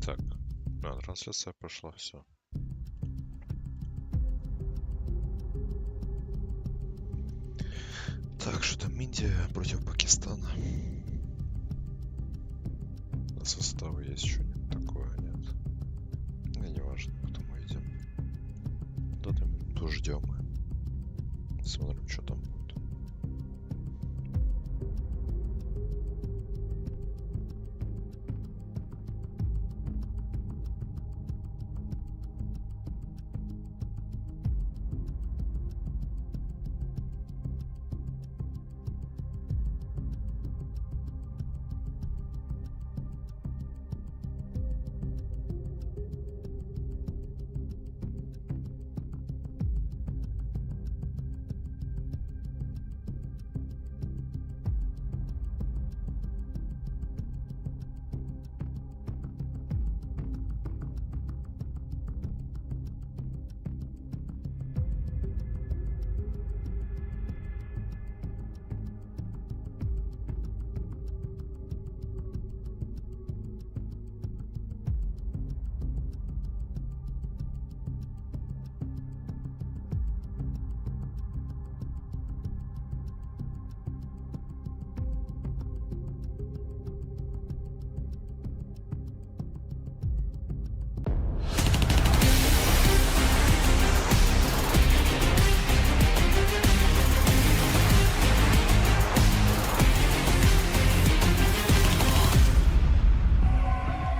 Так, трансляция пошла, все. Так, что там Индия против Пакистана. На составы есть что-нибудь такое, нет? Да не важно, потом мы идем. До 3 минуты ждем и смотрим, что там будет.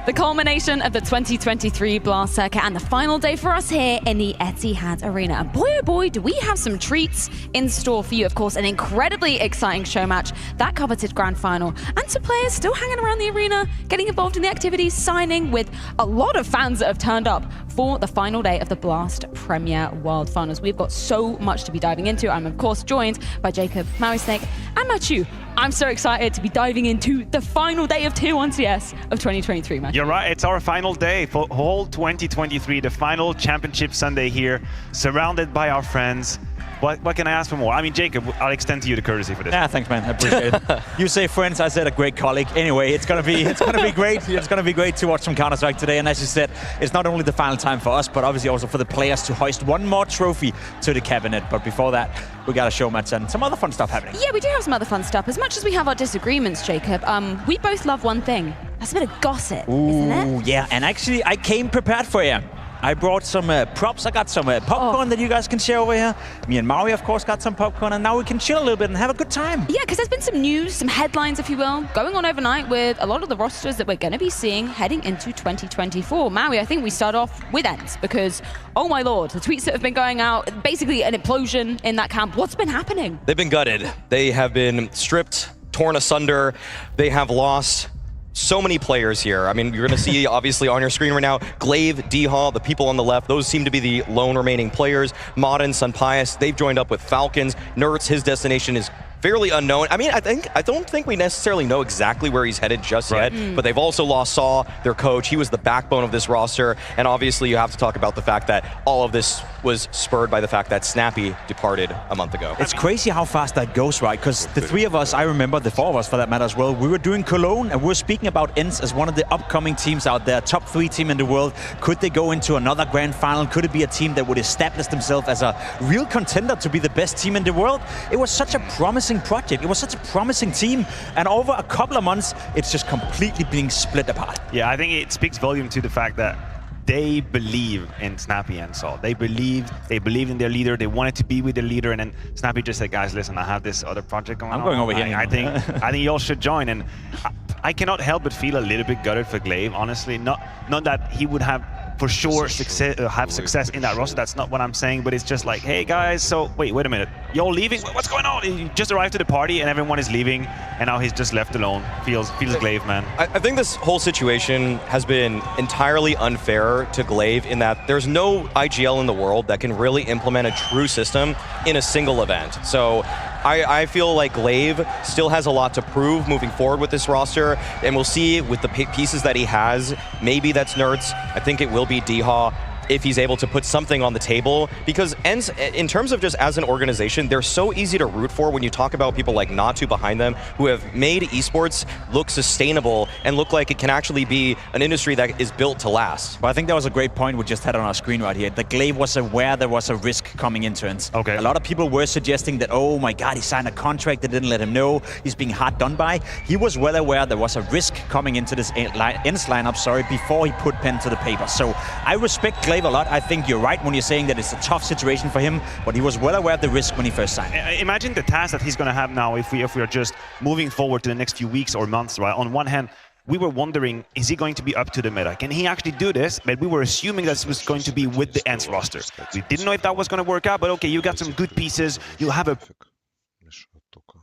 The culmination of the 2023 Blast circuit and the final day for us here in the Etihad Arena. And boy, oh boy, do we have some treats in store for you. Of course, an incredibly exciting show match, that coveted grand final, and some players still hanging around the arena, getting involved in the activities, signing with a lot of fans that have turned up for the final day of the Blast Premier World Finals. We've got so much to be diving into. I'm, of course, joined by Jacob, Maui Snake, and Mathieu. I'm so excited to be diving into the final day of Tier 1 CS of 2023, man. You're right, it's our final day for whole 2023, the final championship Sunday here, surrounded by our friends. What can I ask for more? I mean, Jacob, I'll extend to you the courtesy for this. Yeah, thanks, man. I appreciate it. You say friends, I said a great colleague. Anyway, it's gonna be great. It's gonna be great to watch some Counter-Strike today. And as you said, it's not only the final time for us, but obviously also for the players to hoist one more trophy to the cabinet. But before that, we got a show match and some other fun stuff happening. Yeah, we do have some other fun stuff. As much as we have our disagreements, Jacob, we both love one thing. That's a bit of gossip, isn't it? Yeah, and actually, I came prepared for you. I brought some props. I got some popcorn that you guys can share over here. Me and Maui, of course, got some popcorn, and now we can chill a little bit and have a good time. Yeah, because there's been some news, some headlines, if you will, going on overnight with a lot of the rosters that we're going to be seeing heading into 2024. Maui, I think we start off with ENCE because, oh my lord, the tweets that have been going out, basically an implosion in that camp. What's been happening? They've been gutted. They have been stripped, torn asunder. They have lost so many players here. I mean, you're going to see, obviously, on your screen right now, Glaive, D-Hall, the people on the left, those seem to be the lone remaining players. Modern, Sunpius, they've joined up with Falcons. Nertz, his destination is fairly unknown. I mean, I don't think we necessarily know exactly where he's headed just yet, but they've also lost Saw, their coach. He was the backbone of this roster, and obviously you have to talk about the fact that all of this was spurred by the fact that Snappy departed a month ago. It's crazy how fast that goes, right? Because the three of us, I remember the four of us for that matter as well, we were doing Cologne and we were speaking about ENCE as one of the upcoming teams out there, top 3 team in the world. Could they go into another grand final? Could it be a team that would establish themselves as a real contender to be the best team in the world? It was such a promising project. It was such a promising team. And over a couple of months, it's just completely being split apart. Yeah, I think it speaks volume to the fact that they believe in Snappy and Saul. They believed in their leader. They wanted to be with their leader, and then Snappy just said, "Guys, listen, I have this other project going on. I'm going over here. I think y'all should join." And I cannot help but feel a little bit gutted for Glaive, honestly. Not that he would have for sure have success in that roster. That's not what I'm saying, but it's just like, hey guys, so wait a minute, y'all leaving? What's going on? He just arrived to the party and everyone is leaving, and now he's just left alone. Feels Glaive, man. I think this whole situation has been entirely unfair to Glaive in that there's no IGL in the world that can really implement a true system in a single event. So I feel like Glaive still has a lot to prove moving forward with this roster, and we'll see with the pieces that he has. Maybe that's Nertz. I think it will be D-Haw. if he's able to put something on the table, because ENCE, in terms of just as an organization, they're so easy to root for when you talk about people like Natu behind them, who have made esports look sustainable and look like it can actually be an industry that is built to last. Well, I think that was a great point we just had on our screen right here. The Glaive was aware there was a risk coming into ENCE. Okay. A lot of people were suggesting that, oh my God, he signed a contract, they didn't let him know, he's being hard done by. He was well aware there was a risk coming into this ENCE lineup, before he put pen to the paper. So I respect Glaive a lot. I think you're right when you're saying that it's a tough situation for him, but he was well aware of the risk when he first signed. Imagine the task that he's going to have now if we are just moving forward to the next few weeks or months, right? On one hand, we were wondering, is he going to be up to the meta? Can he actually do this? But we were assuming that this was going to be with the ENCE roster. We didn't know if that was going to work out, but okay, you got some good pieces. You'll have a... Мешает только.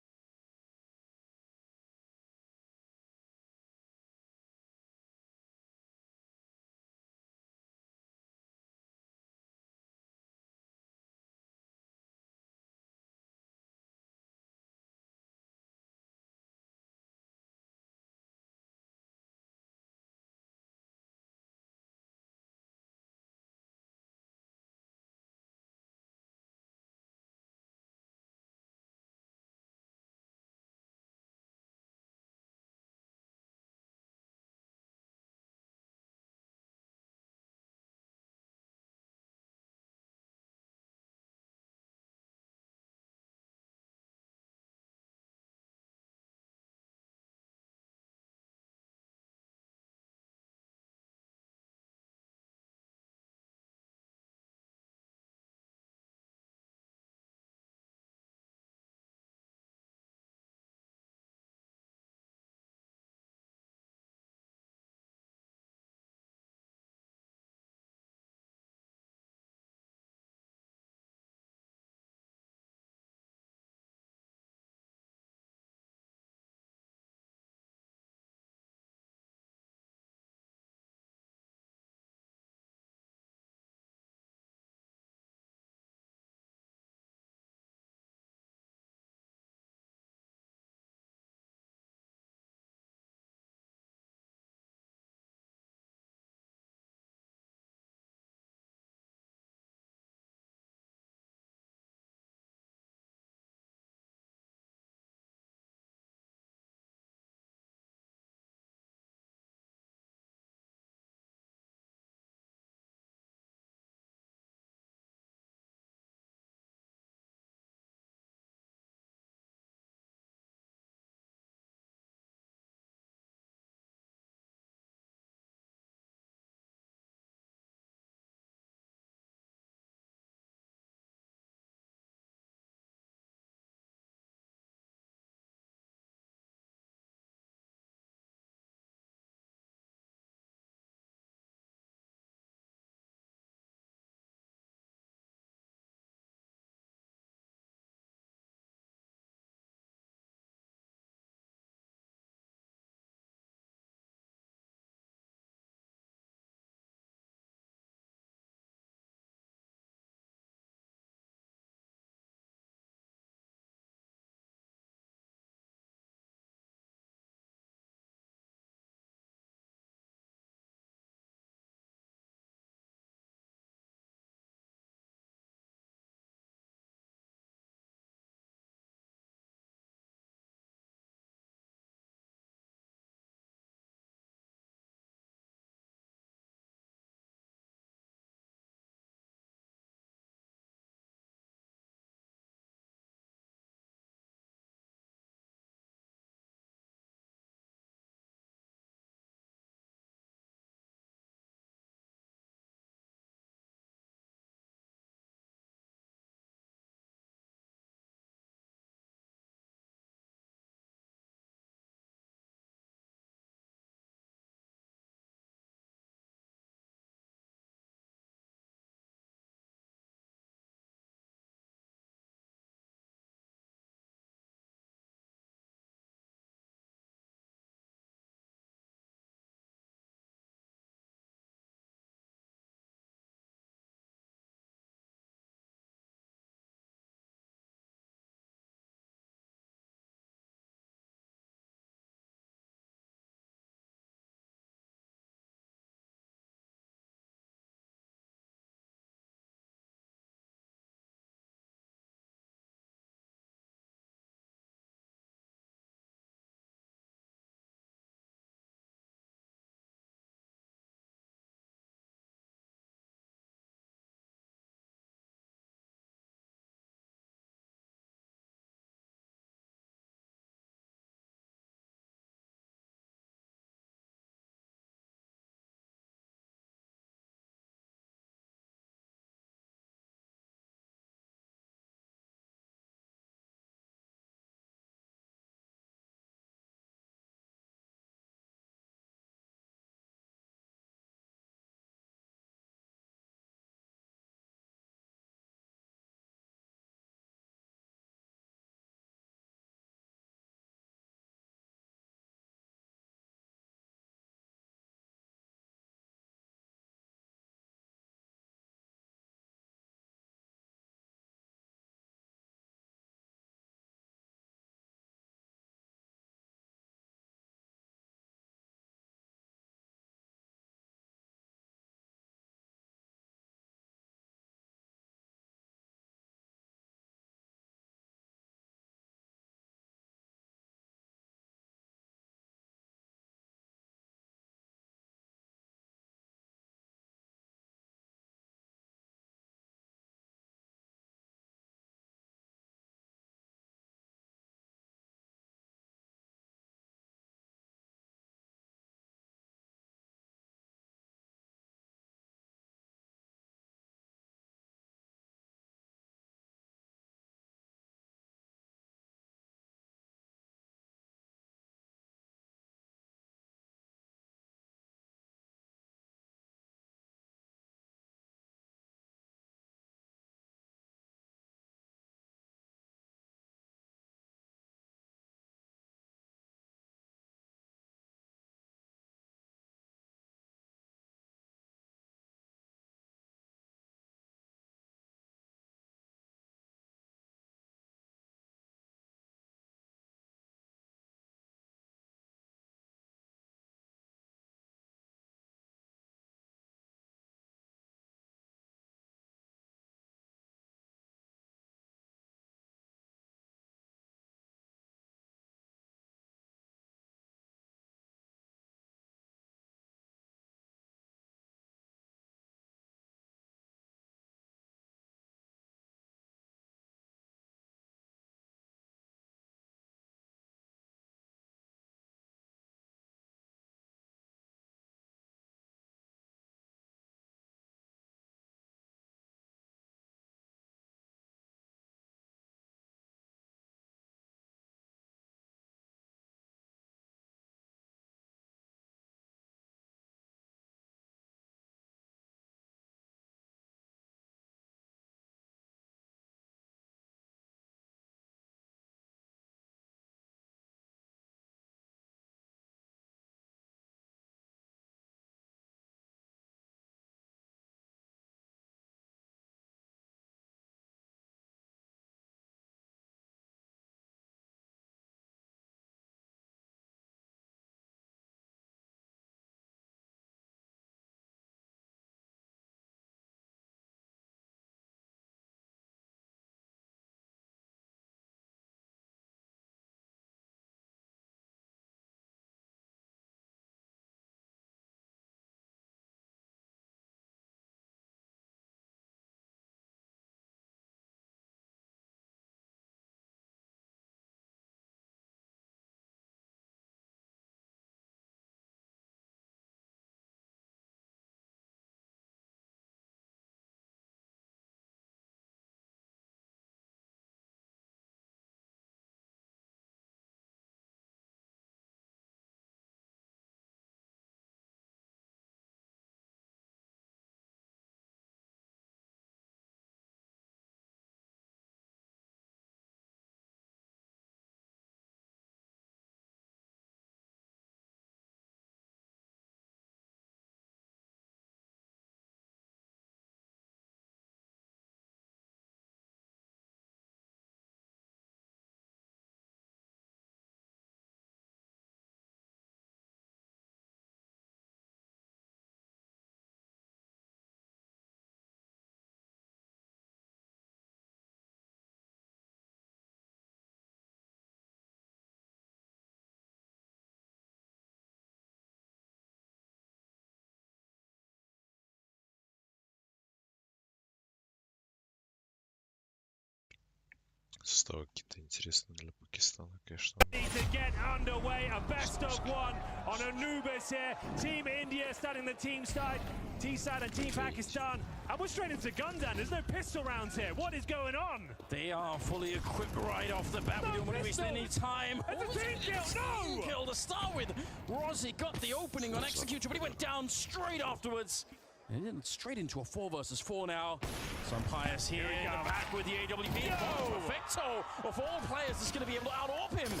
составы какие-то интересные для Пакистана, конечно. Need to get underway, a best of one on Anubis here. Team India starting the team side, T-side and Team Pakistan. And we're straight into Gundan. There's no pistol rounds here. What is going on? They are fully equipped right off the bat. No We don't want to waste pistol. any time. It's a team kill, Team no! kill to start with. Rossi got the opening on Executor, but he went down straight afterwards. And then straight into a 4 versus 4 now. Some Pius here we in go. the back with the AWP. Yo! Perfecto of all players is going to be able to out-AWP him.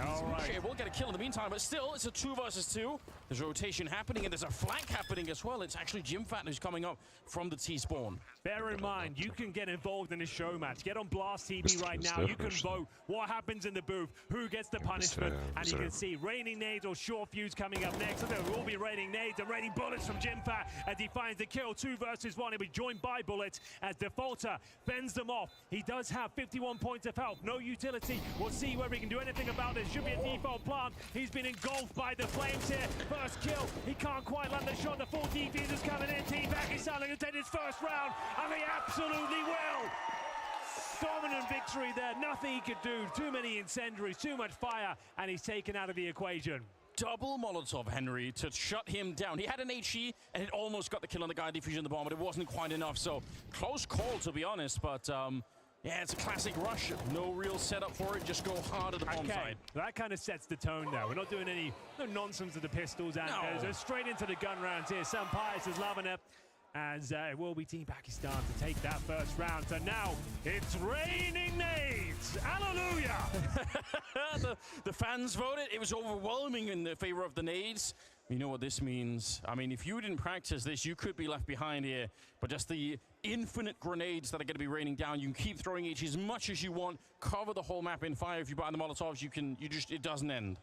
All right. We'll get a kill in the meantime, but still, it's a 2 versus 2. There's rotation happening, and there's a flank happening as well. It's actually Jimfat who's coming up from the T-spawn. Bear in mind, you can get involved in a show match. Get on Blast TV right now. You can vote what happens in the booth, who gets the punishment, and you can see raining nades or short fuse coming up next. So there will be raining nades and raining bullets from Jimfat as he finds the kill. 2 versus 1. He'll be joined by bullets as Defaulter fends them off. He does have 51 points of health, no utility. We'll see whether he can do anything about it. Should be a default plant. He's been engulfed by the flames here. First kill. He can't quite land the shot. The full defuse is coming in. Team Pakistan going to take his first round, and they absolutely will. Dominant victory there. Nothing he could do. Too many incendiaries, too much fire, and he's taken out of the equation. Double Molotov, Henry, to shut him down. He had an HE, and it almost got the kill on the guy defusing the bomb, but it wasn't quite enough. So, close call, to be honest, but yeah, it's a classic rush. No real setup for it. Just go hard at the bomb side. That kind of sets the tone there. We're not doing any nonsense with the pistols, and No. straight into the gun rounds here. Sam Pius is loving it. As it will be Team Pakistan to take that first round. So now it's raining nades. Hallelujah! the fans voted. It was overwhelming in the favor of the nades. You know what this means. I mean, if you didn't practice this, you could be left behind here. But just the infinite grenades that are going to be raining down. You can keep throwing each as much as you want. Cover the whole map in fire. If you buy the Molotovs, it doesn't end.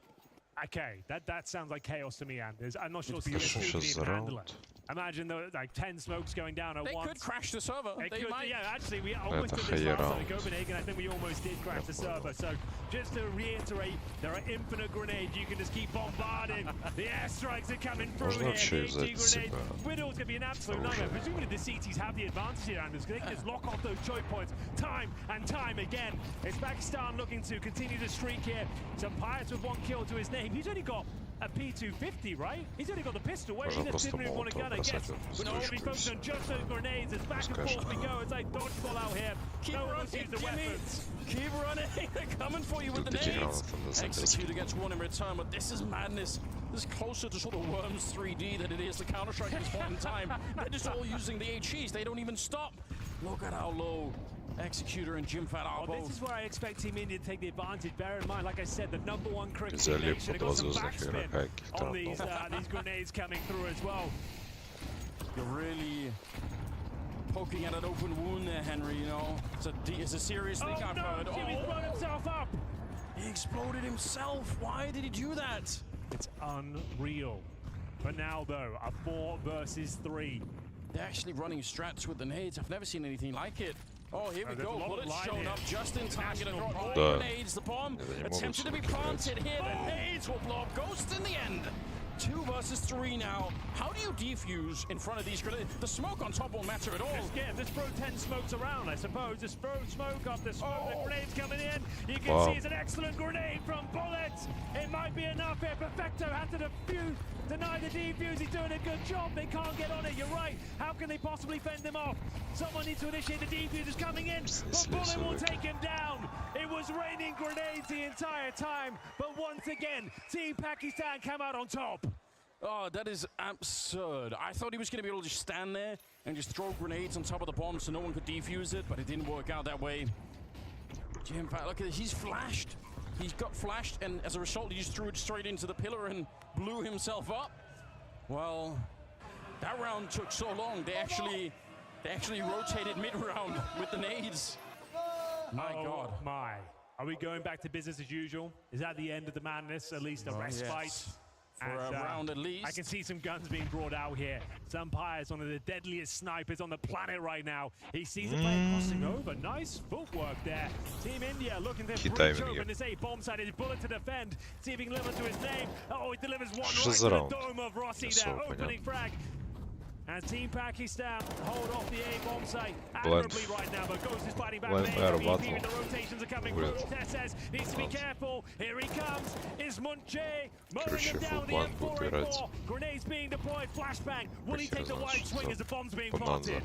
Okay, that sounds like chaos to me, Anders. I'm not sure if It's you just can handle around. it. Imagine like 10 smokes going down at They once. could crash the server. It They could, might. yeah, actually, we almost did this higher last time in round. Copenhagen. I think we almost did crash the server. So just to reiterate, there are infinite grenades. You can just keep bombarding. The airstrikes are coming through Можно here. вообще The взять HG себя grenades. Widow's going to be an absolute nightmare. Presumably the CTs have the advantage here, Anders, because they can just lock off those choke points time and time again. It's Pakistan looking to continue the streak here. Some Pirates with 1 kill to his name. He's only got a P250, right? He's only got the pistol. Where he Можно just просто didn't even want to gun, I молотом guess. бросать But no, we'll be в focused on just those grenades. It's back and forth we go. It's like dodgeball out here. Keep No one running, use the Jimmy. weapons. Keep running. They're coming for you with the Тут таких nades. гранатов надо забить. Executor gets 1 in return, but this is madness. This is closer to sort of Worms 3D than it is to Counter-Strike at this point in time. They're just all using the HEs. They don't even stop. Look at how low Executor and Jimfat are Well, both. this is where I expect Team India to take the advantage. Bear in mind, like I said, the #1 cricket Взяли nation. под Got some воздушных игрока backspin on каких-то. these grenades coming through as well. You're really poking at an open wound there, Henry, you know. It's a serious thing Oh I've no, heard. Jimmy's blown himself up. He exploded himself. Why did he do that? It's unreal. But now, though, a 4 versus 3. They're actually running strats with the nades. I've never seen anything like it. Oh, here we there's a go. lot of Bullets line showing here. up just in time. Gonna National drop all Да. the nades. The bomb Это не могут attempted to be сюда кидать. planted here. The nades will blow up Ghost in the end. 2 versus 3 now. How do you defuse in front of these grenades? The smoke on top won't matter at all. Just throw 10 smokes around, I suppose. Just throw smoke up the smoke. The grenades coming in. You can Wow. see it's an excellent grenade from Bullet. It might be enough here. Perfecto had to defuse, deny the defuse. He's doing a good job. They can't get on it. You're right. How can they possibly fend them off? Someone needs to initiate the defuse. Is coming in. But Bullet will take him down. It was raining grenades the entire time. But once again, Team Pakistan come out on top. Oh, that is absurd. I thought he was going to be able to just stand there and just throw grenades on top of the bomb so no one could defuse it, but it didn't work out that way. Jimfat, look at this. He's flashed. He's got flashed, and as a result, he just threw it straight into the pillar and blew himself up. Well, that round took so long. They actually rotated mid-round with the nades. My God. Oh my. Are we going back to business as usual? Is that the end of the madness? At least a respite? Yes. For a round at least. I can see some guns being brought out here. Sampire is one of the deadliest snipers on the planet right now. He sees a player crossing over. Nice footwork there. Team India looking to breach open this A bomb side. His bullet to defend. See if he can deliver to his name. Oh, he delivers one right to the dome of Rossi there. Opening frag. As Team Pakistan hold off the A bomb site admirably right now, but Ghost is fighting back. The rotations are coming through. TeSeS needs to be careful. Here he comes. Is Munche mowing him down the M4A4. Grenades being deployed. Flashbang. Will he take the wide swing as the bomb's being planted?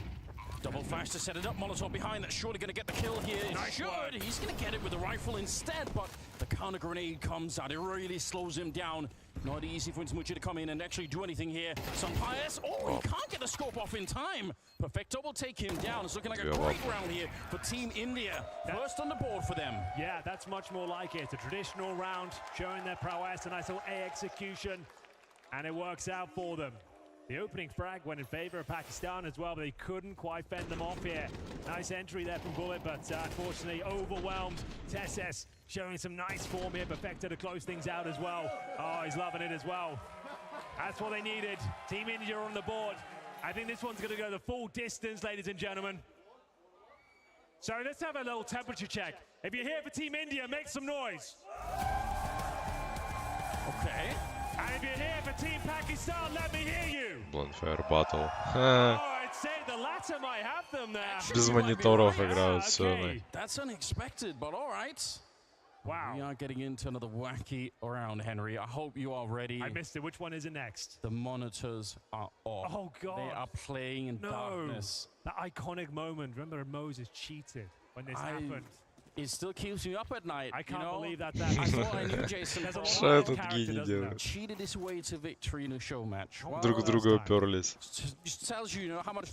Double flash to set it up. Molotov behind. That's surely going to get the kill here. Nice work. He's going to get it with the rifle instead, but the counter grenade comes out. It really slows him down. Not easy for Munche to come in and actually do anything here. Sunpius, he can't get the scope off in time. Perfecto will take him down. It's looking like a great round here for Team India. First on the board for them. Yeah, that's much more like it. It's a traditional round, showing their prowess, a nice little A execution, and it works out for them. The opening frag went in favor of Pakistan as well, but they couldn't quite fend them off here. Nice entry there from Bullet, but unfortunately overwhelmed. TeSeS showing some nice form here. Perfecto to close things out as well. Oh, he's loving it as well. That's what they needed. Team India on the board. I think this one's going to go the full distance, ladies and gentlemen. So let's have a little temperature check. If you're here for Team India, make some noise. Okay. And if you're here for Team Pakistan, let me hear you. Blindfire battle. I'd say the latter might have them there. Без мониторов играют все. That's unexpected, but all right. Wow. We are getting into another wacky round, Henry. I hope you are ready. I missed it. Which one is it next? The monitors are off. Oh, God. They are playing in darkness. That iconic moment. Remember Moses cheated when this happened. It still keeps me up at night. I can't believe that. I thought I knew Jason. Что этот гений делает? Cheated his way to victory in a show match. Друг друга уперлись. Just tells you, no matter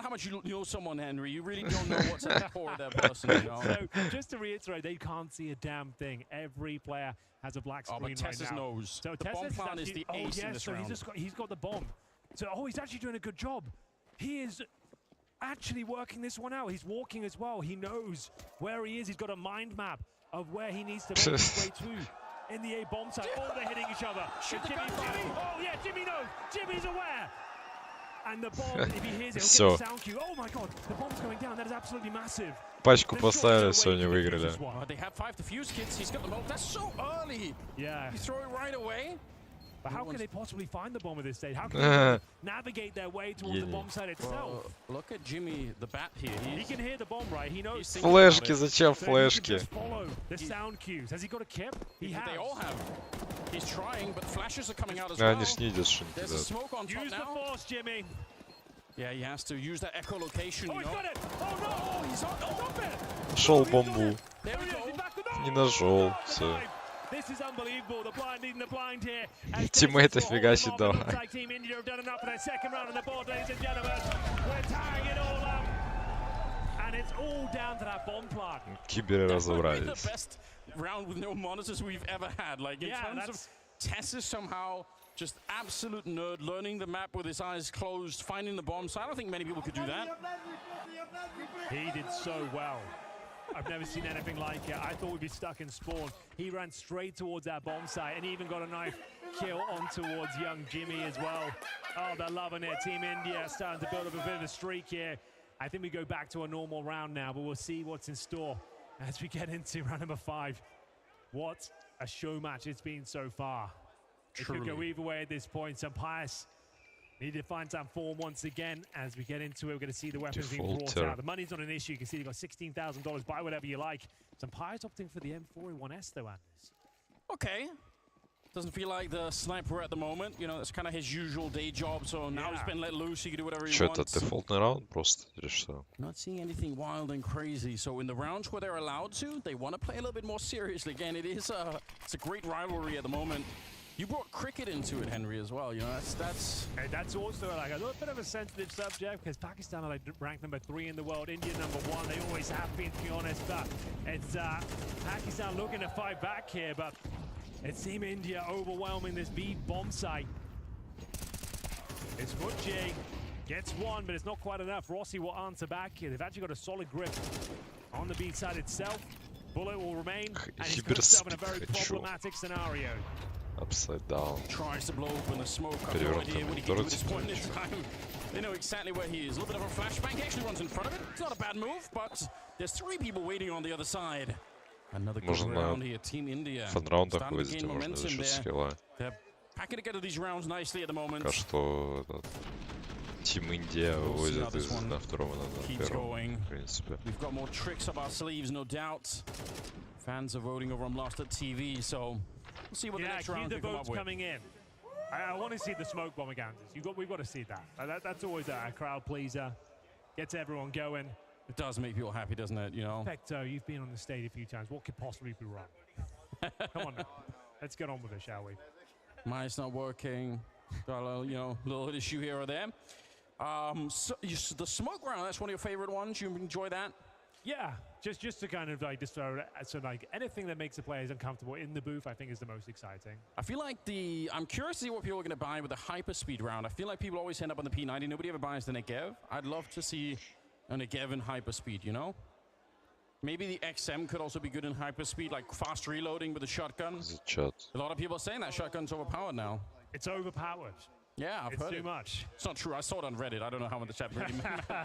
how much you know someone, Henry, you really don't know what's at the core of that person. So just to reiterate, they can't see a damn thing. Every player has a black screen right now. TeSeS knows. So the bomb plan is the ace in this round. He's got the bomb. So he's actually doing a good job. He is actually working this one out. He's walking as well. He knows where he is. He's got a mind map of where he needs to make his way to in the A bomb site. Oh, they're hitting each other. Jimmy. Oh, yeah, Jimmy knows. Jimmy's aware. And the bomb, if he hears it, he'll get the sound cue. Oh my God, the bomb's going down. That is absolutely massive. Пачку поставили, все, не выиграли. They have 5 defuse kits. He's got them all. That's so early. Yeah. You throw it right away. But how can they possibly find the bomb at this stage? How can they navigate their way towards the bomb site itself? Look at Jimmy, the bat here. He can hear the bomb, right? He knows. Флешки, зачем флешки? Follow the sound cues. Has he got a kip? He has. They all have. He's trying, but flashes are coming out as well. Они ж не видят, что они There's a smoke on top Use the force, Jimmy. Yeah, he has to use that echolocation. Oh, he's got it! Oh no! Oh, he's on it! Нашел бомбу. There we go. Не нашел. Все. This is unbelievable. The blind leading the blind here. Тиммейт фигачит давай. Team India have done enough for their second round on the board, ladies and gentlemen. We're tying it all up. And it's all down to that bomb plant. Киберы разобрались. The best round with no monitors we've ever had. Like in terms of TeSeS somehow just absolute nerd, learning the map with his eyes closed, finding the bomb. So I don't think many people could do that. He did so well. I've never seen anything like it. I thought we'd be stuck in spawn. He ran straight towards that bomb site and even got a knife kill on towards young Jimmy as well. Oh, they're loving it. Team India starting to build up a bit of a streak here. I think we go back to a normal round now, but we'll see what's in store as we get into round number 5. What a show match it's been so far. Truly. It could go either way at this point. Sunpius need to find some form once again. As we get into it, we're going to see the weapons being brought out. The money's not an issue. You can see they've got $16,000. Buy whatever you like. Sunpius opting for the M4A1S though, Anders. Okay. Doesn't feel like the sniper at the moment. You know, it's kind of his usual day job. So now he's been let loose. He can do whatever he wants. Что это дефолтный раунд просто или что? Not seeing anything wild and crazy. So in the rounds where they're allowed to, they want to play a little bit more seriously. Again, it's a great rivalry at the moment. You brought cricket into it, Henry, as well. You know, that's also like a little bit of a sensitive subject because Pakistan are like ranked number 3 in the world, India number 1. They always have been, to be honest. But it's Pakistan looking to fight back here, but it's Team India overwhelming this B bomb site. It's Munche gets one, but it's not quite enough. Rossi will answer back here. They've actually got a solid grip on the B side itself. Bullet will remain, and he's put himself in a very problematic scenario. Upside down. Tries to blow open the smoke. I have no idea what he can do at this point in time. They know exactly where he is. A little bit of a flashbang. He actually runs in front of it. It's not a bad move, but there's 3 people waiting on the other side. Another good round here. Team India. Фан-раундах вывезти можно за счет скилла. They're packing together these rounds nicely at the moment. Пока что этот Team India вывозят на втором и на первом, в принципе. We've got more tricks up our sleeves, no doubt. Fans are voting over on Blast TV, so we'll see what the next round can come up with. Coming in. I want to see the smoke bomb against us. We've got to see that. That's always a crowd pleaser. Gets everyone going. It does make people happy, doesn't it? You know. Perfecto, you've been on the stage a few times. What could possibly be wrong? Come on now. Let's get on with it, shall we? Mine's not working. Got a little, little issue here or there. So the smoke round, that's one of your favorite ones. You enjoy that? Yeah, just to kind of like like anything that makes the players uncomfortable in the booth, I think is the most exciting. I feel like I'm curious to see what people are going to buy with the hyperspeed round. I feel like people always end up on the P90. Nobody ever buys the Negev. I'd love to see a Negev in hyperspeed, you know? Maybe the XM could also be good in hyperspeed, like fast reloading with a shotgun. A lot of people are saying that shotgun's overpowered now. It's overpowered. Yeah, I've heard it's too much. It's not true. I saw it on Reddit. I don't know how much the chat really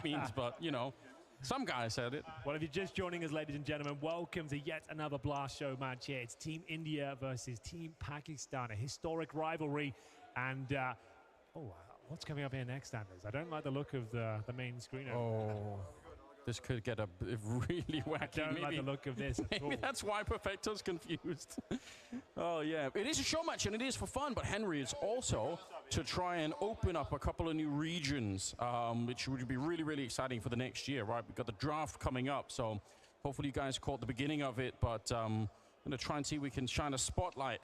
means, but, you know, some guy said it. Well, if you're just joining us, ladies and gentlemen, welcome to yet another Blast Show match here. It's Team India versus Team Pakistan, a historic rivalry. And, what's coming up here next, Anders? I don't like the look of the main screen. Oh, this could get a really wacky. I don't like the look of this at all. Maybe that's why Perfecto's confused. Oh, yeah. It is a show match, and it is for fun, but Henry is also to try and open up a couple of new regions, which would be really, really exciting for the next year, right? We've got the draft coming up, so hopefully you guys caught the beginning of it, but I'm going to try and see if we can shine a spotlight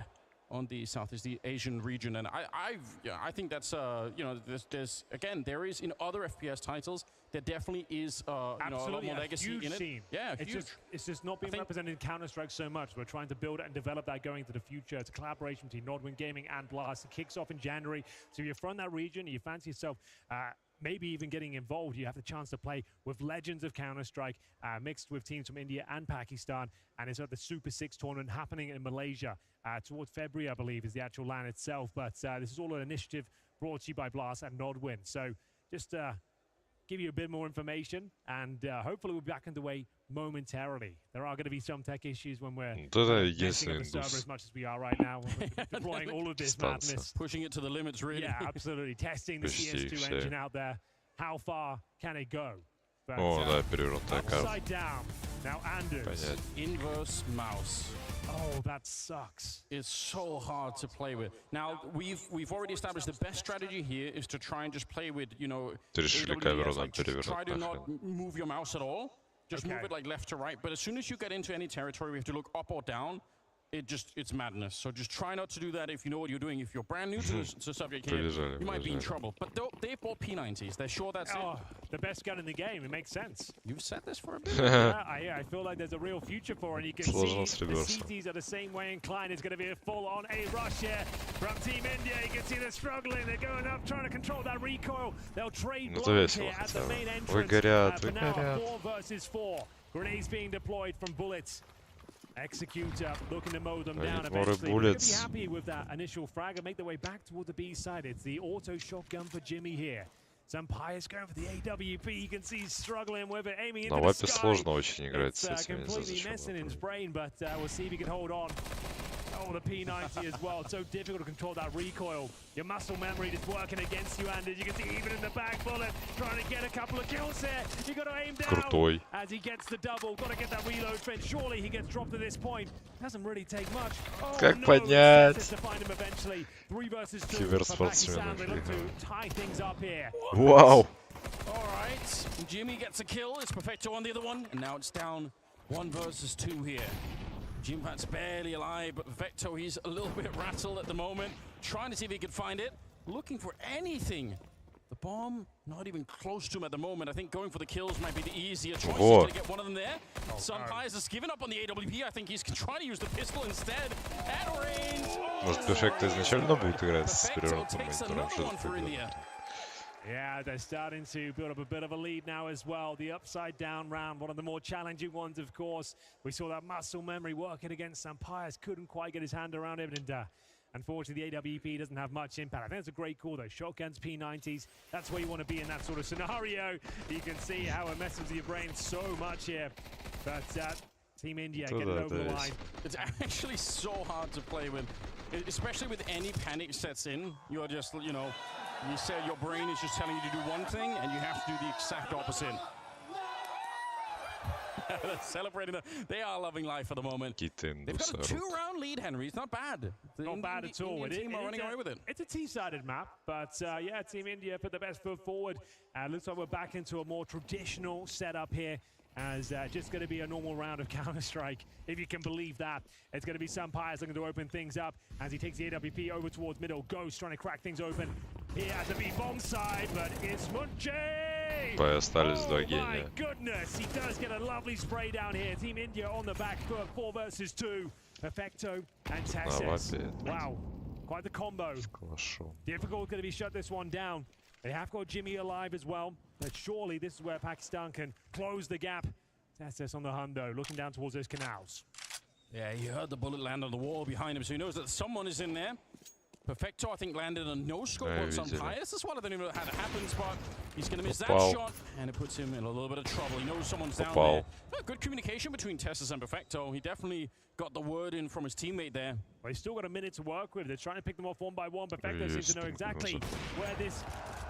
on the Southeast Asian region, and I think that's there's again, there is in other FPS titles there definitely is a lot more legacy in it. Scene. Yeah, it's just not being represented in Counter-Strike so much. We're trying to build it and develop that going into the future. It's a collaboration between Nodwin Gaming and Blast. It kicks off in January. So if you're from that region, you fancy yourself maybe even getting involved, you have the chance to play with legends of Counter-Strike mixed with teams from India and Pakistan. And it's at the Super 6 tournament happening in Malaysia towards February, I believe, is the actual LAN itself. But this is all an initiative brought to you by Blast and Nodwin. So just give you a bit more information, and hopefully we'll be back underway momentarily. There are going to be some tech issues when we're messing up the server as much as we are right now. When we're deploying all of this madness. Pushing it to the limits, really. Yeah, absolutely. Testing the CS2 engine out there. How far can it go? But, upside down. Now Anders. Inverse mouse. Oh, that sucks. It's so hard to play with. Now, we've already established the best strategy here is to try and just play with, you know, AWS, like, try to not move your mouse at all. Just move it like left to right. But as soon as you get into any territory, we have to look up or down. It's madness. So just try not to do that if you know what you're doing. If you're brand new to the subject here, you might be in trouble. But they've bought P90s. They're sure that's it. The best gun in the game. It makes sense. You've said this for a bit. I feel like there's a real future for it. You can see the CTs are the same way inclined. It's going to be a full-on A-rush here from Team India. You can see they're struggling. They're going up, trying to control that recoil. They'll trade blows here at the main entrance. For now, 4 versus 4. Grenades being deployed from bullets. Executor looking to mow them down eventually. We're going to be happy with that initial frag and make their way back toward the B side. It's the auto shotgun for Jimmy here. Sampai's going for the AWP. You can see he's struggling with it, aiming into the sky. It's completely messing in his brain, but we'll see if he can hold on. Oh, the P90 as well. It's so difficult to control that recoil. Your muscle memory just working against you, Anders. You can see even in the back bullet, trying to get a couple of kills there. You got to aim down as he gets the double. Got to get that reload fin. Surely he gets dropped at this point. Doesn't really take much. Oh, Как no. понять? To find him eventually. 3 versus 2. Pakistan, they look to tie things up here. Wow. All right. Jimmy gets a kill. It's Perfecto on the other one. And now it's down 1 versus 2 here. Jimpat's barely alive, but Vecto, he's a little bit rattled at the moment. Trying to see if he can find it. Looking for anything. The bomb, not even close to him at the moment. I think going for the kills might be the easier choice. He's going to get one of them there. Sampai's has given up on the AWP. I think he's trying to use the pistol instead. At range. Может, Perfecto изначально будет играть с перерывным монитором? Yeah, they're starting to build up a bit of a lead now as well. The upside down round, one of the more challenging ones, of course. We saw that muscle memory working against Sampai's. Couldn't quite get his hand around it, and unfortunately the AWP doesn't have much impact. I think it's a great call though. Shotguns, P90s, that's where you want to be in that sort of scenario. You can see how it messes with your brain so much here. But Team India getting over the line. It's actually so hard to play with, especially with any panic sets in. You're just, you know, You said your brain is just telling you to do one thing, and you have to do the exact opposite. They're celebrating. They are loving life for the moment. They've got a 2-round lead, Henry. It's not bad. Not bad at all. The team are running away with it. It's a T-sided map, but yeah, Team India put the best foot forward. Looks like we're back into a more traditional setup here, as just going to be a normal round of Counter-Strike, if you can believe that. It's going to be Sampires looking to open things up as he takes the AWP over towards middle. Ghost trying to crack things open here at the B-bomb side, but it's Munche! Остались два my гения. goodness, he does get a lovely spray down here. Team India on the back foot, 4 versus 2. Perfecto and Tessis. Wow, quite the combo. Difficult going to be shut this one down. They have got Jimmy alive as well, but surely this is where Pakistan can close the gap. Tessis on the hundo, looking down towards those canals. Yeah, he heard the bullet land on the wall behind him, so he knows that someone is in there. Perfecto, I think, landed a no-scope on Sampires. This is what I don't even know how it happens, but he's going to miss that shot, and it puts him in a little bit of trouble. He knows someone's down there. Yeah, good communication between Tessis and Perfecto. He definitely got the word in from his teteammate there. Well, he's still got a minute to work with. They're trying to pick them off one by one. Perfecto seems to know exactly where this...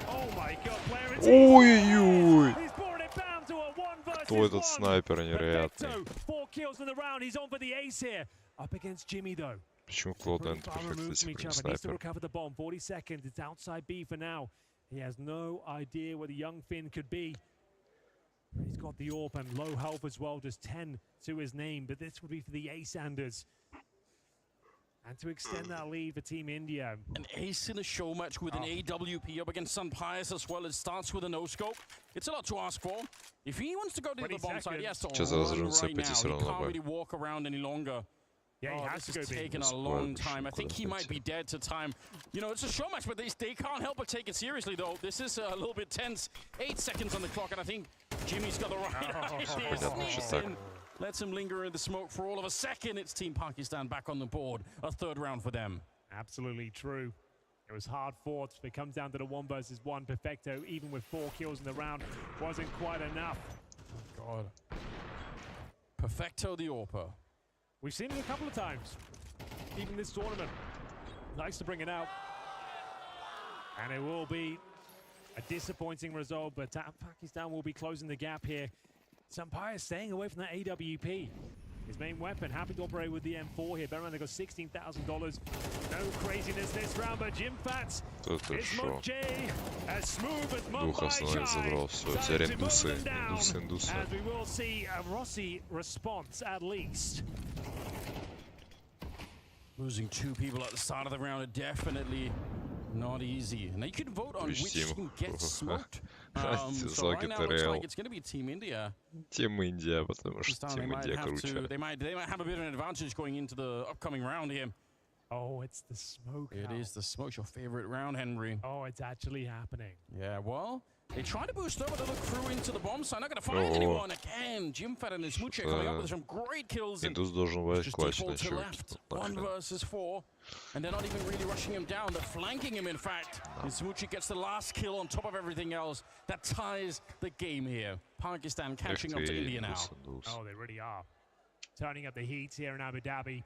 Oh my god, clarity! Ой-ой! He's brought it down to a 1 versus 1. Кто этот снайпер невероятный? Perfecto, 4 kills in the round. He's on for the ace here. Up against Jimmy, though. Почему Cloud9 Perfecto He needs to recover the bomb. 40 seconds. It's outside B for now. He has no idea where the young Finn could be. He's got the AWP and low health as well, just 10 to his name, but this would be for the Ace-Anders. And to extend that lead for Team India. An ace in a show match with an AWP up against Sampires as well. It starts with a no-scope. It's a lot to ask for. If he wants to go to the bomb side, he has to run right now. He can't really walk around any longer. Yeah, he has to go It's taken a long time. I think he might be dead to time. You know, it's a show match, but they can't help but take it seriously, though. This is a little bit tense. 8 seconds on the clock, and I think Jimmy's got the right idea. Lets him linger in the smoke for all of a second. It's Team Pakistan back on the board. A 3rd round for them. Absolutely true. It was hard fought. It comes down to the 1 versus 1. Perfecto, even with 4 kills in the round, wasn't quite enough. Oh, God. Perfecto the AWPer. We've seen it a couple of times, even this tournament. Nice to bring it out. And it will be a disappointing result, but Pakistan will be closing the gap here. Sampire staying away from that AWP. His main weapon, happy to operate with the M4 here. Bear in mind, they got $16,000. No craziness this round, but Jim Fats is Munche as smooth as Mumbai Chai. As we will see a Rossi response at least. Losing 2 people at the start of the round are definitely not easy. And they can vote on which team gets smoked. So right now it looks like it's going to be Team India. Team India, потому что Team India круче. They might have a bit of an advantage going into the upcoming round here. Oh, it's the smoke. It is the smoke. Your favorite round, Henry. Oh, it's actually happening. Yeah, well, they try to boost over to look through into the bomb side. Not going to find anyone again. Jimfat and his Smoochie coming up with some great kills. Индус должен быть классный to left. 1 versus 4. And they're not even really rushing him down. They're flanking him, in fact. And Smoochie gets the last kill on top of everything else. That ties the game here. Pakistan catching up to India now. Oh, they really are. Turning up the heat here in Abu Dhabi.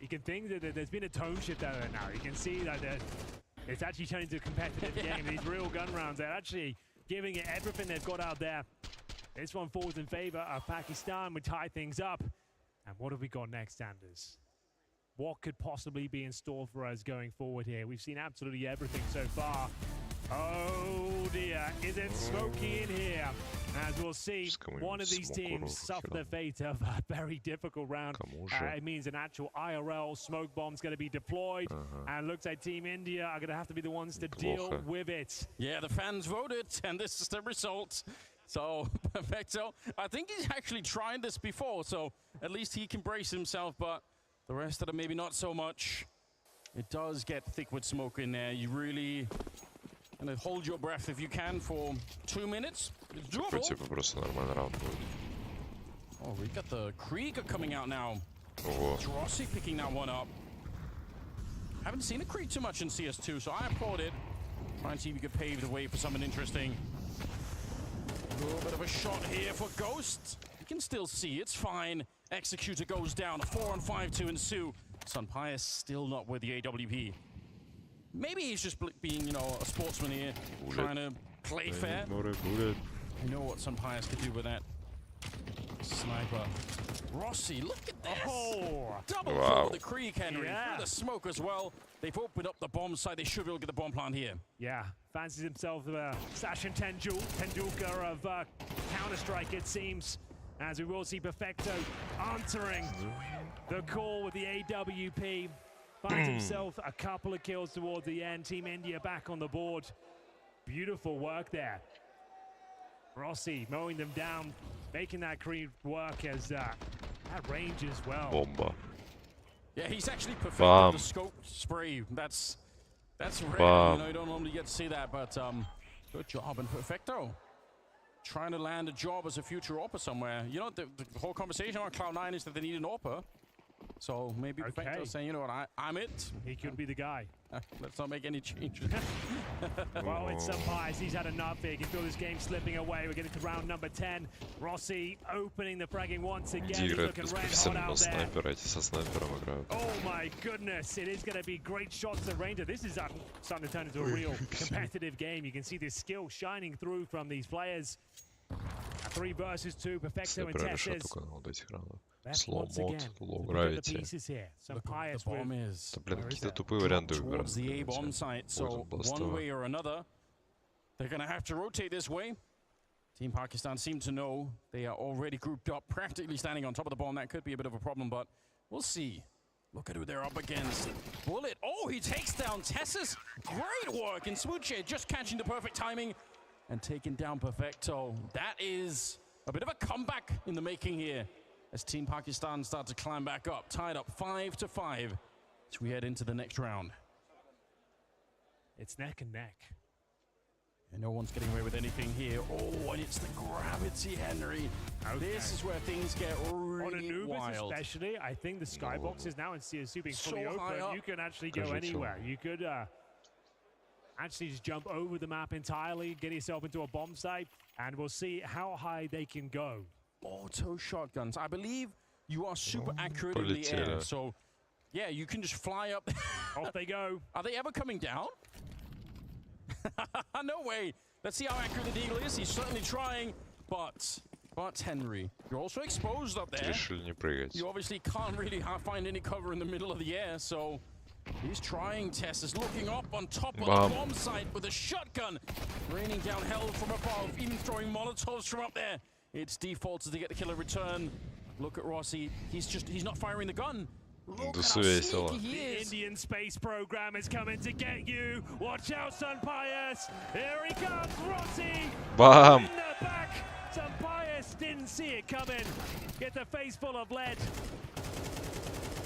You can think that there's been a tone shift out there now. You can see that it's actually turning into a competitive game. These real gun rounds, they're actually giving it everything they've got out there. This one falls in favor of Pakistan. We tie things up. And what have we got next, Anders? What could possibly be in store for us going forward here? We've seen absolutely everything so far. Oh dear, is it smoky in here? As we'll see, one of these teams suffer the fate of a very difficult round. It means an actual IRL smoke bomb's going to be deployed. And looks like Team India are going to have to be the ones to deal with it. Yeah, the fans voted, and this is the result. So, Perfecto, I think he's actually tried this before, so at least he can brace himself, but the rest of them maybe not so much. It does get thick with smoke in there. You really... And hold your breath if you can for 2 minutes. It's doable. Oh, we got the Krieger coming out now. Rossi picking that one up. Haven't seen a Krieg too much in CS2, so I applaud it. Try and see if we could pave the way for something interesting. A little bit of a shot here for Ghost. You can still see, it's fine. Executor goes down, 4-on-5 to ensue. Sampires still not with the AWP. Maybe he's just being, you know, a sportsman here, trying to play fair. I know what some Pius could do with that sniper. Rossi, look at this! Oh, Double kill with the Creek, Henry. Through the smoke as well. They've opened up the bomb site. They should be able to get the bomb plant here. yeah. Fancies himself the Sachin Tendulkar of Counter-Strike, it seems. As we will see Perfecto answering the call with the AWP. Finds himself a couple of kills towards the end. Team India back on the board. Beautiful work there. Rossi mowing them down, making that creep work as at range as well. Бомба. Yeah, he's actually perfected the scope spray. That's rare. You know, you don't normally get to see that, but good job. And Perfecto trying to land a job as a future AWPer somewhere. You know, the whole conversation on Cloud9 is that they need an AWPer. So maybe Perfecto saying, you know what, I'm it. He could be the guy. Let's not make any changes. Well, it's some Pius. He's had enough here. You can feel this game slipping away. We're getting to round number 10. Rossi opening the fragging once again. He's looking red hot out there. Снайпера, эти со снайпером играют. Oh my goodness, it is going to be great shots at range. This is starting to turn into a real competitive game. You can see this skill shining through from these players. 3 versus 2, Perfecto and Tesses. Slow mode, low gravity. Some Pius with Да, блин, какие-то тупые варианты towards the A выбирают. bomb site. So one way or another, they're going to have to rotate this way. Team Pakistan seem to know they are already grouped up, practically standing on top of the bomb. That could be a bit of a problem, but we'll see. Look at who they're up against. Bullet. Oh, he takes down Tessus. Great work in Smoochie, just catching the perfect timing and taking down Perfecto. That is a bit of a comeback in the making here as Team Pakistan start to climb back up. Tied up 5-5 as we head into the next round. It's neck and neck. And no one's getting away with anything here. Oh, and it's the gravity, Henry. This is where things get really wild. Especially, I think the skyboxes now in CSU being fully open, you can actually go anywhere. You could actually just jump over the map entirely, get yourself into a bomb site, and we'll see how high they can go. Auto shotguns. I believe you are super accurate in the air. So, yeah, you can just fly up. Off they go. Are they ever coming down? No way. Let's see how accurate the Deagle is. He's certainly trying, but Henry, you're also exposed up there. You obviously can't really find any cover in the middle of the air, so he's trying. Tess is looking up on top of the bomb site with a shotgun, raining down hell from above, even throwing Molotovs from up there. It's defaulted to get the killer return. Look at Rossi. He's not firing the gun. Look at how sneaky he is. The Indian space program is coming to get you. Watch out, Sun Pius. Here he comes, Rossi. Bam! In the back. Sun Pius didn't see it coming. Get the face full of lead.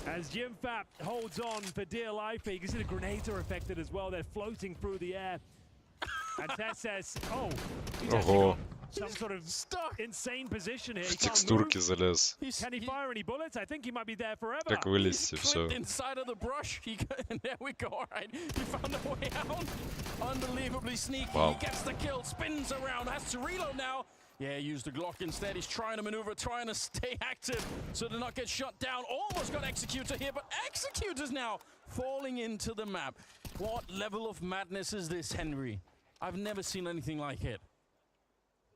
As Jimfap holds on for dear life. You can see the grenades are affected as well. They're floating through the air. And Tess says, oh, he's actually got some sort of insane position here. В текстурки залез. Can he fire any bullets? I think he might be there forever. Как вылезти, все. Inside of the brush. And there we go. All right, he found a way out. Unbelievably sneaky. He gets the kill, spins around, has to reload now. Yeah, use the Glock instead. He's trying to maneuver, trying to stay active so to not get shot down. Almost got Executor here, but Executor's now falling into the map. What level of madness is this, Henry? I've never seen anything like it.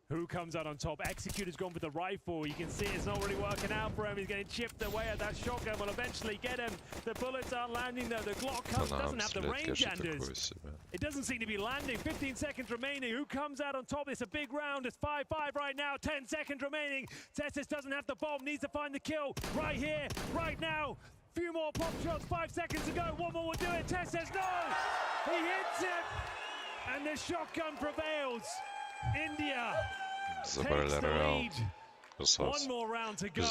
Who comes out on top? Executor's gone with the rifle. You can see it's not really working out for him. He's getting chipped away at that shotgun. Will eventually get him. The bullets aren't landing though. The Glock doesn't have the range, Anders. It doesn't seem to be landing. 15 seconds remaining. Who comes out on top? It's a big round. It's 5-5 right now. 10 seconds remaining. Tessis doesn't have the bomb. Needs to find the kill right here, right now. Few more pop shots. 5 seconds to go. One more will do it. Tess says no. He hits it. And the shotgun prevails. India takes the lead. One more round to go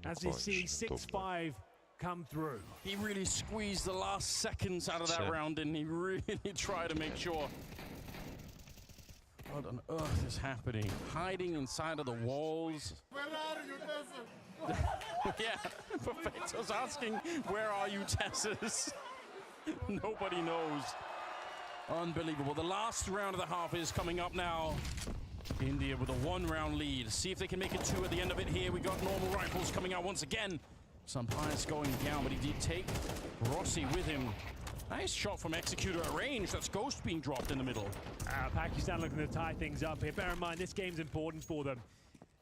as we see 6-5 come through. He really squeezed the last seconds out of that round, and he really tried to make sure. What on earth is happening? Hiding inside of the walls. Where are you, Tessus? Yeah, Perfecto's asking, where are you, Tessus? Nobody knows. Unbelievable. The last round of the half is coming up now. India with a 1-round lead. See if they can make it 2 at the end of it here. We got normal rifles coming out once again. Some Pius going down, but he did take Rossi with him. Nice shot from Executor at range. That's Ghost being dropped in the middle. Pakistan looking to tie things up here. Bear in mind, this game's important for them.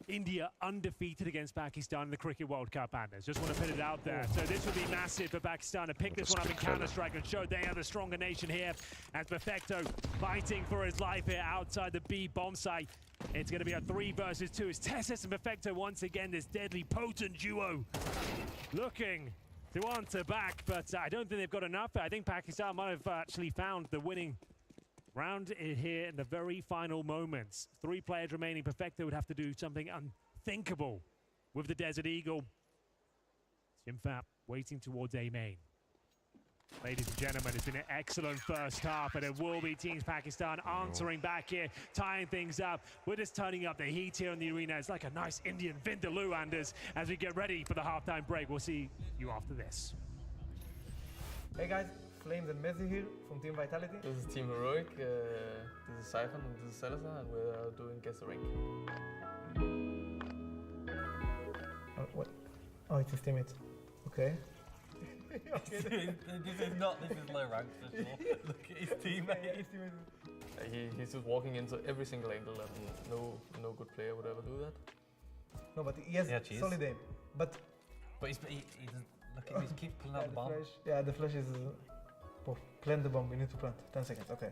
India undefeated against Pakistan in the Cricket World Cup, Anders. Just want to put it out there. So this would be massive for Pakistan to pick this one up in Counter-Strike and show they are the stronger nation here. As Perfecto fighting for his life here outside the B bomb site. It's going to be a 3 versus 2. It's Tessus and Perfecto once again, this deadly potent duo. Looking to answer back, but I don't think they've got enough. I think Pakistan might have actually found the winning round here in the very final moments. 3 players remaining. Perfecto would have to do something unthinkable with the Desert Eagle. Simfap waiting towards A main. Ladies and gentlemen, it's been an excellent first half, and it will be Teams Pakistan answering back here, tying things up. We're just turning up the heat here in the arena. It's like a nice Indian Vindaloo, Anders, as we get ready for the halftime break. We'll see you after this. Hey guys, Flames and Messi here from Team Vitality. This is Team Heroic, this is Siphon, and this is Salazar, and we're doing Guess the Rank. What? Oh, it's his teammates. Okay. This is low rank for sure. Look at his teammate. He's just walking into every single angle, and no good player would ever do that. No, but he has solid aim. But he doesn't look at. He keeps pulling out the bomb. Flash, yeah, the flash is. Plant the bomb. We need to plant. 10 seconds. Okay.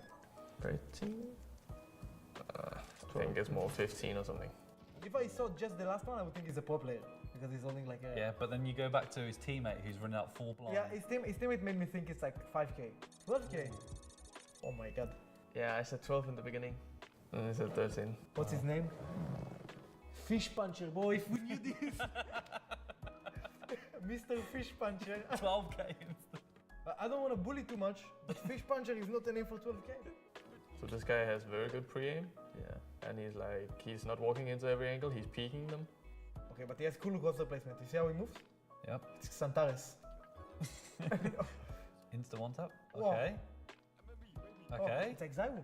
13. I think it's more 15 or something. If I saw just the last one, I would think he's a pro player because he's holding like a. Yeah, but then you go back to his teammate who's running out full blind. Yeah, his teammate made me think it's like 5k, 12k. Oh my god. Yeah, I said 12 in the beginning, and I said 13. What's his name? Fish Puncher, boy. If we knew this. Mr. Fish Puncher. 12k. I don't want to bully too much, but Fish Puncher is not a name for 12k. So this guy has very good pre-aim, yeah, and he's not walking into every angle, he's peeking them. Okay, but he has cool roster placement. You see how he moves? Yep. It's Xantares. Insta one tap. Okay. Oh, Okay. it's like Zywo.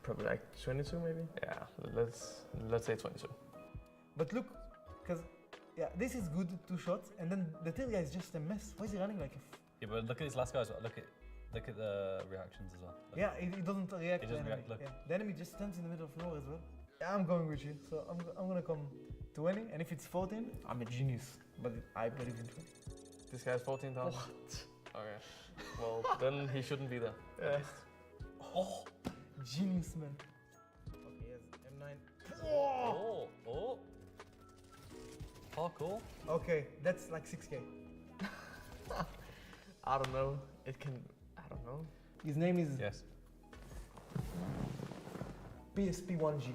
Probably like 22 maybe? Yeah, let's say 22. But look, because yeah, this is good, 2 shots, and then the third guy is just a mess. Why is he running like a... Yeah, but look at his last guy as well. Look at the reactions as well. Look. Yeah, he doesn't react He to doesn't the enemy. react, look. Yeah. The enemy just stands in the middle of the floor as well. Yeah, I'm going with you. So I'm gonna come 20, and if it's 14, I'm a genius. But I believe in 20. This guy's 14,000? What? Okay. Well, then he shouldn't be there. Yeah. Oh, genius, man. Okay, yes, M9. Oh, oh. Parkour. Okay, that's like 6k. I don't know. I don't know. His name is Yes. PSP1G.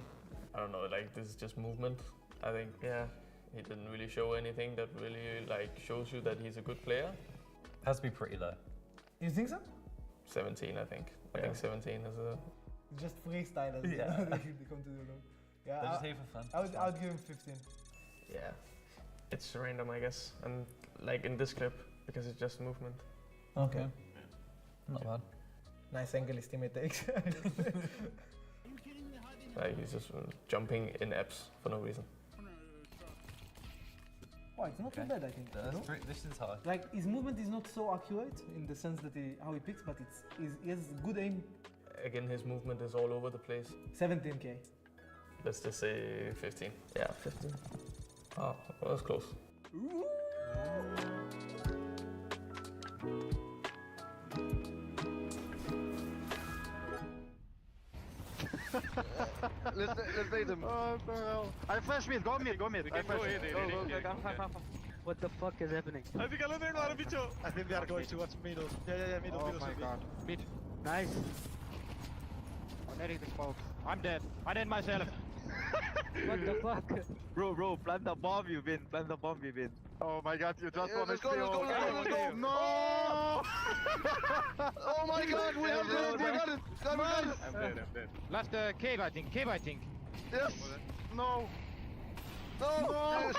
I don't know, like this is just movement. I think, yeah, he didn't really show anything that really like shows you that he's a good player. Has to be pretty low. You think so? 17, I think. I think 17 is a... Just freestylers. Yeah. They come to the room. Yeah, They're just here for fun. I would give him 15. Yeah. It's random, I guess. And like in this clip, because it's just movement. Okay. Not bad. Nice angle his teammate takes. Like he's just jumping in apps for no reason. Oh, it's not too bad, I think. That's no? this is high. Like his movement is not so accurate in the sense that how he picks, but he has good aim. Again, his movement is all over the place. 17k. Let's just say 15. Yeah, 15. Oh, well, that's close. Let's bait him. Oh, no. I flash mid, go mid. I flash mid. Go. What the fuck is happening? I think they are going towards middle. Yeah, middle. Oh my god. Mid. Nice. I'm netting the smoke. I'm dead. I net myself. What the fuck? Bro, plant the bomb, you win. Oh my god, you just want to steal. Let's go. No! Oh my god, we got it. I'm dead. Last cave, I think. Yes. No. Smoke.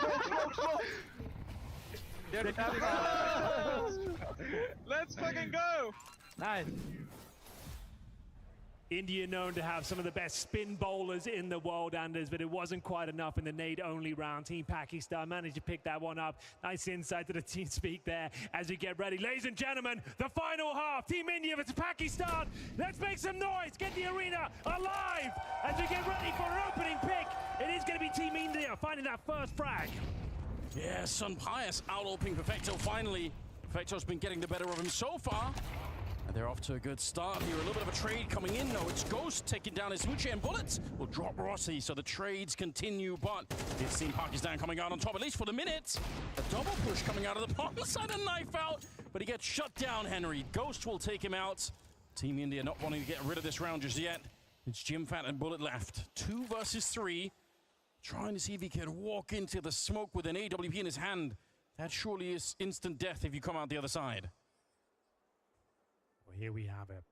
Let's fucking go. Nice. India known to have some of the best spin bowlers in the world, Anders, but it wasn't quite enough in the nade-only round. Team Pakistan managed to pick that one up. Nice insight to the team speak there as we get ready. Ladies and gentlemen, the final half. Team India versus Pakistan. Let's make some noise. Get the arena alive as we get ready for an opening pick. It is going to be Team India finding that first frag. Yeah, Sun Pius out-opening Perfecto finally. Perfecto's been getting the better of him so far. And they're off to a good start here. A little bit of a trade coming in, though. It's Ghost taking down his Smoochie, and Bullets will drop Rossi, so the trades continue. But it's Team Pakistan coming out on top, at least for the minute. A double push coming out of the palm side, a knife out, but he gets shut down, Henry. Ghost will take him out. Team India not wanting to get rid of this round just yet. It's Jimfat and Bullet left. 2 versus 3. Trying to see if he can walk into the smoke with an AWP in his hand. That surely is instant death if you come out the other side. Well, here we have it.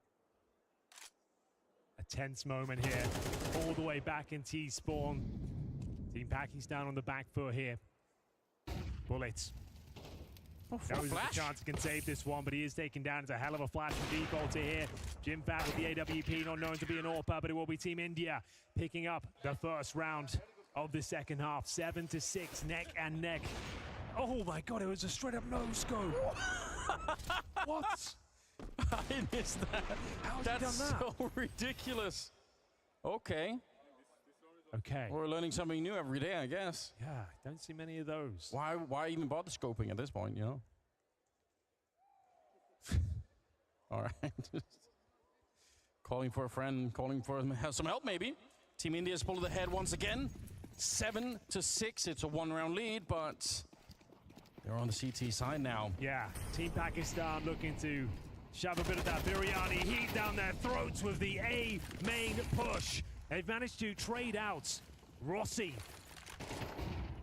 A tense moment here, all the way back in T-spawn. Team Pakistan on the back foot here. Bullets. That was a chance he can save this one, but he is taken down. It's a hell of a flash from default here. Jimfat with the AWP, not known to be an AWP, but it will be Team India picking up the first round of the second half. 7-6, neck and neck. Oh my God, it was a straight up no-scope. What? I missed that. How's That's he done that? so ridiculous. Okay. Okay. We're learning something new every day, I guess. Yeah, don't see many of those. Why even bother scoping at this point, you know? All right. Calling for a friend, calling for some help maybe. Team India's pulled ahead once again. 7-6. It's a 1-round lead, but they're on the CT side now. Yeah, Team Pakistan looking to shove a bit of that biryani heat down their throats with the A main push. They've managed to trade out Rossi.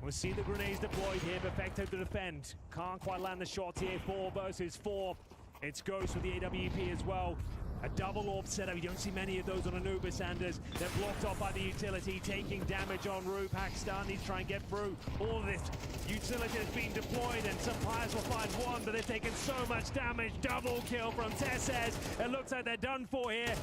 We'll see the grenades deployed here. Perfecto to defend. Can't quite land the shots here. 4 versus 4. It's Ghost with the AWP as well. A double AWP setup. You don't see many of those on Anubis, Anders. They're blocked off by the utility, taking damage en route. Pakistan needs to try and get through. All of this utility has been deployed, and some players will find one, but they've taken so much damage. Double kill from Tessez. It looks like they're done for here.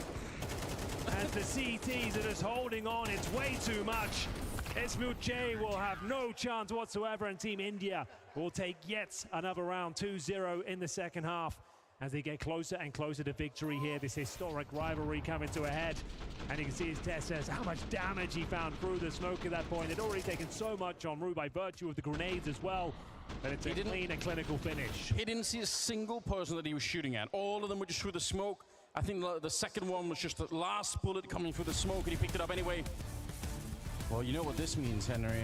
As the CTs are just holding on, it's way too much. Smoochie will have no chance whatsoever, and Team India will take yet another round, 2-0 in the second half, as they get closer and closer to victory here. This historic rivalry coming to a head. And you can see as Tess says how much damage he found through the smoke at that point. They'd already taken so much en route by virtue of the grenades as well. But it's a clean and clinical finish. He didn't see a single person that he was shooting at. All of them were just through the smoke. I think the second one was just the last bullet coming through the smoke, and he picked it up anyway. Well, you know what this means, Henry.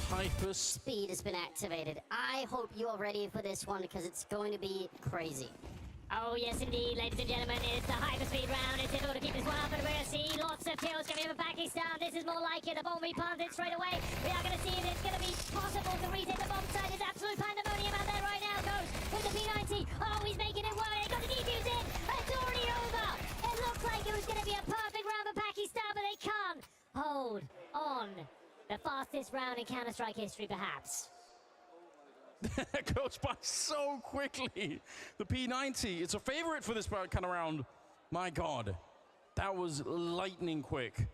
Hyper speed has been activated. I hope you're ready for this one because it's going to be crazy. Oh, yes, indeed, ladies and gentlemen, it's the hyperspeed round. It's difficult to keep this one up, but we're going to see lots of kills coming from Pakistan. This is more like it. The bomb replanted straight away. We are going to see if it's going to be possible to retake the bomb site. There's absolute pandemonium out there right now. Goes with the P90. Oh, he's making it work. They got the defuse in. It's already over. It looks like it was going to be a perfect round for Pakistan, but they can't hold on. The fastest round in Counter-Strike history, perhaps. That goes by so quickly. The P90, it's a favorite for this kind of round. My God, that was lightning quick.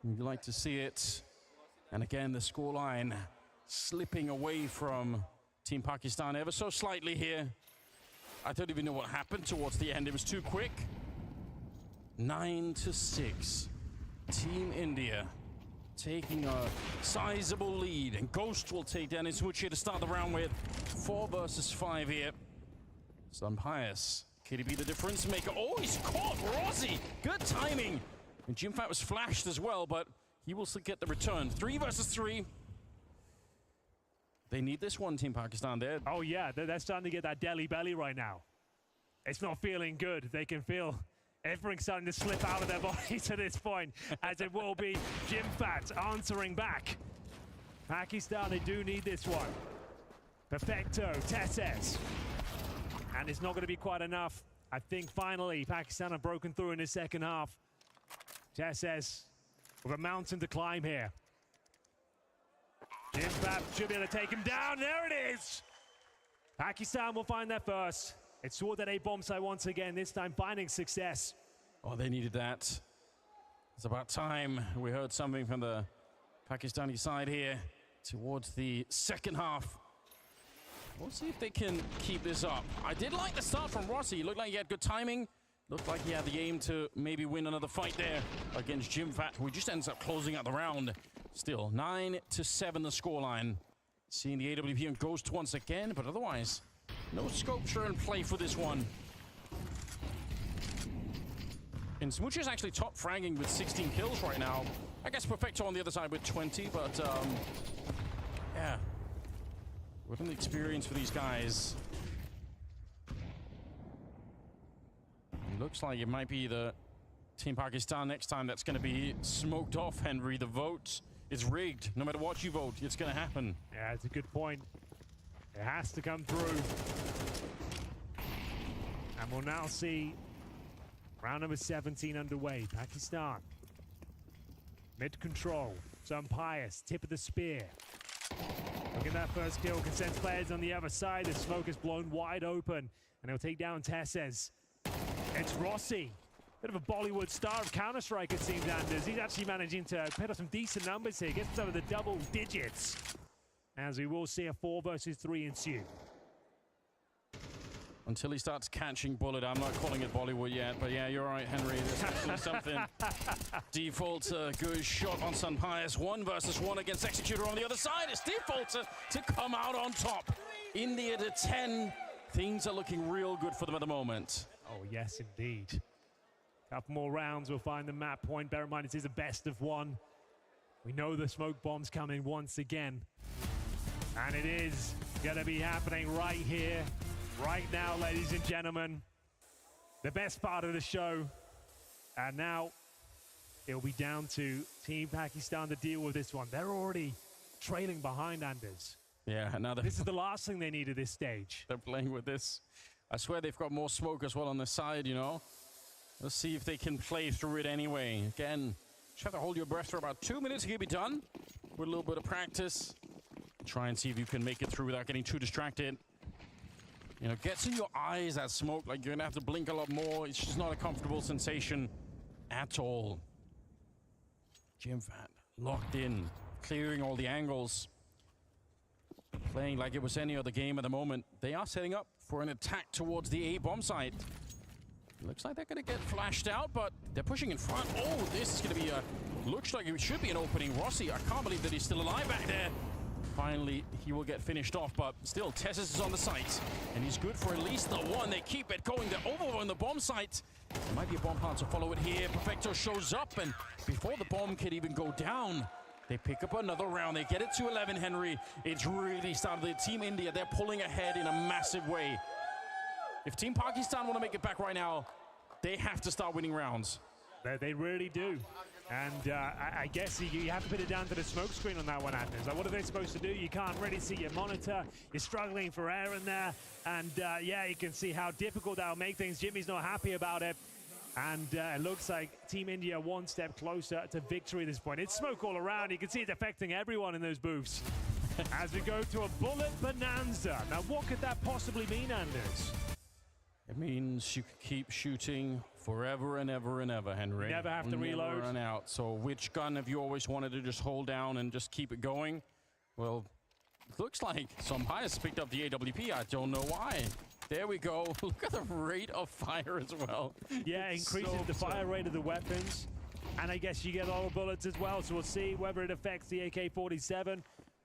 You'd like to see it. And again, the scoreline slipping away from Team Pakistan ever so slightly here. I don't even know what happened towards the end. It was too quick. 9-6. Team India taking a sizable lead, and Ghost will take down his Smoochie to start the round with 4 versus 5 here. Sun Pius, KDB the difference maker. Oh, he's caught Rossi. Good timing. And Jimfat was flashed as well, but he will still get the return. 3 versus 3. They need this one, Team Pakistan there. Oh yeah, they're starting to get that deli belly right now. It's not feeling good. They can feel everything starting to slip out of their bodies at this point, as it will be Jimfat answering back. Pakistan, they do need this one. Perfecto, Tesses. And it's not going to be quite enough. I think finally Pakistan have broken through in the second half. Tesses with a mountain to climb here. Jimfat should be able to take him down. There it is. Pakistan will find their first. It's toward that A bomb site once again, this time finding success. Oh, they needed that. It's about time we heard something from the Pakistani side here towards the second half. We'll see if they can keep this up. I did like the start from Rossi. Looked like he had good timing. Looked like he had the aim to maybe win another fight there against JimFat, who just ends up closing out the round. Still, 9-7 the scoreline. Seeing the AWP and Ghost once again, but otherwise, no sculpture in play for this one. And Smoochie is actually top fragging with 16 kills right now. I guess Perfecto on the other side with 20, but yeah. What an experience for these guys. It looks like it might be the Team Pakistan next time that's going to be smoked off, Henry. The vote is rigged. No matter what you vote, it's going to happen. Yeah, it's a good point. It has to come through. And we'll now see round number 17 underway. Pakistan. Mid-control. Some Pious. Tip of the spear. Look at that first kill. Consents players on the other side. The smoke is blown wide open. And he'll take down Tesses. It's Rossi. Bit of a Bollywood star of Counter-Strike, it seems, Anders. He's actually managing to put up some decent numbers here. Gets some of the double digits. As we will see a 4 versus 3 ensue. Until he starts catching bullet, I'm not calling it Bollywood yet, but yeah, you're right, Henry. There's actually something. Default good shot on Sun Pius. 1 versus 1 against Executor on the other side. It's Default to come out on top. India to 10. Things are looking real good for them at the moment. Oh, yes, indeed. Couple more rounds, we'll find the map point. Bear in mind, it is a best of 1. We know the smoke bomb's coming once again. And it is going to be happening right here. Right now, ladies and gentlemen, the best part of the show. And now it'll be down to Team Pakistan to deal with this one. They're already trailing behind, Anders. Yeah, now this is the last thing they need at this stage. They're playing with this. I swear they've got more smoke as well on the side, you know. Let's see if they can play through it anyway. Again, just have to hold your breath for about 2 minutes. You'll be done with a little bit of practice. Try and see if you can make it through without getting too distracted. You know, gets in your eyes, that smoke, like you're gonna have to blink a lot more. It's just not a comfortable sensation at all. JimFat locked in, clearing all the angles. Playing like it was any other game at the moment. They are setting up for an attack towards the A bomb site. Looks like they're gonna get flashed out, but they're pushing in front. Oh, this is gonna be a, looks like it should be an opening. Rossi, I can't believe that he's still alive back there. Finally, he will get finished off, but still, Tessis is on the site, and he's good for at least the 1. They keep it going. They're over on the bomb site. There might be a bomb plant to follow it here. Perfecto shows up, and before the bomb can even go down, they pick up another round. They get it to 11, Henry. It's really started. The Team India, they're pulling ahead in a massive way. If Team Pakistan want to make it back right now, they have to start winning rounds. They really do. And I guess you have to put it down to the smoke screen on that one, Anders. Like, what are they supposed to do? You can't really see your monitor. You're struggling for air in there. And yeah, you can see how difficult that'll make things. Jimmy's not happy about it. And it looks like Team India 1 step closer to victory at this point. It's smoke all around. You can see it's affecting everyone in those booths. As we go to a bullet bonanza. Now, what could that possibly mean, Anders? It means you could keep shooting forever and ever and ever, Henry. You never have to reload. Never run out. So which gun have you always wanted to just hold down and just keep it going? Well, it looks like some Pius picked up the AWP. I don't know why. There we go. Look at the rate of fire as well. Yeah, increases the fire rate of the weapons. And I guess you get all the bullets as well. So we'll see whether it affects the AK-47.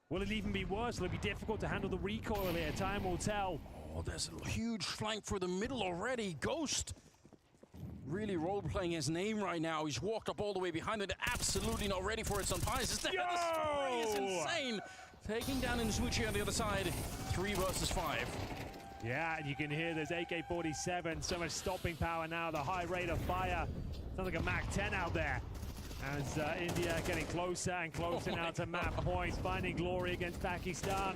Will it even be worse? Will it be difficult to handle the recoil here? Time will tell. Oh, there's a huge flank for the middle already. Ghost really role-playing his name right now. He's walked up all the way behind it. Absolutely not ready for it. Some Pius is there. The spray is insane. Taking down Nsuchi on the other side. 3 versus 5. Yeah, and you can hear there's AK-47. So much stopping power now. The high rate of fire. Sounds like a Mac-10 out there. As India getting closer and closer now to map points. Finding glory against Pakistan.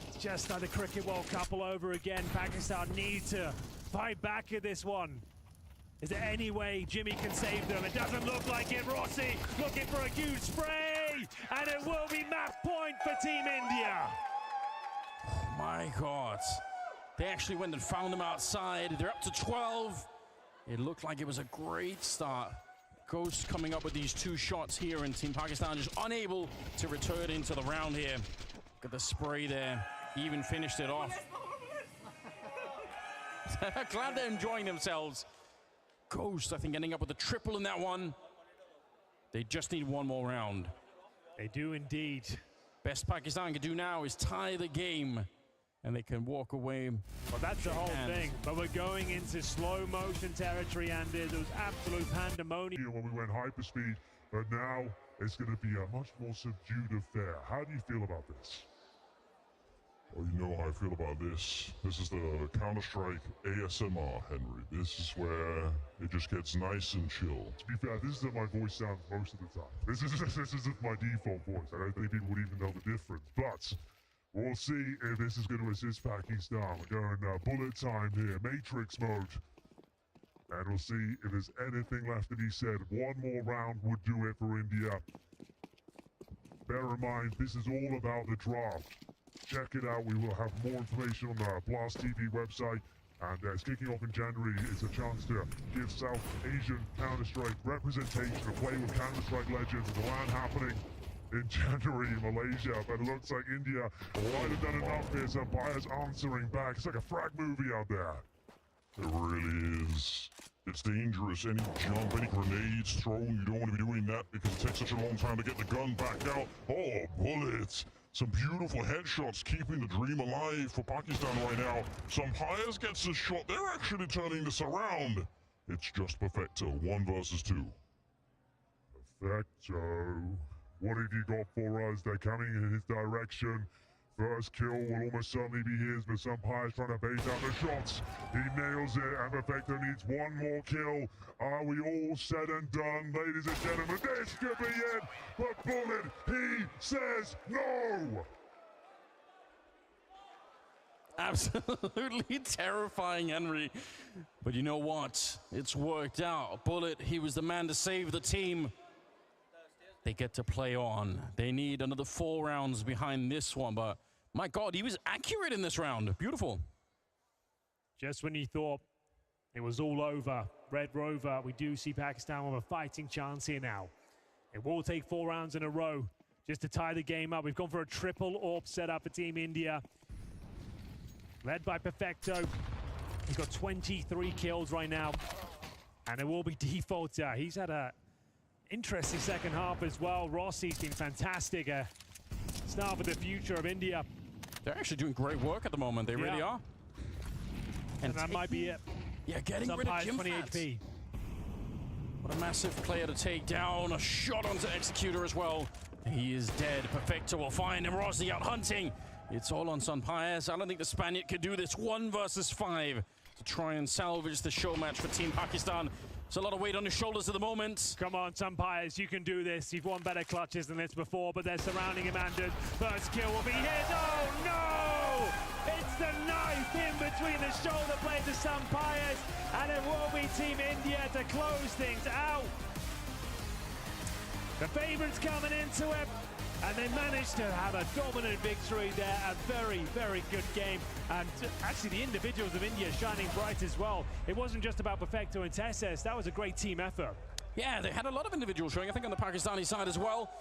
It's just like the Cricket World Cup all over again. Pakistan need to fight back at this one. Is there any way Jimmy can save them? It doesn't look like it. Rossi looking for a huge spray, and it will be map point for Team India. Oh my God. They actually went and found them outside. They're up to 12. It looked like it was a great start. Ghost coming up with these 2 shots here, and Team Pakistan just unable to return into the round here. Look at the spray there. He even finished it off. Glad they're enjoying themselves. Ghost, I think, ending up with a triple in that one. They just need one more round. They do indeed. Best Pakistan can do now is tie the game, and they can walk away. Well, that's the whole thing. But we're going into slow motion territory, and there was absolute pandemonium when we went hyperspeed, but now it's going to be a much more subdued affair. How do you feel about this? Well, you know how I feel about this. This is the Counter-Strike ASMR, Henry. This is where it just gets nice and chill. To be fair, this is how my voice sounds most of the time. This is my default voice. I don't think people would even know the difference. But we'll see if this is going to assist Pakistan. We're going bullet time here, Matrix mode. And we'll see if there's anything left to be said. One more round would do it for India. Bear in mind, this is all about the draft. Check it out. We will have more information on the Blast TV website. And it's kicking off in January. It's a chance to give South Asian Counter-Strike representation to play with Counter-Strike legends. There's a LAN happening in January in Malaysia, but it looks like India might have done enough here. Some players answering back. It's like a frag movie out there. It really is. It's dangerous. Any jump, any grenades thrown, you don't want to be doing that because it takes such a long time to get the gun back out. Oh, bullets. Some beautiful headshots keeping the dream alive for Pakistan right now. Some Pyres gets a shot. They're actually turning this around. It's just Perfecto, 1 versus 2. Perfecto. What have you got for us? They're coming in his direction. First kill will almost certainly be his, but some Pyres trying to bait out the shots. He nails it, and Perfecto needs one more kill. Are we all said and done, ladies and gentlemen? This could be it, but Bullet, he says no! Absolutely terrifying, Henry. But you know what? It's worked out. Bullet, he was the man to save the team. They get to play on. They need another 4 rounds behind this one, but my God, he was accurate in this round. Beautiful. Just when you thought it was all over, Red Rover, we do see Pakistan with a fighting chance here now. It will take 4 rounds in a row just to tie the game up. We've gone for a triple AWP setup for Team India. Led by Perfecto. He's got 23 kills right now. And it will be Defaulter. He's had a interesting second half as well. Rossi's been fantastic. Start for the future of India. They're actually doing great work at the moment. They really are. And that might be it. Yeah, getting rid of Jim 20 HP. What a massive player to take down. A shot onto Executor as well. He is dead. Perfecto will find him. Rossi out hunting. It's all on Sun Pyres. I don't think the Spaniard could do this. 1 versus 5 to try and salvage the show match for Team Pakistan. There's a lot of weight on his shoulders at the moment. Come on, Sun Pyres, you can do this. You've won better clutches than this before, but they're surrounding him, Anders. First kill will be his. Oh, no! It's the knife in between the shoulder blades of Sun Pyres, and it will be Team India to close things out. The favourites coming into it, and they managed to have a dominant victory there. A very, very good game. And actually, the individuals of India shining bright as well. It wasn't just about Perfecto and Tesses. That was a great team effort. Yeah, they had a lot of individuals showing, I think, on the Pakistani side as well.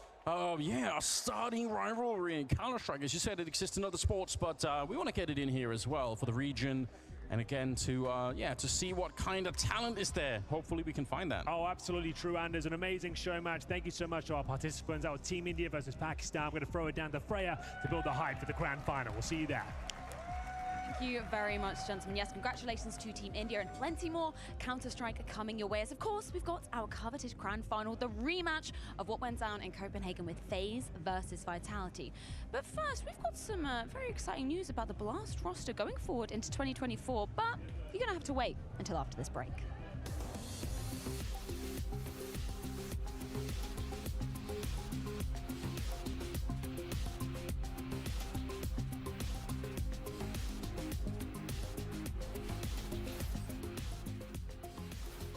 Yeah, a starting rivalry in Counter-Strike. As you said, it exists in other sports, but we want to get it in here as well for the region. And again, to see what kind of talent is there. Hopefully we can find that. Oh, absolutely true, Anders. An amazing show match. Thank you so much to our participants. That was Team India versus Pakistan. We're going to throw it down to Freya to build the hype for the grand final. We'll see you there. Thank you very much, gentlemen. Yes, congratulations to Team India, and plenty more Counter-Strike coming your way. As of course, we've got our coveted grand final, the rematch of what went down in Copenhagen with FaZe versus Vitality. But first, we've got some very exciting news about the Blast roster going forward into 2024, but you're going to have to wait until after this break.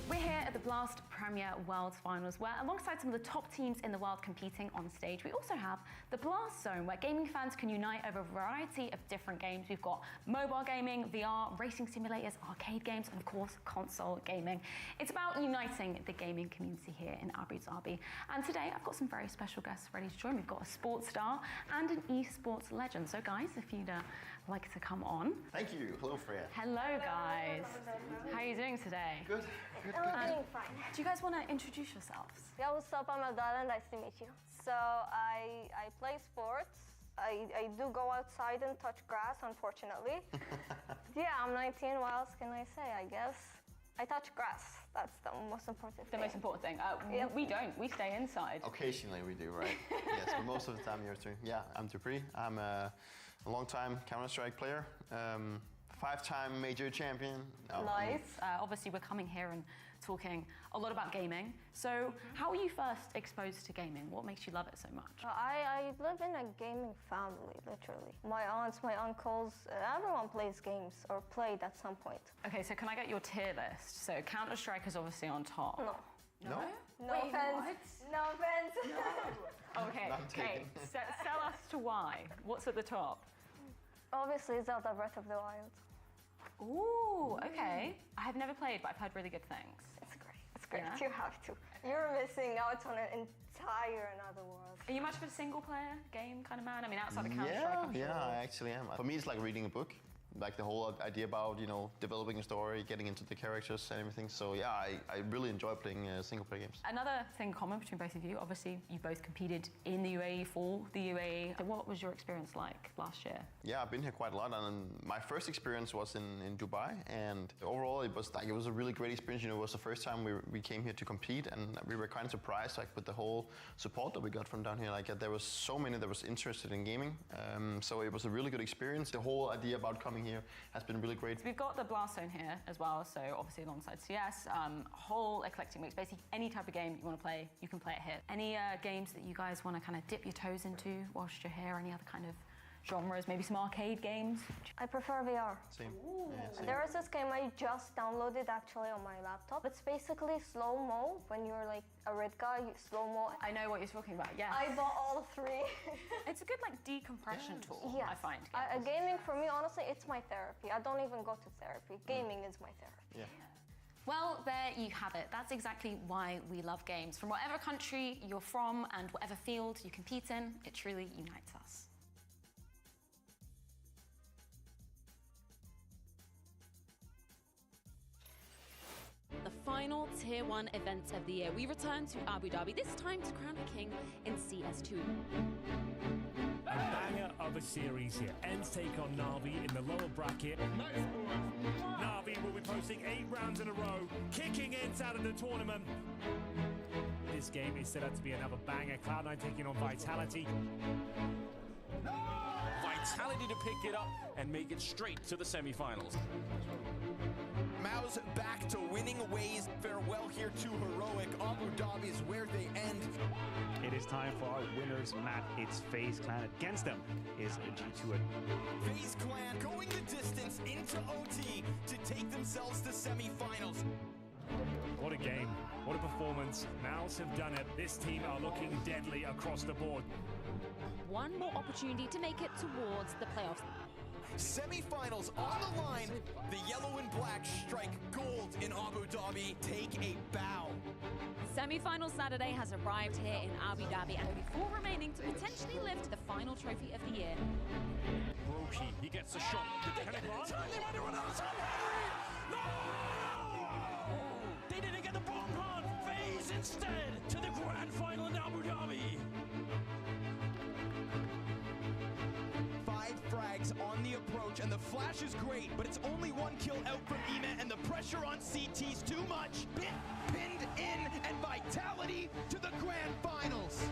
We're here at the Blast Premier Worlds Finals, where alongside some of the top teams in the world competing on stage, we also have the Blast Zone, where gaming fans can unite over a variety of different games. We've got mobile gaming, VR, racing simulators, arcade games, and of course, console gaming. It's about uniting the gaming community here in Abu Dhabi. And today, I've got some very special guests ready to join. We've got a sports star and an esports legend. So guys, if you'd like to come on. Thank you. Hello, Freya. Hello, guys. How are you doing today? Good. I'm doing fine. Do you guys want to introduce yourselves? Yeah, what's up? I'm Aldana. Nice to meet you. So I play sports. I do go outside and touch grass, unfortunately. Yeah, I'm 19. What else can I say? I guess I touch grass. That's the most important thing. The most important thing. We don't. We stay inside. Occasionally we do, right? Yes, but most of the time you're doing. Yeah, I'm Dupree. I'm a long-time Counter-Strike player. 5-time major champion. No, Nice. Obviously, we're coming here and talking a lot about gaming. So, how were you first exposed to gaming? What makes you love it so much? I live in a gaming family, literally. My aunts, my uncles, everyone plays games or played at some point. Okay, so can I get your tier list? So, Counter-Strike is obviously on top. No. No? No Wait, offense. No offense. Okay, Not okay. taken. Tell us to why. What's at the top? Obviously, Zelda Breath of the Wild. Ooh, okay. I have never played, but I've heard really good things. It's great. It's great. Yeah? You have to. You're missing out on an entire another world. Are you much of a single-player game kind of man? I mean, outside of Counter-Strike, I'm sure. Yeah, I actually am. For me, it's like reading a book. Like the whole idea about, developing a story, getting into the characters and everything. So yeah, I really enjoy playing single-player games. Another thing common between both of you, obviously, you both competed in the UAE for the UAE. So what was your experience like last year? Yeah, I've been here quite a lot, and my first experience was in Dubai, and overall it was a really great experience. It was the first time we came here to compete, and we were kind of surprised with the whole support that we got from down here. There was so many that was interested in gaming, so it was a really good experience. The whole idea about coming here has been really great. We've got the Blast Zone here as well, so obviously alongside CS, whole eclectic mix. Basically, any type of game you want to play, you can play it here. Any games that you guys want to kind of dip your toes into whilst you're here? Any other kind of genres? Maybe some arcade games? I prefer VR. Same. Yeah, same. There is this game I just downloaded actually on my laptop. It's basically slow-mo. When you're like a red guy, slow-mo. I know what you're talking about, yes. I bought all 3. It's a good decompression tool, yes. I find. Gaming for me, honestly, it's my therapy. I don't even go to therapy. Gaming is my therapy. Yeah. Well, there you have it. That's exactly why we love games. From whatever country you're from and whatever field you compete in, it truly unites us. The final Tier 1 event of the year. We return to Abu Dhabi, this time to crown a king in CS2. A banger of a series here. Ends take on Na'Vi in the lower bracket. Na'Vi will be posting 8 rounds in a row, kicking Ents out of the tournament. This game is set up to be another banger. Cloud9 taking on Vitality. Vitality to pick it up and make it straight to the semifinals. Mao's back to winning ways. Farewell here to Heroic. Abu Dhabi is where they end. It is time for our winners, Matt. It's FaZe Clan. Against them is G2. FaZe Clan going the distance into OT to take themselves to semifinals. What a game. What a performance. Mouse have done it. This team are looking deadly across the board. One more opportunity to make it towards the playoffs. Semi-finals on the line. The yellow and black strike gold in Abu Dhabi. Take a bow. Semi-final Saturday has arrived here in Abu Dhabi, and only 4 remaining to potentially lift the final trophy of the year. Broky, he gets a shot. They didn't get the bomb plant. FaZe instead to the grand final in Abu Dhabi. 5 frags on the approach, and the flash is great, but it's only 1 kill out from Ema, and the pressure on CT's too much. Pinned in, and Vitality to the grand finals.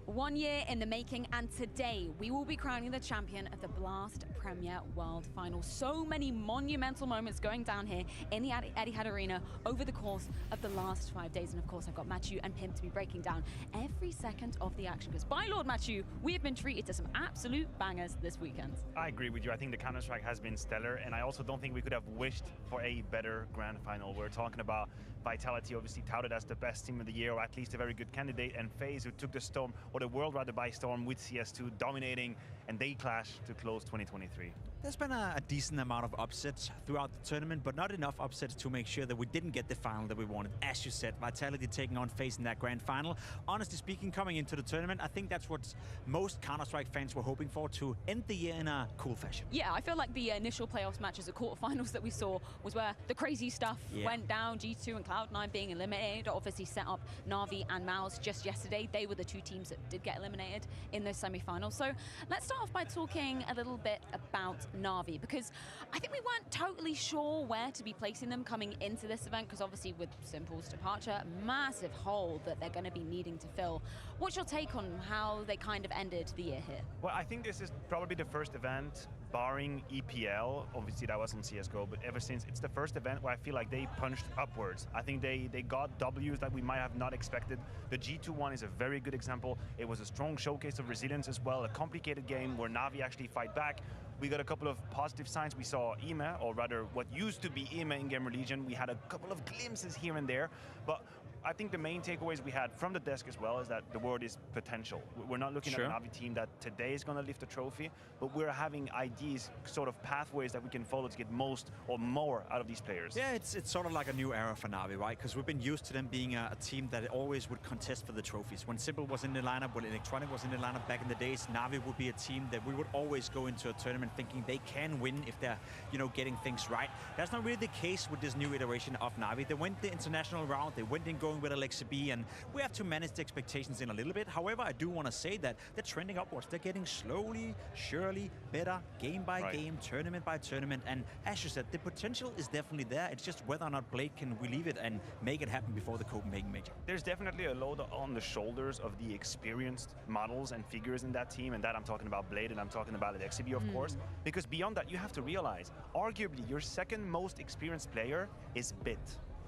1 year in the making, and today we will be crowning the champion of the Blast Premier World Final. So many monumental moments going down here in the Etihad Arena over the course of the last 5 days. And of course, I've got Mathieu and Pim to be breaking down every second of the action. Because by Lord Mathieu, we have been treated to some absolute bangers this weekend. I agree with you. I think the Counter-Strike has been stellar, and I also don't think we could have wished for a better grand final. We're talking about Vitality, obviously touted as the best team of the year, or at least a very good candidate, and FaZe, who took the storm, or the world rather, by storm with CS2, dominating, and they clash to close 2023. There's been a decent amount of upsets throughout the tournament, but not enough upsets to make sure that we didn't get the final that we wanted. As you said, Vitality taking on FaZe in that grand final. Honestly speaking, coming into the tournament, I think that's what most Counter-Strike fans were hoping for, to end the year in a cool fashion. Yeah, I feel like the initial playoffs matches, the quarterfinals that we saw, was where the crazy stuff went down. G2 and Cloud9 being eliminated, obviously set up Na'Vi and Mouse just yesterday. They were the two teams that did get eliminated in those semi-finals. So let's start off by talking a little bit about Na'Vi, because I think we weren't totally sure where to be placing them coming into this event, because obviously with Simple's departure, massive hole that they're going to be needing to fill. What's your take on how they kind of ended the year here? Well, I think this is probably the first event, barring EPL, obviously that was on CSGO, but ever since, it's the first event where I feel like they punched upwards. I think they got Ws that we might have not expected. The G2 one is a very good example. It was a strong showcase of resilience as well, a complicated game where Na'Vi actually fight back. We got a couple of positive signs. We saw IME, or rather what used to be IME in Gamer Legion. We had a couple of glimpses here and there, but I think the main takeaways we had from the desk as well is that the word is potential. We're not looking at an Na'Vi team that today is going to lift a trophy, but we're having ideas, sort of pathways that we can follow to get most or more out of these players. Yeah, it's sort of like a new era for Na'Vi, right? Because we've been used to them being a team that always would contest for the trophies. When Simple was in the lineup, when Electronic was in the lineup back in the days, Na'Vi would be a team that we would always go into a tournament thinking they can win if they're, getting things right. That's not really the case with this new iteration of Na'Vi. They went the international round, they went in going with Alexa B, and we have to manage the expectations in a little bit. However, I do want to say that they're trending upwards. They're getting slowly, surely better, game by game, tournament by tournament, and as you said, the potential is definitely there. It's just whether or not Blade can relieve it and make it happen before the Copenhagen Major. There's definitely a load on the shoulders of the experienced models and figures in that team, and that I'm talking about Blade and I'm talking about Alexa B, of course, because beyond that, you have to realize, arguably, your second most experienced player is Bit.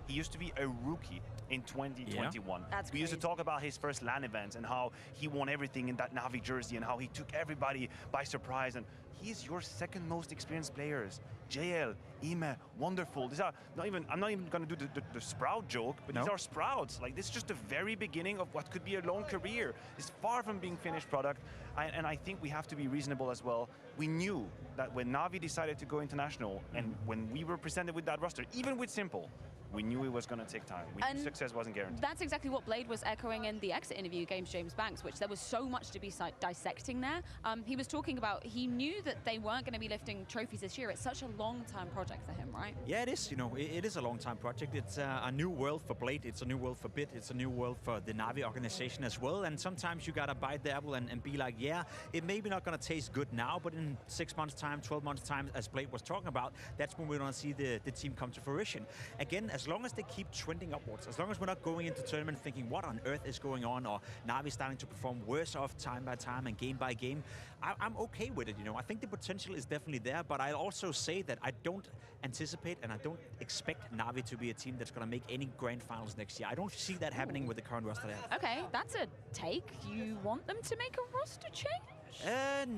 He used to be a rookie in 2021. That's we used to talk about his first LAN events and how he won everything in that Na'Vi jersey and how he took everybody by surprise. And he's your second most experienced players. JL, IME, wonderful. These are not even, I'm not even going to do the Sprout joke, but these are Sprouts. Like, this is just the very beginning of what could be a long career. It's far from being finished product. And I think we have to be reasonable as well. We knew that when Na'Vi decided to go international and when we were presented with that roster, even with Simple, we knew it was going to take time. We knew success wasn't guaranteed. That's exactly what Blade was echoing in the exit interview against James Banks, which there was so much to be dissecting there. He was talking about, he knew that they weren't going to be lifting trophies this year. It's such a long-term project for him, right? Yeah, it is. It is a long-time project. It's a new world for Blade. It's a new world for Bit. It's a new world for the Na'Vi organization as well. And sometimes you got to bite the apple and be like, yeah, it may be not going to taste good now, but in 6 months' time, 12 months' time, as Blade was talking about, that's when we're going to see the team come to fruition. Again, as long as they keep trending upwards, as long as we're not going into tournament thinking what on earth is going on, or Na'Vi starting to perform worse off time by time and game by game, I'm okay with it. I think the potential is definitely there, but I'll also say that I don't anticipate and I don't expect Na'Vi to be a team that's going to make any grand finals next year. I don't see that happening with the current roster they have. Okay, that's a take. You want them to make a roster change?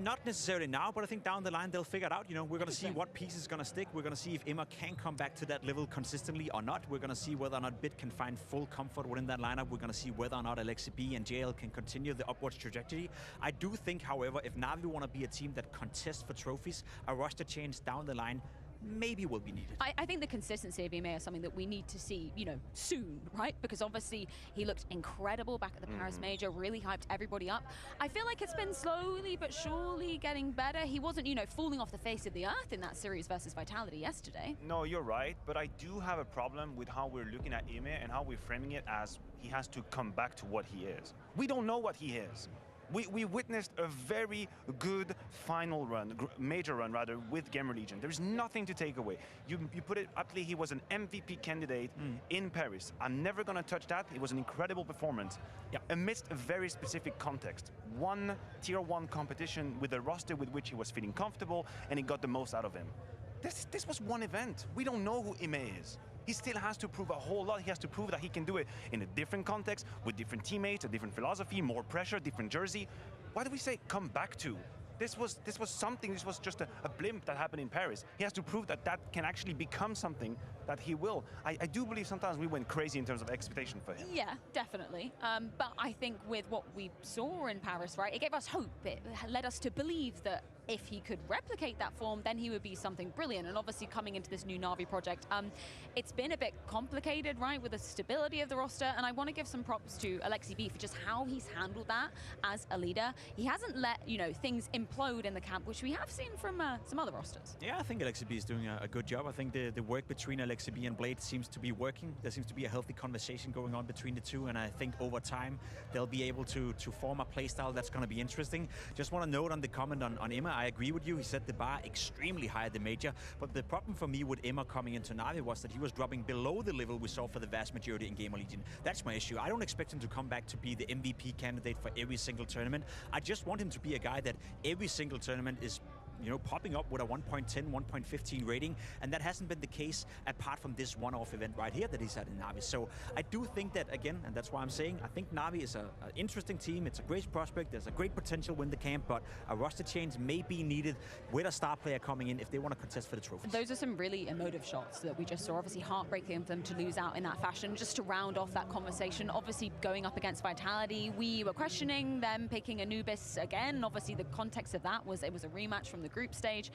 Not necessarily now, but I think down the line they'll figure it out. We're going to see what piece is going to stick. We're going to see if IME can come back to that level consistently or not. We're going to see whether or not Bit can find full comfort within that lineup. We're going to see whether or not Alexa B and JL can continue the upwards trajectory. I do think, however, if Na'Vi want to be a team that contests for trophies, a roster change down the line maybe will be needed. I think the consistency of IME is something that we need to see, soon, right? Because obviously he looked incredible back at the Paris Major, really hyped everybody up. I feel like it's been slowly but surely getting better. He wasn't, falling off the face of the earth in that series versus Vitality yesterday. No, you're right, but I do have a problem with how we're looking at IME and how we're framing it as he has to come back to what he is. We don't know what he is. We witnessed a very good final run, major run rather, with Gamer Legion. There's nothing to take away. You put it aptly, he was an MVP candidate in Paris. I'm never going to touch that. It was an incredible performance amidst a very specific context. One tier 1 competition with a roster with which he was feeling comfortable, and he got the most out of him. This was one event. We don't know who Ime is. He still has to prove a whole lot. He has to prove that he can do it in a different context, with different teammates, a different philosophy, more pressure, different jersey. Why do we say come back to? This was something, this was just a blimp that happened in Paris. He has to prove that that can actually become something that he will. I do believe sometimes we went crazy in terms of expectation for him. Yeah, definitely. But I think with what we saw in Paris, right, it gave us hope. It led us to believe that if he could replicate that form, then he would be something brilliant. And obviously coming into this new Na'Vi project, it's been a bit complicated, right, with the stability of the roster. And I want to give some props to Alexi B for just how he's handled that as a leader. He hasn't let, things implode in the camp, which we have seen from some other rosters. Yeah, I think Alexi B is doing a good job. I think the work between Alexi B and Blade seems to be working. There seems to be a healthy conversation going on between the two. And I think over time, they'll be able to form a playstyle that's going to be interesting. Just want to note on the comment on Emma, I agree with you. He set the bar extremely high at the major. But the problem for me with Emma coming into Na'Vi was that he was dropping below the level we saw for the vast majority in Gamer Legion. That's my issue. I don't expect him to come back to be the MVP candidate for every single tournament. I just want him to be a guy that every single tournament is popping up with a 1.10, 1.15 rating, and that hasn't been the case apart from this one-off event right here that he's had in Na'Vi. So I do think that, again, and that's why I'm saying, I think Na'Vi is an interesting team. It's a great prospect. There's a great potential win the camp, but a roster change may be needed with a star player coming in if they want to contest for the trophies. Those are some really emotive shots that we just saw. Obviously heartbreaking for them to lose out in that fashion. Just to round off that conversation, obviously going up against Vitality, we were questioning them picking Anubis again. Obviously the context of that was it was a rematch from the group stage.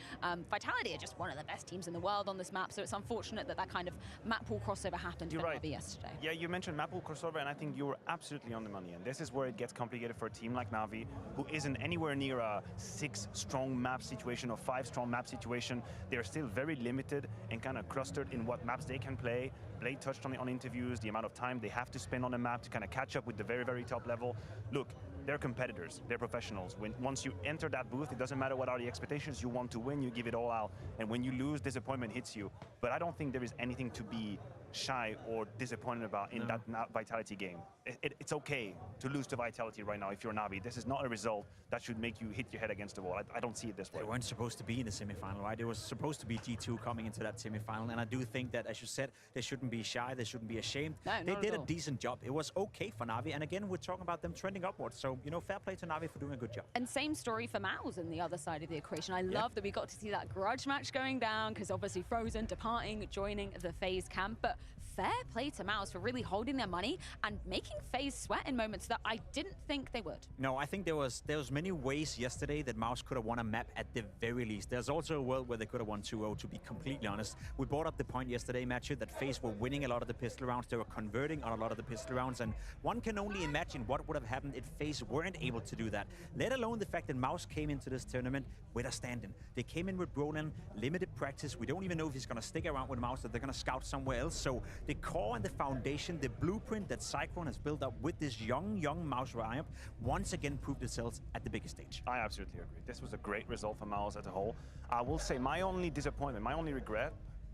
Vitality are just one of the best teams in the world on this map, so it's unfortunate that that kind of map pool crossover happened for Na'Vi yesterday. Yeah, you mentioned map pool crossover, and I think you were absolutely on the money. And this is where it gets complicated for a team like Na'Vi, who isn't anywhere near a 6-strong map situation or 5-strong map situation. They're still very limited and kind of clustered in what maps they can play. Blade touched on interviews, the amount of time they have to spend on a map to kind of catch up with the very, very top level. Look, they're competitors, they're professionals. Once you enter that booth, it doesn't matter what are the expectations, you want to win, you give it all out. And when you lose, disappointment hits you. But I don't think there is anything to be shy or disappointed about in that Vitality game. It's okay to lose to Vitality right now if you're Na'Vi. This is not a result that should make you hit your head against the wall. I don't see it this way. They weren't supposed to be in the semifinal, right? It was supposed to be G2 coming into that semifinal, and I do think that, as you said, they shouldn't be shy, they shouldn't be ashamed. No, they did a decent job. It was okay for Na'Vi, and again, we're talking about them trending upwards. So, fair play to Na'Vi for doing a good job. And same story for Mouse in the other side of the equation. I love that we got to see that grudge match going down, because obviously Frozen departing, joining the FaZe camp, but fair play to Mouse for really holding their money and making FaZe sweat in moments that I didn't think they would. No, I think there was many ways yesterday that Mouse could have won a map at the very least. There's also a world where they could have won 2-0, to be completely honest. We brought up the point yesterday, Matthew, that FaZe were winning a lot of the pistol rounds. They were converting on a lot of the pistol rounds, and one can only imagine what would have happened if FaZe weren't able to do that, let alone the fact that Mouse came into this tournament with a stand-in. They came in with Brolin, limited practice. We don't even know if he's going to stick around with Mouse, that they're going to scout somewhere else. So the core and the foundation, the blueprint that Cyclone has built up with this young Mouse lineup once again proved itself at the biggest stage. I absolutely agree. This was a great result for Mouse as a whole. I will say my only disappointment, my only regret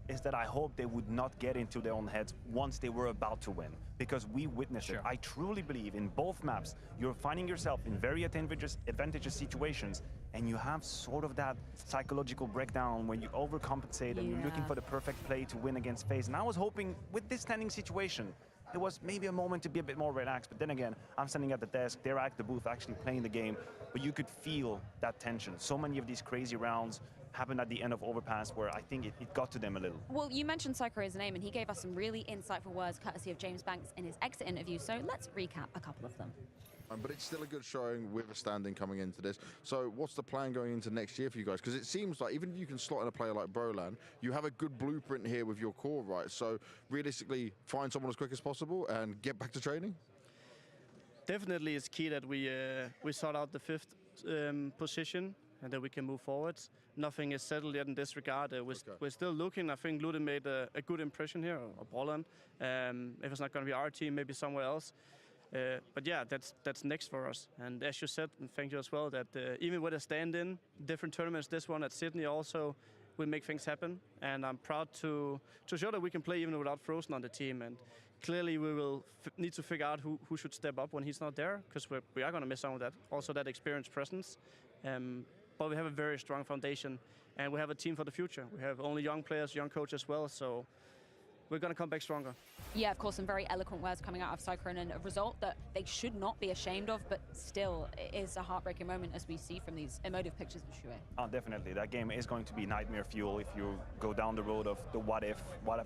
is that I hope they would not get into their own heads once they were about to win, because we witnessed it. I truly believe in both maps, you're finding yourself in very advantageous situations, and you have sort of that psychological breakdown when you overcompensate and you're looking for the perfect play to win against FaZe. And I was hoping with this standing situation, there was maybe a moment to be a bit more relaxed, but then again, I'm standing at the desk, they're at the booth actually playing the game, but you could feel that tension. So many of these crazy rounds happened at the end of Overpass where I think it got to them a little. Well, you mentioned Psycho's name, and he gave us some really insightful words courtesy of James Banks in his exit interview, so let's recap a couple of them. But it's still a good showing with a standing coming into this. So what's the plan going into next year for you guys? Because it seems like even if you can slot in a player like Brolan, you have a good blueprint here with your core, right? So realistically, find someone as quick as possible and get back to training? Definitely it's key that we sort out the 5th position and that we can move forward. Nothing is settled yet in this regard. We're still looking. I think Luden made a good impression here, or Brolan. If it's not going to be our team, maybe somewhere else. But yeah, that's next for us. And as you said, and thank you as well, that even with a stand-in, different tournaments, this one at Sydney also will make things happen. And I'm proud to show that we can play even without Frozen on the team. And clearly we will need to figure out who should step up when he's not there, because we are going to miss some of that. Also that experienced presence. But we have a very strong foundation, and we have a team for the future. We have only young players, young coach as well, so we're going to come back stronger. Yeah, of course, some very eloquent words coming out of Cyclone, and a result that they should not be ashamed of, but still it is a heartbreaking moment, as we see from these emotive pictures of Shuey. Oh, definitely. That game is going to be nightmare fuel if you go down the road of the what if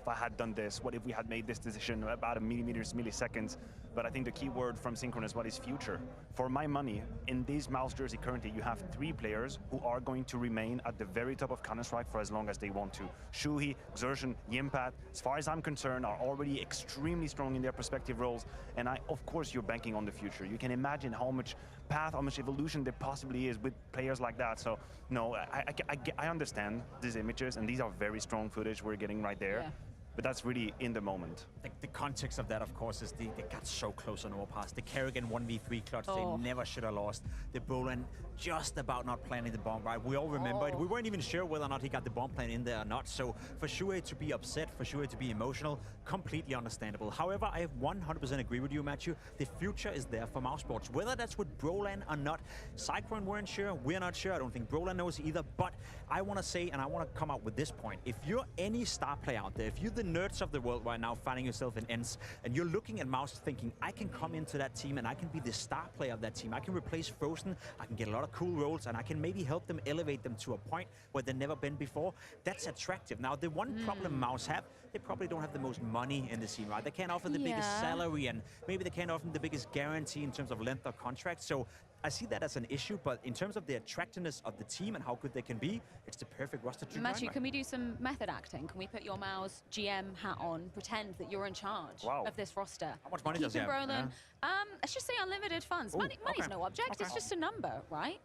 I had done this, what if we had made this decision about milliseconds. But I think the key word from Synchron is what is future. For my money, in this Mouse jersey currently, you have 3 players who are going to remain at the very top of Counter-Strike for as long as they want to. Shuhei, Xertion, Yimpat, as far as I'm concerned, are already extremely strong in their respective roles. And of course, you're banking on the future. You can imagine how much path, how much evolution there possibly is with players like that. So, no, I understand these images, and these are very strong footage we're getting right there. Yeah. But that's really in the moment. The context of that, of course, is they got so close on overpass. The Kerrigan 1v3 clutch, they never should have lost. The Brolin just about not planting the bomb right. We all remember it. We weren't even sure whether or not he got the bomb plan in there or not. So for Shuey to be upset, for Shuey to be emotional, completely understandable. However, I 100% agree with you, Matthew. The future is there for Mouse Sports. Whether that's with Brolan or not, Cyclone weren't sure. We're not sure. I don't think Brolan knows either. But I want to say, and I want to come out with this point, if you're any star player out there, if you're the nerds of the world right now finding yourself in ends, and you're looking at Mouse thinking, I can come into that team and I can be the star player of that team. I can replace Frozen. I can get a lot of cool roles, and I can maybe help them elevate them to a point where they've never been before. That's attractive. Now, the one problem Mouse have, they probably don't have the most money in the scene, right? They can't offer the biggest salary, and maybe they can't offer the biggest guarantee in terms of length of contract. So I see that as an issue, but in terms of the attractiveness of the team and how good they can be, it's the perfect roster to Matthew, can we do some method acting? Can we put your Mouse GM hat on, pretend that you're in charge of this roster? How much money does he have? Brolin, let's just say unlimited funds. Money's no object, it's just a number, right?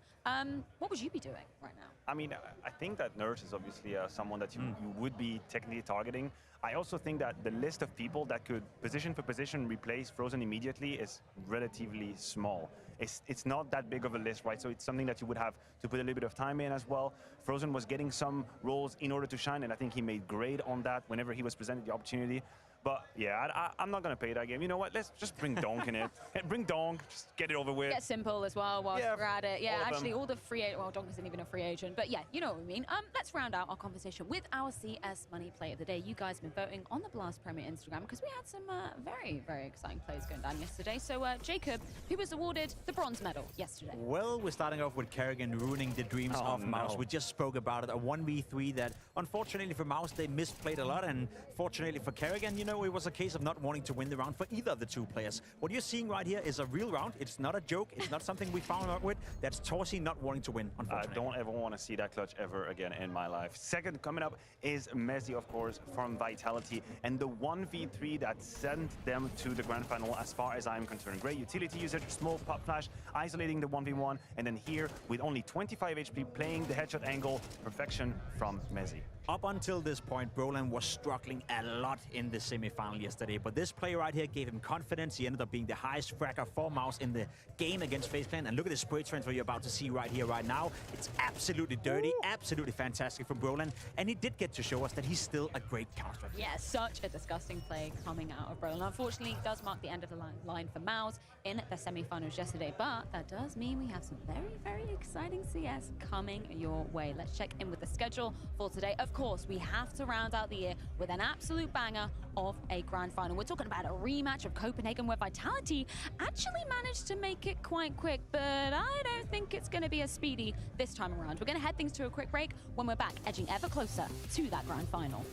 What would you be doing right now? I mean, I think that Nurse is obviously someone that you would be technically targeting. I also think that the list of people that could position for position replace Frozen immediately is relatively small. It's not that big of a list, right? So it's something that you would have to put a little bit of time in as well. Frozen was getting some roles in order to shine, and I think he made great on that whenever he was presented the opportunity. But yeah, I'm not going to pay that game. You know what? Let's just bring Donk in it. Bring Donk, just get it over with. Get Simple as well while we're at it. Yeah, actually, all the free agent, well, Donk isn't even a free agent. But yeah, you know what I mean. Let's round out our conversation with our CS Money Play of the Day. You guys have been voting on the Blast Premier Instagram because we had some very, very exciting plays going down yesterday. So Jacob, who was awarded the bronze medal yesterday? Well, we're starting off with Kerrigan ruining the dreams of Mouse. We just spoke about it, a 1v3 that, unfortunately for Mouse, they misplayed a lot. And fortunately for Kerrigan, you know, it was a case of not wanting to win the round for either of the two players. What you're seeing right here is a real round. It's not a joke. It's not something we found out with. That's Torsi not wanting to win, unfortunately. I don't ever want to see that clutch ever again in my life. Second coming up is Messi, of course, from Vitality, and the 1v3 that sent them to the grand final as far as I'm concerned. Great utility usage, small pop flash, isolating the 1v1, and then here with only 25 HP playing the headshot angle, perfection from Messi. Up until this point, Brolan was struggling a lot in the semi-final yesterday, but this play right here gave him confidence. He ended up being the highest fragger for Mouse in the game against FaZe Clan. And look at the spray transfer you're about to see right here, right now. It's absolutely dirty, absolutely fantastic from Brolan. And he did get to show us that he's still a great counter. Yeah, such a disgusting play coming out of Brolan. Unfortunately, it does mark the end of the line for Mouse in the semi-finals yesterday, but that does mean we have some very, very exciting CS coming your way. Let's check in with the schedule for today. Of course, we have to round out the year with an absolute banger of a grand final. We're talking about a rematch of Copenhagen where Vitality actually managed to make it quite quick, but I don't think it's going to be as speedy this time around. We're going to head things to a quick break. When we're back, edging ever closer to that grand final.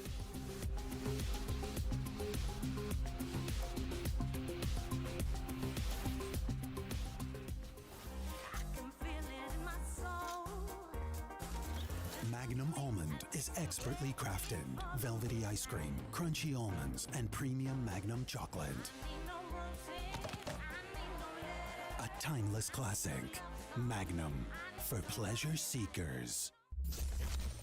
Magnum Almond is expertly crafted. Velvety ice cream, crunchy almonds, and premium Magnum chocolate. A timeless classic. Magnum, for pleasure seekers.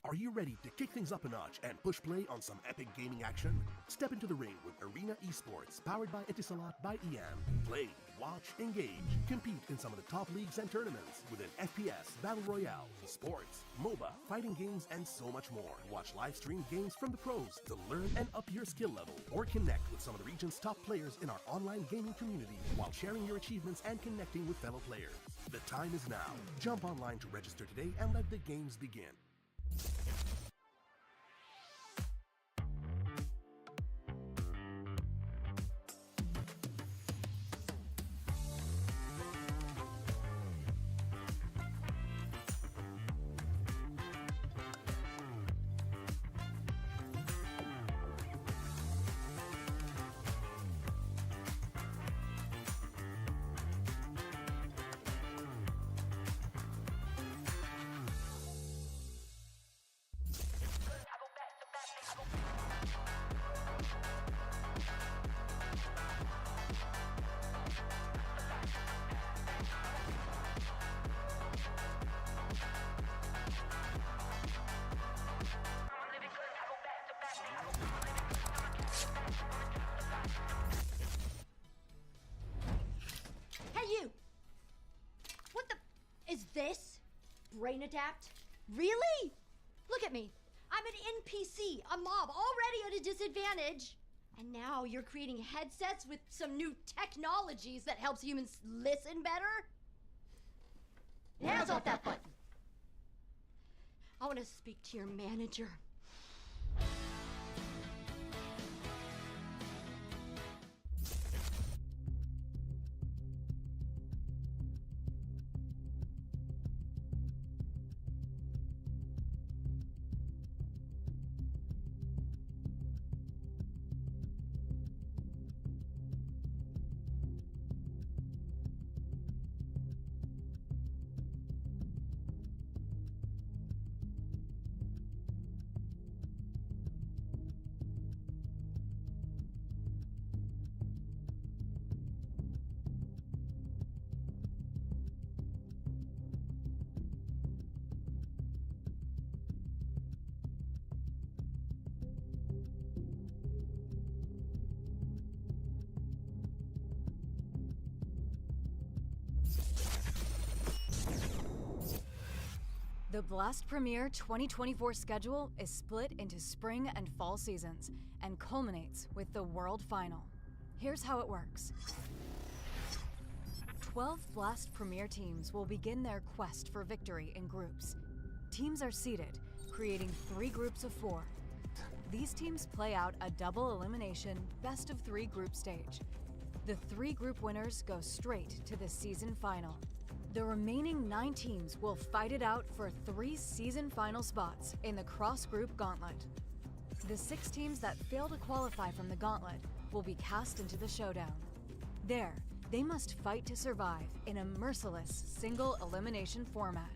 Are you ready to kick things up a notch and push play on some epic gaming action? Step into the ring with Arena Esports, powered by Etisalat by EM. Play, watch, engage, compete in some of the top leagues and tournaments within FPS, Battle Royale, sports, MOBA, fighting games, and so much more. Watch live stream games from the pros to learn and up your skill level, or connect with some of the region's top players in our online gaming community while sharing your achievements and connecting with fellow players. The time is now. Jump online to register today and let the games begin. This? Brain adapt? Really? Look at me. I'm an NPC, a mob, already at a disadvantage. And now you're creating headsets with some new technologies that helps humans listen better? Hands off that button. I want to speak to your manager. The Blast Premier 2024 schedule is split into spring and fall seasons and culminates with the World Final. Here's how it works. 12 Blast Premier teams will begin their quest for victory in groups. Teams are seeded, creating 3 groups of 4. These teams play out a double elimination best-of-3 group stage. The 3 group winners go straight to the season final. The remaining 9 teams will fight it out for 3 season final spots in the cross-group gauntlet. The 6 teams that fail to qualify from the gauntlet will be cast into the showdown. There, they must fight to survive in a merciless single elimination format.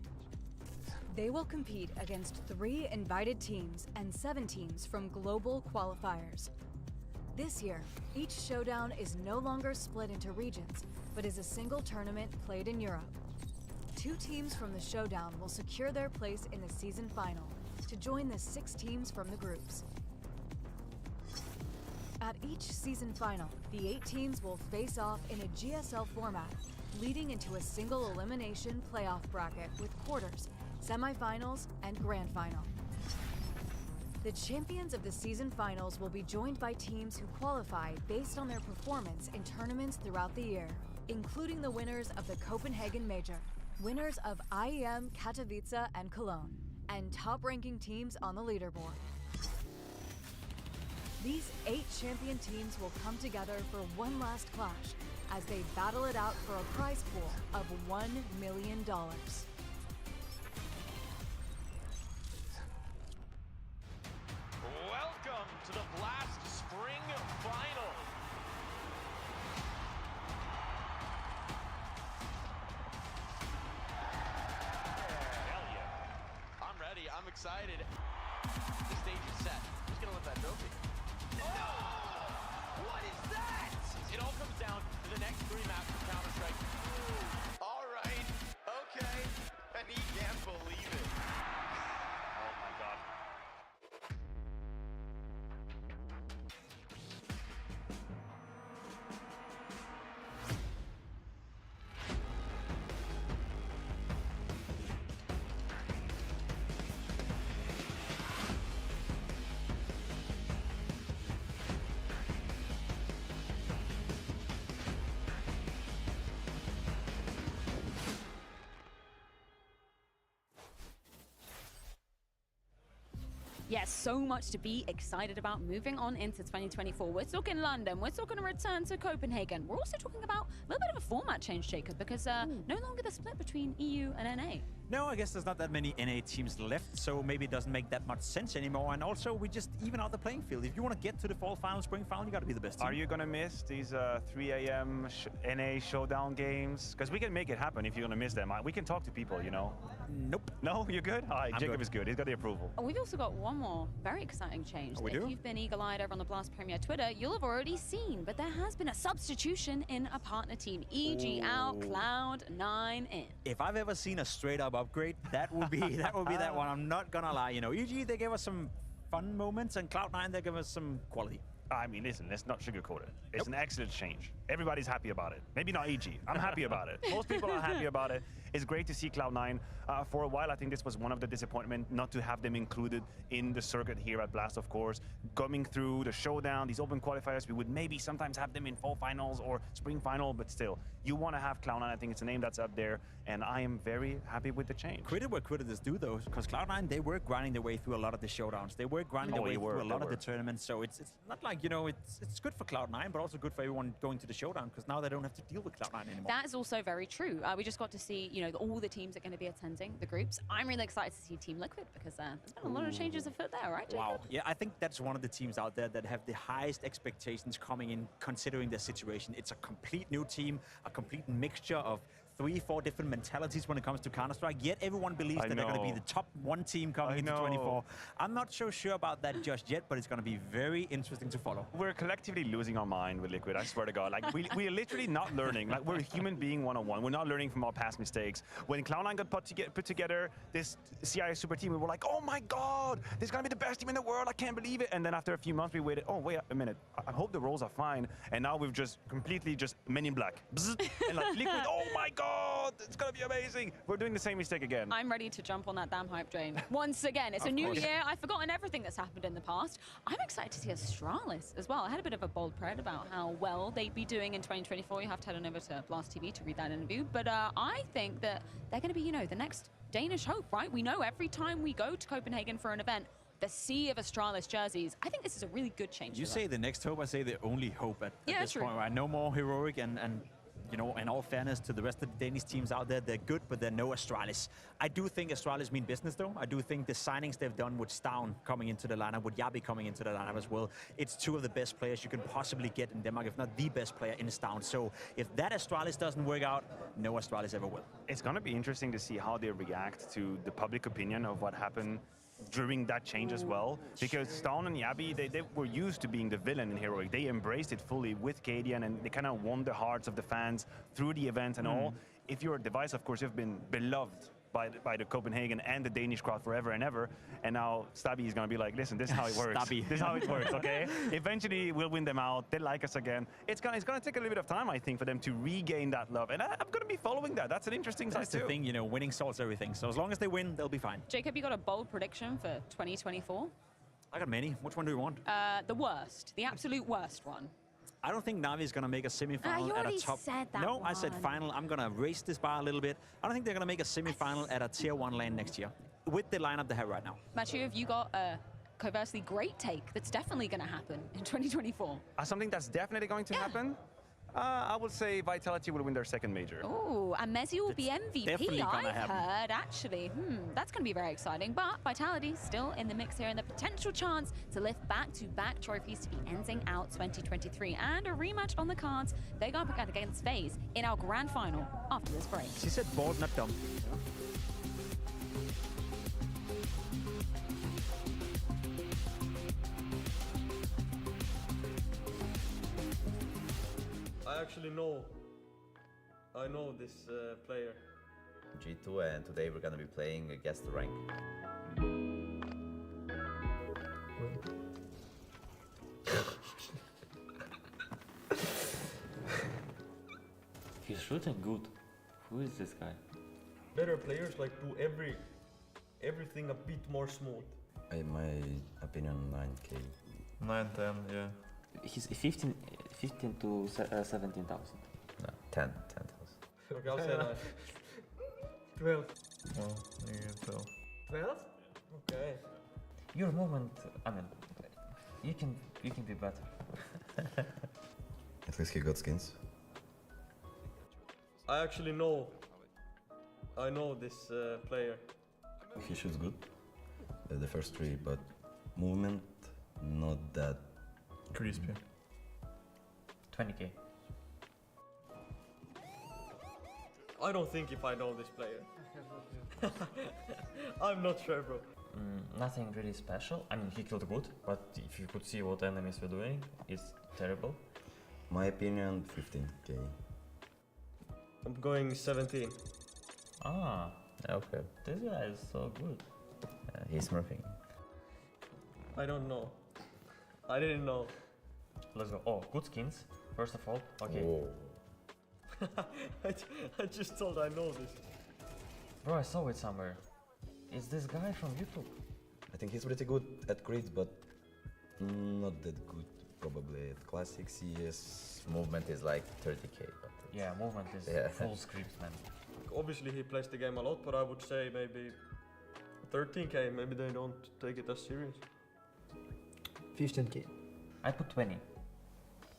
They will compete against 3 invited teams and 7 teams from global qualifiers. This year, each showdown is no longer split into regions, but is a single tournament played in Europe. 2 teams from the showdown will secure their place in the season final to join the 6 teams from the groups. At each season final, the 8 teams will face off in a GSL format, leading into a single elimination playoff bracket with quarters, semifinals, and grand final. The champions of the season finals will be joined by teams who qualify based on their performance in tournaments throughout the year, including the winners of the Copenhagen Major, winners of IEM Katowice and Cologne, and top-ranking teams on the leaderboard. These 8 champion teams will come together for one last clash as they battle it out for a prize pool of $1 million. Welcome to the Blast Spring Final. Hell yeah. I'm ready. I'm excited. The stage is set. Who's gonna lift that trophy? Oh! What is that? It all comes down to the next 3 maps of Counter-Strike. All right. Okay. And he can't believe it. Oh my God. Yes, so much to be excited about moving on into 2024. We're talking London, we're talking a return to Copenhagen. We're also talking about a little bit of a format change, Jacob, because no longer the split between EU and NA. No, I guess there's not that many NA teams left, so maybe it doesn't make that much sense anymore. And also, we just even out the playing field. If you want to get to the fall final, spring final, you got to be the best team. Are you going to miss these 3 a.m. NA showdown games? Because we can make it happen if you're going to miss them. We can talk to people, you know. Nope. No, you're good? All right, Jacob good. is good. He's got the approval. We've also got one more very exciting change. Oh, we that do? If you've been eagle-eyed over on the Blast Premier Twitter, you'll have already seen, but there has been a substitution in a partner team. EG out, Cloud9 in. If I've ever seen a straight-up upgrade, that would be that one. I'm not gonna lie. You know, EG, they gave us some fun moments, and Cloud9, they gave us some quality. I mean, listen, let's not sugarcoat it. It's an excellent change. Everybody's happy about it. Maybe not EG. I'm happy about it. Most people are happy about it. It's great to see Cloud9. For a while, I think this was one of the disappointments not to have them included in the circuit here at Blast, of course. Coming through the showdown, these open qualifiers, we would maybe sometimes have them in fall finals or spring final, but still, you want to have Cloud9. I think it's a name that's up there, and I am very happy with the change. Credit where credit is due, though, because Cloud9, they were grinding their way through a lot of the showdowns. They were grinding their way through a lot of the tournaments, so it's not like, you know, it's good for Cloud9, but also good for everyone going to the showdown, because now they don't have to deal with Cloud9 anymore. That is also very true. We just got to see, you know, all the teams are going to be attending the groups. I'm really excited to see Team Liquid because there's been a lot of changes afoot there, right, Jacob? Wow. Yeah, I think that's one of the teams out there that have the highest expectations coming in, considering their situation. It's a complete new team, a complete mixture of 3-4 different mentalities when it comes to Counter-Strike, yet everyone believes that they're going to be the top one team coming into 24. I'm not so sure about that just yet, but it's going to be very interesting to follow. We're collectively losing our mind with Liquid, I swear to God. Like, we're literally not learning. Like, we're human being 101. We're not learning from our past mistakes. When Cloud9 got put together this CIS super team, we were like, oh my God, this is going to be the best team in the world. I can't believe it. And then after a few months, we waited, oh, wait a minute. I hope the roles are fine. And now we've just completely Men in Black. Bzzz, and like, Liquid, oh my God. It's going to be amazing. We're doing the same mistake again. I'm ready to jump on that damn hype train once again. It's a new year. I've forgotten everything that's happened in the past. I'm excited to see Astralis as well. I had a bit of a bold pred about how well they'd be doing in 2024. You have to head on over to Blast TV to read that interview. But I think that they're going to be, you know, the next Danish hope, right? We know every time we go to Copenhagen for an event, the sea of Astralis jerseys. I think this is a really good change. You say the next hope, I say the only hope at this point, right? No more heroic and you know, in all fairness to the rest of the Danish teams out there, they're good, but they're no Astralis. I do think Astralis mean business, though. I do think the signings they've done with Stavn coming into the lineup, with Yabi coming into the lineup as well, it's two of the best players you can possibly get in Denmark, if not the best player in Stavn. So if that Astralis doesn't work out, no Astralis ever will. It's going to be interesting to see how they react to the public opinion of what happened during that change as well, because Stavn and Yabi, they were used to being the villain in Heroic. They embraced it fully with Cadian, and they kind of won the hearts of the fans through the event and all. If you're a Device, of course, you've been beloved by the Copenhagen and the Danish crowd forever and ever, and now Stabby is going to be like, listen, this is how it works. Stabby. This is how it works, okay? Eventually, we'll win them out. They like us again. It's going to take a little bit of time, I think, for them to regain that love, and I'm going to be following that. That's an interesting side, too. That's the thing, you know, winning solves everything. So as long as they win, they'll be fine. Jacob, you got a bold prediction for 2024? I got many. Which one do you want? The worst, the absolute worst one. I don't think Na'Vi is going to make a semi-final you at a already top. said that No, one. I said final. I'm going to raise this bar a little bit. I don't think they're going to make a semi-final at a tier 1 lane next year with the lineup they have right now. Mathieu, have you got a conversely great take that's definitely going to happen in 2024? Something that's definitely going to happen? I would say Vitality will win their second major. Oh, and Messi will be MVP, I've heard, actually. That's going to be very exciting. But Vitality still in the mix here, and the potential chance to lift back-to-back trophies to be ending out 2023. And a rematch on the cards. They go up against FaZe in our grand final after this break. She said bold, not dumb. I actually know. I know this player. G2, and today we're gonna be playing against the rank. He's shooting good. Who is this guy? Better players like do everything a bit more smooth. In my opinion, 9k. 9, 10, yeah. He's 15 to 17,000. No, 10,000. Okay, I'll say that. 12. Oh, you 12. 12? Okay. Your movement, I mean, you can be better. At least he got skins. I actually know. I know this player. He shoots good, the first three, but movement not that crispy. 20k. I don't think if I know this player. I'm not sure, bro. Nothing really special. I mean, he killed good, but if you could see what enemies were doing, it's terrible. My opinion, 15k. I'm going 17. Ah, okay. This guy is so good. He's smurfing. I don't know. I didn't know. Let's go. Oh, good skins. First of all, okay. Whoa. I just thought I know this. Bro, I saw it somewhere. Is this guy from YouTube? I think he's pretty good at crits, but not that good probably at classic CS. Movement is like 30k. But yeah, movement is full script, man. Obviously he plays the game a lot, but I would say maybe 13k. Maybe they don't take it as serious. 15k. I put 20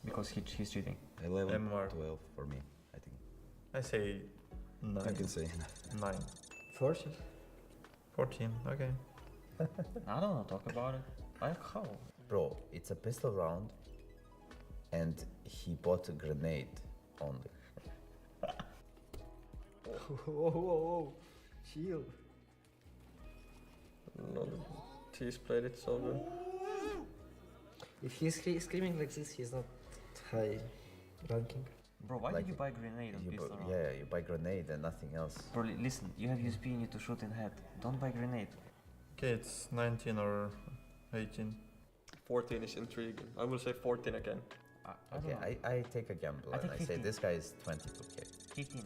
because he's cheating. 11, MR. 12 for me, I think. I say 9. You can say 9. 14. 14, okay. I don't know, talk about it. Like how? Bro, it's a pistol round and he bought a grenade only. Whoa. Chill. No, he's played it so good. If he's screaming like this, he's not high ranking. Bro, why Like, did you buy grenade on pistol round? Yeah, you buy grenade and nothing else. Bro, listen, you have USP, you need to shoot in head. Don't buy grenade. Okay, it's 19 or 18. 14 is intriguing. I will say 14 again. Okay, I take a gamble I and think I say 15. this guy is 22k. 15.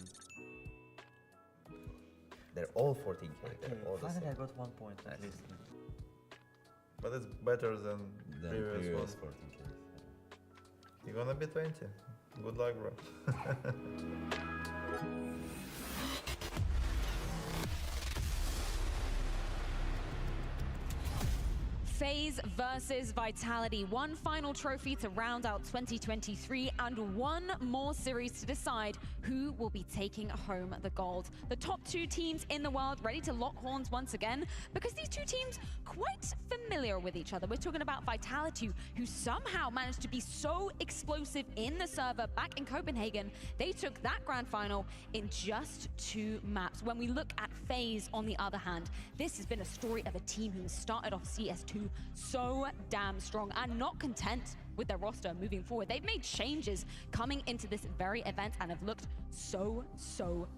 They're all 14k. Okay, They're all the finally same. I got 1 point at least. But it's better than previous one. 14k. You're gonna be 20. Good luck, bro. FaZe versus Vitality. One final trophy to round out 2023 and one more series to decide who will be taking home the gold. The top two teams in the world ready to lock horns once again because these two teams quite familiar with each other. We're talking about Vitality, who somehow managed to be so explosive in the server back in Copenhagen. They took that grand final in just 2 maps. When we look at FaZe, on the other hand, this has been a story of a team who has started off CS2 so damn strong and not content with their roster moving forward. They've made changes coming into this very event and have looked so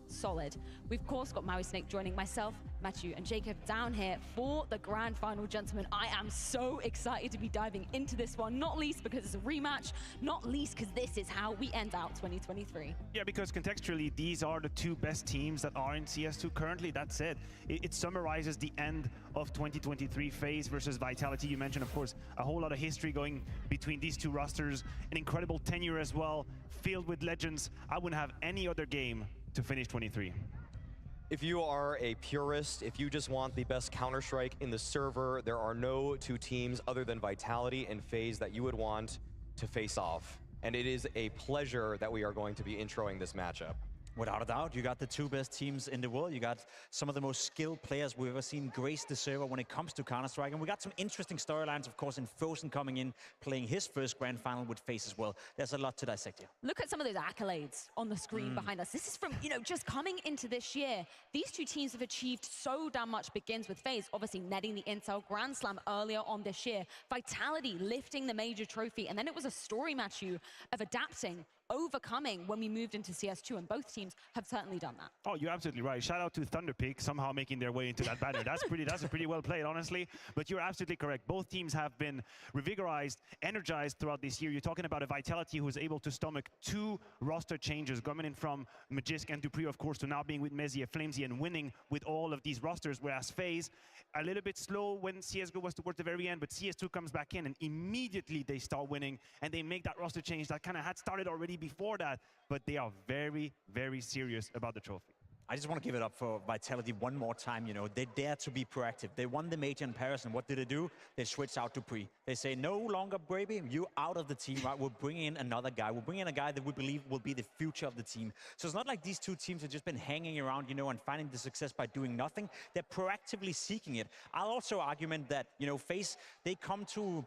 solid. We've of course got Maui Snake joining myself, Matthew and Jacob down here for the grand final, gentlemen. I am so excited to be diving into this one, not least because it's a rematch, not least because this is how we end out 2023. Yeah, because contextually, these are the two best teams that are in CS2 currently. That's it. It summarizes the end of 2023 FaZe versus Vitality. You mentioned, of course, a whole lot of history going between these two rosters, an incredible tenure as well, filled with legends. I wouldn't have any other game to finish 23. If you are a purist, if you just want the best Counter-Strike in the server, there are no two teams other than Vitality and FaZe that you would want to face off. And it is a pleasure that we are going to be introing this matchup. Without a doubt, you got the two best teams in the world. You got some of the most skilled players we've ever seen grace the server when it comes to Counter-Strike. And we got some interesting storylines, of course, in Frozen coming in, playing his first grand final with FaZe as well. There's a lot to dissect here. Look at some of those accolades on the screen behind us. This is from, just coming into this year. These two teams have achieved so damn much. Begins with FaZe, obviously netting the Intel Grand Slam earlier on this year. Vitality lifting the major trophy. And then it was a story match of adapting, overcoming when we moved into CS2, and both teams have certainly done that. Oh, you're absolutely right. Shout out to Thunderpeak somehow making their way into that banner. That's pretty well played, honestly. But you're absolutely correct. Both teams have been revigorized, energized throughout this year. You're talking about a Vitality who was able to stomach 2 roster changes, coming in from Magisk and Dupree, of course, to now being with Mezzy, Flamesy, and winning with all of these rosters, whereas FaZe, a little bit slow when CSGO was towards the very end, but CS2 comes back in and immediately they start winning and they make that roster change that kind of had started already before that, but they are very serious about the trophy. I just want to give it up for Vitality one more time. You know, they dare to be proactive. They won the major in Paris, and what did? They switched out to Pre. They say, no longer, Brady, you out of the team, right? We'll bring in another guy. We'll bring in a guy that we believe will be the future of the team. So it's not like these two teams have just been hanging around, you know, and finding the success by doing nothing. They're proactively seeking it. I'll also argument that, you know, FaZe, they come to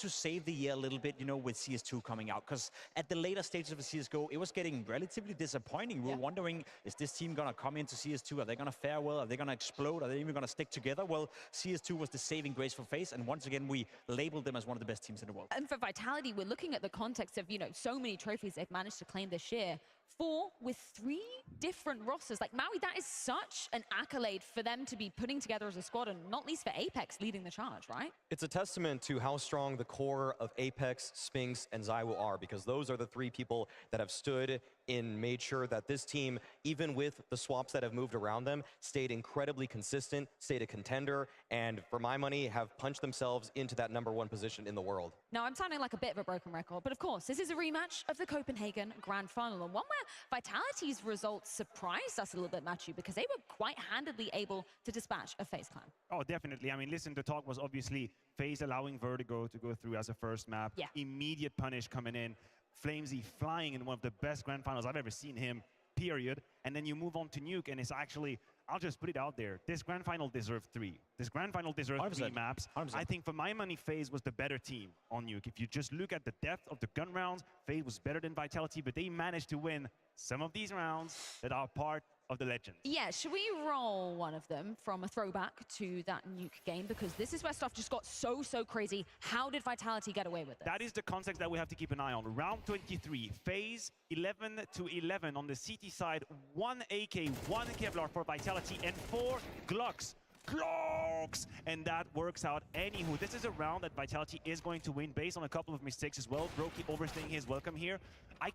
save the year a little bit, you know, with CS2 coming out. Because at the later stages of the CSGO, it was getting relatively disappointing. We were wondering, is this team going to come into CS2? Are they going to fare well? Are they going to explode? Are they even going to stick together? Well, CS2 was the saving grace for FaZe. And once again, we labeled them as one of the best teams in the world. And for Vitality, we're looking at the context of, you know, so many trophies they've managed to claim this year. 4 with 3 different rosters. Like, Maui, that is such an accolade for them to be putting together as a squad, and not least for Apex leading the charge, right? It's a testament to how strong the core of Apex, Spinx, and Zywoo are, because those are the 3 people that have stood and made sure that this team, even with the swaps that have moved around them, stayed incredibly consistent, stayed a contender, and for my money, have punched themselves into that #1 position in the world. Now, I'm sounding like a bit of a broken record, but of course, this is a rematch of the Copenhagen Grand Final, and one where Vitality's results surprised us a little bit, Matthew, because they were quite handedly able to dispatch a FaZe clan. Oh, definitely. I mean, listen, the talk was obviously FaZe allowing Vertigo to go through as a first map. Yeah. Immediate punish coming in. Flamesy flying in one of the best Grand Finals I've ever seen him, period. And then you move on to Nuke, and it's actually, I'll just put it out there. This Grand Final deserved 3. This Grand Final deserved 3 maps. 100%. I think for my money, FaZe was the better team on Nuke. If you just look at the depth of the gun rounds, FaZe was better than Vitality, but they managed to win some of these rounds that are part of the legends. Yeah, should we roll one of them from a throwback to that Nuke game? Because this is where stuff just got so crazy. How did Vitality get away with it? That is the context that we have to keep an eye on. Round 23, FaZe 11-11 on the CT side. 1 AK, 1 Kevlar for Vitality, and 4 Glocks. And that works out. Anywho, this is a round that Vitality is going to win based on a couple of mistakes as well. Brokey overstaying his welcome here. I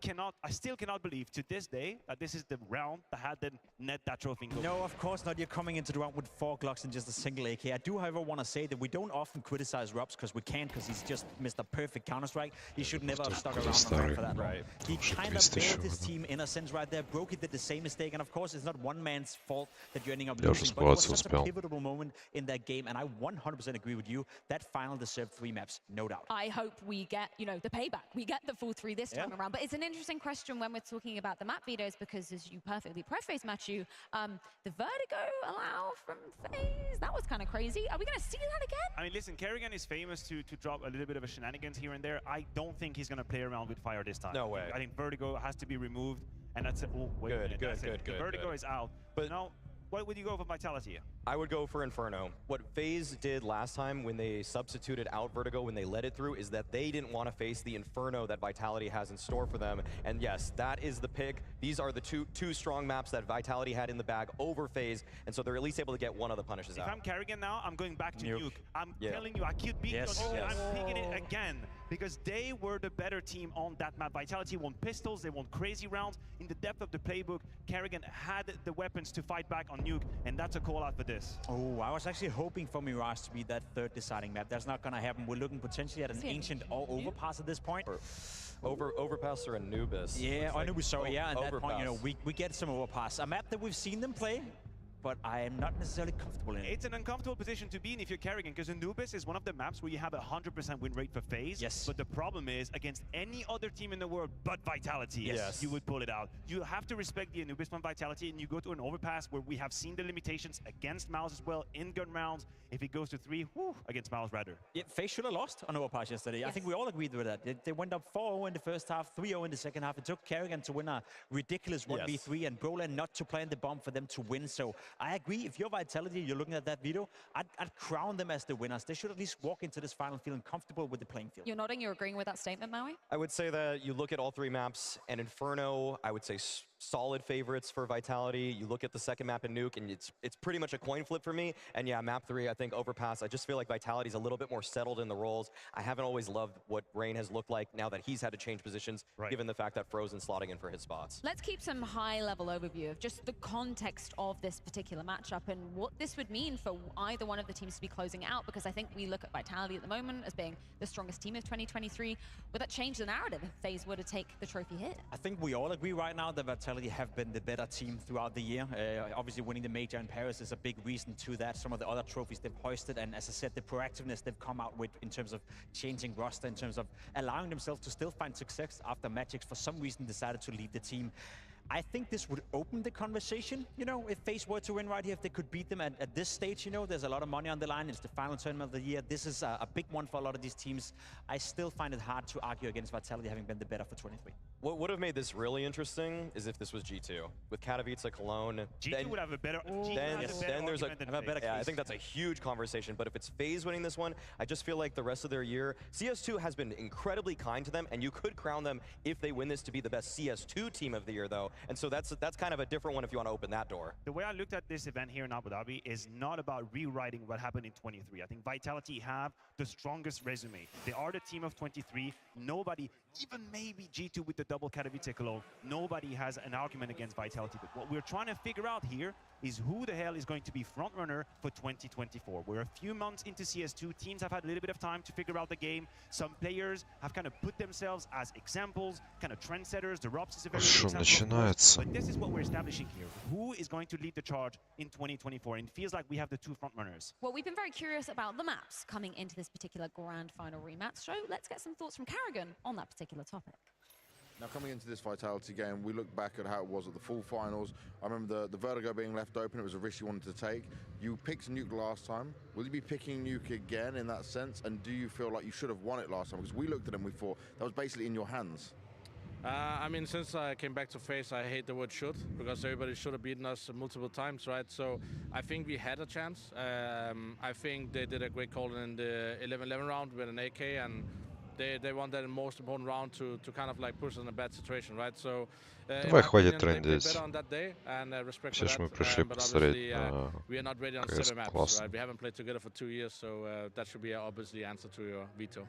still cannot believe to this day that this is the round that had them net that trophy. No, of course not. You're coming into the round with 4 Glocks and just a single AK. I do, however, want to say that we don't often criticize Robs because we can't, because he's just Mr. Perfect Counter-Strike. He should never have stuck around for that long. He kind of built his team in a sense right there. Brokey did the same mistake, and of course, it's not one man's fault that you're ending up losing, but it was such a pivotal moment in that game, and I 100% agree with you. That final deserved 3 maps, no doubt. I hope we get, you know, the payback. We get the full 3 this time around. But it's an interesting question when we're talking about the map vetoes, because as you perfectly preface, Matthew, the Vertigo allow from FaZe, that was kind of crazy. Are we going to see that again? I mean, listen, Kerrigan is famous to drop a little bit of a shenanigans here and there. I don't think he's going to play around with fire this time. No way. I think Vertigo has to be removed, and that's it. Oh, wait a minute. Good. The Vertigo is out. But now, what would you go for Vitality? I would go for Inferno. What FaZe did last time when they substituted out Vertigo, when they let it through, is that they didn't want to face the Inferno that Vitality has in store for them. And yes, that is the pick. These are the two strong maps that Vitality had in the bag over FaZe, and so they're at least able to get one of the punishes out. If I'm Kerrigan now, I'm going back to Nuke. I'm telling you, I keep beating on Nuke, and I'm picking it again, because they were the better team on that map. Vitality won pistols, they won crazy rounds. In the depth of the playbook, Kerrigan had the weapons to fight back on Nuke, and that's a call out for this. Oh, I was actually hoping for Mirage to be that 3rd deciding map. That's not going to happen. We're looking potentially at an Ancient or Overpass at this point. Overpass or Anubis. Yeah, Anubis, sorry. Yeah, at Overpass. that point, you know, we get some Overpass. A map that we've seen them play, but I am not necessarily comfortable in it. It's an uncomfortable position to be in if you're Kerrigan, because Anubis is one of the maps where you have a 100% win rate for FaZe. Yes. But the problem is, against any other team in the world but Vitality, you would pull it out. You have to respect the Anubis from Vitality, and you go to an Overpass where we have seen the limitations against Mouse as well in gun rounds. If it goes to 3, against Mouse rather. Yeah, FaZe should have lost on Overpass yesterday. I think we all agreed with that. They went up 4-0 in the first half, 3-0 in the second half. It took Kerrigan to win a ridiculous 1v3 and Brolan not to plant the bomb for them to win. So I agree. If you're Vitality, you're looking at that veto, I'd crown them as the winners. They should at least walk into this final feeling comfortable with the playing field. You're nodding, you're agreeing with that statement, Maui? I would say that you look at all 3 maps, and Inferno, I would say solid favorites for Vitality. You look at the second map in Nuke, and it's pretty much a coin flip for me. And yeah, map 3, I think Overpass. I just feel like Vitality's a little bit more settled in the roles. I haven't always loved what Rain has looked like now that he's had to change positions, given the fact that Frozen slotting in for his spots. Let's keep some high-level overview of just the context of this particular matchup and what this would mean for either one of the teams to be closing out, because I think we look at Vitality at the moment as being the strongest team of 2023. Would that change the narrative if FaZe were to take the trophy here? I think we all agree right now that Vitality Vitality have been the better team throughout the year. Obviously winning the major in Paris is a big reason to that. Some of the other trophies they've hoisted, and as I said, the proactiveness they've come out with in terms of changing roster, in terms of allowing themselves to still find success after Magic for some reason decided to leave the team. I think this would open the conversation, you know, if FaZe were to win right here, if they could beat them at this stage, you know, there's a lot of money on the line. It's the final tournament of the year. This is a big one for a lot of these teams. I still find it hard to argue against Vitality having been the better for 23. What would have made this really interesting is if this was G2. With Katowice, Cologne. G2 would have a better Then there's a better case. Yeah, I think that's a huge conversation. But if it's FaZe winning this one, I just feel like the rest of their year, CS2 has been incredibly kind to them, and you could crown them if they win this to be the best CS2 team of the year, though. And so that's kind of a different one if you want to open that door. The way I looked at this event here in Abu Dhabi is not about rewriting what happened in 23. I think Vitality have the strongest resume. They are the team of 23. Nobody, even maybe G2 with the double Katowice Cologne, nobody has an argument against Vitality. But what we're trying to figure out here is who the hell is going to be front runner for 2024. We're a few months into CS2. Teams have had a little bit of time to figure out the game. Some players have kind of put themselves as examples, kind of trendsetters. The Robs is a very good example. But this is what we're establishing here. Who is going to lead the charge in 2024? And it feels like we have the two front runners. Well, we've been very curious about the maps coming into this particular grand final rematch. So let's get some thoughts from Karrigan on that particular topic. Now, coming into this Vitality game, we look back at how it was at the full finals. I remember the Vertigo being left open. It was a risk you wanted to take. You picked Nuke last time. Will you be picking Nuke again in that sense? And do you feel like you should have won it last time? Because we looked at them, we thought that was basically in your hands. I mean, since I came back to FaZe, I hate the word should, because everybody should have beaten us multiple times, right? So I think we had a chance. I think they did a great call in the 11-11 round with an AK, and they won that most important round to kind of like put us in a bad situation, right? So Давай хватит they played трендить. better on that day, and respect Все for же мы that. пришли But посмотреть obviously, на we are not ready on CS 7 maps, класс. right? We haven't played together for 2 years, so that should be obviously answer to your veto.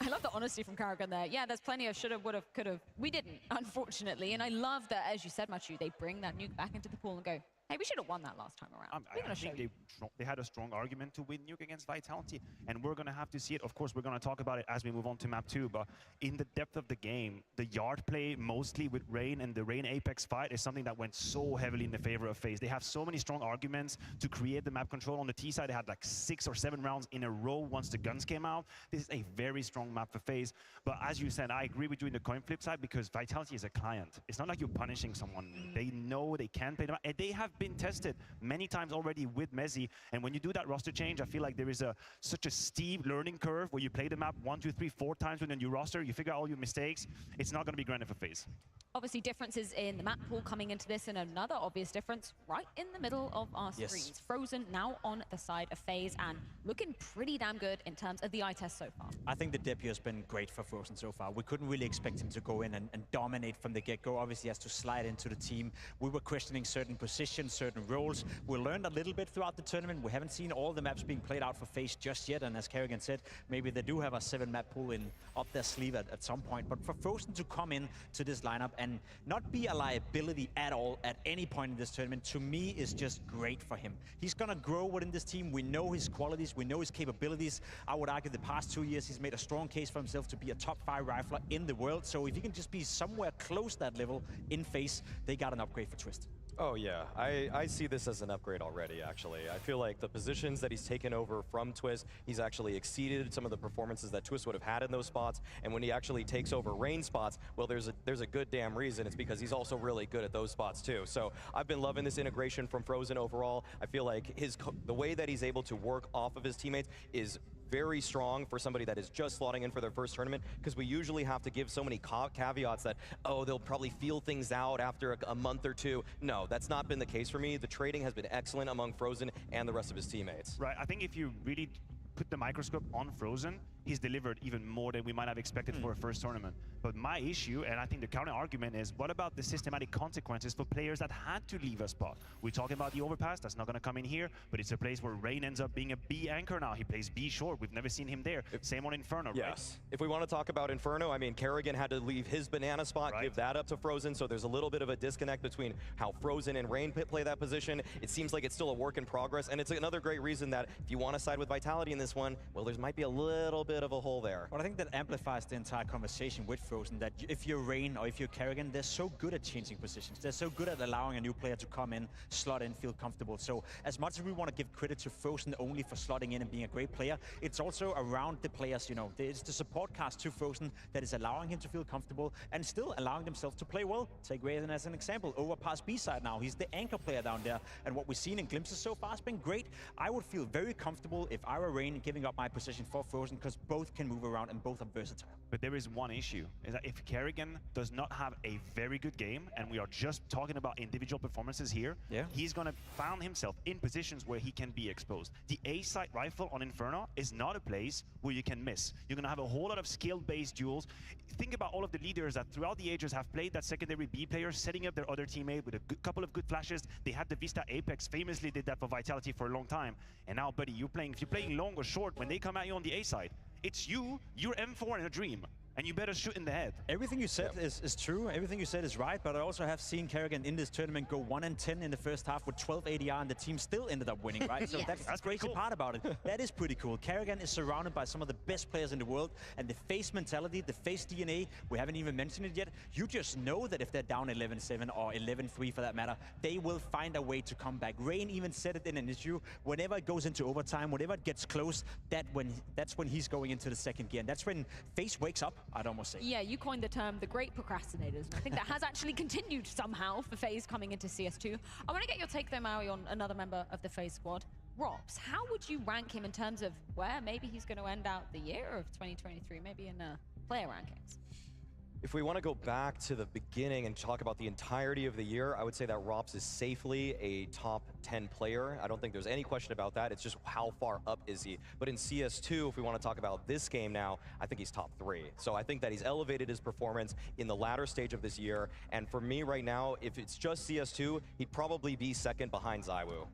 I love the honesty from Karrigan there. Yeah, there's plenty of shoulda, woulda, coulda. We didn't, unfortunately. And I love that, as you said, Machu, they bring that Nuke back into the pool and go, hey, we should have won that last time around. I think they had a strong argument to win Nuke against Vitality, and we're going to have to see it. Of course, we're going to talk about it as we move on to map 2, but in the depth of the game, the yard play mostly with Rain and the Rain Apex fight is something that went so heavily in the favor of FaZe. They have so many strong arguments to create the map control. On the T side, they had like 6 or 7 rounds in a row once the guns came out. This is a very strong map for FaZe, but as you said, I agree with you in the coin flip side, because Vitality is a client. It's not like you're punishing someone. They know they can play them, and they have been tested many times already with Mezzi, and when you do that roster change, I feel like there is such a steep learning curve where you play the map 1, 2, 3, 4 times with a new roster, you figure out all your mistakes. It's not going to be granted for FaZe. Obviously, differences in the map pool coming into this, and another obvious difference right in the middle of our screens. Frozen now on the side of FaZe and looking pretty damn good in terms of the eye test so far. I think the debut has been great for Frozen so far. We couldn't really expect him to go in and dominate from the get-go. Obviously, he has to slide into the team. We were questioning certain positions, certain roles. We learned a little bit throughout the tournament. We haven't seen all the maps being played out for FaZe just yet, and as Karrigan said, maybe they do have a 7-map pool up their sleeve at some point. But for Frozen to come in to this lineup and not be a liability at all at any point in this tournament, to me is just great for him. He's gonna grow within this team. We know his qualities, we know his capabilities. I would argue the past 2 years he's made a strong case for himself to be a top 5 rifler in the world. So if he can just be somewhere close to that level in FaZe, they got an upgrade for Twist. Oh yeah, I see this as an upgrade already, actually. I feel like the positions that he's taken over from Twist, he's actually exceeded some of the performances that Twist would have had in those spots, and when he actually takes over Rain spots, well, there's a good damn reason. It's because he's also really good at those spots too. So I've been loving this integration from Frozen overall. I feel like the way that he's able to work off of his teammates is very strong for somebody that is just slotting in for their first tournament, because we usually have to give so many caveats that, oh, they'll probably feel things out after a month or 2. No, that's not been the case for me. The trading has been excellent among Frozen and the rest of his teammates. Right, I think if you really put the microscope on Frozen, he's delivered even more than we might have expected for a first tournament. But my issue, and I think the counter argument is, what about the systematic consequences for players that had to leave a spot? We're talking about the overpass, that's not going to come in here, but it's a place where Rain ends up being a B anchor now. He plays B short, we've never seen him there. Same on Inferno, yes. Right? If we want to talk about Inferno, I mean, Karrigan had to leave his banana spot, give that up to Frozen, so there's a little bit of a disconnect between how Frozen and Rain play that position. It seems like it's still a work in progress, and it's another great reason that if you want to side with Vitality in this one, well, there might be a little bit bit of a hole there. Well, I think that amplifies the entire conversation with FaZe, that if you're Rain or if you're Kerrigan, they're so good at changing positions. They're so good at allowing a new player to come in, slot in, feel comfortable. So as much as we want to give credit to FaZe only for slotting in and being a great player, it's also around the players, you know, it's the support cast to FaZe that is allowing him to feel comfortable and still allowing themselves to play well. Take Raven as an example, overpass B side now. He's the anchor player down there, and what we've seen in glimpses so far has been great. I would feel very comfortable if I were Rain giving up my position for FaZe, because both can move around and both are versatile. But there is one issue, is that if Kerrigan does not have a very good game, and we are just talking about individual performances here, he's gonna find himself in positions where he can be exposed. The A-side rifle on Inferno is not a place where you can miss. You're gonna have a whole lot of skill-based duels. Think about all of the leaders that throughout the ages have played that secondary B player, setting up their other teammate with a couple of good flashes. They had the Vista Apex, famously did that for Vitality for a long time. And now, buddy, if you're playing long or short, when they come at you on the A-side, it's you're M4 in a dream, and you better shoot in the head. Everything you said is true. Everything you said is right, but I also have seen Kerrigan in this tournament go 1-10 in the first half with 12 ADR, and the team still ended up winning, right? So that's the crazy part about it. That is pretty cool. Kerrigan is surrounded by some of the best players in the world, and the FaZe mentality, the FaZe DNA, we haven't even mentioned it yet. You just know that if they're down 11-7 or 11-3 for that matter, they will find a way to come back. Rain even said it in an issue. Whenever it goes into overtime, whenever it gets close, that's when he's going into the second gear. And that's when FaZe wakes up, I'd almost say. Yeah, you coined the term the great procrastinators. And I think that has actually continued somehow for FaZe coming into CS2. I want to get your take though, Maui, on another member of the FaZe squad, Rops. How would you rank him in terms of where maybe he's going to end out the year of 2023, maybe in player rankings? If we want to go back to the beginning and talk about the entirety of the year, I would say that Rops is safely a top 10 player. I don't think there's any question about that. It's just how far up is he. But in CS2, if we want to talk about this game now, I think he's top 3. So I think that he's elevated his performance in the latter stage of this year. And for me right now, if it's just CS2, he'd probably be second behind ZywOo.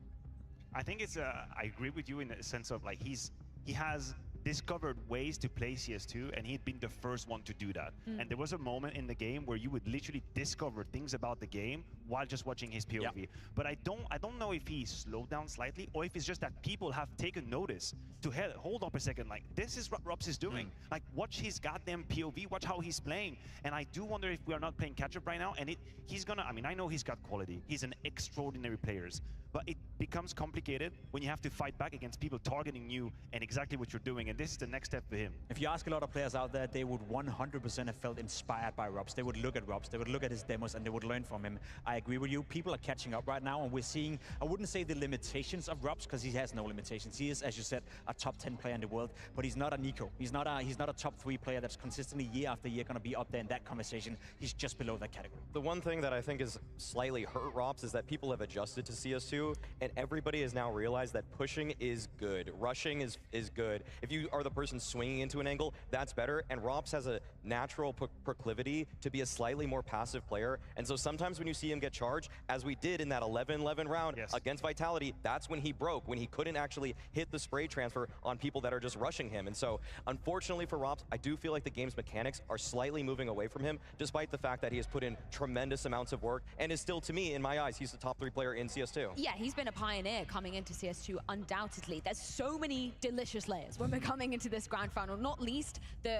I think it's I agree with you in the sense of like he has discovered ways to play CS2, and he'd been the first one to do that. And there was a moment in the game where you would literally discover things about the game while just watching his POV. But I don't know if he slowed down slightly or if it's just that people have taken notice to hold up a second, like this is what Rops is doing. Like watch his goddamn POV, watch how he's playing. And I do wonder if we are not playing catch up right now, and he's gonna, I mean, I know he's got quality. He's an extraordinary player, but it becomes complicated when you have to fight back against people targeting you and exactly what you're doing. And this is the next step for him. If you ask a lot of players out there, they would 100% have felt inspired by Rops. They would look at Rops, they would look at his demos, and they would learn from him. I agree with you. People are catching up right now, and we're seeing, I wouldn't say the limitations of Rops, because he has no limitations. He is, as you said, a top 10 player in the world, but he's not a Nico. He's not a top 3 player that's consistently year after year going to be up there in that conversation. He's just below that category. The one thing that I think is slightly hurt Rops is that people have adjusted to CS2, and everybody has now realized that pushing is good. Rushing is good. If you are the person swinging into an angle, that's better. And Rops has a natural proclivity to be a slightly more passive player. And so sometimes when you see him get charged, as we did in that 11-11 round against Vitality, that's when he broke, when he couldn't actually hit the spray transfer on people that are just rushing him. And so unfortunately for Rops, I do feel like the game's mechanics are slightly moving away from him, despite the fact that he has put in tremendous amounts of work and is still, to me, in my eyes, he's the top 3 player in CS2. Yeah, he's been a pioneer coming into CS2, undoubtedly. There's so many delicious layers when we're coming into this grand final, not least the,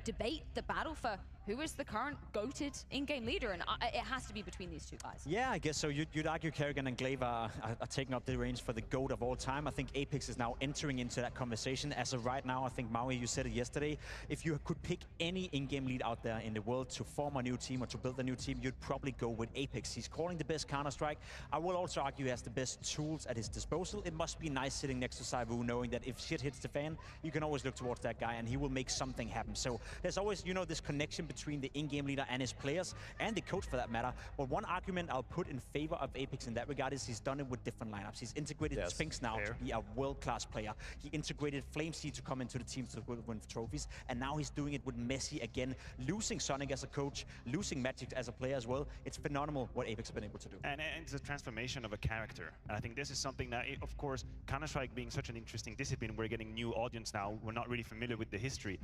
debate, the battle for who is the current GOATed in-game leader, and it has to be between these two guys. Yeah, I guess so. You'd argue Kerrigan and Glaive are taking up the reins for the GOAT of all time. I think Apex is now entering into that conversation. As of right now, I think, Maui, you said it yesterday, if you could pick any in-game lead out there in the world to form a new team or to build a new team, you'd probably go with Apex. He's calling the best Counter-Strike. I will also argue he has the best tools at his disposal. It must be nice sitting next to ZywOo, knowing that if shit hits the fan, you can always look towards that guy and he will make something happen. So there's always, this connection between the in-game leader and his players, and the coach for that matter. But one argument I'll put in favor of Apex in that regard is he's done it with different lineups. He's integrated Spinks now to be a world-class player. He integrated FlameC to come into the teams to win trophies, and now he's doing it with Messi again, losing Sonic as a coach, losing Magic as a player as well. It's phenomenal what Apex have been able to do. And it's a transformation of a character. And I think this is something that, of course, Counter-Strike being such an interesting discipline, we're getting new audience now. We're not really familiar with the history.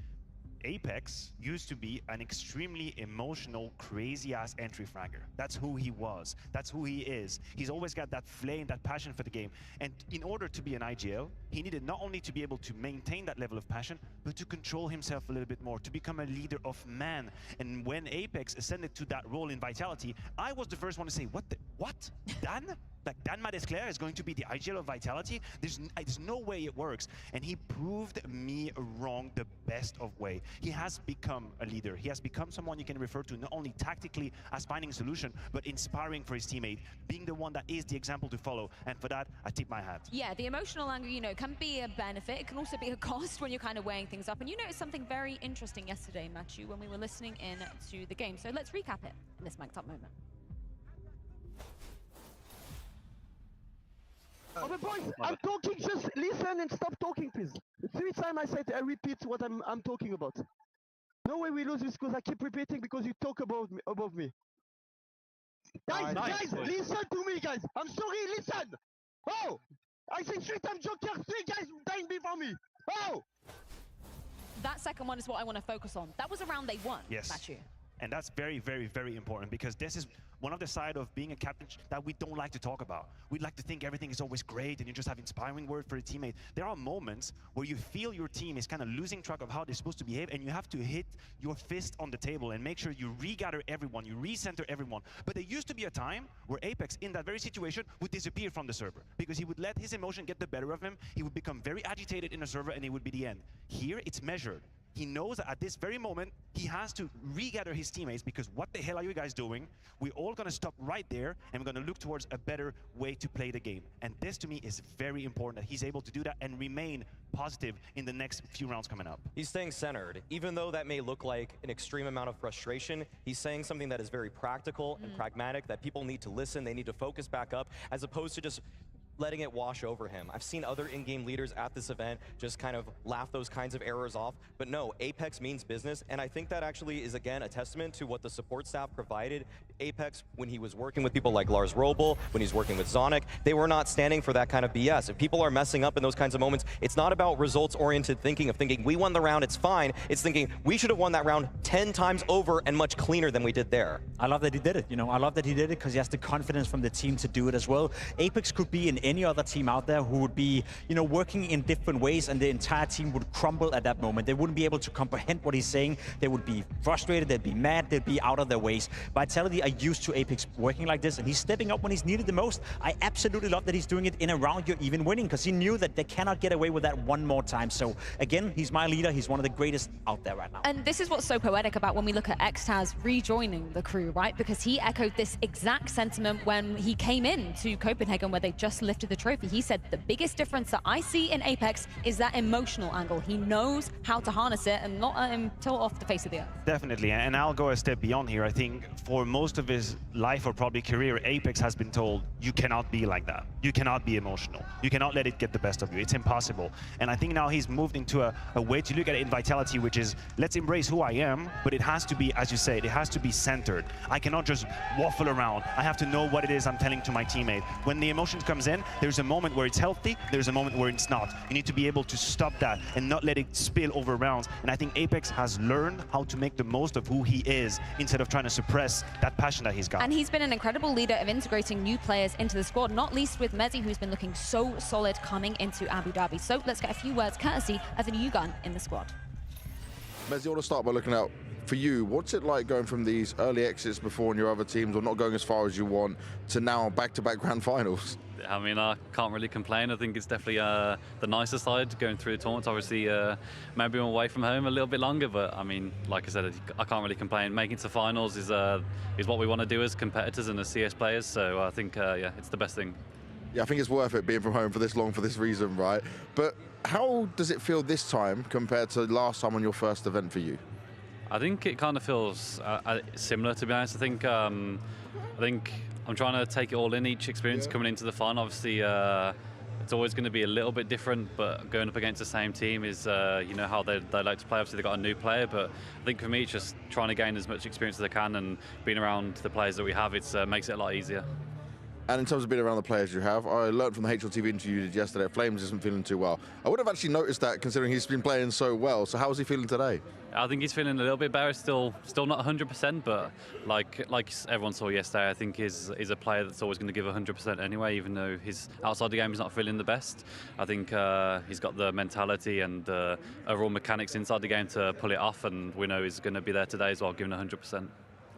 Apex used to be an extremely emotional, crazy-ass entry fragger. That's who he was. That's who he is. He's always got that flame, that passion for the game. And in order to be an IGL, he needed not only to be able to maintain that level of passion, but to control himself a little bit more, to become a leader of man. And when Apex ascended to that role in Vitality, I was the first one to say, what? Dan? Like, Dan Madesclair is going to be the IGL of Vitality? There's no way it works. And he proved me wrong the best of way. He has become a leader. He has become someone you can refer to not only tactically as finding a solution, but inspiring for his teammate, being the one that is the example to follow. And for that, I tip my hat. Yeah, the emotional angle, you know, can be a benefit. It can also be a cost when you're kind of weighing things up. And you noticed something very interesting yesterday, Matthew, when we were listening in to the game. So let's recap it in this mic'd up moment. Oh, but boys, I'm talking, just listen and stop talking, please. 3 times I said, I repeat what I'm talking about. No way we lose this because I keep repeating because you talk above me. Guys, listen to me, guys. I'm sorry, listen. Oh, I said 3 times Joker, 3 guys dying before me. Oh. That second one is what I want to focus on. That was around day 1, yes. Matthew. And that's very, very, very important because this is one of the side of being a captain that we don't like to talk about. We'd like to think everything is always great and you just have inspiring word for a teammate. There are moments where you feel your team is kind of losing track of how they're supposed to behave and you have to hit your fist on the table and make sure you regather everyone, you recenter everyone. But there used to be a time where Apex, in that very situation, would disappear from the server because he would let his emotion get the better of him. He would become very agitated in the server and it would be the end. Here, it's measured. He knows that at this very moment, he has to regather his teammates because what the hell are you guys doing? We're all going to stop right there and we're going to look towards a better way to play the game. And this to me is very important that he's able to do that and remain positive in the next few rounds coming up. He's staying centered. Even though that may look like an extreme amount of frustration, he's saying something that is very practical and pragmatic, that people need to listen, they need to focus back up, as opposed to just letting it wash over him. I've seen other in-game leaders at this event just kind of laugh those kinds of errors off, but no, Apex means business, and I think that actually is, again, a testament to what the support staff provided Apex when he was working with people like Lars Robel, when he's working with Zonic. They were not standing for that kind of BS. If people are messing up in those kinds of moments, it's not about results-oriented thinking of thinking, we won the round, it's fine. It's thinking, we should have won that round 10 times over and much cleaner than we did there. I love that he did it, you know. I love that he did it because he has the confidence from the team to do it as well. Apex could be in any other team out there who would be, you know, working in different ways and the entire team would crumble at that moment. They wouldn't be able to comprehend what he's saying. They would be frustrated, they'd be mad, they'd be out of their ways. Vitality are used to Apex working like this and he's stepping up when he's needed the most. I absolutely love that he's doing it in a round you're even winning because he knew that they cannot get away with that one more time. So again, he's my leader. He's one of the greatest out there right now. And this is what's so poetic about when we look at Xtaz rejoining the crew, right? Because he echoed this exact sentiment when he came in to Copenhagen where they just lifted the trophy. He said, the biggest difference that I see in Apex is that emotional angle. He knows how to harness it and not let him tilt off the face of the earth. Definitely, and I'll go a step beyond here. I think for most of his life or probably career, Apex has been told, you cannot be like that. You cannot be emotional. You cannot let it get the best of you. It's impossible. And I think now he's moved into a way to look at it in Vitality, which is, let's embrace who I am, but it has to be, as you said, it has to be centered. I cannot just waffle around. I have to know what it is I'm telling to my teammate. When the emotion comes in, there's a moment where it's healthy, there's a moment where it's not. You need to be able to stop that and not let it spill over rounds. And I think Apex has learned how to make the most of who he is instead of trying to suppress that passion that he's got. And he's been an incredible leader of integrating new players into the squad, not least with Mezzi, who's been looking so solid coming into Abu Dhabi. So let's get a few words courtesy of the new gun in the squad. Mezzi, I want to start by looking out for you. What's it like going from these early exits before in your other teams or not going as far as you want to now back-to-back grand finals? I mean, I can't really complain. I think it's definitely the nicer side going through the tournaments. Obviously, maybe I'm away from home a little bit longer, but I mean, like I said, I can't really complain. Making it to finals is what we want to do as competitors and as CS players. So I think, yeah, it's the best thing. Yeah, I think it's worth it being from home for this long for this reason, right? But how does it feel this time compared to last time on your first event for you? I think it kind of feels similar, to be honest. I think I'm trying to take it all in, each experience coming into the final. Obviously, it's always going to be a little bit different, but going up against the same team is, you know, how they like to play. Obviously, they've got a new player, but I think for me, it's just trying to gain as much experience as I can and being around the players that we have, it makes it a lot easier. And in terms of being around the players you have, I learned from the HLTV interview you did yesterday, Flames isn't feeling too well. I would have actually noticed that considering he's been playing so well. So how is he feeling today? I think he's feeling a little bit better. Still not 100%, but like everyone saw yesterday, I think is a player that's always going to give 100% anyway. Even though his outside the game is not feeling the best, I think he's got the mentality and the overall mechanics inside the game to pull it off. And we know he's going to be there today as well, giving 100%.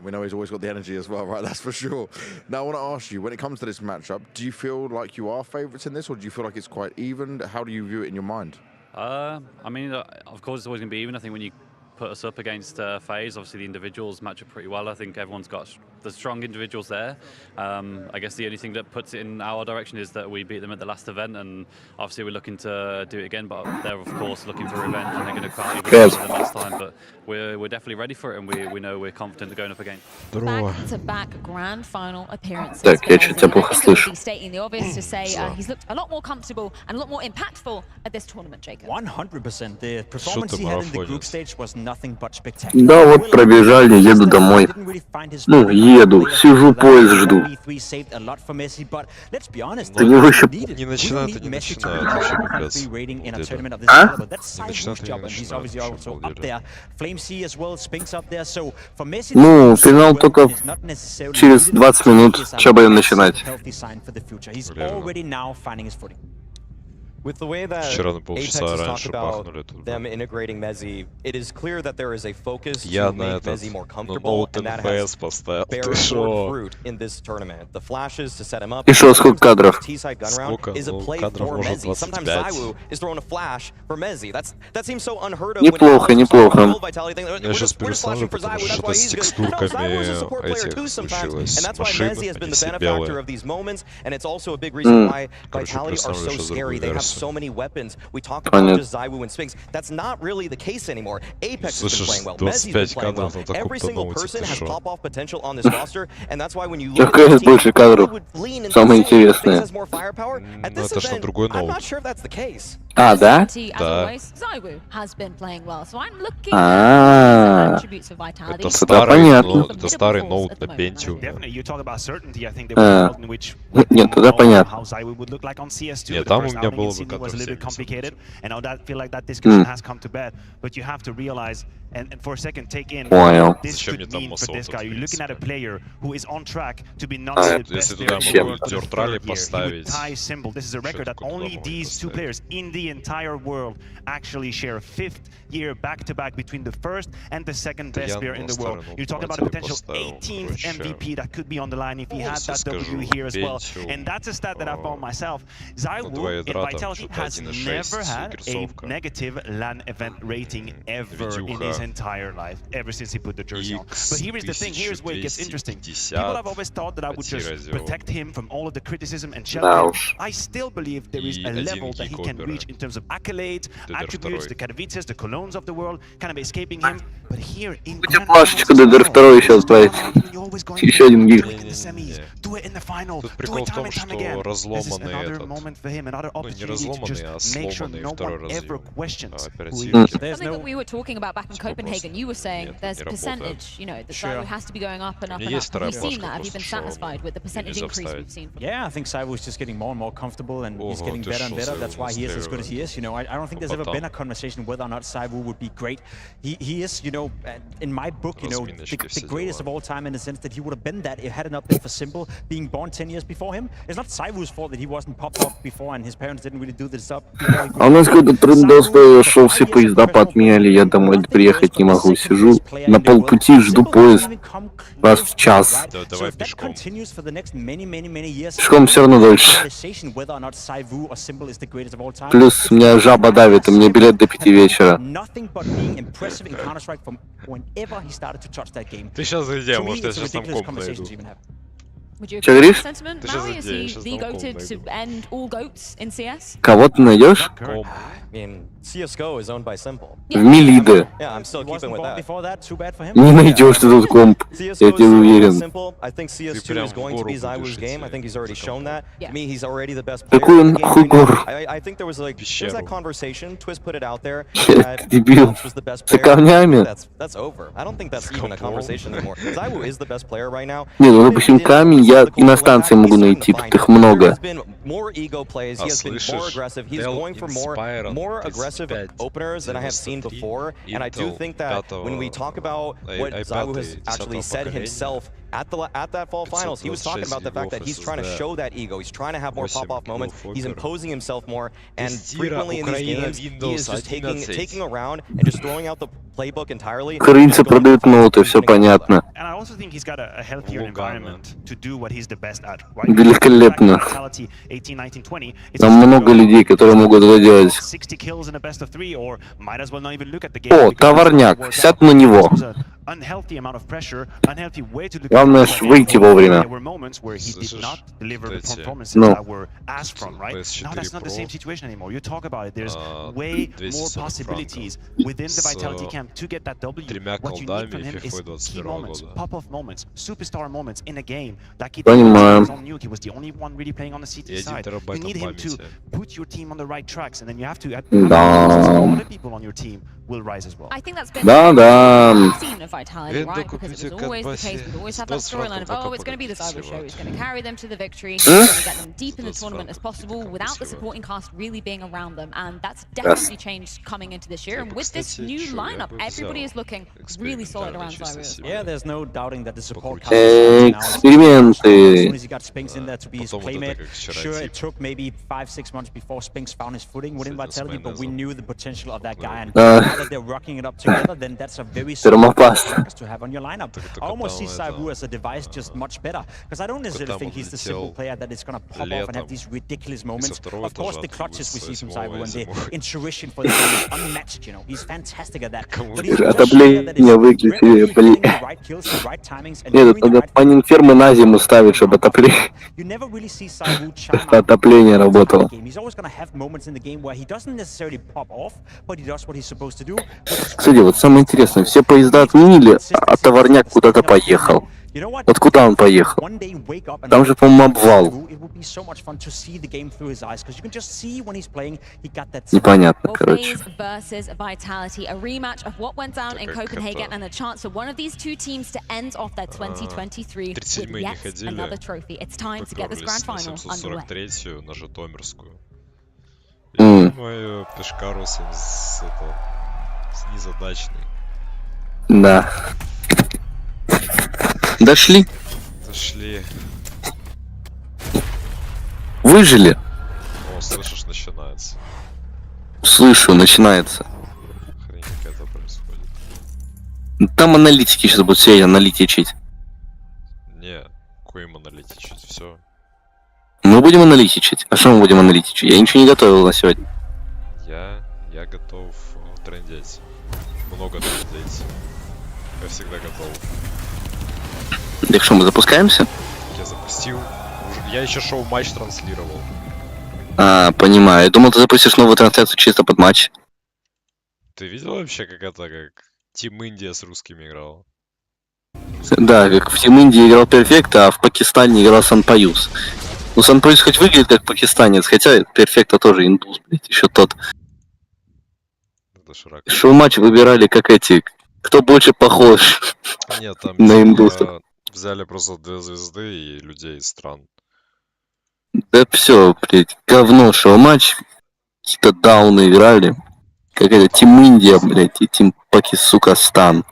We know he's always got the energy as well, right? That's for sure. Now, I want to ask you, when it comes to this matchup, do you feel like you are favourites in this, or do you feel like it's quite even? How do you view it in your mind? I mean, of course, it's always going to be even. I think when you put us up against FaZe, obviously the individuals match up pretty well. I think everyone's got the strong individuals there. I guess the only thing that puts it in our direction is that we beat them at the last event, and obviously we're looking to do it again, but they're of course looking for revenge and they're going to cry even better than last time, but we're definitely ready for it, and we know we're confident of going up again. Back-to-back grand final appearances. Так, я чуть тебя плохо слышу. Stating the obvious to say he's looked a lot more comfortable and a lot more impactful at this tournament, Jacob. 100%. The performance he had in the group stage was nothing but spectacular. Да, вот пробежали, еду домой. Ну, еду, сижу, поезд жду. Ты не выше... Не начинает, это не начинает вообще капец. А? Ну, финал только через 20 минут. Че будем начинать? With the way that Apex has talked about them integrating Mezzi, it is clear that there is a focus to make Mezzi more comfortable, and that has borne fruit in this tournament. The flashes to set him up, И шо, сколько кадров? T-side gun round is a play for Mezzi. Sometimes ZywOo is throwing a flash for Mezzi. That seems so unheard of. Неплохо, неплохо. Я сейчас пересмотрю, потому что что-то с текстурками этих случилось. Машины, они все белые. Короче, пересмотрю сейчас другую версию. So many weapons. We talk about just ZywOo and Sphinx. That's not really the case anymore. Apex has been playing well. Mezzi's been playing well. Every single person has pop-off potential on this roster, and that's why when you look at больше кадров. Самое интересное. Это что другой ноут. I'm not sure if that's the case. А, да? ZywOo has been playing well, so I'm looking at attributes of vitality. Это старый ноут на Pentium. Нет, тогда понятно. Нет, там у меня было бы was a little bit complicated, and now that feel like that discussion has come to bed. But you have to realize, and for a second take in what this could mean for this guy. You're looking at a player who is on track to be not the best player in the world for the third year. He would tie symbol. This is a record that only these two players in the entire world actually share. 5th year back-to-back between the first and the second best player in the world. You're talking about a potential 18th MVP that could be on the line if he had that W here as well. And that's a stat that I found myself. ZywOo in Vitality has never had a negative LAN event rating ever in his entire life, ever since he put the jersey on. But here is the thing, here's where it gets interesting. People have always thought that I would just protect him from all of the criticism and shelter. I still believe there is a level that he can reach in terms of accolades, attributes, the Katowices, the Colognes of the world, kind of escaping him. But here in Плашечка ДДР2 сейчас будет. Еще один гиг. Тут прикол в том, что разломанный этот, ну не разломанный, а сломанный второй разъем оперативники. Something that we were talking about back in Copenhagen, you were saying there's a percentage, you know, the ZywOo has to be going up and up and up. Have you seen that? Have you been satisfied with the percentage increase we've seen? Yeah, I think ZywOo is just getting more and more comfortable, and he's getting better and better. That's why he is as good as he is. You know, I don't think there's ever been a conversation whether or not ZywOo would be great. He is, you know, in my book, you know, the greatest of all time in the sense that he would have been that if had it not been for Simple being born 10 years before him. It's not ZywOo's fault that he wasn't popped off before and his parents didn't really do this up. А у нас какой-то трендос, шел, все поезда поотменяли, я домой приехать не могу, сижу на полпути, жду поезд раз в час. Давай пешком. Пешком все равно дольше. Плюс меня жаба давит, и мне билет до 5 вечера. Ты сейчас зайди, может я сейчас там комп найду. Would you agree with that sentiment, Maui? Is he the goated to end all goats in CS? Кого ты найдешь? I mean, CSGO is owned by Simple. В Милиде. Yeah, I'm still keeping with that. Не найдешь ты тут комп, я тебе уверен. Simple. I think CS2 is going to be ZywOo's game. I think he's already shown that. To me, he's already the best player Какой in он the game right now. хугор. I think there was that conversation. Twist put it out there. Дебил. Was the best За player. камнями. That's over. I don't think that's even a conversation anymore. ZywOo is the best player right now. Не, ну, допустим, камень я и на станции могу найти, тут их много. More ego plays. He has been more aggressive. He's going for more aggressive openers than I have seen before. And I do think that when we talk about what ZywOo has actually said himself at that fall finals, he was talking about the fact that he's trying to show that ego. He's trying to have more pop-off moments. He's imposing himself more. And frequently in these games, he is just taking around and just throwing out the playbook entirely. Украинцы продают ноуты, все понятно. And I also think he's got a healthier environment to do what he's the best at, right? Великолепно. 18, 19, 20. Там много людей, которые могут это делать. 60 kills in a best of 3 or might as well not even look at the game. О, товарняк, сядь на него. Unhealthy amount of pressure, unhealthy way to look Главное ж выйти вовремя. There were moments where he did not deliver the performances No. that were asked from, right? Now that's not the same situation anymore. You talk about it, there's way more possibilities within the Vitality camp to get that W. What you need from him is key moments, pop-off moments, superstar moments in a game. Like he did on Nuke, he was the only one really playing on the CT side. You need him to put your team on the right tracks, and then you have to other people on your team will rise as well. I think that's been seen of Vitality, right? Because it was always the case. We always have that storyline of, oh, it's going to be the ZywOo show. He's going to carry them to the victory. He's going to get them deep in the tournament as possible without the supporting cast really being around them. And that's definitely changed coming into this year. And with this new lineup, everybody is looking really solid around ZywOo. Yeah, there's no doubting that the support cast is Эксперименты. as soon as he got Spinks in there to be his playmate. Sure, it took maybe 5-6 months before Spinks found his footing within Vitality, but we knew the potential of that guy. And now that they're rocking it up together, then that's a very to have on your lineup. I almost see ZywOo as a device just much better, because I don't necessarily think he's the simple player that is going to pop off and have these ridiculous moments. Of course, the clutches we see from ZywOo and the intuition for the game is unmatched, you know. He's fantastic at that. But he's Отопление выключили, блин. Нет, надо панин фермы на зиму ставить, чтобы отопление работало. He's always going to have moments in the game where he doesn't necessarily pop off, but he does what he's supposed to do. Кстати, вот самое интересное, все поезда отменили, а товарняк куда-то поехал. Вот куда он поехал? Там же, по-моему, обвал. Непонятно, короче. Versus Vitality, a rematch of what went down in Copenhagen and a chance for one of these two teams to end off their 2023 with yet another trophy. It's time to get this grand final underway. На Житомирскую. Я думаю, Пешкарусом с незадачный. Да. Дошли. Дошли. Выжили. О, слышишь, начинается. Слышу, начинается. Хрень какая-то происходит. Там аналитики сейчас будут все аналитичить. Не, куем аналитичить, все. Мы будем аналитичить. А что мы будем аналитичить? Я ничего не готовил на сегодня. Я готов трендеть. Много трендеть. Я всегда готов. Так что, мы запускаемся? Я запустил. Я еще шоу-матч транслировал. А, понимаю. Я думал, ты запустишь новую трансляцию чисто под матч. Ты видел вообще, как Team India с русскими играл? Да, как в Team India играл Перфекта, а в Пакистане играл Санпаюс. Ну, Санпаюс хоть выглядит как пакистанец, хотя Перфекта тоже индус, блядь, еще тот. Шоу-матч выбирали как эти, кто больше похож. Нет, там на индусов. Взяли просто 2 звезды и людей из стран. Да все, блядь, говно шоу-матч. Какие-то дауны играли. Какая-то Team India, блядь, и Team Пакистан.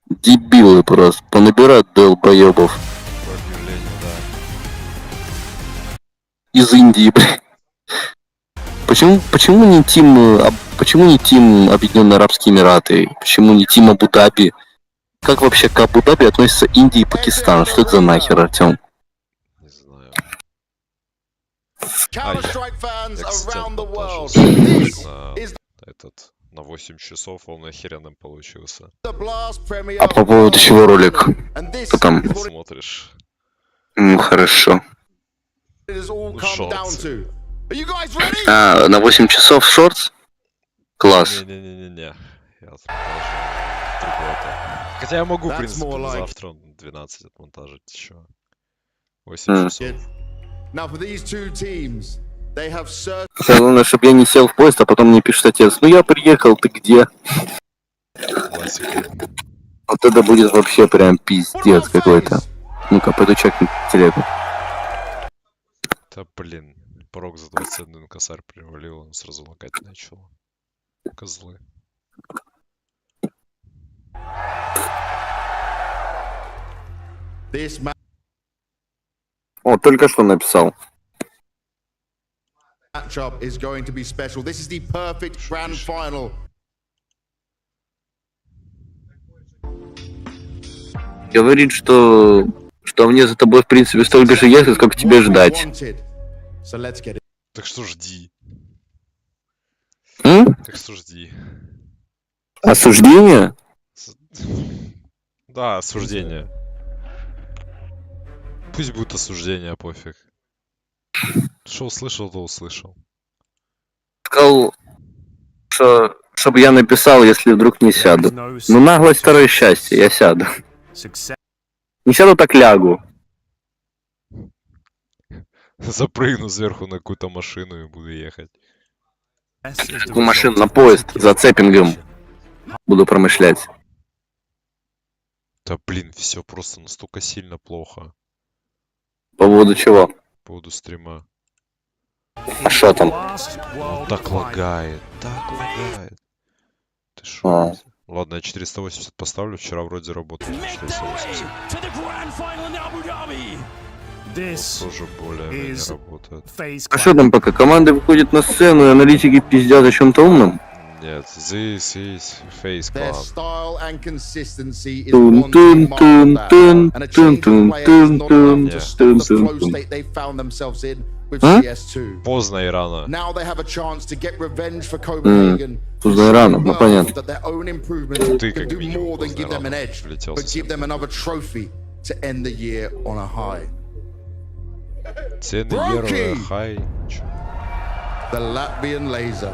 Дебилы просто. Понабирают долбоебов. Из Индии, блядь. Почему не Тим Объединенные Арабские Эмираты? Почему не Тим Абу-Даби? Как вообще к Абу-Даби относятся Индия и Пакистан? Что это за нахер, Артем? Не знаю. На 8 часов он охеренным получился. А по поводу чего ролик? Потом. Смотришь. Ну, хорошо. Шорты. Are you guys ready? А, на 8 часов шортс? Класс. Не-не-не-не. Я другое-то. Хотя я могу, в принципе, завтра 12 отмонтажить еще. 8 часов. Now for these two teams, they have Главное, чтобы я не сел в поезд, а потом мне пишет отец: ну я приехал, ты где? Классика. Вот это будет вообще прям пиздец какой-то. Ну-ка, пойду чекну телегу. Да блин, порог за 21 косарь привалил, он сразу лагать начал. Козлы. О, только что написал. matchup is going to be special. This is the perfect grand final. Говорит, что мне за тобой, в принципе, столько же ехать, сколько тебе ждать. Так что жди. Так что жди. Осуждение? Да, осуждение. Пусть будет осуждение, пофиг. Что услышал, то услышал. Сказал, чтобы я написал, если вдруг не сяду. Ну, наглость второе счастье, я сяду. Не сяду, так лягу. Запрыгну сверху на какую-то машину и буду ехать. Машину на поезд, за цеппингом буду промышлять. Да блин, все просто настолько сильно плохо. По поводу чего? По поводу стрима. А что там? Ну, так лагает, так лагает. Ты шо? Ладно, я 480 поставлю, вчера вроде работал 480. Вот тоже более-менее работает. А что там пока? Команды выходят на сцену и аналитики пиздят о чем-то умном? Нет, this is FaZe Club. Style and consistency is one thing and a change of players not enough to stop the flow state they found themselves in with CS2. Поздно и рано. Now they have a chance to get revenge for Copenhagen. Поздно и рано, ну понятно. That their own improvements can do more than give them an edge, but give them another trophy to end the year on a high. The Latvian laser.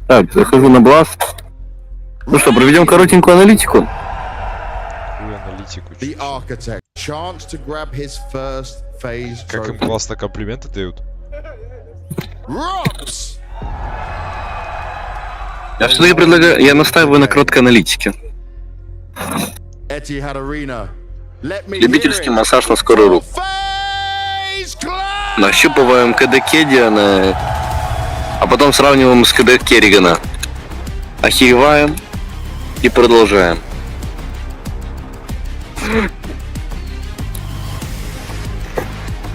Так, захожу на Бласт. Ну что, проведем коротенькую аналитику? The architect. Chance to grab his first FaZe trophy. Как им классно комплименты дают. Rocks! Я все-таки предлагаю, я настаиваю на короткой аналитике. Etihad Arena. Любительский массаж на скорую руку. Нащупываем КД Кедиана, а потом сравниваем с КД Керригана. Охереваем и продолжаем.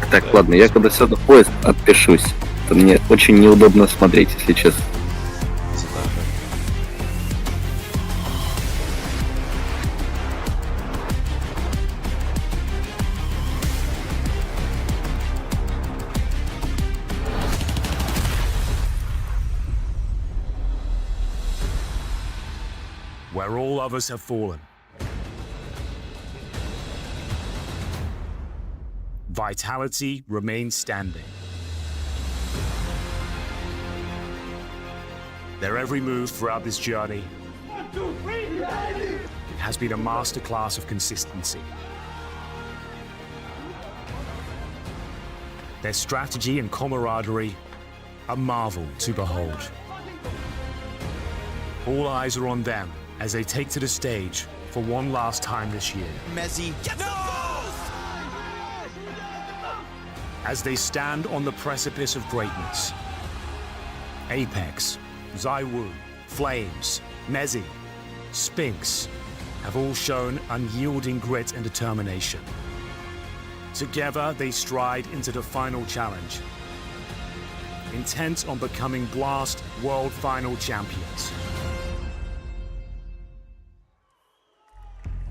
Так, ладно, я когда сяду в поезд, отпишусь. Это мне очень неудобно смотреть, если честно. Where all others have fallen. Vitality remains standing. Their every move throughout this journey has been a masterclass of consistency. Their strategy and camaraderie, a marvel to behold. All eyes are on them as they take to the stage for one last time this year. Messi. As they stand on the precipice of greatness, Apex, Zaiwu, Flames, Messi, Spinks have all shown unyielding grit and determination. Together, they stride into the final challenge, intent on becoming Blast World Final Champions.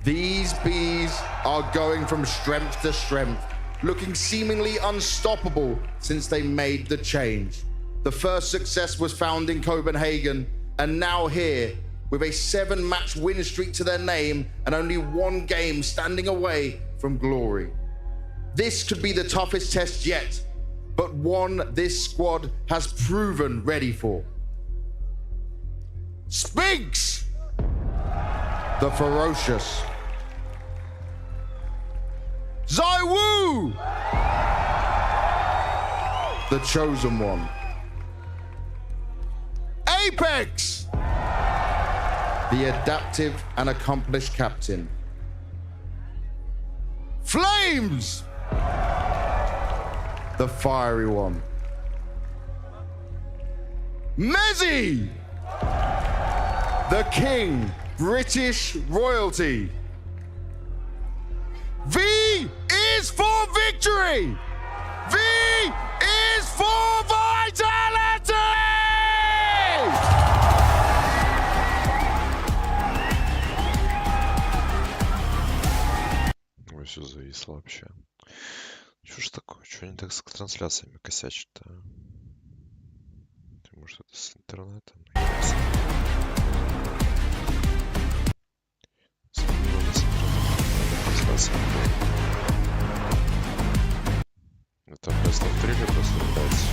These bees are going from strength to strength, looking seemingly unstoppable since they made the change. The first success was found in Copenhagen, and now here, with a 7-match win streak to their name and only one game standing away from glory. This could be the toughest test yet, but one this squad has proven ready for. Spinks! The ferocious. ZywOo! The chosen one. Apex! The adaptive and accomplished captain. Flames! The fiery one. Mezzy! The king, British royalty. V is for victory! V is for vitality! Ой, все зависло вообще. Что ж такое? Что они так с трансляциями косячат-то? Может, это с интернетом? Это просто в 3 просто пытается.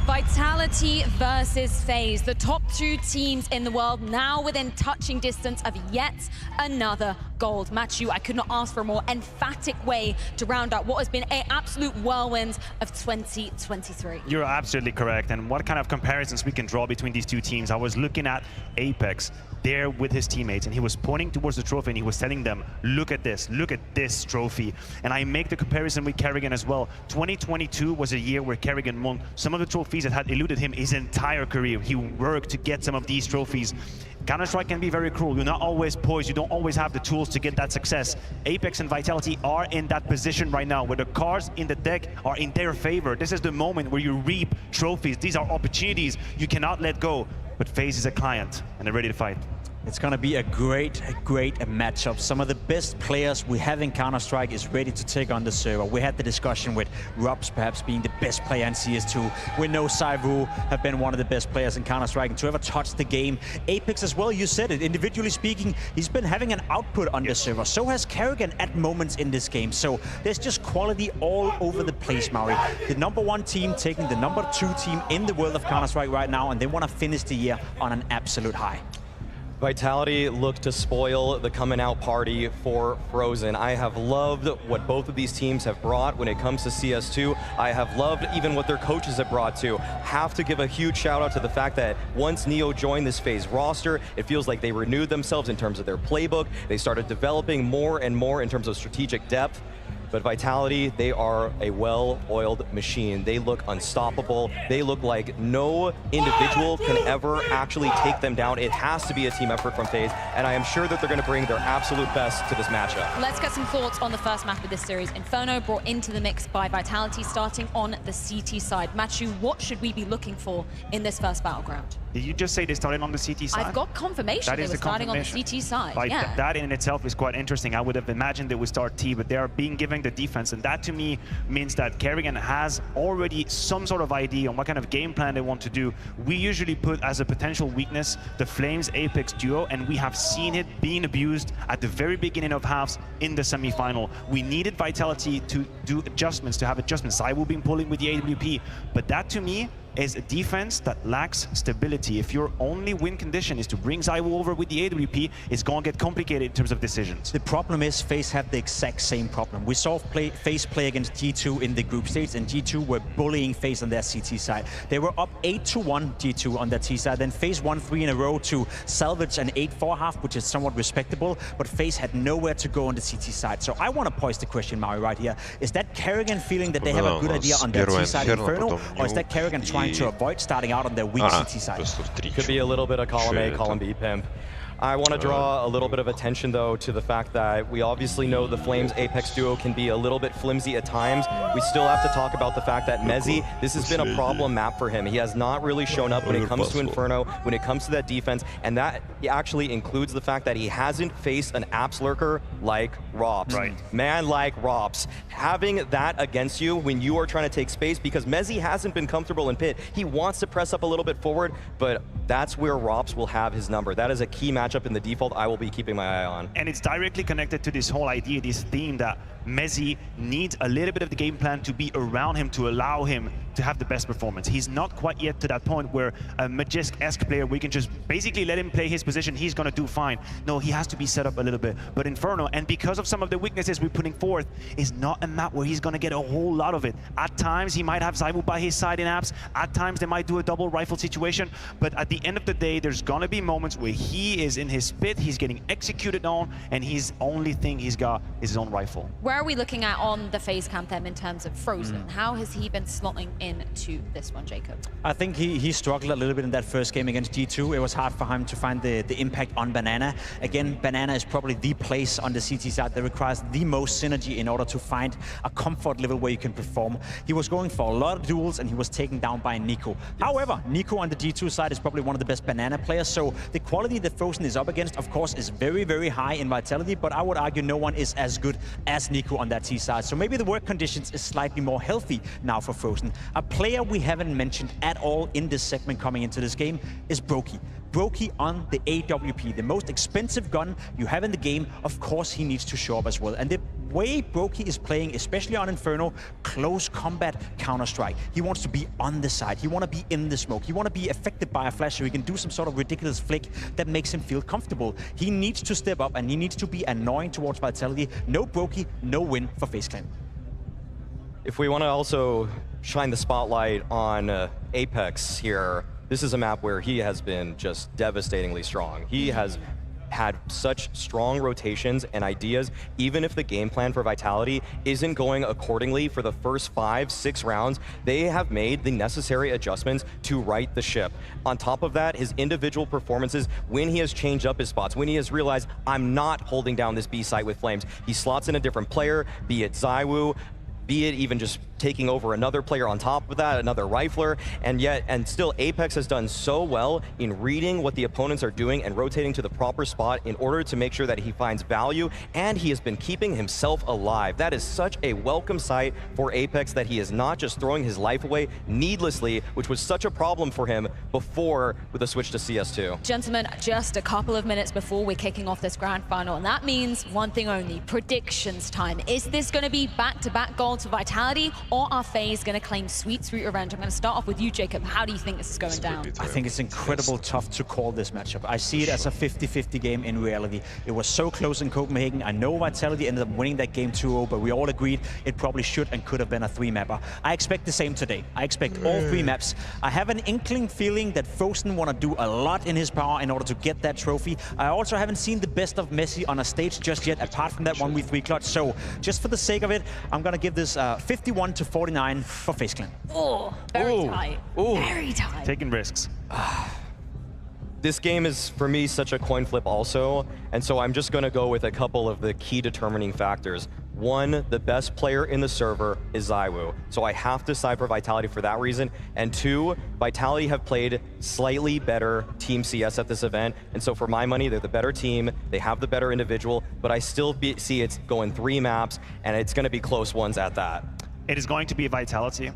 Vitality versus FaZe, the top 2 teams in the world, now within touching distance of yet another gold. Matthew, I could not ask for a more emphatic way to round out what has been an absolute whirlwind of 2023. You're absolutely correct. And what kind of comparisons we can draw between these 2 teams? I was looking at Apex there with his teammates, and he was pointing towards the trophy and he was telling them, look at this trophy. And I make the comparison with Kerrigan as well. 2022 was a year where Kerrigan won some of the trophies that had eluded him his entire career. He worked to get some of these trophies. Counter-Strike can be very cruel. You're not always poised. You don't always have the tools to get that success. Apex and Vitality are in that position right now where the cards in the deck are in their favor. This is the moment where you reap trophies. These are opportunities you cannot let go. But FaZe is a client and they're ready to fight. It's going to be a great matchup. Some of the best players we have in Counter-Strike is ready to take on the server. We had the discussion with Robs perhaps being the best player in CS2. We know ZywOo have been one of the best players in Counter-Strike and to ever touch the game. Apex as well, you said it. Individually speaking, he's been having an output on the server. So has Kerrigan at moments in this game. So there's just quality all over the place, Mauri. The #1 team taking the #2 team in the world of Counter-Strike right now, and they want to finish the year on an absolute high. Vitality looked to spoil the coming out party for Frozen. I have loved what both of these teams have brought when it comes to CS2. I have loved even what their coaches have brought too. Have to give a huge shout out to the fact that once Neo joined this FaZe roster, it feels like they renewed themselves in terms of their playbook. They started developing more and more in terms of strategic depth. But Vitality, they are a well-oiled machine. They look unstoppable. They look like no individual can ever actually take them down. It has to be a team effort from FaZe, and I am sure that they're going to bring their absolute best to this matchup. Let's get some thoughts on the first map of this series. Inferno brought into the mix by Vitality, starting on the CT side. Matthew, what should we be looking for in this first battleground? Did you just say they started on the CT side? I've got confirmation they were starting on the CT side. Like, yeah. That in itself is quite interesting. I would have imagined they would start T, but they are being given the defense, and that to me means that Kerrigan has already some sort of idea on what kind of game plan they want to do. We usually put as a potential weakness the Flames Apex duo, and we have seen it being abused at the very beginning of halves in the semi-final. We needed Vitality to do adjustments, to have adjustments. ZywOo been pulling with the AWP, but that to me is a defense that lacks stability. If your only win condition is to bring ZywOo over with the AWP, it's going to get complicated in terms of decisions. The problem is FaZe have the exact same problem. We saw FaZe play against G2 in the group stage, and G2 were bullying FaZe on their CT side. They were up 8-1 G2 on their T side. Then FaZe won 3 in a row to salvage an 8-4 half, which is somewhat respectable, but FaZe had nowhere to go on the CT side. So I want to pose the question, Maui, right here. Is that Kerrigan feeling that they have a good idea on their T side Inferno, or is that Kerrigan trying to avoid starting out on their weak CT side? Could be a little bit of column A, column B pimp. I want to draw a little bit of attention, though, to the fact that we obviously know the Flames Apex duo can be a little bit flimsy at times. We still have to talk about the fact that Mezzi, this has been a problem map for him. He has not really shown up when it comes to Inferno, when it comes to that defense, and that actually includes the fact that he hasn't faced an Apps lurker like Rops. Right. Man like Rops. Having that against you when you are trying to take space, because Mezzi hasn't been comfortable in pit. He wants to press up a little bit forward, but that's where Rops will have his number. That is a key matchup in the default I will be keeping my eye on. And it's directly connected to this whole idea, this theme that Mezzi needs a little bit of the game plan to be around him to allow him to have the best performance. He's not quite yet to that point where a Majesk-esque player, we can just basically let him play his position, he's gonna do fine. No, he has to be set up a little bit. But Inferno, and because of some of the weaknesses we're putting forth, is not a map where he's gonna get a whole lot of it. At times, he might have Zaiwu by his side in Apps. At times, they might do a double rifle situation. But at the end of the day, there's gonna be moments where he is in his pit, he's getting executed on, and his only thing he's got is his own rifle. Where are we looking at on the FaZe camp then in terms of Frozen? How has he been slotting into this one, Jacob? I think he struggled a little bit in that first game against G2. It was hard for him to find the impact on Banana. Again, Banana is probably the place on the CT side that requires the most synergy in order to find a comfort level where you can perform. He was going for a lot of duels and he was taken down by Nico. However, Nico on the G2 side is probably one of the best Banana players, so the quality that Frozen is up against, of course, is very, very high in Vitality, but I would argue no one is as good as Nico on that T side. So maybe the work conditions is slightly more healthy now for Frozen. A player we haven't mentioned at all in this segment coming into this game is Brokey. Brokey on the AWP, the most expensive gun you have in the game. Of course, he needs to show up as well. And the way Brokey is playing, especially on Inferno, close combat Counter-Strike. He wants to be on the side. He wants to be in the smoke. He wants to be affected by a flash so he can do some sort of ridiculous flick that makes him feel comfortable. He needs to step up and he needs to be annoying towards Vitality. No Brokey, no win for FaZe Clan. If we want to also shine the spotlight on Apex here, this is a map where he has been just devastatingly strong. He has had such strong rotations and ideas, even if the game plan for Vitality isn't going accordingly for the first 5-6 rounds, they have made the necessary adjustments to right the ship. On top of that, his individual performances, when he has changed up his spots, when he has realized, I'm not holding down this B site with Flames, he slots in a different player, be it Zaiwu, be it even just taking over another player on top of that, another rifler, and still Apex has done so well in reading what the opponents are doing and rotating to the proper spot in order to make sure that he finds value, and he has been keeping himself alive. That is such a welcome sight for Apex, that he is not just throwing his life away needlessly, which was such a problem for him before with the switch to CS2. Gentlemen, just a couple of minutes before we're kicking off this grand final, and that means one thing only, predictions time. Is this going to be back-to-back gold to Vitality, or are FaZe going to claim sweet revenge? I'm going to start off with you, Jacob. How do you think this is going down? I think it's incredibly tough to call this matchup. I see it as a 50-50 game in reality. It was so close in Copenhagen. I know Vitality ended up winning that game 2-0, but we all agreed it probably should and could have been a 3-mapper. I expect the same today. I expect all 3 maps. I have an inkling feeling that Frozen want to do a lot in his power in order to get that trophy. I also haven't seen the best of Messi on a stage just yet, apart from that 1v3 clutch. So just for the sake of it, I'm going to give this 51-49 for FaZe Clan. Oh, very tight. Very tight. Taking risks. This game is, for me, such a coin flip also, and so I'm just going to go with a couple of the key determining factors. One, the best player in the server is Zaiwu, so I have to side for Vitality for that reason. And 2, Vitality have played slightly better Team CS at this event, and so for my money, they're the better team, they have the better individual, but I still see it's going 3 maps, and it's going to be close ones at that. It is going to be Vitality.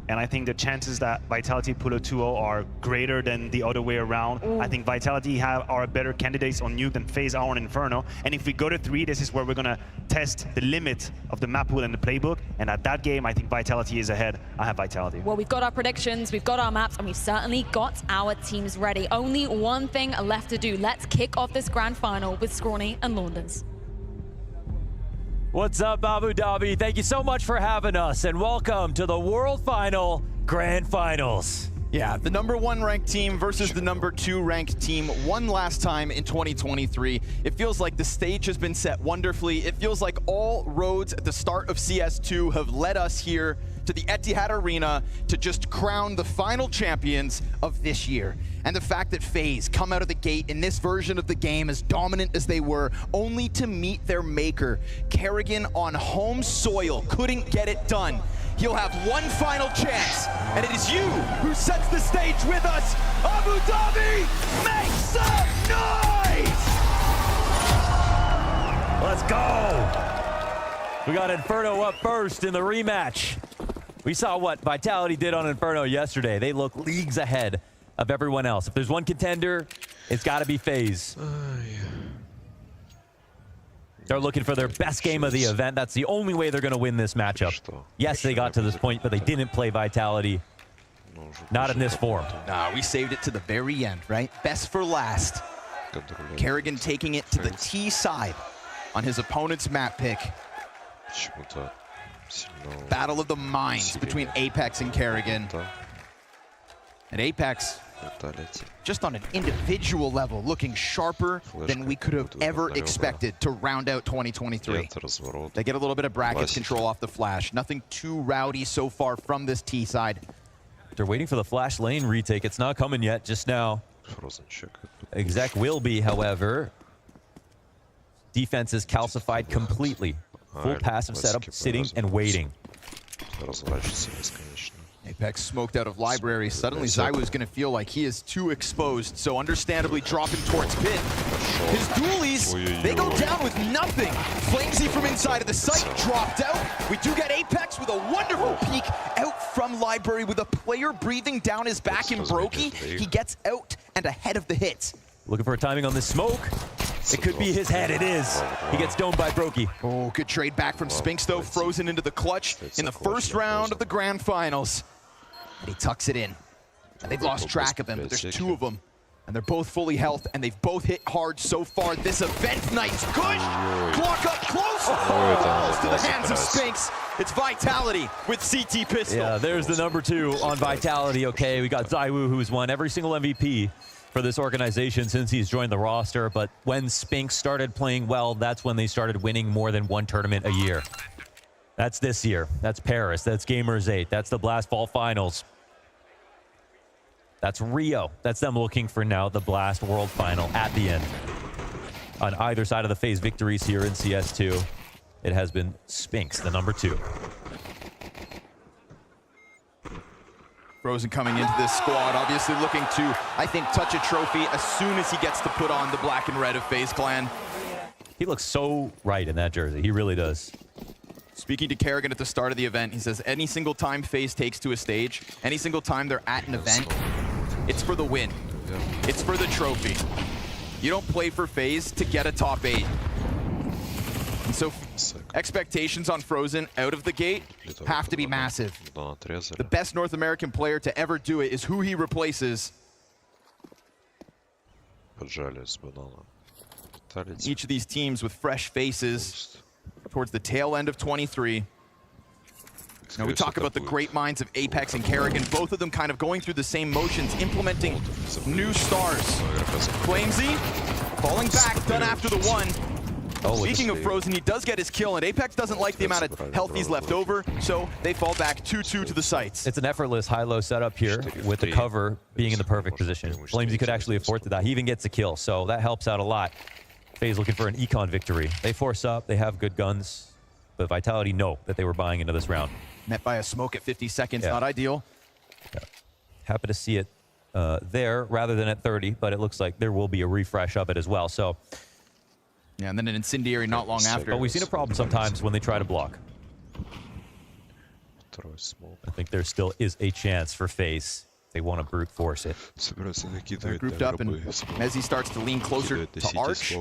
And I think the chances that Vitality pull a 2-0 are greater than the other way around. I think Vitality are better candidates on Nuke than FaZe are on Inferno. And if we go to 3, this is where we're going to test the limit of the map pool and the playbook. And at that game, I think Vitality is ahead. I have Vitality. Well, we've got our predictions, we've got our maps, and we've certainly got our teams ready. Only one thing left to do. Let's kick off this grand final with Scrawny and Launders. What's up, Abu Dhabi? Thank you so much for having us, and welcome to the World Final Grand Finals. Yeah, the #1 ranked team versus the #2 ranked team one last time in 2023. It feels like the stage has been set wonderfully. It feels like all roads at the start of CS2 have led us here to the Etihad Arena to just crown the final champions of this year. And the fact that FaZe come out of the gate in this version of the game as dominant as they were, only to meet their maker. Kerrigan on home soil couldn't get it done. He'll have one final chance, and it is you who sets the stage with us. Abu Dhabi, make some noise! Let's go! We got Inferno up first in the rematch. We saw what Vitality did on Inferno yesterday. They look leagues ahead of everyone else. If there's one contender, it's got to be FaZe. They're looking for their best game of the event. That's the only way they're going to win this matchup. Yes, they got to this point, but they didn't play Vitality. Not in this form. Nah, we saved it to the very end, right? Best for last. Kerrigan taking it to the T side on his opponent's map pick. Battle of the minds between Apex and Kerrigan. And Apex, just on an individual level, looking sharper than we could have ever expected to round out 2023. They get a little bit of brackets control off the flash. Nothing too rowdy so far from this T side. They're waiting for the flash lane retake. It's not coming yet, just now. Exec will be, however. Defense is calcified completely. Full passive setup, sitting and waiting. Apex smoked out of library. Suddenly ZywOo's going to feel like he is too exposed, so understandably dropping towards pit. His dualies, they go down with nothing. Flamesy from inside of the site dropped out. We do get Apex with a wonderful peek out from library with a player breathing down his back in Brokey. He gets out and ahead of the hits. Looking for a timing on this smoke. It could be his head. It is. He gets domed by Brokey. Oh, good trade back from Spinks, though. Frozen into the clutch in the first round of the grand finals. And he tucks it in. And they've lost track of him, but there's two of them. And they're both fully health, and they've both hit hard so far this event. Nice push! Block up close! Falls to the hands of Spinks. It's Vitality with CT Pistol. Yeah, there's the #2 on Vitality. Okay, we got ZywOo, who's won every single MVP for this organization since he's joined the roster. But when Spinks started playing well, that's when they started winning more than one tournament a year. That's this year. That's Paris. That's Gamers 8. That's the Blast Fall Finals. That's Rio. That's them looking for now the Blast World Final at the end. On either side of the FaZe victories here in CS2, it has been Spinks, the #2. Frozen coming into this squad, obviously looking to, I think, touch a trophy as soon as he gets to put on the black and red of FaZe Clan. He looks so right in that jersey. He really does. Speaking to Kerrigan at the start of the event, he says any single time FaZe takes to a stage, any single time they're at an event, it's for the win. It's for the trophy. You don't play for FaZe to get a top 8. And so expectations on Frozen out of the gate have to be massive. The best North American player to ever do it is who he replaces. Each of these teams with fresh faces towards the tail end of 23. Now we talk about the great minds of Apex and Kerrigan, both of them kind of going through the same motions, implementing new stars. Flamesy falling back, done after the one. Speaking of Frozen, he does get his kill, and Apex doesn't like the amount of health he's left over, so they fall back 2-2 to the sites. It's an effortless high-low setup here with the cover being in the perfect position. Flamesy could actually afford to die. He even gets a kill, so that helps out a lot. FaZe looking for an econ victory. They force up, they have good guns, but Vitality know that they were buying into this round. Met by a smoke at 50 seconds, not ideal. Yeah. Happy to see it there rather than at 30, but it looks like there will be a refresh of it as well. So, yeah, and then an incendiary not long after. But we've seen a problem sometimes when they try to block. I think there still is a chance for FaZe. They want to brute force it. They're grouped up, and Mezzy starts to lean closer to Arch.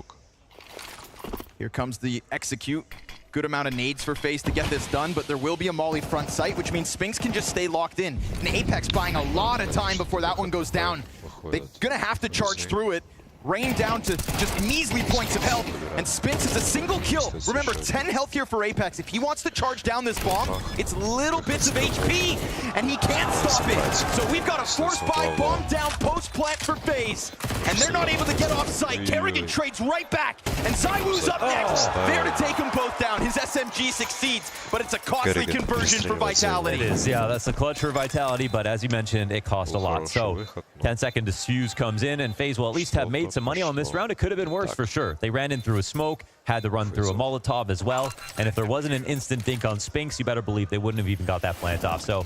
Here comes the execute. Good amount of nades for FaZe to get this done, but there will be a Molly front sight, which means Spinks can just stay locked in. And Apex buying a lot of time before that one goes down. They're gonna have to charge through it. rain down to just measly points of health, and Spinks is a single kill. Remember, 10 health here for Apex. If he wants to charge down this bomb, it's little bits of HP, and he can't stop it. So we've got a force buy bomb down post-plant for FaZe, and they're not able to get off site. Kerrigan trades right back, and ZywOo's up next. There to take them both down. His SMG succeeds, but it's a costly conversion for Vitality. It is, yeah, that's a clutch for Vitality, but as you mentioned, it cost a lot. So 10-second Fuse comes in, and FaZe will at least have made some money on this round. It could have been worse for sure. They ran in through a smoke, had to run through a Molotov as well, and if there wasn't an instant dink on Spinks, you better believe they wouldn't have even got that plant off. So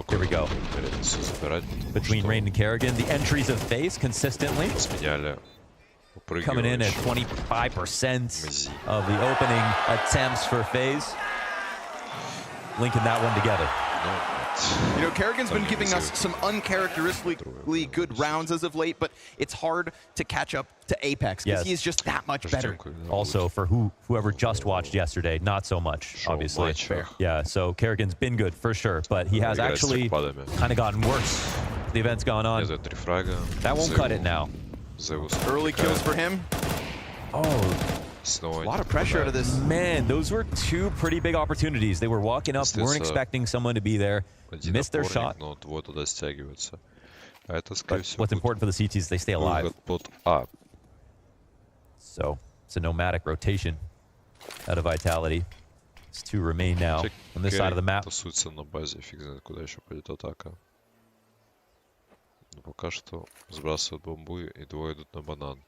here we go. Between Rain and Kerrigan, the entries of FaZe consistently coming in at 25% of the opening attempts for FaZe. Linking that one together. You know, Kerrigan's been giving us some uncharacteristically good rounds as of late, but it's hard to catch up to Apex because he is just that much better. Also, for whoever just watched yesterday, not so much, obviously. Yeah, so Kerrigan's been good for sure, but he has actually kind of gotten worse. The event's gone on. That won't cut it now. Early kills for him. Oh. A lot of pressure out of this. Man, those were two pretty big opportunities. They were walking up, weren't expecting someone to be there, missed their shot. But what's important for the CTs is they stay alive. So it's a nomadic rotation out of Vitality. It's two remain now on this side of the map. Пока что сбрасывают бомбу и двое идут на банан.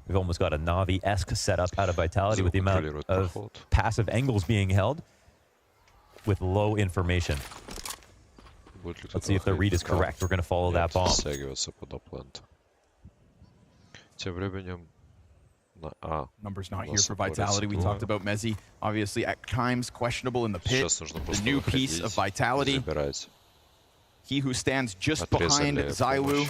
We've almost got a Na'Vi-esque setup out of Vitality with the amount of passive angles being held with low information. Let's see if the read is correct. We're going to follow that bomb. Numbers not here for Vitality. We talked about Mezzy, obviously at times questionable in the pit. The new piece of Vitality. He who stands just behind ZywOo.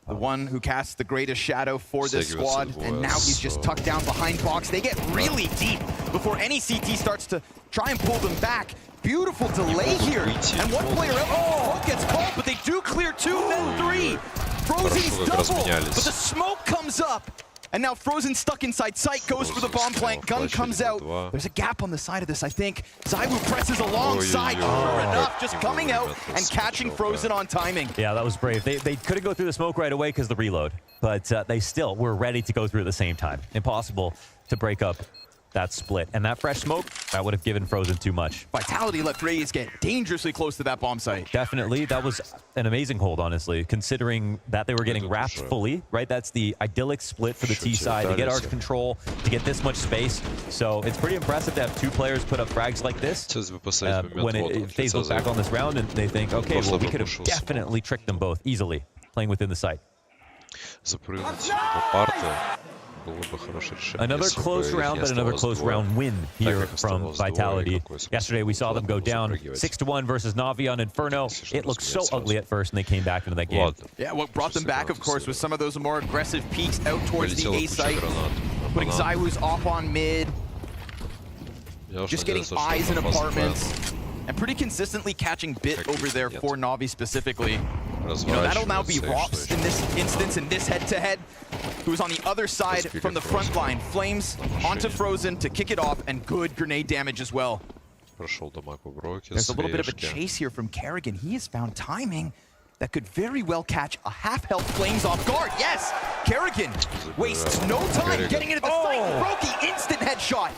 The one who casts the greatest shadow for this squad, and now he's just tucked down behind box. They get really deep before any CT starts to try and pull them back. Beautiful delay here, and one player out gets caught, but they do clear 2, then 3. Frozen's double, but the smoke comes up. And now Frozen stuck inside sight, goes for the bomb plant, gun comes out. There's a gap on the side of this, I think. ZywOo presses alongside, sure enough, just coming out and catching Frozen on timing. Yeah, that was brave. They couldn't go through the smoke right away because of the reload, but they still were ready to go through at the same time. Impossible to break up that split. And that fresh smoke, that would have given Frozen too much. Vitality let FaZe get dangerously close to that bomb site. Definitely. That was an amazing hold, honestly, considering that they were getting wrapped fully, right? That's the idyllic split for the T side. They get arch control to get this much space. So it's pretty impressive to have two players put up frags like this. When FaZe look back on this round and they think, okay, well, we could have definitely tricked them both easily, playing within the site. Another close round, but another close round win here from Vitality. Yesterday, we saw them go down 6-1 versus Na'Vi on Inferno. It looked so ugly at first, and they came back into that game. Yeah, what brought them back, of course, was some of those more aggressive peeks out towards the A site, putting ZywOo's off on mid, just getting eyes in apartments, and pretty consistently catching Bit over there for Na'Vi specifically. You know, that'll now be Rops in this instance, in this head-to-head, who's on the other side from the front line. Flames onto Frozen to kick it off, and good grenade damage as well. There's a little bit of a chase here from Kerrigan. He has found timing that could very well catch a half-health Flames off guard. Yes! Kerrigan wastes no time getting into the site. Brokey, instant headshot.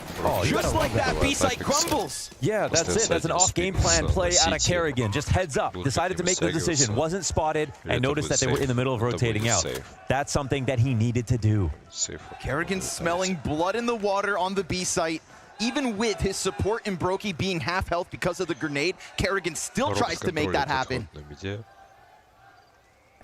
Just like that, B-site crumbles. Yeah, that's it. That's an off-game plan play out of Kerrigan. Just heads up. Decided to make the decision. Wasn't spotted and noticed that they were in the middle of rotating out. That's something that he needed to do. Kerrigan smelling blood in the water on the B-site. Even with his support in Brokey being half health because of the grenade, Kerrigan still tries to make that happen.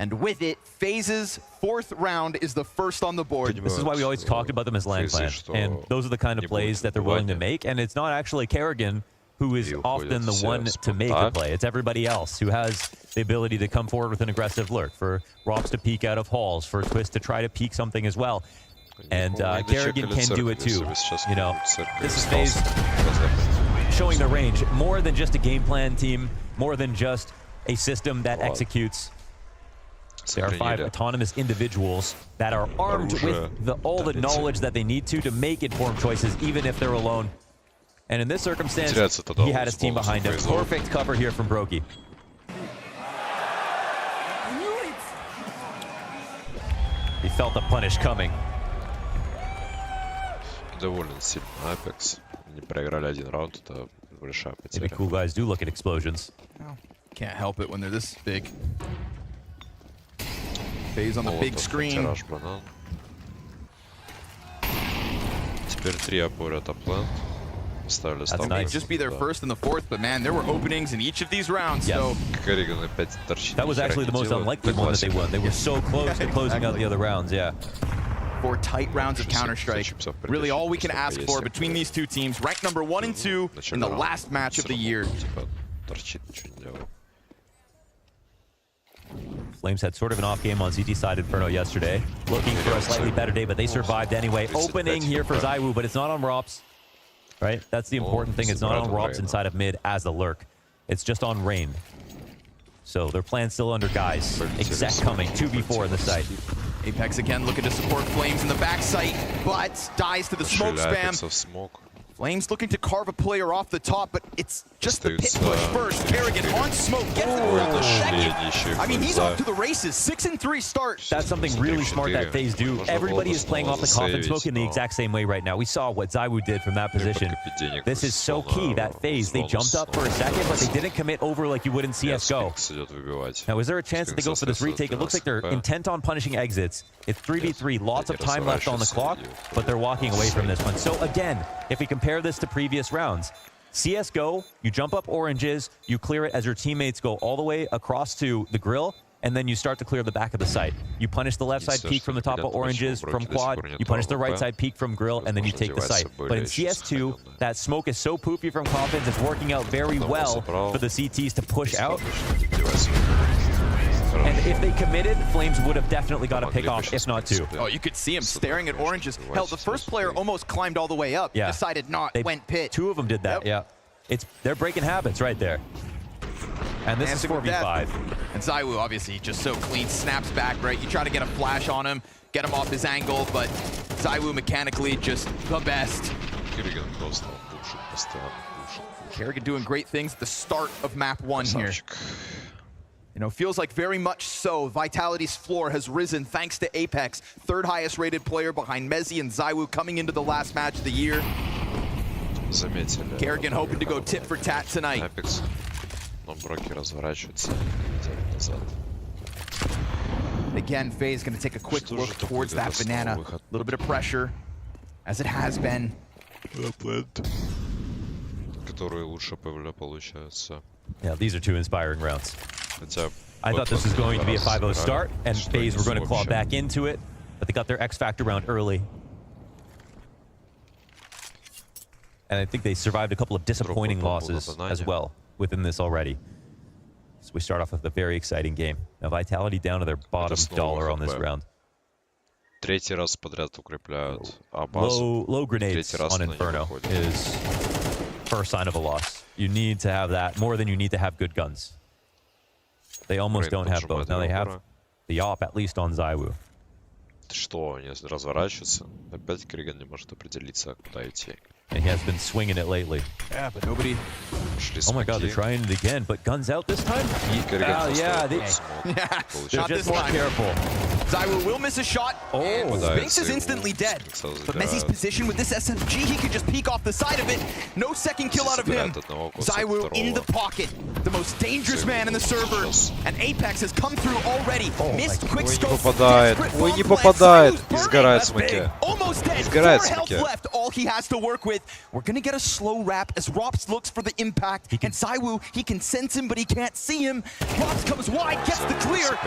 And with it, FaZe's 4th round is the first on the board. This is why we always talked about them as land plan. And those are the kind of plays that they're willing to make. And it's not actually Kerrigan who is often the one to make a play. It's everybody else who has the ability to come forward with an aggressive lurk. For Rops to peek out of halls, for Twist to try to peek something as well. And Kerrigan can do it too. You know, this is FaZe showing the range. More than just a game plan team, more than just a system that executes. There are 5 autonomous individuals that are armed with all the knowledge that they need to make informed choices, even if they're alone. And in this circumstance, he had his team behind him. Perfect cover here from Broky. He felt the punish coming. Довольно сильно Apex. Они проиграли один раунд, это большая потеря. Maybe cool guys do look at explosions. Can't help it when they're this big. FaZe on the big screen. Теперь 3 опорят оплент. That may just be their first and the fourth, but man, there were openings in each of these rounds. So that was actually the most unlikely one that they won. They were so close to closing out the other rounds, yeah. 4 tight rounds of Counter-Strike. Really all we can ask for between these two teams, ranked number 1 and 2 in the last match of the year. Flames had sort of an off game on CT side Inferno yesterday. Looking for a slightly better day, but they survived anyway. Opening here for ZywOo, but it's not on Rops. Right? That's the important thing. It's not on Rops inside of mid as the lurk. It's just on Rain. So their plan's still under guys. Exec coming, 2v4 in the site. Apex again looking to support Flames in the back site, but dies to the smoke spam. Flames looking to carve a player off the top, but it's just the pit push first. Kerrigan on smoke, gets it for the second. I mean, he's off to the races. 6-3 start. That's something really smart that FaZe do. Everybody is playing off the coffin smoke in the exact same way right now. We saw what ZywOo did from that position. This is so key, that FaZe. They jumped up for a second, but they didn't commit over like you would in CSGO. Now, is there a chance that they go for this retake? It looks like they're intent on punishing exits. It's 3v3, lots of time left on the clock, but they're walking away from this one. So again, if we compare this to previous rounds, CSGO, you jump up oranges, you clear it as your teammates go all the way across to the grill, and then you start to clear the back of the site. You punish the left side peak from the top of oranges from quad, you punish the right side peak from grill, and then you take the site. But in CS2, that smoke is so poofy from coffins, it's working out very well for the CTs to push out. And if they committed, Flames would have definitely got a pick off, if not 2. Oh, you could see him staring at oranges. Hell, the first player almost climbed all the way up. Yeah. Decided not, went pit. 2 of them did that, yeah. They're breaking habits right there. And this is 4v5. And ZywOo, obviously, just so clean, snaps back, right? You try to get a flash on him, get him off his angle, but ZywOo mechanically just the best. Kerrigan doing great things at the start of map 1 here. You know, feels like very much so. Vitality's floor has risen thanks to Apex. 3rd highest rated player behind Mezzi and ZywOo coming into the last match of the year. Kerrigan hoping to go tit for tat tonight. Again, FaZe going to take a quick look towards that banana. A little bit of pressure, as it has been. Yeah, these are 2 inspiring rounds. I thought this was going to be a 5-0 start, and FaZe were going to claw back into it, but they got their X Factor round early. And I think they survived a couple of disappointing losses as well within this already. So we start off with a very exciting game. Now Vitality down to their bottom dollar on this round. Low grenades on Inferno is first sign of a loss. You need to have that more than you need to have good guns. They almost don't have both. Now they have the op, at least on ZywOo. Что, они разворачиваются. Опять Керриган не может определиться, куда идти. And he has been swinging it lately. Yeah, but nobody... Oh my god, they're trying it again, but guns out this time? Yeah, they're just more careful. ZywOo will miss a shot, and Spinks is instantly dead. But Mezzi's position with this SMG, he could just peek off the side of it. No second kill out of him. ZywOo in the pocket, the most dangerous man in the server. And Apex has come through already. Missed quick scope. Ой, не попадает. И сгорает в смоке. Almost dead. Сгорает в 4 health смоке. left, all he has to work with. We're gonna get a slow wrap as Rops looks for the impact. And ZywOo, he can sense him, but he can't see him. Rops comes wide, gets the clear.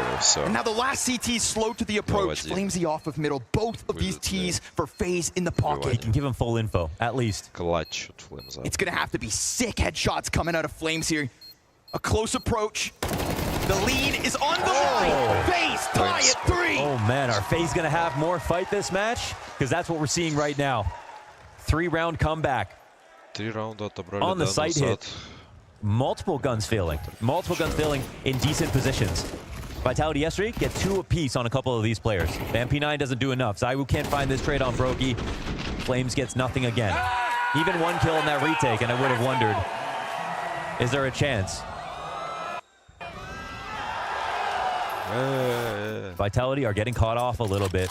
And now the last CT slow to the approach. Flamesy off of middle. Both of these Ts for FaZe in the pocket. He can give him full info, at least. It's gonna have to be sick headshots coming out of Flames here. A close approach. The lead is on the line. FaZe tie at 3. Oh man, are FaZe gonna have more fight this match? Because that's what we're seeing right now. 3-round comeback. 3 раунда отобрали On the site hit. multiple guns failing in decent positions. Vitality yesterday get 2 apiece on a couple of these players. The MP9 doesn't do enough. ZywOo can't find this trade on Brokey. Flames gets nothing again. Even 1 kill in that retake, and I would have wondered, is there a chance? Vitality are getting caught off a little bit.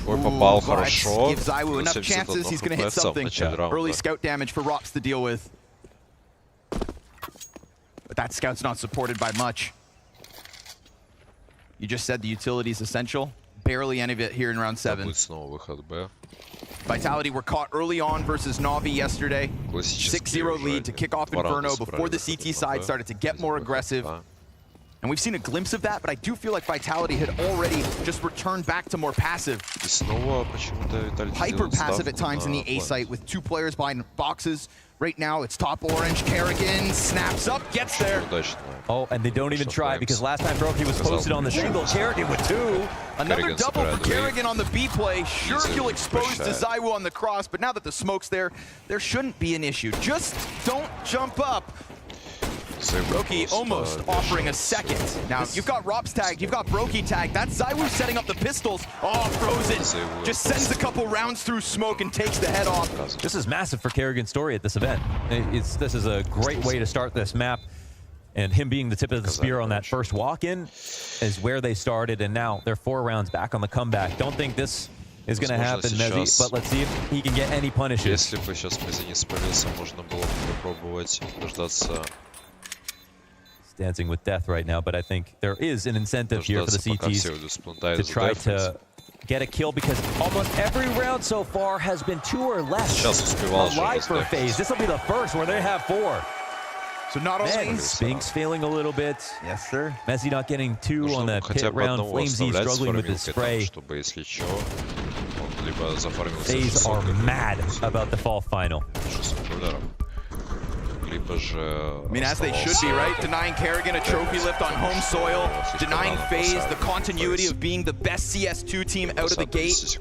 Попал хорошо. Give ZywOo enough chances, he's going to hit something. Early scout damage for Rops to deal with. But that scout's not supported by much. You just said the utility is essential. Barely any of it here in round 7. Vitality were caught early on versus Na'Vi yesterday. 6-0 lead to kick off Inferno before the CT side started to get more aggressive. And we've seen a glimpse of that, but I do feel like Vitality had already just returned back to more passive. Hyper passive at times in the A site with 2 players behind boxes. Right now it's top orange. Kerrigan snaps up, gets there. Oh, and they don't even try because last time Brokey was posted on the shingle. Kerrigan with 2. Another double for Kerrigan on the B play. Sure, he'll expose to ZywOo on the cross, but now that the smoke's there, there shouldn't be an issue. Just don't jump up. Brokey almost offering a second. Now, you've got Rops tagged, you've got Brokey tagged. That's ZywOo setting up the pistols. Oh, frozen. Just sends a couple rounds through smoke and takes the head off. This is massive for Kerrigan's story at this event. This is a great way to start this map. And him being the tip of the spear on that first walk-in is where they started, and now they're 4 rounds back on the comeback. Don't think this is going to happen, Mezzy, but let's see if he can get any punishes. Если бы сейчас Mezzy не спалился, можно было бы попробовать дождаться. Dancing with death right now, but I think there is an incentive here for the CTs to try to get a kill because almost every round so far has been 2 or less alive for FaZe. This will be the first where they have 4. So not only Spinks failing a little bit. Yes, sir. Mezzy not getting 2 on that pit round. Flamesy struggling with his spray. FaZe are mad about the fall final. I mean, as they should be, right? Denying Kerrigan a trophy lift on home soil, denying FaZe the continuity of being the best CS2 team out of the gate.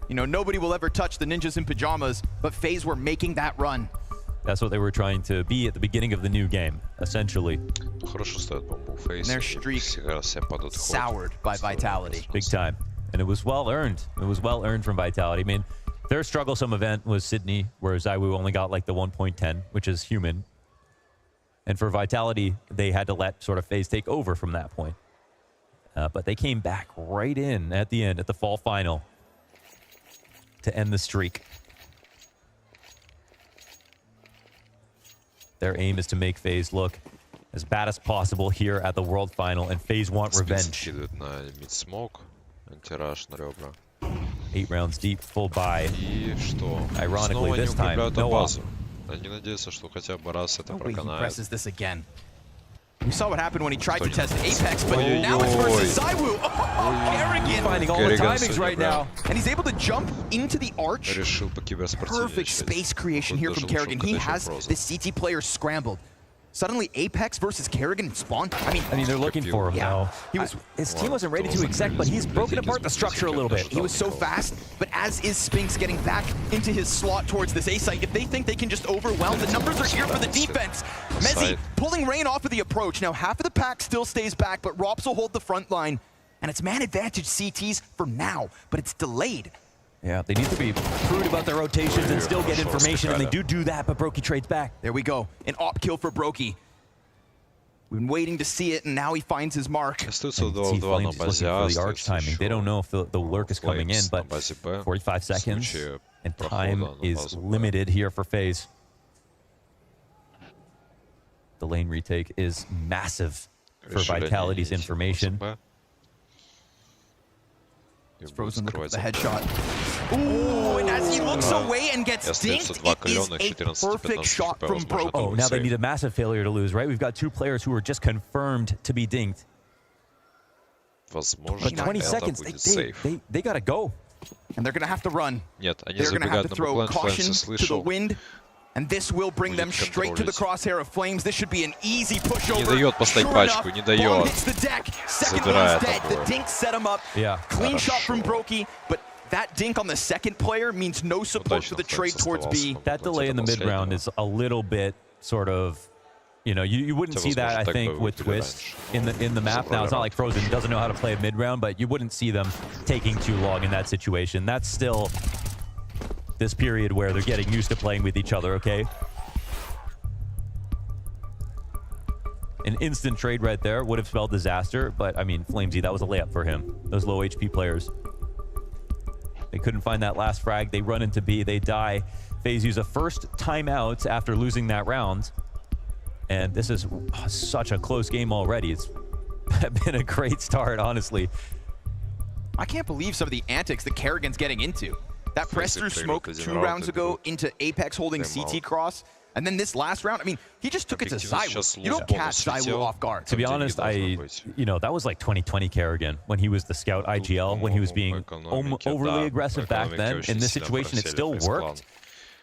You know, nobody will ever touch the Ninjas in Pajamas, but FaZe were making that run. That's what they were trying to be at the beginning of the new game, essentially. And their streak soured by Vitality. Big time. And it was well earned. It was well earned from Vitality. I mean, their strugglesome event was Sydney, where ZywOo only got like the 1.10, which is human. And for Vitality, they had to let sort of FaZe take over from that point. But they came back right in at the end, at the fall final, to end the streak. Their aim is to make FaZe look as bad as possible here at the World Final, and FaZe want revenge. 8 rounds deep, full buy. Ironically, this time, no off. Они надеются, что хотя бы раз это He проканает. presses this again. We saw what happened when he tried to test Apex, but now it's versus ZywOo. Oh, Kerrigan finding all the timings right now. And he's able to jump into the arch. Perfect space creation here from Kerrigan. He has the CT player scrambled. Suddenly, Apex versus Kerrigan and Spawn. I mean, they're looking for him now. His team wasn't ready to exec, but he's broken apart the structure a little bit. He was so fast, but as is Spinks getting back into his slot towards this A site, if they think they can just overwhelm, the numbers are here for the defense. Mezzy pulling Rain off of the approach. Now, half of the pack still stays back, but Rops will hold the front line. And it's man advantage CTs for now, but it's delayed. Yeah, they need to be prudent about their rotations and still get information, and they do that, but Brokey trades back. There we go. An op kill for Brokey. We've been waiting to see it, and now he finds his mark. And Flames is looking for the arch timing. They don't know if the lurk is coming in, but 45 seconds, and time is limited here for FaZe. The lane retake is massive for Vitality's information. It's frozen, look at the headshot. Ooh, and as he looks away and gets dinked, it is a perfect shot from Brokey. Oh, now they need a massive failure to lose, right? We've got 2 players who are just confirmed to be dinked. But 20 seconds, they gotta go. And they're gonna have to run. They're gonna have to throw caution to the wind. And this will bring them straight to the crosshair of Flames. This should be an easy pushover. Не дает поставить пачку, не дает. Hits the deck. Second one's dead. The dink set him up. Yeah. Clean shot from Brokey, but That dink on the second player means no support for the trade towards B. That delay in the mid round is a little bit sort of, you know, you wouldn't see that, I think, with Twist in the map. Now, it's not like Frozen doesn't know how to play a mid round, but you wouldn't see them taking too long in that situation. That's still this period where they're getting used to playing with each other, okay? An instant trade right there would have spelled disaster, but I mean, Flamesy, that was a layup for him. Those low HP players. They couldn't find that last frag. They run into B. They die. FaZe use a first timeout after losing that round. And this is such a close game already. It's been a great start, honestly. I can't believe some of the antics that Kerrigan's getting into. That press through smoke 2 rounds ago into Apex holding CT cross. And then this last round, I mean, he just took it to ZywOo. You don't catch ZywOo off guard. To be honest, you know, that was like 2020 Kerrigan when he was the scout IGL, when he was being overly aggressive back then. In this situation, it still worked.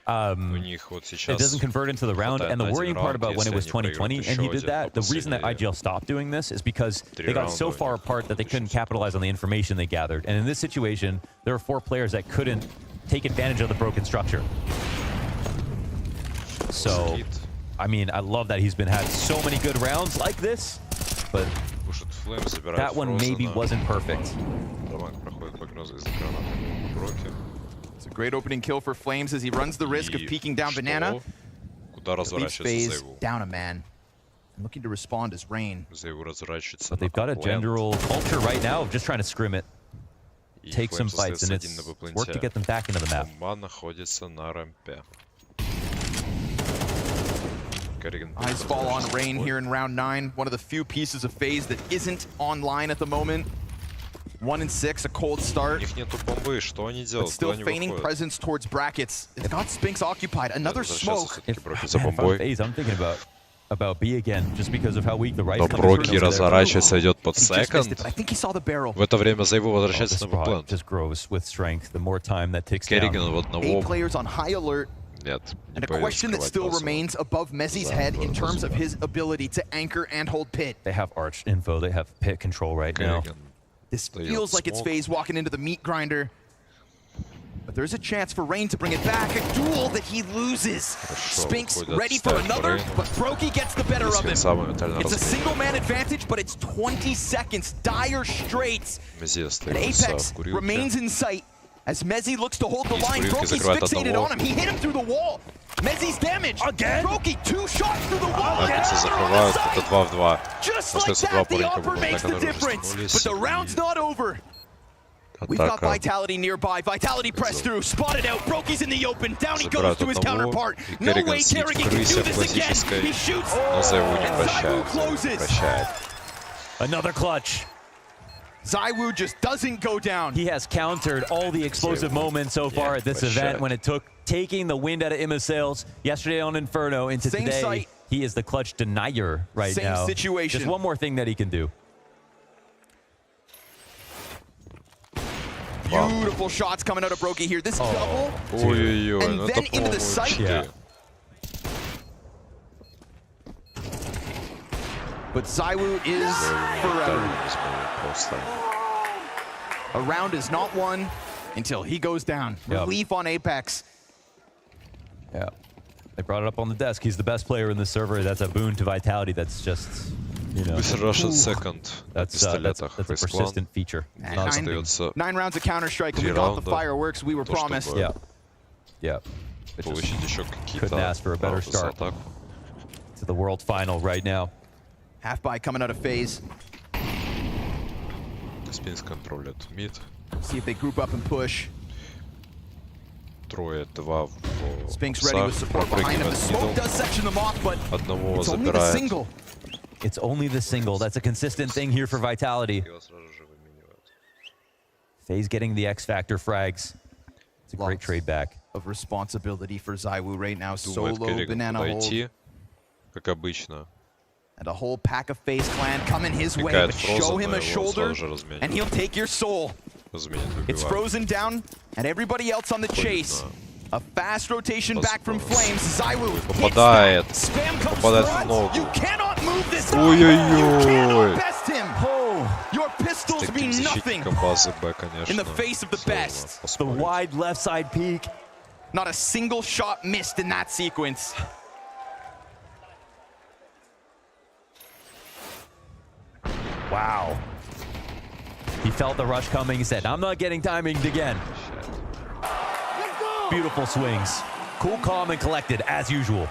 It doesn't convert into the round. And the worrying part about when it was 2020 and he did that, the reason that IGL stopped doing this is because they got so far apart that they couldn't capitalize on the information they gathered. And in this situation, there were 4 players that couldn't take advantage of the broken structure. So, I mean, I love that he's had so many good rounds like this, but that one maybe wasn't perfect. It's a great opening kill for Flames as he runs the risk of peeking down Banana. Leaves FaZe down a man. And looking to respond is Rain. But they've got a general culture right now of just trying to scrim it. Take some fights, and it's work to get them back into the map. Eyes fall on Rain here in round 9. One of the few pieces of FaZe that isn't online at the moment. 1 and 6, a cold start. But still feigning presence towards brackets. It's got Spinks occupied. Another smoke. If FaZe, I'm thinking about B again, just because of how weak the right. Но Броки разворачивается, идет под секонд. В это время ZywOo возвращается на бэкплан. Just grows with strength the more time that ticks Kerrigan в одного. 8 players on high alert. And a question that still remains above Mezzi's head in terms of his ability to anchor and hold pit. They have arch info, they have pit control right now. This feels like it's FaZe walking into the meat grinder. But there's a chance for Rain to bring it back. A duel that he loses. Spinks ready for another, but Brokey gets the better of him. It's a single-man advantage, but it's 20 seconds. Dire straits. And Apex remains in sight. As Mezzi looks to hold the line, Brokey's fixated on him. He hit him through the wall. Mezzi's damaged. Again? Brokey, 2 shots through the wall. Just like that, the upper makes the difference. But the round's not over. We've got Vitality nearby. Vitality pressed through, spotted out. Brokey's in the open. Down he goes to his counterpart. No way Kerrigan can do this again. He shoots. And ZywOo closes. Another clutch. ZywOo just doesn't go down. He has countered all the explosive moments so far at this event when it took taking the wind out of Imma's sails yesterday on Inferno into today. He is the clutch denier right now. Same situation. Just one more thing that he can do. Beautiful shots coming out of Brokey here. This double, and then into the sight. But ZywOo is forever. A round is not won until he goes down. Relief on Apex. Yeah, they brought it up on the desk. He's the best player in the server. That's a boon to Vitality. That's just, you know. Russian second. That's a persistent feature. 9 rounds of Counter-Strike, and we got the fireworks we were promised. Yeah. Couldn't ask for a better start to the World Final right now. Half buy coming out of FaZe. Spinks контролят мид. See if they group up and push. Трое, 2 в Spinks ready with support behind him. The smoke does section them off, but одного it's only the single. It's only the single. That's a consistent thing here for Vitality. FaZe getting the X Factor frags. It's a great trade back. Of responsibility for ZywOo right now. Solo banana hold. Как обычно. And a whole pack of FaZe clan coming his way, but show him a shoulder, and he'll take your soul. It's frozen down, and everybody else on the chase. A fast rotation back from Flames. ZywOo hits that. Spam comes front. You cannot move this guy. You cannot best him. Your pistols mean nothing in the face of the best. The wide left side peek. Not a single shot missed in that sequence. Wow. He felt the rush coming. He said, I'm not getting timinged again. Beautiful swings. Cool, calm, and collected, as usual.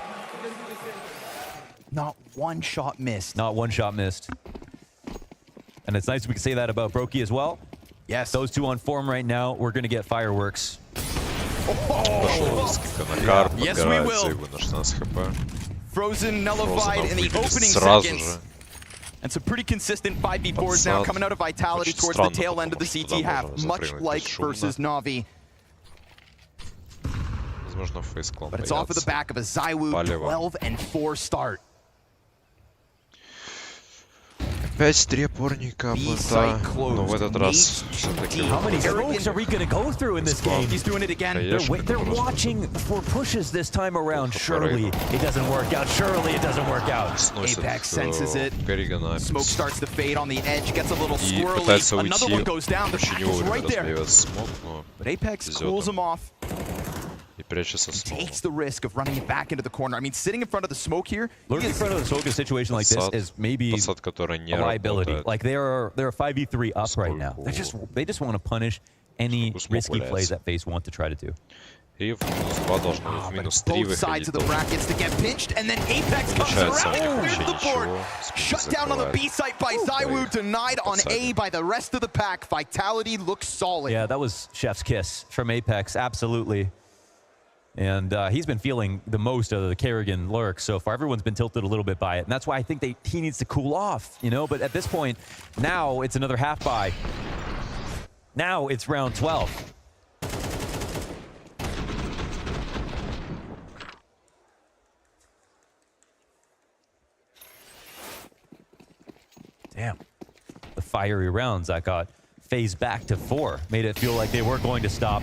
Not one shot missed. Not one shot missed. And it's nice we can say that about Brokey as well. Yes. Those two on form right now, we're going to get fireworks. Oh. Yes, we will. Frozen nullified in the opening seconds. And some pretty consistent 5v4s now coming out of Vitality towards the tail end of the CT half, much like versus Na'Vi. But it's off of the back of a ZywOo 12-4 start. Опять три опорника, но в этот раз все-таки... How many smokes are we going to go through in this game? He's doing it again. They're watching for pushes this time around. Surely it doesn't work out. Surely it doesn't work out. Apex senses it. Smoke starts to fade on the edge, gets a little squirrely. Another one goes down. The pack is right there. But Apex cools him off. Takes the risk of running it back into the corner. I mean, sitting in front of the smoke here. Lurking in front of the smoke in a situation like this is maybe a liability. Like they're 5v3 up right now. They just want to punish any risky plays that FaZe want to try to do. Both sides of the brackets to get pinched, and then Apex comes around and clears the board. Shut down on the B site by ZywOo, denied on A by the rest of the pack. Vitality looks solid. Yeah, that was chef's kiss from Apex, absolutely. And he's been feeling the most of the Kerrigan lurk so far. Everyone's been tilted a little bit by it. And that's why I think he needs to cool off, you know? But at this point, now it's another half buy. Now it's round 12. Damn. The fiery rounds that got FaZe back to 4. Made it feel like they weren't going to stop.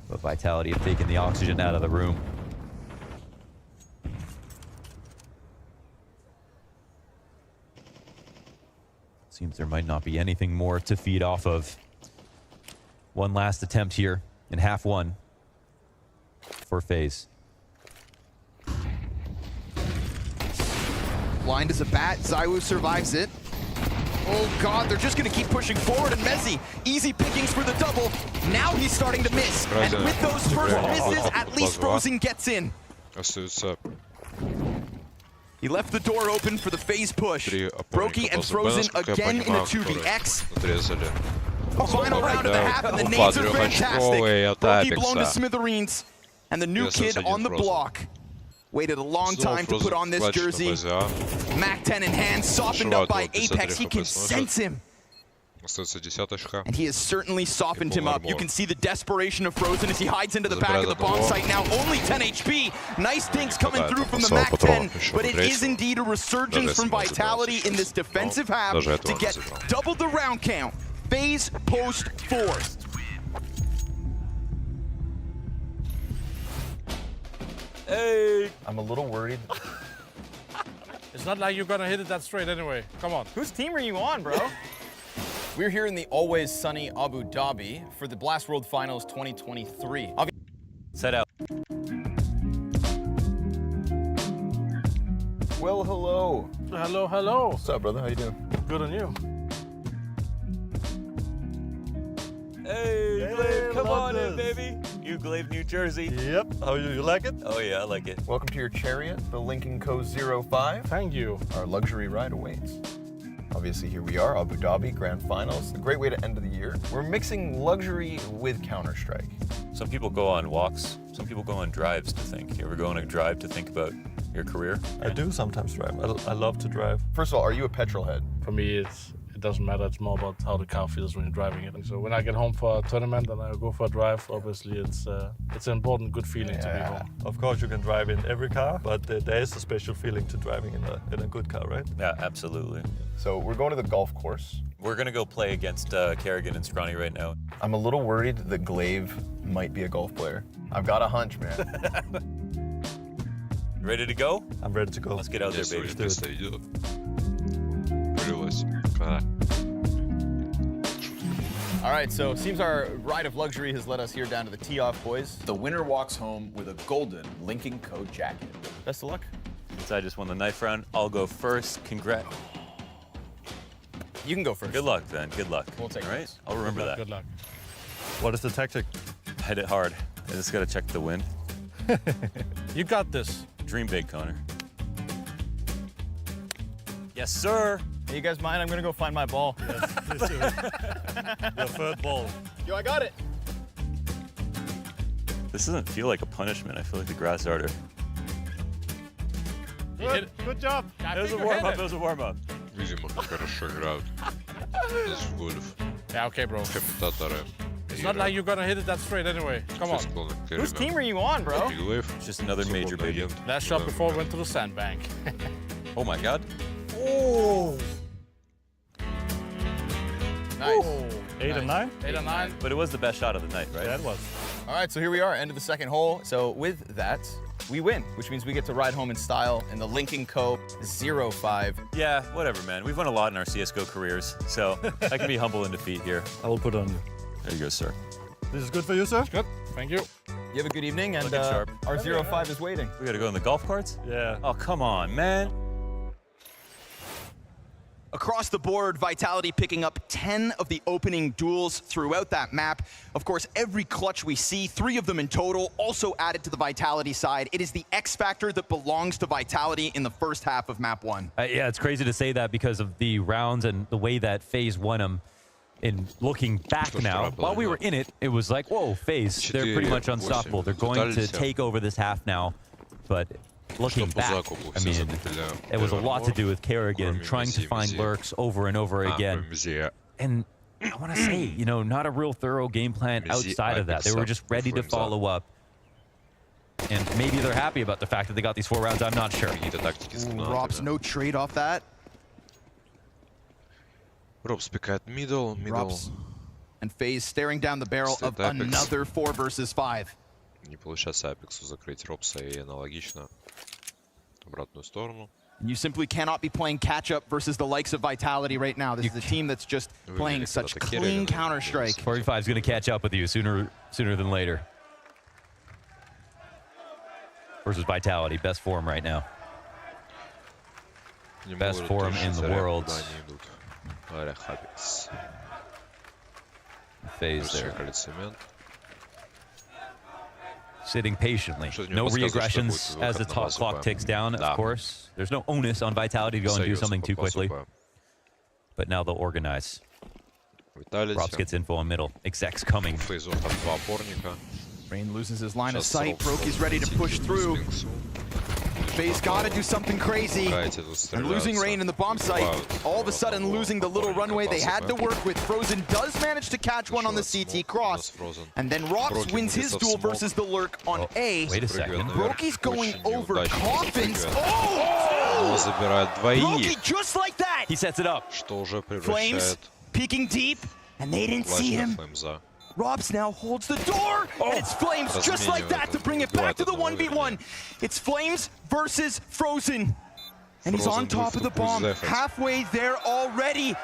But Vitality have taken the oxygen out of the room. Seems there might not be anything more to feed off of. One last attempt here in half one for FaZe. Blind as a bat, ZywOo survives it. Oh God, they're just gonna keep pushing forward, and Mezzi, easy pickings for the double. Now he's starting to miss, and with those first misses, at least Frozen gets in. He left the door open for the FaZe push. Brokey and Frozen again in a 2vx. Final round of the half, and the nades are fantastic. Brokey blown to smithereens, and the new kid on the block. Waited a long time to put on this jersey. Mac 10 in hand, softened up by Apex. He can sense him. And he has certainly softened him up. You can see the desperation of Frozen as he hides into the back of the bomb site now. Only 10 HP. Nice things coming through from the Mac 10, but it is indeed a resurgence from Vitality in this defensive half to get double the round count. FaZe post 4. Hey! I'm a little worried. It's not like you're gonna hit it that straight anyway. Come on. Whose team are you on, bro? We're here in the always sunny Abu Dhabi for the Blast World Finals 2023. Set out. Well, hello. Hello, hello. What's up, brother? How you doing? Good on you. Hey, Glaive, come on in, baby. You Glaive, New Jersey. Yep. How are you? You like it? Oh yeah, I like it. Welcome to your chariot, the Lincoln Co. 05. Thank you. Our luxury ride awaits. Obviously, here we are, Abu Dhabi Grand Finals. A great way to end the year. We're mixing luxury with Counter-Strike. Some people go on walks. Some people go on drives to think. You ever go on a drive to think about your career? I do sometimes drive. I love to drive. First of all, are you a petrol head? For me, it doesn't matter. It's more about how the car feels when you're driving it. So when I get home for a tournament and I go for a drive, obviously it's an important, good feeling to be home. Of course, you can drive in every car, but there is a special feeling to driving in a good car, right? Yeah, absolutely. So we're going to the golf course. We're going to go play against Kerrigan and Scrawny right now. I'm a little worried that Glaive might be a golf player. I've got a hunch, man. Ready to go? I'm ready to go. Let's get out there, baby. Let's do it. All right, so it seems our ride of luxury has led us here down to the tee-off, boys. The winner walks home with a golden Lincoln Co. jacket. Best of luck. Since I just won the knife round, I'll go first. Congrats. You can go first. Good luck, then. Good luck. We'll take All right? this. I'll remember that. Good luck. What is the tactic? Hit it hard. I just gotta check the wind. You got this. Dream big, Connor. Yes, sir. Hey, you guys mind? I'm gonna go find my ball. Yes, please do. Your third ball. Yo, I got it. This doesn't feel like a punishment. I feel like the grass harder. Good job. It was a warm-up. It was a warm-up. Видимо, хорошо играют. В гольф. Yeah, okay, bro. Комментаторы. It's not like you're gonna hit it that straight anyway. Come on. Whose team are you on, bro? It's just another major baby. Last shot before went to the sandbank. Oh my god. Oh. Nice. 8 and 9? 8 and 9. But it was the best shot of the night, right? Yeah, it was. All right, so here we are, end of the second hole. So with that, we win, which means we get to ride home in style in the Lincoln Co. 05. Yeah, whatever, man. We've won a lot in our CSGO careers, so I can be humble in defeat here. I will put on you. There you go, sir. This is good for you, sir? Good. Thank you. You have a good evening, and Looking sharp. our 05 is waiting. We gotta go in the golf carts? Yeah. Oh, come on, man. Across the board, Vitality picking up 10 of the opening duels throughout that map. Of course, every clutch we see, 3 of them in total, also added to the Vitality side. It is the X factor that belongs to Vitality in the first half of map 1. Yeah, it's crazy to say that because of the rounds and the way that FaZe won them. In looking back now, while we were in it, it was like, whoa, FaZe, they're pretty much unstoppable. They're going to take over this half now. But looking back, I mean, it was a lot to do with Kerrigan trying to find lurks over and over again. And I want to say, you know, not a real thorough game plan outside of that. They were just ready to follow up. And maybe they're happy about the fact that they got these 4 rounds. I'm not sure. Robs, no trade off that. Robs пикает middle. And FaZe staring down the barrel of another 4 versus 5. Не получается Апексу закрыть Робса и аналогично. Обратную сторону. You simply cannot be playing catch-up versus the likes of Vitality right now. This is a team that's just playing such clean Counter-Strike. 45 is going to catch up with you sooner than later. Versus Vitality, best form right now. Best form in the world. FaZe there. Sitting patiently. No re-aggressions as the clock ticks down, of course. There's no onus on Vitality to go and do something too quickly. But now they'll organize. Robs gets info in middle. Exec's coming. Rain loses his line of sight. Broky's ready to push through. FaZe gotta do something crazy. And losing Rain in the bomb site, all of a sudden losing the little runway they had to work with. Frozen does manage to catch one on the CT cross. And then Robs wins his duel versus the lurk on A. Wait a second. Broky's going over Coffins. Oh! Broky just like that! He sets it up. Flames peeking deep, and they didn't see him. Robs now holds the door, and it's Flames just like that to bring it back to the 1v1. It's Flames versus Frozen. And he's on top of the bomb, halfway there already.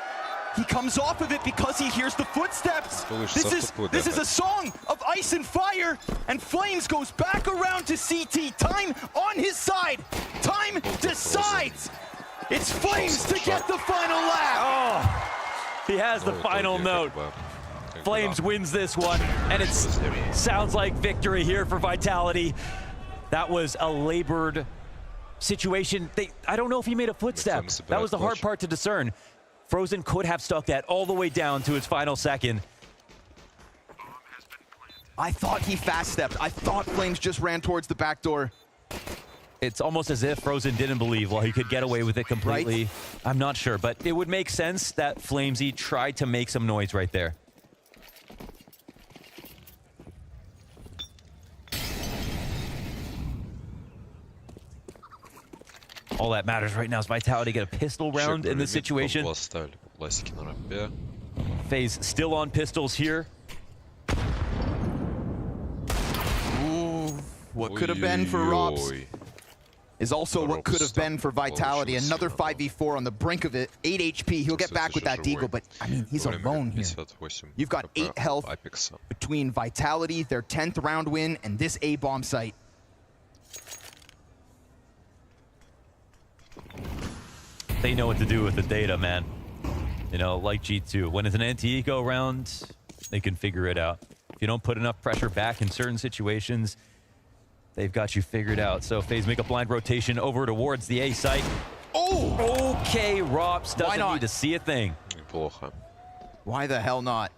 He comes off of it because he hears the footsteps. This is a song of ice and fire, and Flames goes back around to CT. Time on his side. Time decides. It's Flames to get the final lap. Oh, he has the final note. Flames wins this one, and it sounds like victory here for Vitality. That was a labored situation. I don't know if he made a footstep. That was the hard part to discern. Frozen could have stuck that all the way down to its final second. I thought he fast-stepped. I thought Flames just ran towards the back door. It's almost as if Frozen didn't believe he could get away with it completely. Right? I'm not sure, but it would make sense that Flamesy tried to make some noise right there. All that matters right now is Vitality get a pistol round in this situation. FaZe still on pistols here. Ooh, what could have been for Robs. is also what could have been for Vitality. Another 5v4 on the brink of it. 8 HP. He'll get back with that Deagle, but I mean, he's alone here. You've got 8 health between Vitality, their 10th round win, and this A-bomb site. They know what to do with the data, man. You know, like G2. When it's an NTE go round, they can figure it out. If you don't put enough pressure back in certain situations, they've got you figured out. So FaZe make a blind rotation over towards the A site. Oh! Okay, Robs doesn't need to see a thing. Why the hell not?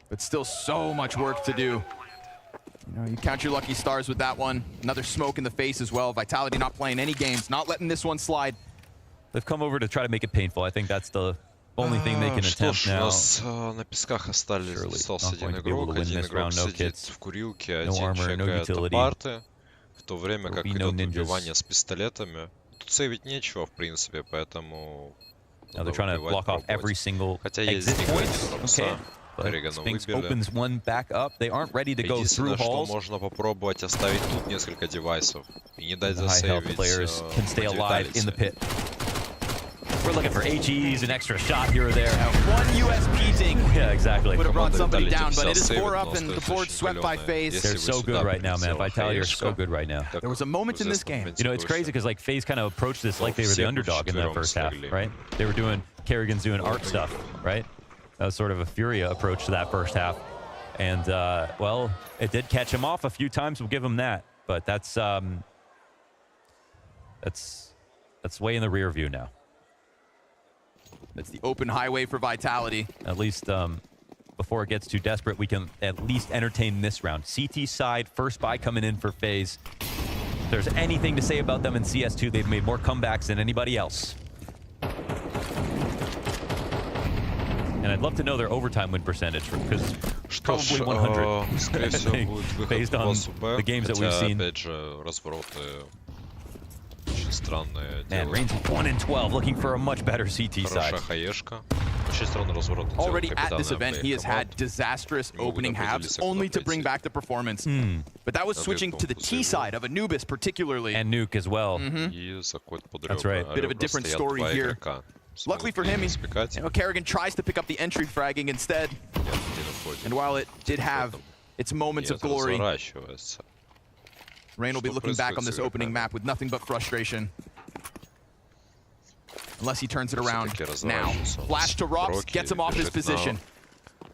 But still so much work to do. You know, you count your lucky stars with that one. Another smoke in the face as well. Vitality not playing any games, not letting this one slide. They've come over to try to make it painful. I think that's the only thing they can attempt now. На песках остался один игрок сидит в курилке, один чекает апарты, в то время как идет убивание с пистолетами. Тут сейвить нечего, в принципе, поэтому... Now they're trying to block off every single exit point. Okay. But Spinks opens one back up. They aren't ready to go through halls. Можно попробовать оставить тут несколько девайсов и не дать The high health засейвить players can stay alive in the pit. We're looking for HEs, an extra shot here or there. One USP ding. Yeah, exactly. Would have brought somebody down, but it is 4 up and the board swept by FaZe. They're so good right now, man. Vitality are so good right now. There was a moment in this game. You know, it's crazy because like FaZe kind of approached this like they were the underdog in that first half, right? They were doing, Kerrigan's doing art stuff, right? That was sort of a Furia approach to that first half. And, well, it did catch him off a few times. We'll give him that. But that's way in the rear view now. It's the open highway for Vitality. At least before it gets too desperate, we can at least entertain this round. CT side, first buy coming in for FaZe. If there's anything to say about them in CS2, they've made more comebacks than anybody else. And I'd love to know their overtime win percentage, because it's probably 100, based on the games that we've seen. Man, Reigns 1-12, looking for a much better CT side. Already at this event, he has had disastrous opening halves, only to bring back the performance. But that was switching to the T side of Anubis particularly. And Nuke as well. That's right. Bit of a different story here. Luckily for him, Kerrigan tries to pick up the entry fragging instead. And while it did have its moments of glory, Rain will be looking back on this opening map with nothing but frustration. Unless he turns it around now. Flash to Rops, gets him off his position.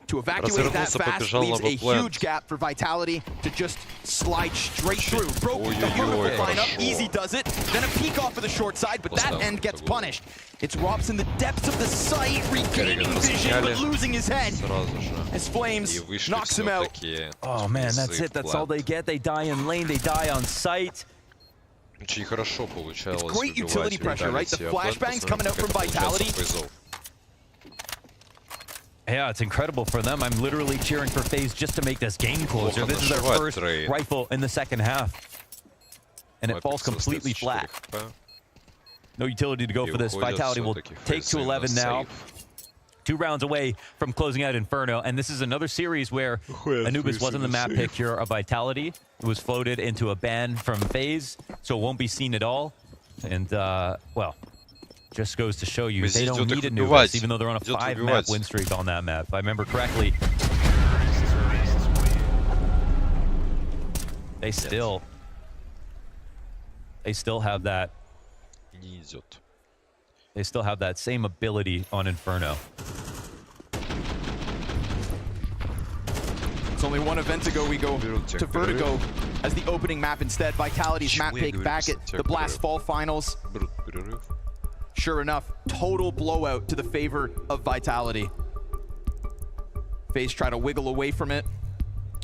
To evacuate that fast leaves a huge gap for Vitality to just slide straight through. Broke the perfect lineup, easy does it. Then a peek off of the short side, but that end gets punished. It's Rops in the depths of the site, regaining vision, but losing his head. As Flames knocks him out. Oh man, that's it. That's all they get. They die in lane, they die on site. It's great utility pressure, right? The flashbangs coming out from Vitality. Yeah, it's incredible for them. I'm literally cheering for FaZe just to make this game closer. This is their first rifle in the second half. And it falls completely flat. No utility to go for this. Vitality will take to 11 now. 2 rounds away from closing out Inferno. And this is another series where Anubis wasn't the map pick here of Vitality. It was floated into a ban from FaZe, so it won't be seen at all. And, well, just goes to show you they don't need Anubis, even though they're on a 5-map win streak on that map. If I remember correctly, they still have that. They still have that same ability on Inferno. It's only one event ago we go to Vertigo as the opening map instead. Vitality's map pick back at the Blast Fall Finals. Sure enough, total blowout to the favor of Vitality. FaZe try to wiggle away from it,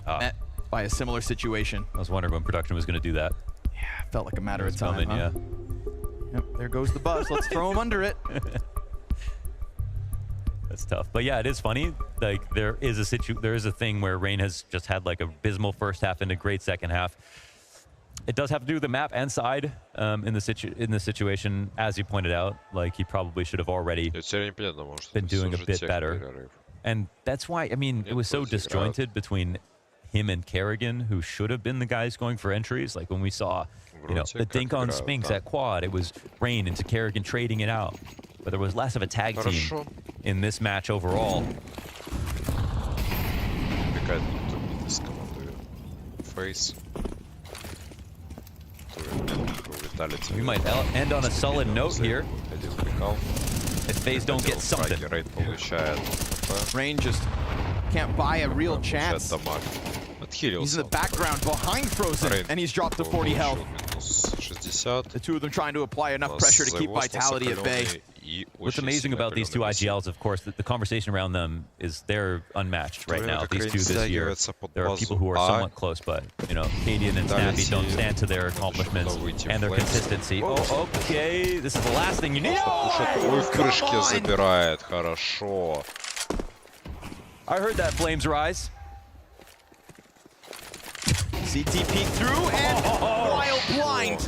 met by a similar situation. I was wondering when production was going to do that. Yeah, felt like a matter of time, huh? Yeah. Yep, there goes the bus. Let's throw him under it. That's tough. But yeah, it is funny. Like there is a thing where Rain has just had like a abysmal first half and a great second half. It does have to do with the map and side in the situation, as you pointed out. Like he probably should have already been doing a bit better. And that's why, I mean, it was so disjointed between him and Kerrigan, who should have been the guys going for entries. Like when we saw, you know, the dink on Spinks at quad, it was Rain into Kerrigan trading it out. But there was less of a tag team in this match overall. FaZe. We might end on a solid note here. If FaZe don't get something. Rain just can't buy a real chance. He's in the background behind Frozen, and he's dropped to 40 health. The two of them trying to apply enough pressure to keep Vitality at bay. What's amazing about these two IGLs, of course, the conversation around them is they're unmatched right now. These two this year, there are people who are somewhat close, but, you know, Cadian and Snappy don't stand to their accomplishments and their consistency. Oh, okay, this is the last thing you need. I heard that Flames rise. CT peek through and while blind.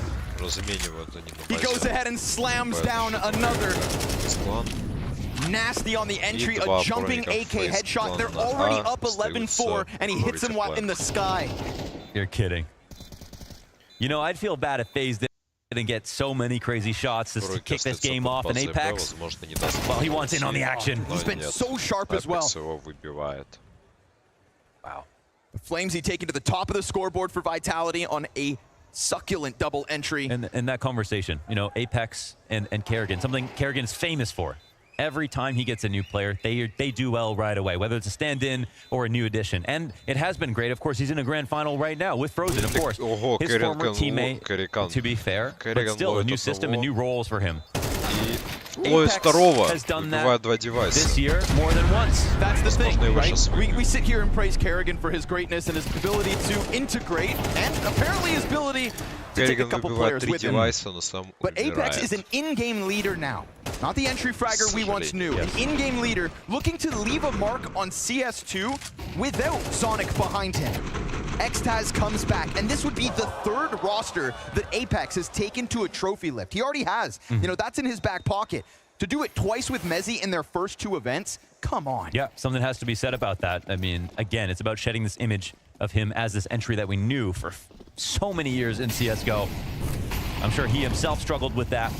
He goes ahead and slams down another. Nasty on the entry, a jumping AK headshot. They're already up 11-4, and he hits him while in the sky. You're kidding. You know, I'd feel bad if FaZe didn't get so many crazy shots to kick this game off in Apex. Well, he wants in on the action. He's been so sharp as well. Wow. Flamesy taken to the top of the scoreboard for Vitality on a succulent double entry. And that conversation, you know, Apex and Kerrigan, something Kerrigan's famous for. Every time he gets a new player, they do well right away, whether it's a stand-in or a new addition. And it has been great. Of course, he's in a grand final right now with Frozen, of course. His former teammate, to be fair, but still a new system and new roles for him. Apex has done that this year more than once. That's the thing, right? We sit here and praise Kerrigan for his greatness and his ability to integrate, and apparently his ability to take a couple players with him. But Apex is an in-game leader now. Not the entry fragger we once knew. An in-game leader looking to leave a mark on CS2 without Sonic behind him. Xtaz comes back, and this would be the third roster that Apex has taken to a trophy lift. He already has. You know, that's in his back pocket. To do it twice with Mezzy in their first two events, come on. Yeah, something has to be said about that. I mean, again, it's about shedding this image of him as this entry that we knew for so many years in CSGO. I'm sure he himself struggled with that.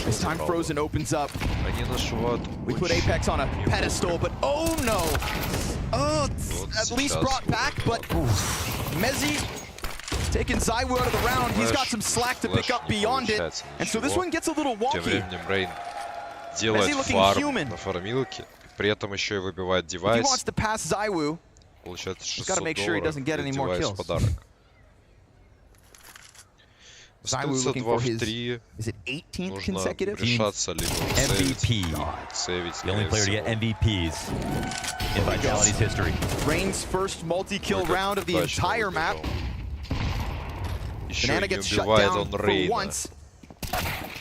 This time Frozen opens up. We put Apex on a pedestal, but oh no! Oh, at least brought back, but Mezzy taking ZywOo out of the round. He's got some slack to pick up beyond it, and so this one gets a little wonky. Mezzy looking human. If he wants to pass ZywOo, he's got to make sure he doesn't get any more kills. ZywOo looking for his, is it 18th consecutive? MVP. The only player to get MVPs in Vitality's history. Rain's first multi-kill round of the entire map. Banana gets shut down for once.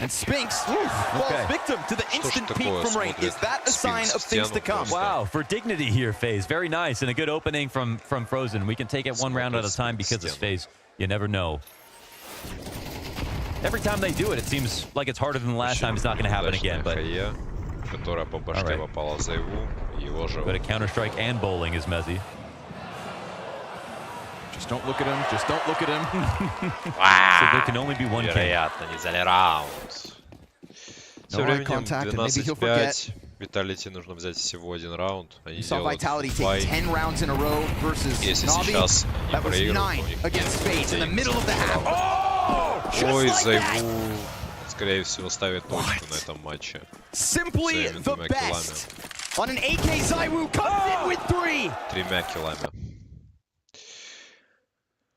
And Spinks falls victim to the instant peek from Rain. Is that a sign of things to come? Wow, for dignity here, FaZe. Very nice, and a good opening from Frozen. We can take it one round at a time because it's FaZe. You never know. Every time they do it, it seems like it's harder than the last time. It's not going to happen again, but... Good at Counter-Strike and bowling is Mezzy. Just don't look at him. Just don't look at him. So there can only be one king. No eye contact, and maybe he'll forget. Vitality нужно взять всего один раунд. You saw Vitality take 10 rounds in a row versus Navi. That was 9 against FaZe in the middle of the half. Ой, ZywOo, скорее всего, ставит точку на этом матче. Simply the best. On an AK, ZywOo comes in with 3. 3 киллами.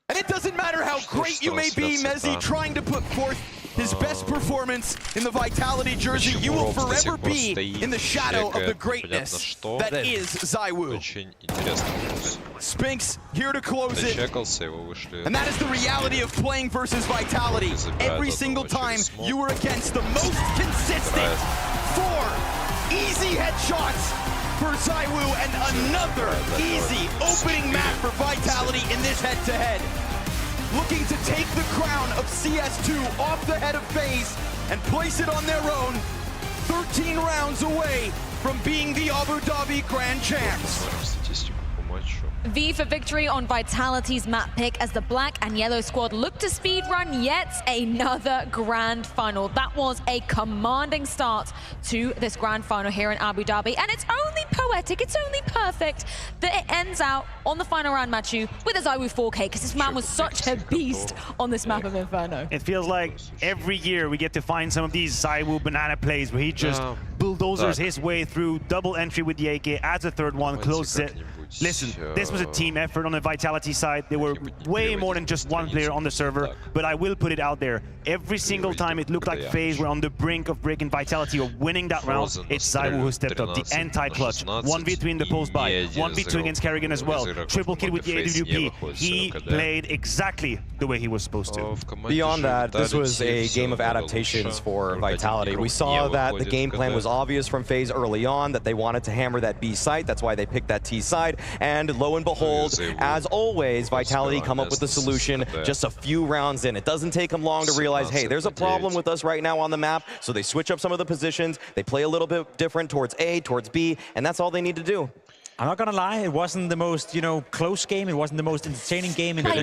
And it doesn't matter how great you may be, Mezzy, trying to put forth his best performance in the Vitality jersey. You will forever be in the shadow of the greatness that is ZywOo. Spinks here to close it. And that is the reality of playing versus Vitality. Every single time you were against the most consistent 4 easy headshots for ZywOo, and another easy opening map for Vitality in this head-to-head. Looking to take the crown of CS2 off the head of FaZe and place it on their own. 13 rounds away from being the Abu Dhabi Grand Champs. V for victory on Vitality's map pick as the black and yellow squad look to speedrun yet another grand final. That was a commanding start to this grand final here in Abu Dhabi, and it's only poetic, it's only perfect that it ends out on the final round, Machu, with a ZywOo 4K, because this man was such a beast on this map of Inferno. It feels like every year we get to find some of these ZywOo banana plays where he just bulldozers his way through, double entry with the AK, adds a third one, closes it. Listen, this was a team effort on the Vitality side. There were way more than just one player on the server, but I will put it out there. Every single time it looked like FaZe were on the brink of breaking Vitality or winning that round, it's ZywOo who stepped up. The anti-clutch, 1v3 in the post-buy, 1v2 against Kerrigan as well, triple kill with the AWP. He played exactly the way he was supposed to. Beyond that, this was a game of adaptations for Vitality. We saw that the game plan was obvious from FaZe early on, that they wanted to hammer that B site. That's why they picked that T side. And lo and behold, as always, Vitality come up with the solution just a few rounds in. It doesn't take them long to realize, hey, there's a problem with us right now on the map. So they switch up some of the positions. They play a little bit different towards A, towards B, and that's all they need to do. I'm not gonna lie, it wasn't the most, close game. It wasn't the most entertaining game in terms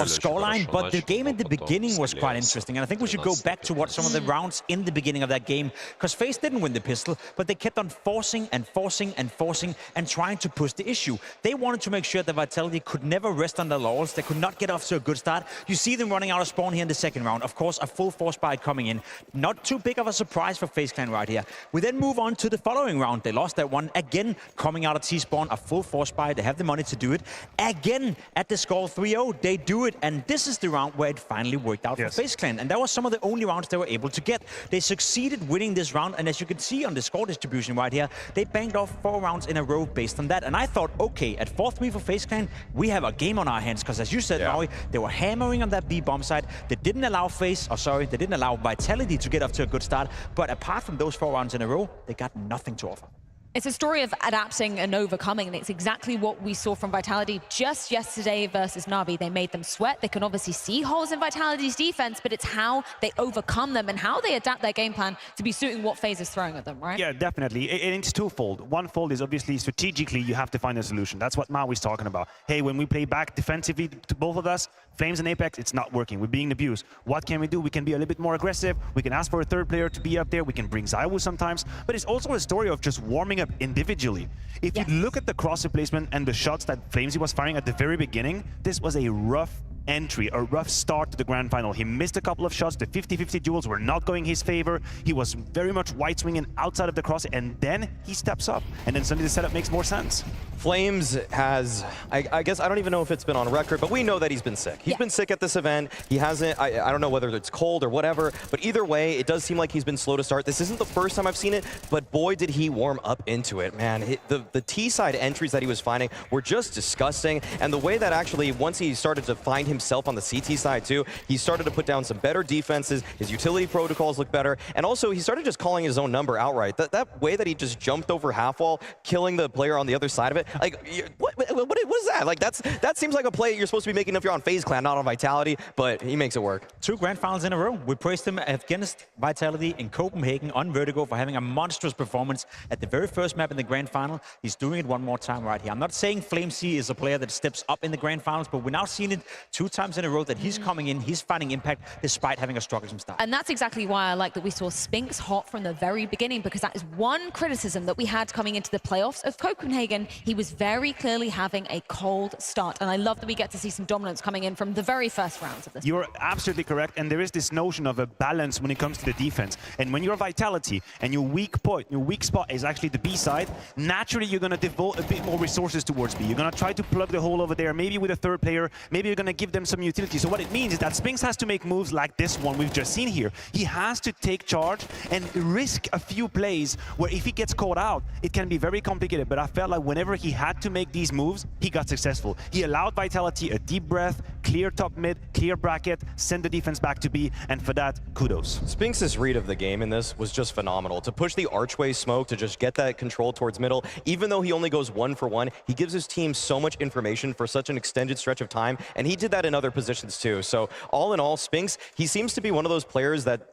of scoreline, but the game in the beginning was quite interesting. And I think we should go back to what some of the rounds in the beginning of that game, because FaZe didn't win the pistol, but they kept on forcing and forcing and forcing and trying to push the issue. They wanted to make sure that Vitality could never rest on their laurels. They could not get off to a good start. You see them running out of spawn here in the second round. Of course, a full force buy coming in. Not too big of a surprise for FaZe Clan right here. We then move on to the following round. They lost that one again, coming out of T-spawn, a full force buy. They have the money to do it. Again, at the score 3-0, they do it. And this is the round where it finally worked out for FaZe Clan. And that was some of the only rounds they were able to get. They succeeded winning this round. And as you can see on the score distribution right here, they banged off 4 rounds in a row based on that. And I thought, okay, at 4-3 for FaZe Clan, we have a game on our hands. Because as you said, Maui, they were hammering on that B bomb side. They didn't allow they didn't allow Vitality to get off to a good start. But apart from those 4 rounds in a row, they got nothing to offer. It's a story of adapting and overcoming, and it's exactly what we saw from Vitality just yesterday versus Na'Vi. They made them sweat. They can obviously see holes in Vitality's defense, but it's how they overcome them and how they adapt their game plan to be suiting what FaZe is throwing at them, right? Yeah, definitely. It's twofold. One fold is obviously strategically you have to find a solution. That's what Maui's talking about. Hey, when we play back defensively to both of us, Flames and Apex, it's not working. We're being abused. What can we do? We can be a little bit more aggressive. We can ask for a third player to be up there. We can bring ZywOo sometimes. But it's also a story of just warming up individually. If you look at the cross replacement and the shots that Flamesy was firing at the very beginning, this was a rough entry, a rough start to the grand final. He missed a couple of shots. The 50-50 duels were not going his favor. He was very much white swinging outside of the cross, and then he steps up, and then suddenly the setup makes more sense. Flames has, I guess, I don't even know if it's been on record, but we know that he's been sick. He's been sick at this event. He hasn't, I don't know whether it's cold or whatever, but either way, it does seem like he's been slow to start. This isn't the first time I've seen it, but boy, did he warm up into it, man. The T-side entries that he was finding were just disgusting, and the way that actually, once he started to find himself on the CT side too, he started to put down some better defenses, his utility protocols look better, and also he started just calling his own number outright. That way that he just jumped over half wall, killing the player on the other side of it, like, what is that? Like, that seems like a play you're supposed to be making if you're on FaZe Clan, not on Vitality, but he makes it work. 2 grand finals in a row. We praised him against Vitality in Copenhagen on Vertigo for having a monstrous performance at the very first map in the grand final. He's doing it one more time right here. I'm not saying Flamesy is a player that steps up in the grand finals, but we're now seeing it 2 times in a row that he's coming in, he's finding impact despite having a strugglesome start. And that's exactly why I like that we saw Spinks hot from the very beginning, because that is one criticism that we had coming into the playoffs of Copenhagen. He was very clearly having a cold start, and I love that we get to see some dominance coming in from the very first rounds of this. You're absolutely correct, and there is this notion of a balance when it comes to the defense. And when you're Vitality and your weak point, your weak spot is actually the B side, naturally you're going to devote a bit more resources towards B. You're going to try to plug the hole over there, maybe with a third player, maybe you're going to give them some utility. So what it means is that Spinks has to make moves like this one we've just seen here. He has to take charge and risk a few plays where if he gets caught out, it can be very complicated. But I felt like whenever he had to make these moves, he got successful. He allowed Vitality a deep breath, clear top mid, clear bracket, send the defense back to B, and for that, kudos. Spinks' read of the game in this was just phenomenal. To push the archway smoke, to just get that control towards middle, even though he only goes 1 for 1, he gives his team so much information for such an extended stretch of time, and he did that in other positions too. So all in all, Spinks, he seems to be one of those players that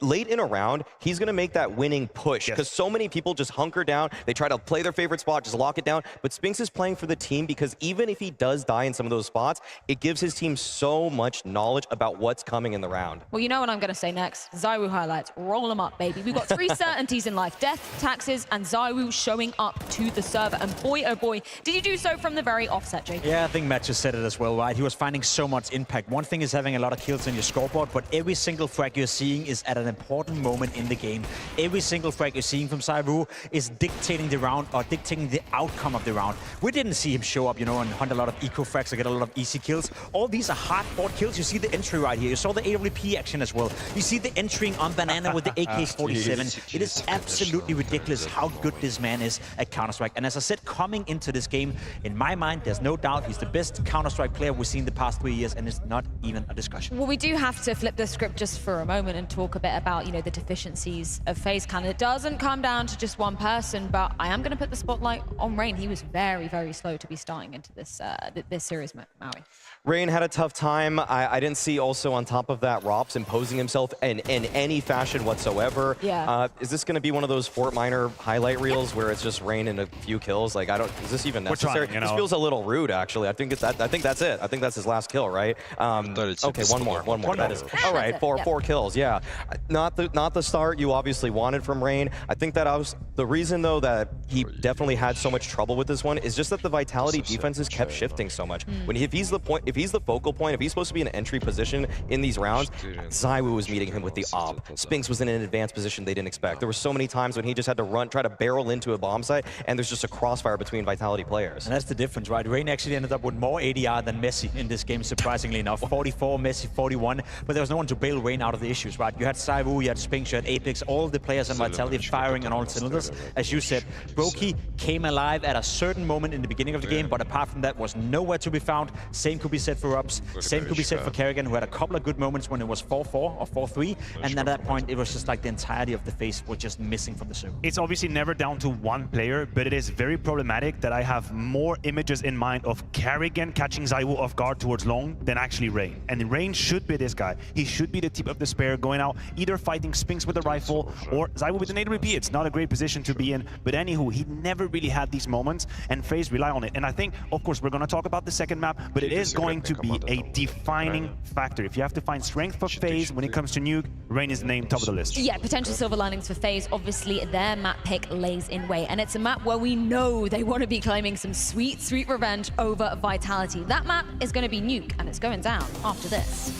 late in a round, he's going to make that winning push because so many people just hunker down. They try to play their favorite spot, just lock it down. But Spinks is playing for the team because even if he does die in some of those spots, it gives his team so much knowledge about what's coming in the round. Well, you know what I'm going to say next. ZywOo highlights. Roll them up, baby. We've got 3 certainties in life. Death, taxes, and ZywOo showing up to the server. And boy, oh boy, did you do so from the very offset, Jake? Yeah, I think Matt just said it as well, right? He was finding so much impact. One thing is having a lot of kills on your scoreboard, but every single frag you're seeing is at an important moment in the game. Every single frag you're seeing from ZywOo is dictating the round or dictating the outcome of the round. We didn't see him show up, you know, and hunt a lot of eco frags or get a lot of easy kills. All these are hard-fought kills. You see the entry right here. You saw the AWP action as well. You see the entering on Banana with the AK-47. It is absolutely ridiculous how good this man is at Counter-Strike. And as I said, coming into this game, in my mind, there's no doubt he's the best Counter-Strike player we've seen the past 3 years, and it's not even a discussion. Well, we do have to flip the script just for a moment and talk a bit about, you know, the deficiencies of FaZe. It doesn't come down to just one person, but I am going to put the spotlight on Rain. He was very, very slow to be starting into this this series, Maui. Rain had a tough time. I didn't see also on top of that Rops imposing himself in any fashion whatsoever. Yeah. Is this going to be one of those Fort Minor highlight reels where it's just Rain and a few kills? Like, is this even necessary? Trying, this feels a little rude, actually. I think that's it. I think that's his last kill, right? Okay, one more. That is all right. Four kills. Yeah, not the start you obviously wanted from Rain. I think that the reason though that he definitely had so much trouble with this one is just that the Vitality defenses kept shifting so much. If he's the focal point, if he's supposed to be in an entry position in these rounds, ZywOo was meeting him with the op. Spinks was in an advanced position they didn't expect. There were so many times when he just had to try to barrel into a bomb site, and there's just a crossfire between Vitality players. And that's the difference, right? Rain actually ended up with more ADR than Messi in this game, surprisingly enough. 44, Messi 41, but there was no one to bail Rain out of the issues, right? You had ZywOo, you had Spinks, you had Apex, all the players on Vitality firing on all cylinders. As you said, Brokey came alive at a certain moment in the beginning of the game, but apart from that, was nowhere to be found. Same could be said for Rups, same could be said for Kerrigan, who had a couple of good moments when it was 4-4 or 4-3, and at that point, it was just like the entirety of the FaZe was just missing from the server. It's obviously never down to one player, but it is very problematic that I have more images in mind of Kerrigan catching ZywOo off guard towards long than actually Rain. And Rain should be this guy. He should be the tip of the spear, going out, either fighting Spinks with a rifle or ZywOo with an AWP. It's not a great position to be in, but anywho, he never really had these moments, and FaZe rely on it. And I think, of course, we're going to talk about the second map, but it is going to be a defining factor. If you have to find strength for FaZe when it comes to Nuke, Rain is the name top of the list. Yeah, potential silver linings for FaZe. Obviously, their map pick lays in wait, and it's a map where we know they want to be claiming some sweet, sweet revenge over Vitality. That map is going to be Nuke, and it's going down after this.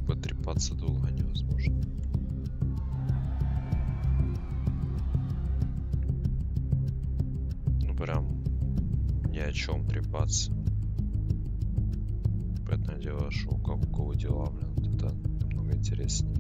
Потрепаться долго невозможно. Ну прям ни о чем трепаться. Понятное дело, что как у кого дела, блин, это намного интереснее.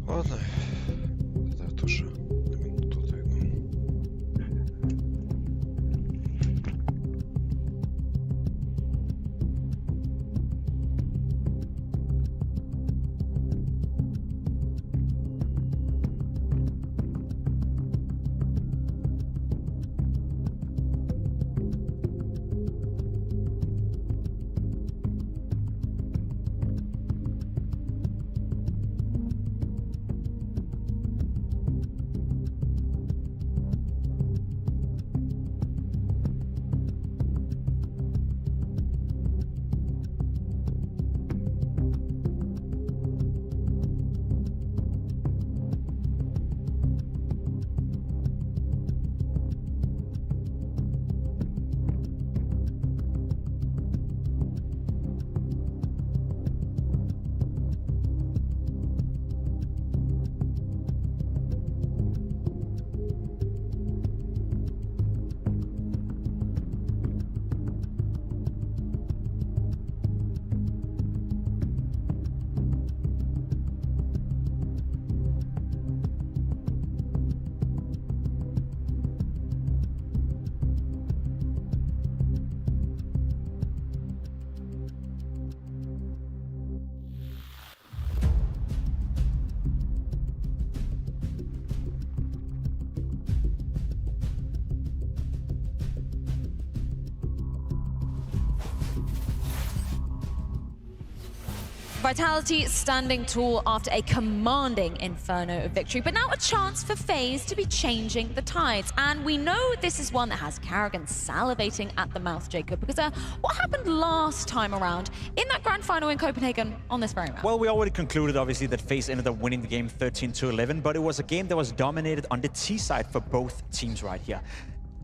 Ладно, тогда тоже на минуту отойду. Vitality standing tall after a commanding Inferno victory, but now a chance for FaZe to be changing the tides. And we know this is one that has Karrigan salivating at the mouth, Jacob, because what happened last time around in that grand final in Copenhagen on this very map? Well, we already concluded, obviously, that FaZe ended up winning the game 13-11, but it was a game that was dominated on the T side for both teams right here.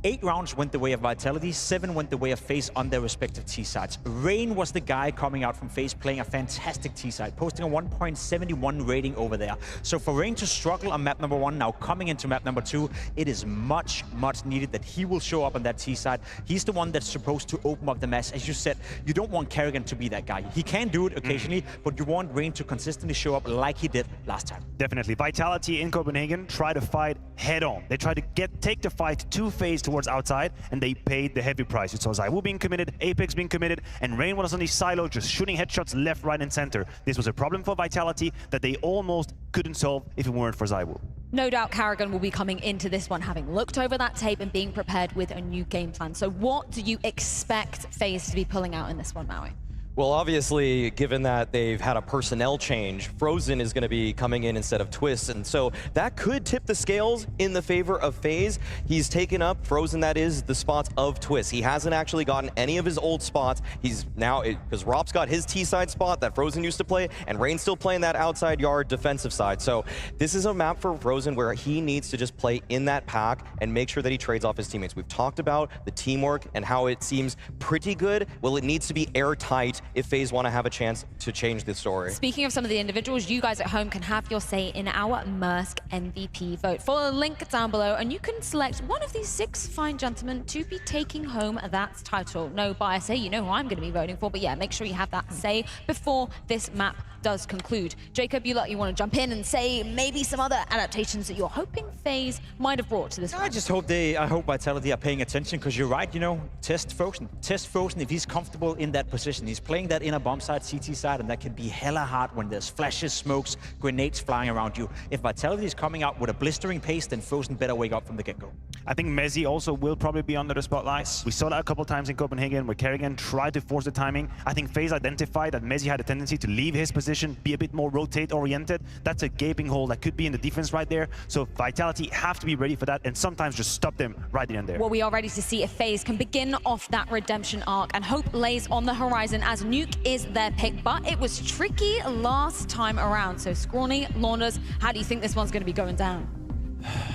8 rounds went the way of Vitality, 7 went the way of FaZe on their respective T sides. Rain was the guy coming out from FaZe playing a fantastic T side, posting a 1.71 rating over there. So for Rain to struggle on map number 1, now coming into map number 2, it is much, much needed that he will show up on that T side. He's the one that's supposed to open up the match. As you said, you don't want Karrigan to be that guy. He can do it occasionally, but you want Rain to consistently show up like he did last time. Definitely. Vitality in Copenhagen try to fight head on. They try to take the fight to FaZe towards outside, and they paid the heavy price. You saw ZywOo being committed, Apex being committed, and Rain was on the silo just shooting headshots left, right, and center. This was a problem for Vitality that they almost couldn't solve if it weren't for ZywOo. No doubt Karrigan will be coming into this one having looked over that tape and being prepared with a new game plan. So what do you expect FaZe to be pulling out in this one, Maui? Well, obviously, given that they've had a personnel change, Frozen is going to be coming in instead of Twist, and so that could tip the scales in the favor of FaZe. He's taken up, Frozen that is, the spots of Twist. He hasn't actually gotten any of his old spots. He's now, because Rop's got his T-side spot that Frozen used to play, and Rain's still playing that outside yard defensive side. So this is a map for Frozen where he needs to just play in that pack and make sure that he trades off his teammates. We've talked about the teamwork and how it seems pretty good. Well, it needs to be airtight if FaZe want to have a chance to change the story. Speaking of some of the individuals, you guys at home can have your say in our Mersk MVP vote. Follow the link down below and you can select one of these 6 fine gentlemen to be taking home that title. No bias here, you know who I'm going to be voting for, but yeah, make sure you have that say before this map does conclude. Jacob, you want to jump in and say maybe some other adaptations that you're hoping FaZe might have brought to this map? I just hope I hope Vitality are paying attention, because you're right, you know, test Frozen. Test Frozen if he's comfortable in that position. He's playing that in a bomb side, CT side, and that can be hella hard when there's flashes, smokes, grenades flying around you. If Vitality is coming out with a blistering pace, then Frozen better wake up from the get-go. I think Mezzi also will probably be under the spotlight. We saw that a couple times in Copenhagen where Karrigan tried to force the timing. I think FaZe identified that Mezzi had a tendency to leave his position, be a bit more rotate-oriented. That's a gaping hole that could be in the defense right there. So Vitality have to be ready for that and sometimes just stop them right in there. Well, we are ready to see if FaZe can begin off that redemption arc, and hope lays on the horizon as Nuke is their pick, but it was tricky last time around. So Scrawny, Launders, how do you think this one's going to be going down?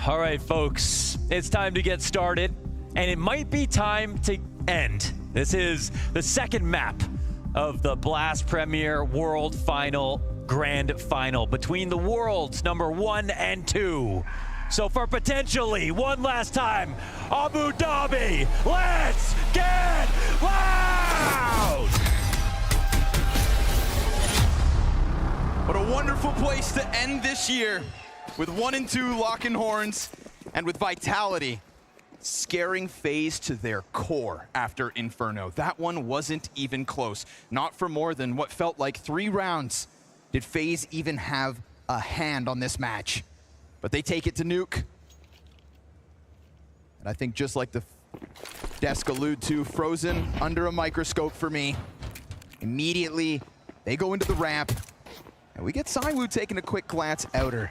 All right, folks, it's time to get started, and it might be time to end. This is the second map of the Blast Premier World Final Grand Final between the worlds number 1 and 2. So for potentially one last time, Abu Dhabi, let's get loud! What a wonderful place to end this year, with 1 and 2 locking horns, and with Vitality scaring FaZe to their core after Inferno. That one wasn't even close. Not for more than what felt like 3 rounds did FaZe even have a hand on this match. But they take it to Nuke. And I think just like the desk allude to, Frozen under a microscope for me. Immediately, they go into the ramp. And we get ZywOo taking a quick glance outer.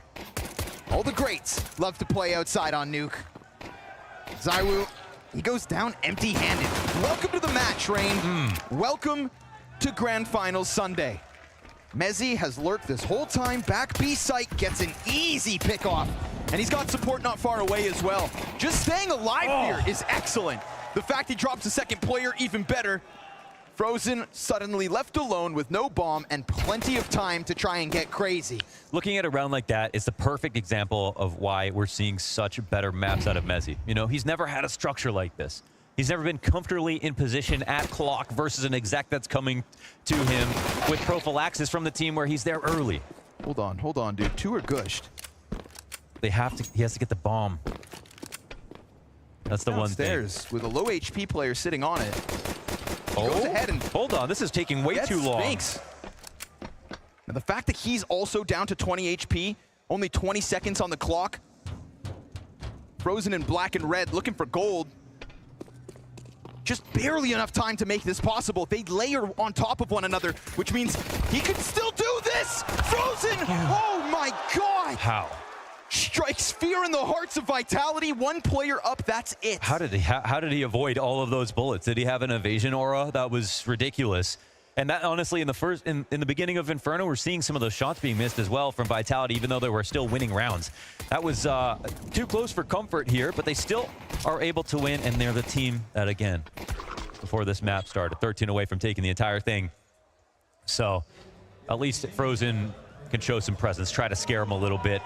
All the greats love to play outside on Nuke. ZywOo, he goes down empty-handed. Welcome to the match, Rain. Welcome to Grand Finals Sunday. Mezzi has lurked this whole time. Back B site gets an easy pick off. And he's got support not far away as well. Just staying alive here is excellent. The fact he drops a second player, even better. Frozen suddenly left alone with no bomb and plenty of time to try and get crazy. Looking at a round like that is the perfect example of why we're seeing such better maps out of Mezzi. You know, he's never had a structure like this. He's never been comfortably in position at clock versus an exec that's coming to him with prophylaxis from the team where he's there early. Hold on, dude. 2 are gushed. He has to get the bomb. That's the one thing. Downstairs with a low HP player sitting on it. Oh, goes ahead and hold on. This is taking way too long. Spinks. Now the fact that he's also down to 20 HP, only 20 seconds on the clock. Frozen in black and red, looking for gold. just barely enough time to make this possible. They layer on top of one another, which means he could still do this! Frozen! Oh my god! How? Strikes fear in the hearts of Vitality. One player up, that's it. How did he avoid all of those bullets? Did he have an evasion aura? That was ridiculous. And that, honestly, in the beginning of Inferno, we're seeing some of those shots being missed as well from Vitality, even though they were still winning rounds. That was too close for comfort here, but they still are able to win, and they're the team that, again, before this map started, 13 away from taking the entire thing. So at least Frozen can show some presence, try to scare him a little bit.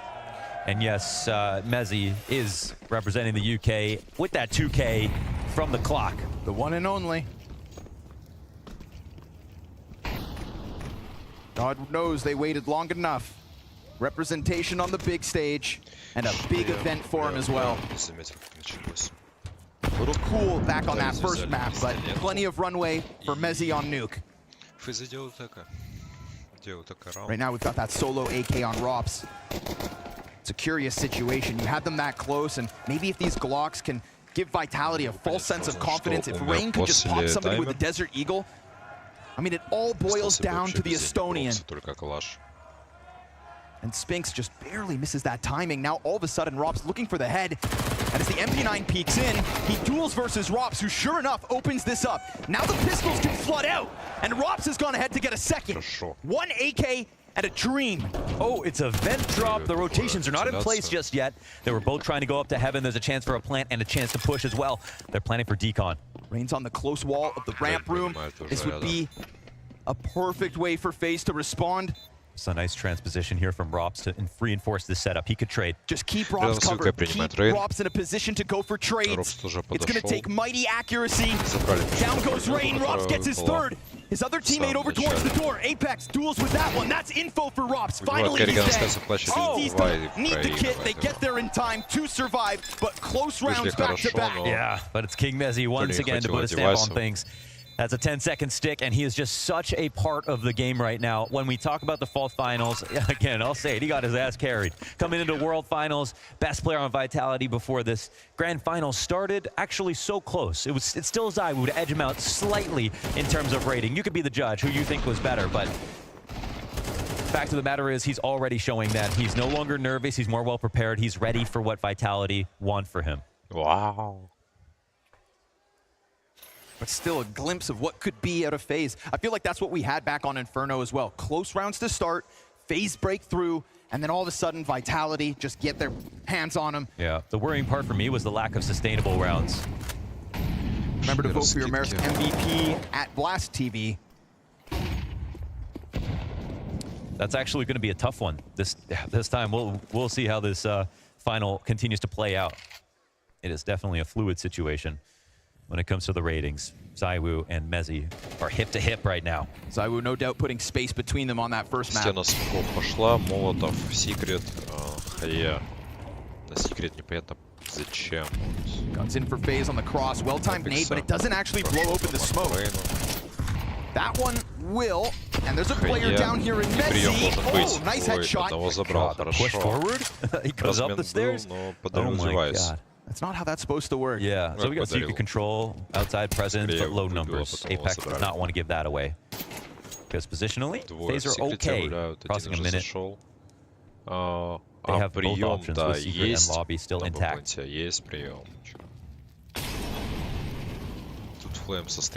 And yes, Mezzy is representing the UK with that 2K from the clock. The one and only. God knows they waited long enough. Representation on the big stage, and a big event for him as well. A little cool back on that first map, but plenty of runway for Mezzy on Nuke. Right now we've got that solo AK on Rops. It's a curious situation. You had them that close, and maybe if these Glocks can give Vitality a false sense of confidence, if Rain could just pop somebody with a Desert Eagle, I mean, it all boils down to the Estonian. And Spinks just barely misses that timing. Now, all of a sudden, Rops looking for the head. And as the MP9 peeks in, he duels versus Rops, who sure enough opens this up. Now the pistols can flood out, and Rops has gone ahead to get a second. One AK and a dream. Oh, it's a vent drop. The rotations are not in place just yet. They were both trying to go up to heaven. There's a chance for a plant and a chance to push as well. They're planning for decon. Rain's on the close wall of the ramp room. This would be a perfect way for FaZe to respond. It's a nice transposition here from Rops to reinforce this setup. He could trade. Just keep Rops covered. Keep Rops in a position to go for trades. It's going to take mighty accuracy. Down goes Rain. Rops gets his third. His other teammate over towards the door. Apex duels with that one. That's info for Rops. Finally, he's dead. CT's going to need the kit. They get there in time to survive, but close rounds back to back. Yeah, but it's King Mezzy once again to put a stamp on things. That's a 10-second stick, and he is just such a part of the game right now. When we talk about the fall finals, again, I'll say it, he got his ass carried. Coming into World Finals, best player on Vitality before this Grand Final started, actually so close. It's still ZywOo to edge him out slightly in terms of rating. You could be the judge, who you think was better, but fact of the matter is he's already showing that he's no longer nervous, he's more well-prepared, he's ready for what Vitality want for him. Wow. But still a glimpse of what could be out of FaZe. I feel like that's what we had back on Inferno as well. Close rounds to start, FaZe break through, and then all of a sudden Vitality just get their hands on them. Yeah, the worrying part for me was the lack of sustainable rounds. Remember to vote for your Maersk MVP at Blast TV. That's actually going to be a tough one. This time we'll see how this final continues to play out. It is definitely a fluid situation when it comes to the ratings. ZywOo and Mezzy are hip to hip right now. ZywOo no doubt putting space between them on that first map. Стена смоков пошла, Молотов, Секрет, Хая. На Секрет непонятно зачем. Guns in for FaZe on the cross. Well-timed nade, but it doesn't actually blow open the smoke. That one will, and there's a player down here in Mezzy. Oh, nice headshot. Push forward? He goes up the stairs? Oh my god. That's not how that's supposed to work. Yeah, so we got secret control, outside presence, but low numbers. Apex does not want to give that away. Because positionally, FaZe are okay, crossing a minute. They have both options with secret and lobby still intact. Flames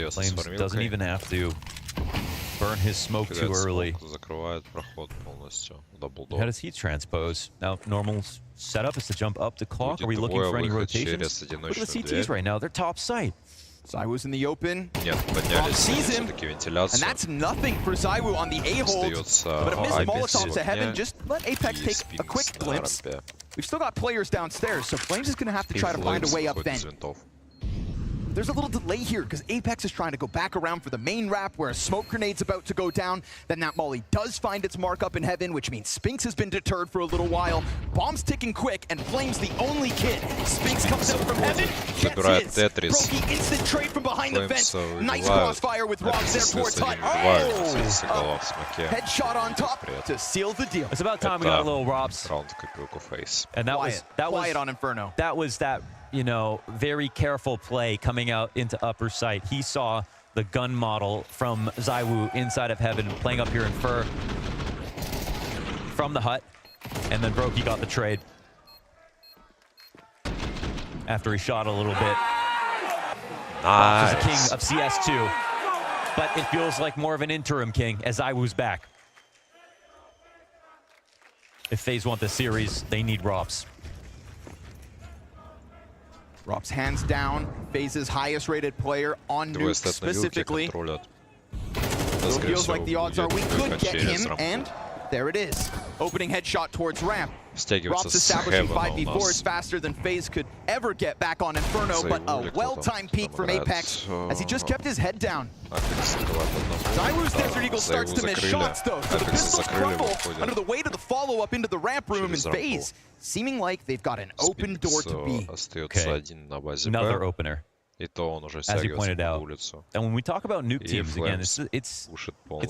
doesn't even have to burn his smoke too early. How does he transpose? Now, normal setup is to jump up the clock. Are we looking for any rotations? Look at the CTs right now. They're top sight. ZywOo's in the open. Rob sees him, and that's nothing for ZywOo on the A-hold. But a missed Molotov to heaven. Just let Apex take a quick glimpse. We've still got players downstairs, so Flames is going to have to try to find a way up then. There's a little delay here because Apex is trying to go back around for the main wrap where a smoke grenade's about to go down. Then that molly does find its mark up in heaven, which means Spinks has been deterred for a little while. Bomb's ticking quick, and Flame's the only kid. Spinks comes out from heaven, gets his. Broky instant trade from behind the fence. Nice crossfire with Rob there towards Hut. Oh! Headshot on top to seal the deal. It's about time we got a little Robs. Face. And that was quiet on Inferno. That was that you know, very careful play coming out into upper site. He saw the gun model from ZywOo inside of Heaven playing up here in Fur from the hut, and then Brokey got the trade after he shot a little bit. Nice. He's the king of CS2, but it feels like more of an interim king as ZywOo's back. If FaZe want the series, they need Rops. Rops hands down, FaZe's highest rated player on Nuke specifically. So it feels like the odds are we could get him, and there it is. Opening headshot towards ramp. Rops establishing 5v4s faster than FaZe could ever get back on Inferno, but a well-timed peek from Apex as he just kept his head down. ZywOo's Desert Eagle starts to miss shots though, so the pistols crumble under the weight of the follow-up into the ramp room, and FaZe seeming like they've got an open door to be. Okay. Another opener. As you pointed out. And when we talk about nuke teams, again, it's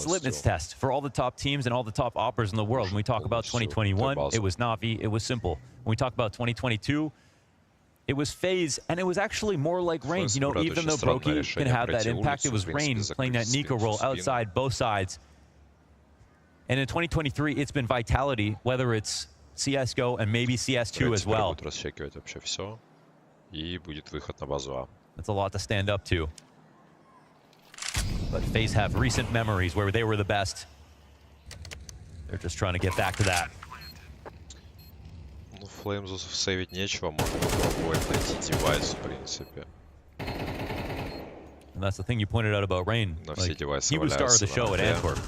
litmus test for all the top teams and all the top operators in the world. When we talk about 2021, it was Na'Vi, it was Simple. When we talk about 2022, it was FaZe, and it was actually more like Rain. You know, even though Brokey can have that impact, it was Rain playing that Nico role outside both sides. And in 2023, it's been Vitality, whether it's CSGO and maybe CS2 as well. That's a lot to stand up to. But FaZe have recent memories where they were the best. They're just trying to get back to that. Ну, Флеймзу сейвить нечего, можно попробовать найти девайс, в принципе. And that's the thing you pointed out about Rain. Like, he was star of the show at Antwerp.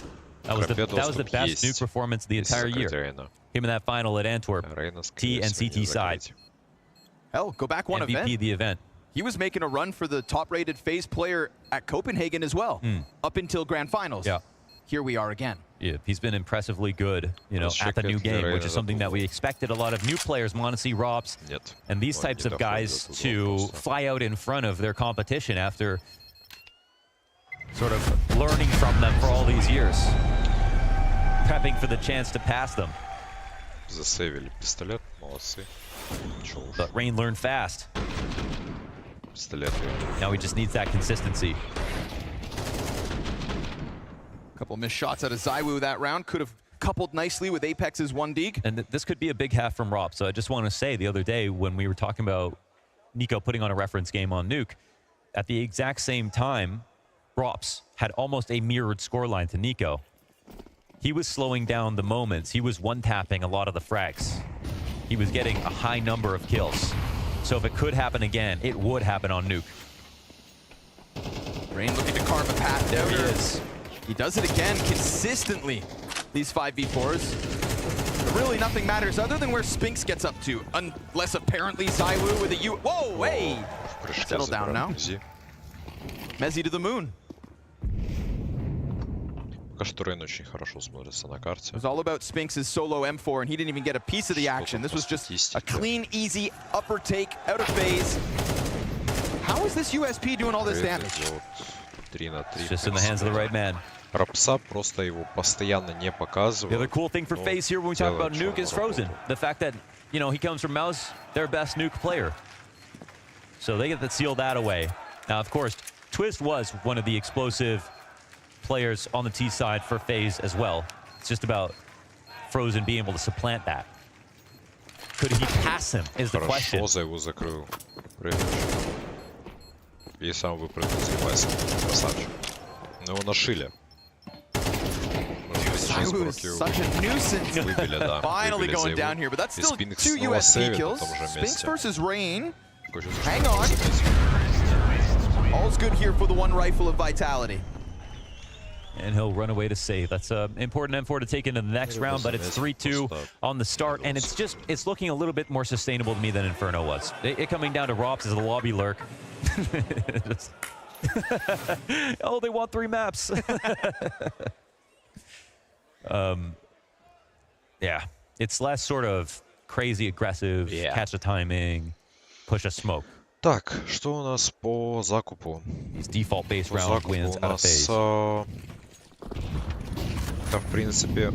That was the best nuke performance of the entire year. Him in that final at Antwerp. T and CT side. Hell, go back one event. MVP the event. He was making a run for the top-rated FaZe player at Copenhagen as well, up until Grand Finals. Yeah. Here we are again. Yeah, he's been impressively good, you know, at the new game, which is something that we expected. A lot of new players want to see Rops and these types of guys to fly out in front of their competition after sort of learning from them for all these years, prepping for the chance to pass them. Засейвили пистолет, молодцы. But Rain learned fast. Now he just needs that consistency. A couple missed shots out of ZywOo that round. Could have coupled nicely with Apex's 1D. And this could be a big half from Rob. So I just want to say the other day when we were talking about Nico putting on a reference game on Nuke, at the exact same time, Rops had almost a mirrored scoreline to Nico. He was slowing down the moments. He was one-tapping a lot of the frags. He was getting a high number of kills. So if it could happen again, it would happen on Nuke. Rain looking to carve a path. There he is. He does it again consistently. These 5v4s. But really nothing matters other than where Spinks gets up to. Unless apparently ZywOo with a U. Whoa, hey! Settle down now. Mezzy to the moon. Пока что Рейн очень хорошо смотрится на карте. It was all about Spinks' solo M4, and he didn't even get a piece of the action. This was just a clean, easy upper take out of FaZe. How is this USP doing all this damage? It's just in the hands of the right man. Ропса просто его постоянно не показывают. The other cool thing for FaZe here when we talk about Nuke is Frozen. The fact that, you know, he comes from Mouse, their best Nuke player. So they get to seal that away. Now, of course, Twist was one of the explosive players on the T side for FaZe as well. It's just about Frozen being able to supplant that. Could he pass him is the question. Хорошо за его закрыл. И сам выпрыгнул с девайсом. Красавчик. Но его нашили. Such a nuisance. Finally going down here, but that's still 2 USP kills. Spinks versus Rain. Hang on. All's good here for the one rifle of Vitality. And he'll run away to save. That's an important M4 to take into the next round, but it's 3-2 on the start, and it's looking a little bit more sustainable to me than Inferno was. It coming down to Rops as a lobby lurk. Oh, they want 3 maps. Yeah, it's less sort of crazy aggressive, catch the timing, push a smoke. Так, что у нас по закупу? These default base round wins out of FaZe. Там, в принципе...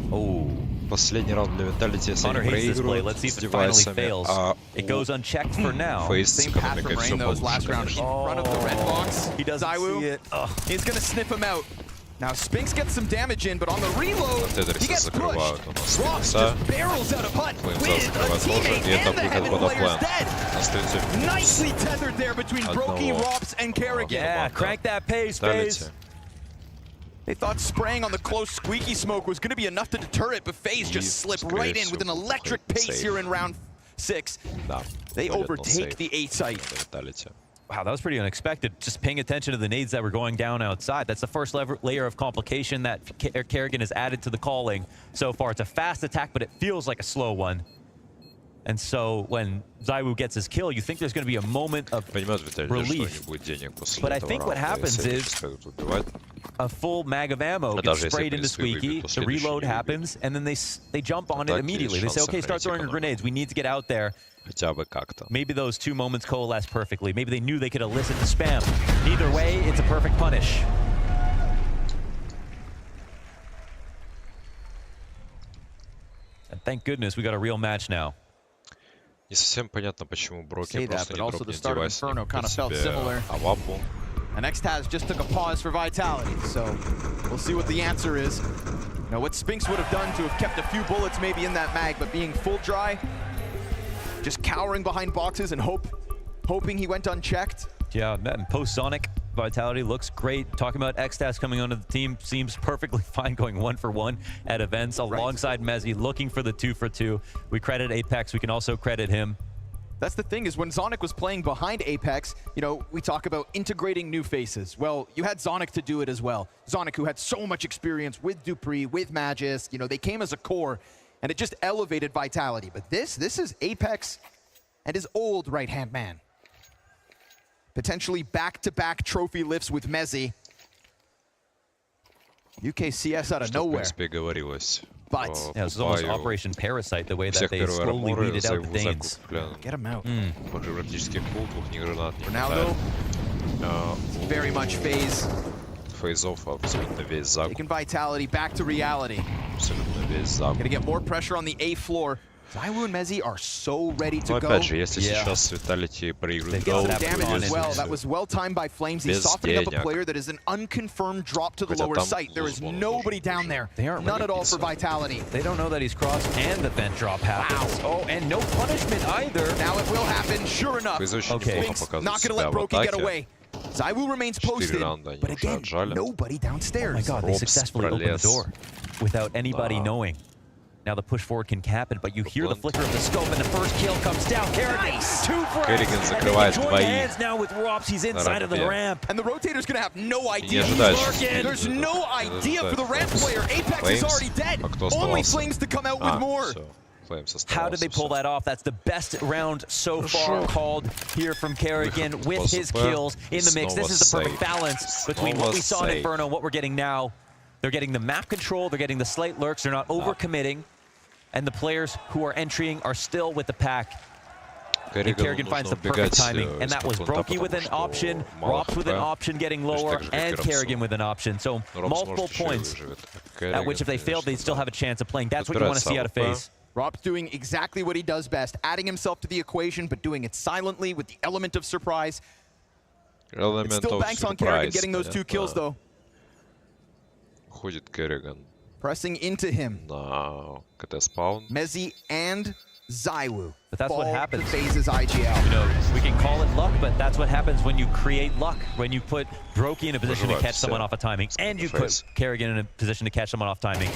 Последний раунд для Vitality, если они проигрывают с девайсами, а FaZe с экономикой все получше, конечно. He doesn't see it. He's gonna sniff him out. Now Spinks gets some damage in, but on the reload, he gets pushed. Rops just barrels out of hut with a teammate and the heavy player's dead. Nicely tethered there between Brokey, Rops, and Kerrigan. Yeah, crank that pace, FaZe. They thought spraying on the close squeaky smoke was going to be enough to deter it, but FaZe just slipped right in with an electric pace here in round 6. They overtake the A site. Wow, that was pretty unexpected. Just paying attention to the nades that were going down outside. That's the first layer of complication that Kerrigan has added to the calling so far. It's a fast attack, but it feels like a slow one. And so when ZywOo gets his kill, you think there's going to be a moment of relief. But I think what happens is a full mag of ammo gets sprayed into Squeaky, the reload happens, and then they jump on it immediately. They say, okay, start throwing your grenades. We need to get out there. Maybe those 2 moments coalesce perfectly. Maybe they knew they could elicit the spam. Either way, it's a perfect punish. And thank goodness we got a real match now. Не совсем понятно, почему Броки просто не дропнет the start of девайс, Inferno kind of felt similar. Авапу. And Xtaz just took a pause for Vitality, so we'll see what the answer is. You know, what Spinks would have done to have kept a few bullets maybe in that mag, but being full dry, just cowering behind boxes and hoping he went unchecked. Yeah, and post-Sonic, Vitality looks great. Talking about Xtaz coming onto the team seems perfectly fine, going 1-for-1 at events alongside Mezzy, looking for the 2-for-2. We credit Apex, we can also credit him. That's the thing, is when Zonic was playing behind Apex, you know, we talk about integrating new faces. Well, you had Zonic to do it as well. Zonic, who had so much experience with Dupree, with Magis, you know, they came as a core, and it just elevated Vitality. But this is Apex and his old right-hand man. Potentially back-to-back trophy lifts with Mezzy. UKCS out of nowhere. But yeah, this is almost Operation Parasite, the way that they slowly weeded out the Danes. Get him out. Ronaldo. Very much FaZe. Фейзов абсолютно весь закуп. Taking Vitality back to reality. Абсолютно весь закуп. Gonna get more pressure on the A floor. ZywOo and Mezzy are so ready to go. go. Опять же, если сейчас Vitality проигрывает damage as well. That was well timed by Flames. He's softening up a player that is an unconfirmed drop to the lower site. There is nobody down there. None at all for Vitality. They don't know that he's crossed and the vent drop happens. Wow. Oh, and no punishment either. Now it will happen, sure enough. Okay. Spinks not gonna let Brokey get away. ZywOo remains posted, but again, nobody downstairs. Oh my god, they successfully opened the door without anybody knowing. Now the push forward can cap it, but you hear the flicker of the scope, and the first kill comes down. Kerrigan, nice. 2 frags, and they join hands now with Rops. He's inside of the ramp. And the rotator's gonna have no idea he's lurking. There's no idea for the ramp player. Apex is already dead. Only Flames to come out with more. How did they pull that off? That's the best round so far called here from Kerrigan with his kills in the mix. This is the perfect balance between what we saw in Inferno and what we're getting now. They're getting the map control, they're getting the slight lurks, they're not overcommitting, and the players who are entering are still with the pack. And Kerrigan finds the perfect timing, and that was Brokey with an option, Rops with an option getting lower, and Kerrigan with an option. So multiple points at which if they failed, they'd still have a chance of playing. That's what you want to see out of FaZe. Rops doing exactly what he does best, adding himself to the equation, but doing it silently with the element of surprise. It still banks on Kerrigan getting those 2 kills, though. Ходит Kerrigan. Pressing into him. На КТ спаун. Mezzy and ZywOo. But that's what happens. FaZe's IGL. You know, we can call it luck, but that's what happens when you create luck. When you put Brokey in a position to catch someone off a timing, and you put Kerrigan in a position to catch someone off timing.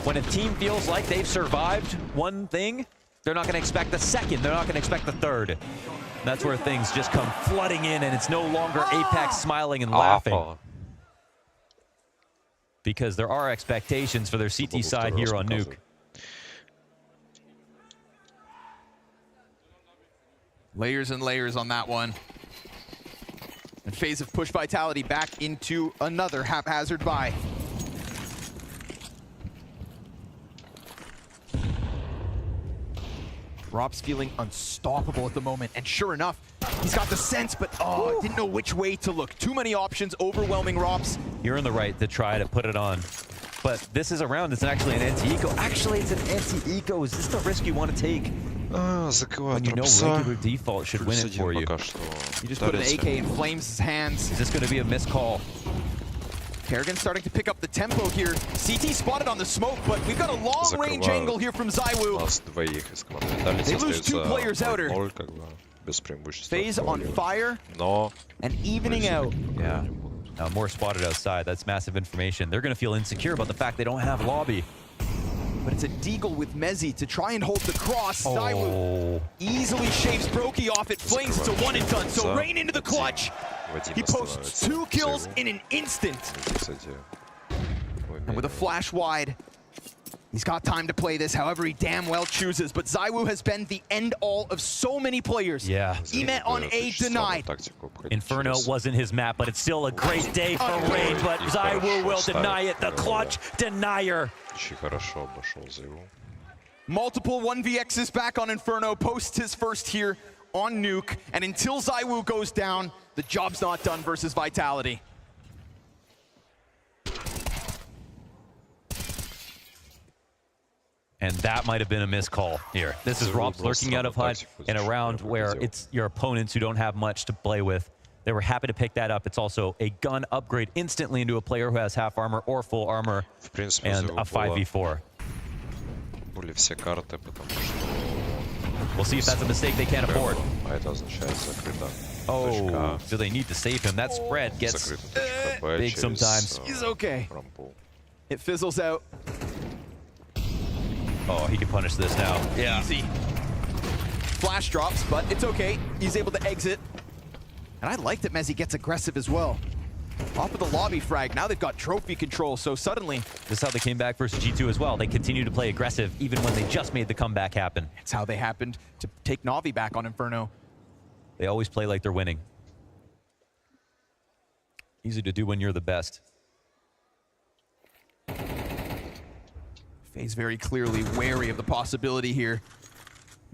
When a team feels like they've survived one thing, they're not going to expect the second. They're not going to expect the third. That's where things just come flooding in, and it's no longer Apex smiling and laughing. Because there are expectations for their CT side here on Nuke. Layers and layers on that one. And FaZe have pushed Vitality back into another haphazard buy. Rops feeling unstoppable at the moment, and sure enough, he's got the sense, but didn't know which way to look. Too many options, overwhelming Rops. You're in the right to try to put it on But this is a round that's actually an anti-eco. Actually, it's an anti-eco. Is this the risk you want to take? When you know regular default should win it for you. You just put an AK in Flames' hands. Is this going to be a missed call? Kerrigan starting to pick up the tempo here. CT spotted on the smoke, but we've got a long-range angle here from ZywOo. They lose 2 players out here. FaZe on fire and evening out. Yeah. Now more spotted outside. That's massive information. They're going to feel insecure about the fact they don't have lobby. But it's a deagle with Mezzi to try and hold the cross. ZywOo easily shaves Brokey off. It Flames. It's a one and done. So Rain into the clutch. He posts 2 kills in an instant. And with a flash wide, he's got time to play this however he damn well chooses. But ZywOo has been the end-all of so many players. Yeah. Emet on A denied. Inferno wasn't his map, but it's still a great day for Rain. But ZywOo will deny it. The clutch denier. Multiple 1vx's back on Inferno, posts his first here on Nuke, and until ZywOo goes down, the job's not done versus Vitality. And that might have been a missed call here. This is Robs lurking out of HUD in a round where it's your opponents who don't have much to play with. They were happy to pick that up. It's also a gun upgrade instantly into a player who has half armor or full armor, and a 5v4. We'll see if that's a mistake they can't afford. Oh, do they need to save him? That spread gets big sometimes. He's okay. It fizzles out. Oh, he can punish this now. Yeah. Easy. Flash drops, but it's okay. He's able to exit. And I like that Mezzi gets aggressive as well. Off of the lobby frag, now they've got trophy control, so suddenly... This is how they came back versus G2 as well. They continue to play aggressive even when they just made the comeback happen. It's how they happened to take Na'Vi back on Inferno. They always play like they're winning. Easy to do when you're the best. FaZe very clearly wary of the possibility here.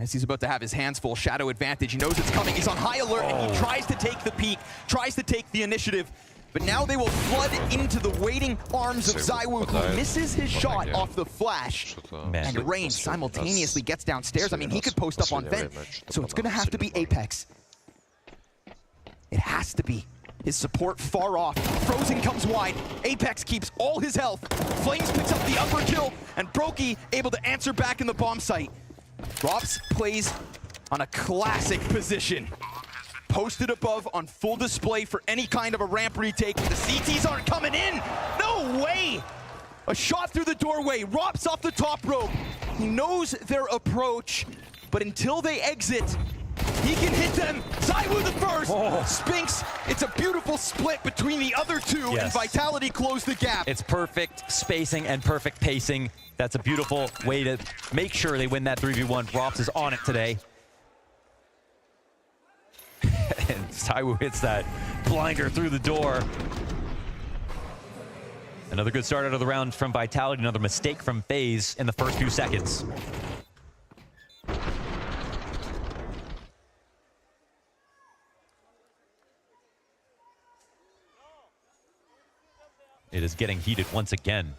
Messi's about to have his hands full. Shadow advantage. He knows it's coming. He's on high alert, and he tries to take the peak, tries to take the initiative. But now they will flood into the waiting arms of ZywOo, who misses his shot off the flash. And Rain simultaneously gets downstairs. I mean, he could post up on vent. So it's going to have to be Apex. It has to be. His support far off. Frozen comes wide. Apex keeps all his health. Flames picks up the upper kill, and Brokey able to answer back in the bomb site. Robs plays on a classic position. Posted above on full display for any kind of a ramp retake. The CTs aren't coming in. No way! A shot through the doorway. Robs off the top rope. He knows their approach, but until they exit, he can hit them. ZywOo the first. Spinks, it's a beautiful split between the other two, and Vitality close the gap. It's perfect spacing and perfect pacing. That's a beautiful way to make sure they win that 3v1. Robs is on it today. And ZywOo hits that blinder through the door. Another good start out of the round from Vitality. Another mistake from FaZe in the first few seconds. It is getting heated once again.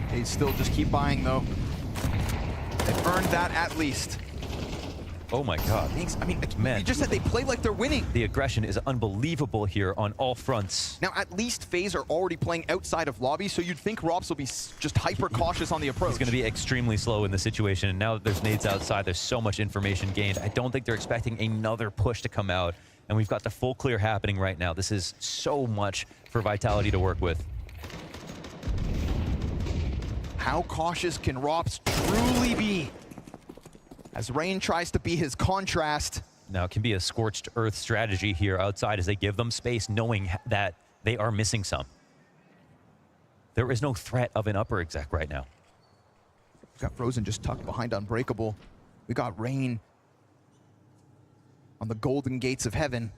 They still just keep buying, though. They've earned that at least. Oh my god. I mean, man, you just said they play like they're winning. The aggression is unbelievable here on all fronts. Now, at least FaZe are already playing outside of lobby, so you'd think Robs will be just hyper cautious on the approach. He's going to be extremely slow in the situation, and now that there's nades outside, there's so much information gained. I don't think they're expecting another push to come out, and we've got the full clear happening right now. This is so much for Vitality to work with. How cautious can Robs truly be? As Rain tries to be his contrast. Now, it can be a scorched earth strategy here outside as they give them space, knowing that they are missing some. There is no threat of an upper exec right now. We've got Frozen just tucked behind Unbreakable. We got Rain on the golden gates of heaven.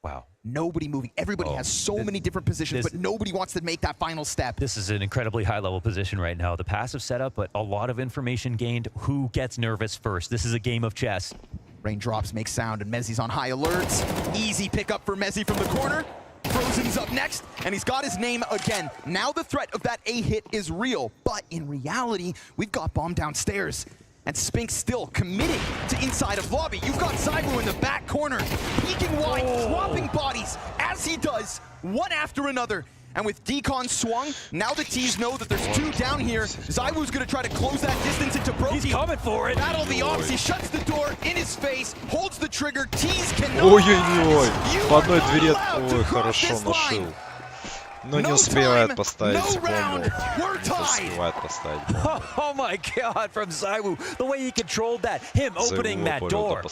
Wow. Nobody moving. Everybody has so many different positions, but nobody wants to make that final step. This is an incredibly high-level position right now. The passive setup, but a lot of information gained. Who gets nervous first? This is a game of chess. Raindrops make sound, and Mezzi's on high alerts. Easy pickup for Mezzi from the corner. Frozen's up next, and he's got his name again. Now the threat of that A hit is real, but in reality, we've got bomb downstairs. And Spinks still committing to inside of lobby. You've got ZywOo in the back corner, peeking wide, swapping bodies as he does, one after another. And with Decon swung, now the T's know that there's two down here. ZywOo's gonna try to close that distance into Brokey. He's coming for it. Battle of the Ops, he shuts the door in his face, holds the trigger, T's cannot. Ой-ой-ой, по одной двери, ой, хорошо нашил. Но не успевает поставить бомбу. Не успевает поставить бомбу. Oh my God, from ZywOo, the way he controlled that, him opening that door.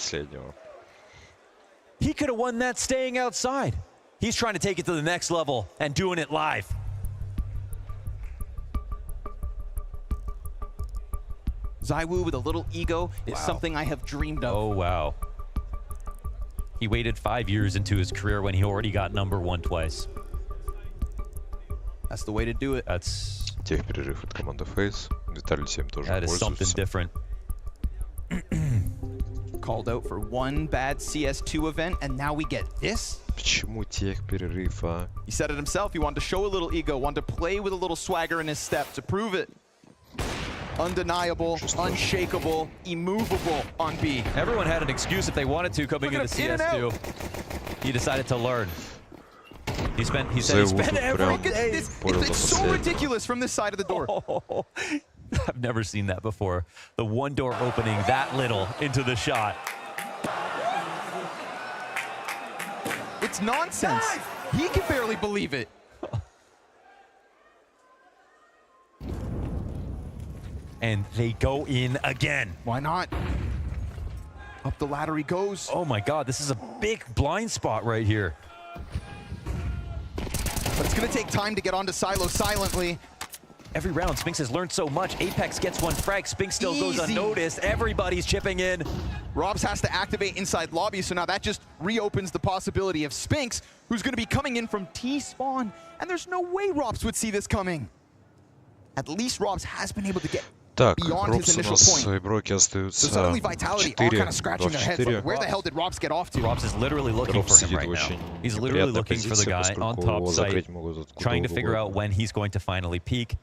He could have won that staying outside. He's trying to take it to the next level and doing it live. ZywOo with a little ego is something I have dreamed of. Oh, wow. He waited 5 years into his career when he already got #1 twice. That's the way to do it. That's... Техперерыв от команды FaZe. Виталий 7 тоже That is something пользуется. different. Called out for one bad CS2 event, and now we get this? Почему техперерыв, а? He said it himself. He wanted to show a little ego, wanted to play with a little swagger in his step to prove it. Undeniable, unshakable, immovable on B. Everyone had an excuse if they wanted to coming into CS2. He decided to learn. He said he spent every day. It's so ridiculous from this side of the door. I've never seen that before. The one door opening that little into the shot. It's nonsense. He can barely believe it. And they go in again. Why not? Up the ladder he goes. Oh my God, this is a big blind spot right here. But it's gonna take time to get onto Silo silently. Every round, Spinks has learned so much. Apex gets one frag, Spinks still goes unnoticed. Everybody's chipping in. Robs has to activate inside lobby, so now that just reopens the possibility of Spinks, who's gonna be coming in from T-spawn. And there's no way Robs would see this coming. At least Robs has been able to get Так, beyond his Робс у initial нас point. игроки остаются So suddenly Vitality all kind of scratching their heads. Like, 4-4. where the hell did Robs get off to? Robs is literally looking Робс for him сидит right в now. очень He's literally неприятной looking for the позиции, guy поскольку on его top закрыть site, могут откуда trying to figure out угодно. when he's going to finally peak.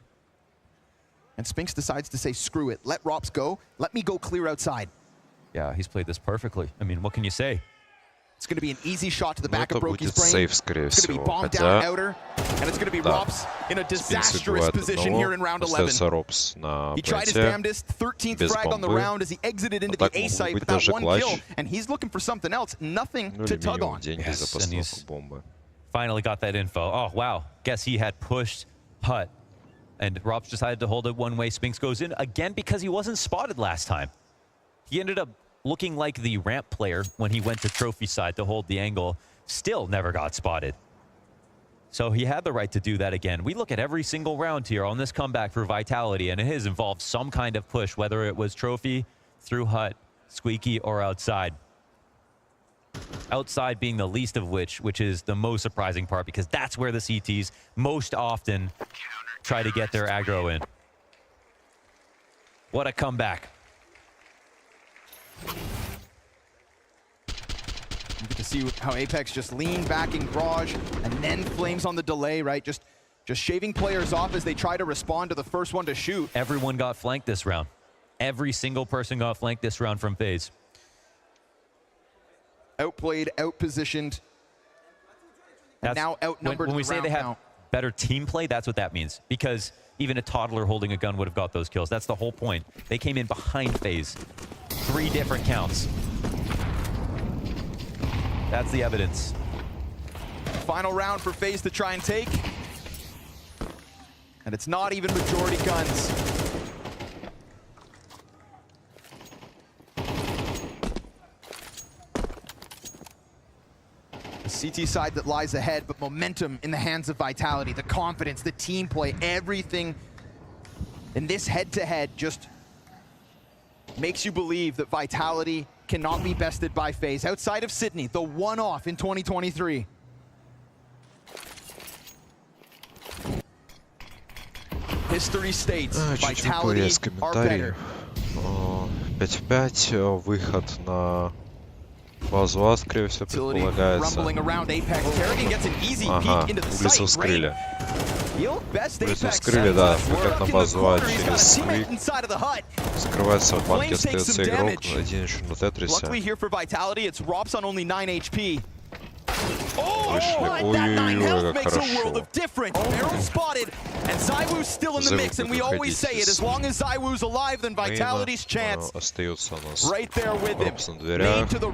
And Spinks decides to say, screw it, let Robs go, let me go clear outside. Yeah, he's played this perfectly. I mean, what can you say? It's going to be an easy shot to the Ну, back это of Brokey's будет brain. сейф, скорее It's going to be всего. bombed down Хотя, outer, and it's going to be да, Robs in a Спинс disastrous убивает position here in одного, round остается 11. Робс на He tried his планете, damnedest, 13th без frag on the бомбы. round as he exited into А так the A могут site быть with that даже one клатч. kill, and he's looking for something else, nothing Ну to или tug минимум on. деньги за and he's постановку бомбы. finally got that info. Oh, wow. Guess he had pushed Hut. And Robs decided to hold it one way. Spinks goes in again because he wasn't spotted last time. He ended up looking like the ramp player when he went to trophy side to hold the angle. Still never got spotted. So he had the right to do that again. We look at every single round here on this comeback for Vitality, and it has involved some kind of push, whether it was trophy, through Hut, Squeaky, or outside. Outside being the least of which is the most surprising part, because that's where the CTs most often try to get their aggro in. What a comeback. You get to see how Apex just lean back in Garage, and then Flames on the delay, right? Just shaving players off as they try to respond to the first one to shoot. Everyone got flanked this round. Every single person got flanked this round from FaZe. Outplayed, outpositioned, and now outnumbered. When we say they have better team play, that's what that means. Because even a toddler holding a gun would have got those kills. That's the whole point. They came in behind FaZe. 3 different counts. That's the evidence. Final round for FaZe to try and take. And it's not even majority guns. The CT side that lies ahead, but momentum in the hands of Vitality. The confidence, the team play, everything in this head-to-head just makes you believe that Vitality cannot be bested by FaZe. Outside of Sydney, the one-off in 2023. History states Vitality are better. 5-5, выход на базу, скорее всего, предполагается. Ага, улицу вскрыли. Улицу вскрыли, да, выход на базу через Квик. Скрывается в банке, остается игрок, один еще на Тетрисе. Ой-ой-ой, как хорошо. Остается у нас Робс на дверях, Проти,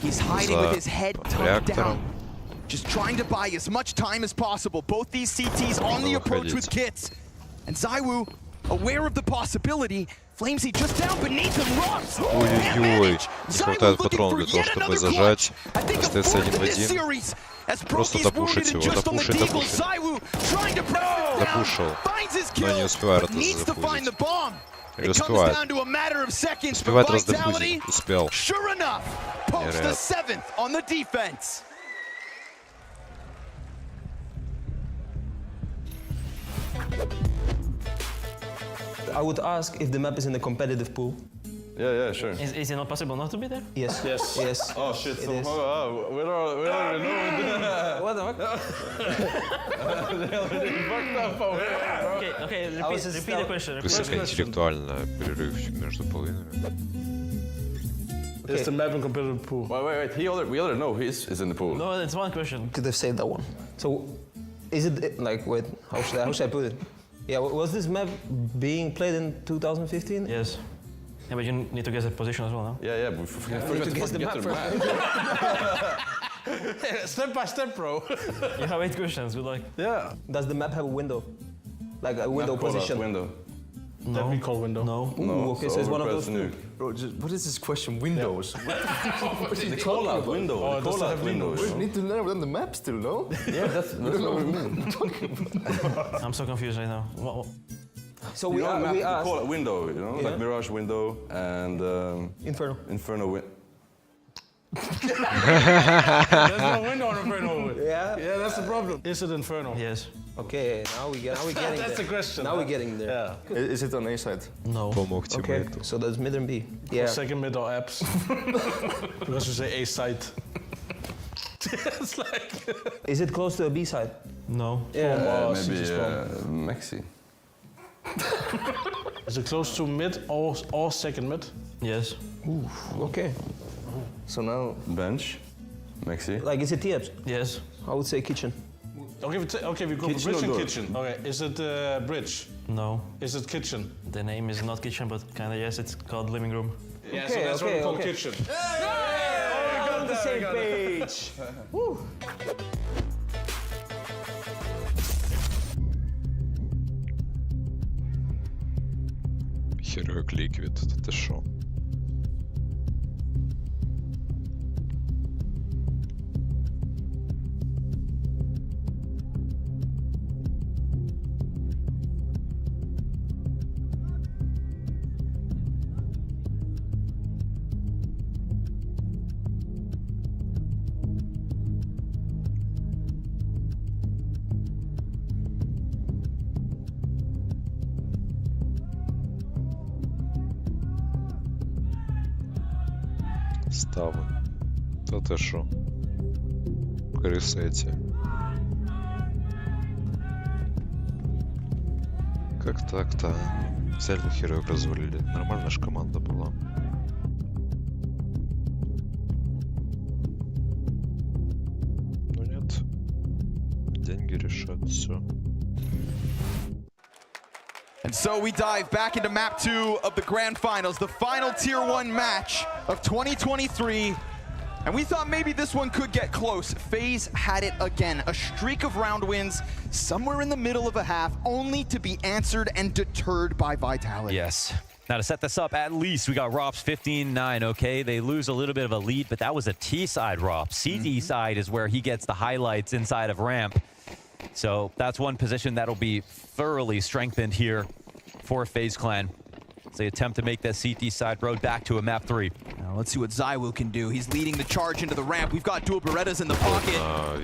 12-хитровый за реактором. Just trying to buy as much time as possible. Both these CTs on the approach with kits. And ZywOo, aware of the possibility, Flamesy just down beneath him. Robs! Ой-ой-ой, не хватает патрона для того, чтобы зажать. Остается 1 в 1. Просто допушить его, допушить. Допушил, но не успевает раздефузить. Или успевает. Успевает раздефузить. Успел. Невероятно. I would ask if the map is in a competitive pool. Yeah, sure. Is it not possible not to be there? Yes. Yes. Oh shit, we already know. What the fuck? Okay, repeat the question. Высокоинтеллектуальный перерыв между половинами. Is the map in competitive pool? Wait. We already know he is in the pool. No, it's one question. Could have saved that one. So, is it like, wait, how should I put it? Yeah, was this map being played in 2015? Yes. Yeah, but you need to guess the position as well, no? Yeah, but we forgot to guess the map first. Step by step, bro. You have 8 questions, good luck. Yeah. Does the map have a window? Like a window position? Window. No. That we call window. No. Ooh, okay, so it's one of those two. Bro, what is this question? Windows? The call-out window. Oh, the call-out window. We need to learn the map still, no? Yeah, that's what we mean. I'm so confused right now. So we asked... call it window, you know? Yeah. Like Mirage window and... Inferno. Inferno window. There's no window on Inferno. Yeah? Yeah, that's the problem. Is it Inferno? Yes. Okay, now we're getting there. That's the question. Now we're getting there. Yeah. Is it on A side? No. Okay, so that's mid and B. Yeah. Or second mid or apps. Because you say A side. It's like... Is it close to a B side? No. Yeah, maybe Maxi. Is it close to mid or second mid? Yes. Ooh, okay. So now bench, Maxi. Like, is it T-Apps? Yes. I would say kitchen. Okay, we go for bridge and kitchen. Okay, is it bridge? No. Is it kitchen? The name is not kitchen, but kind of yes, it's called living room. Yeah, so that's what we call kitchen. Hey! We're on the same page. Woo. Heroic Liquid, это шо? Стави. Та те шо? Крисеті. Как так-то? Взяли Хероик развалили. Нормальная ж команда была. Ну нет. Деньги решат все. And so we dive back into map 2 of the grand finals, the final tier 1 match of 2023. And we thought maybe this one could get close. FaZe had it again, a streak of round wins somewhere in the middle of a half, only to be answered and deterred by Vitality. Yes. Now to set this up, at least we got Rops 15-9, okay? They lose a little bit of a lead, but that was a T-side Rops. CT side is where he gets the highlights inside of ramp. So that's one position that'll be thoroughly strengthened here for FaZe Clan. as they attempt to make that CT side road back to a map 3. Now let's see what ZywOo can do. He's leading the charge into the ramp. We've got dual Berettas in the pocket.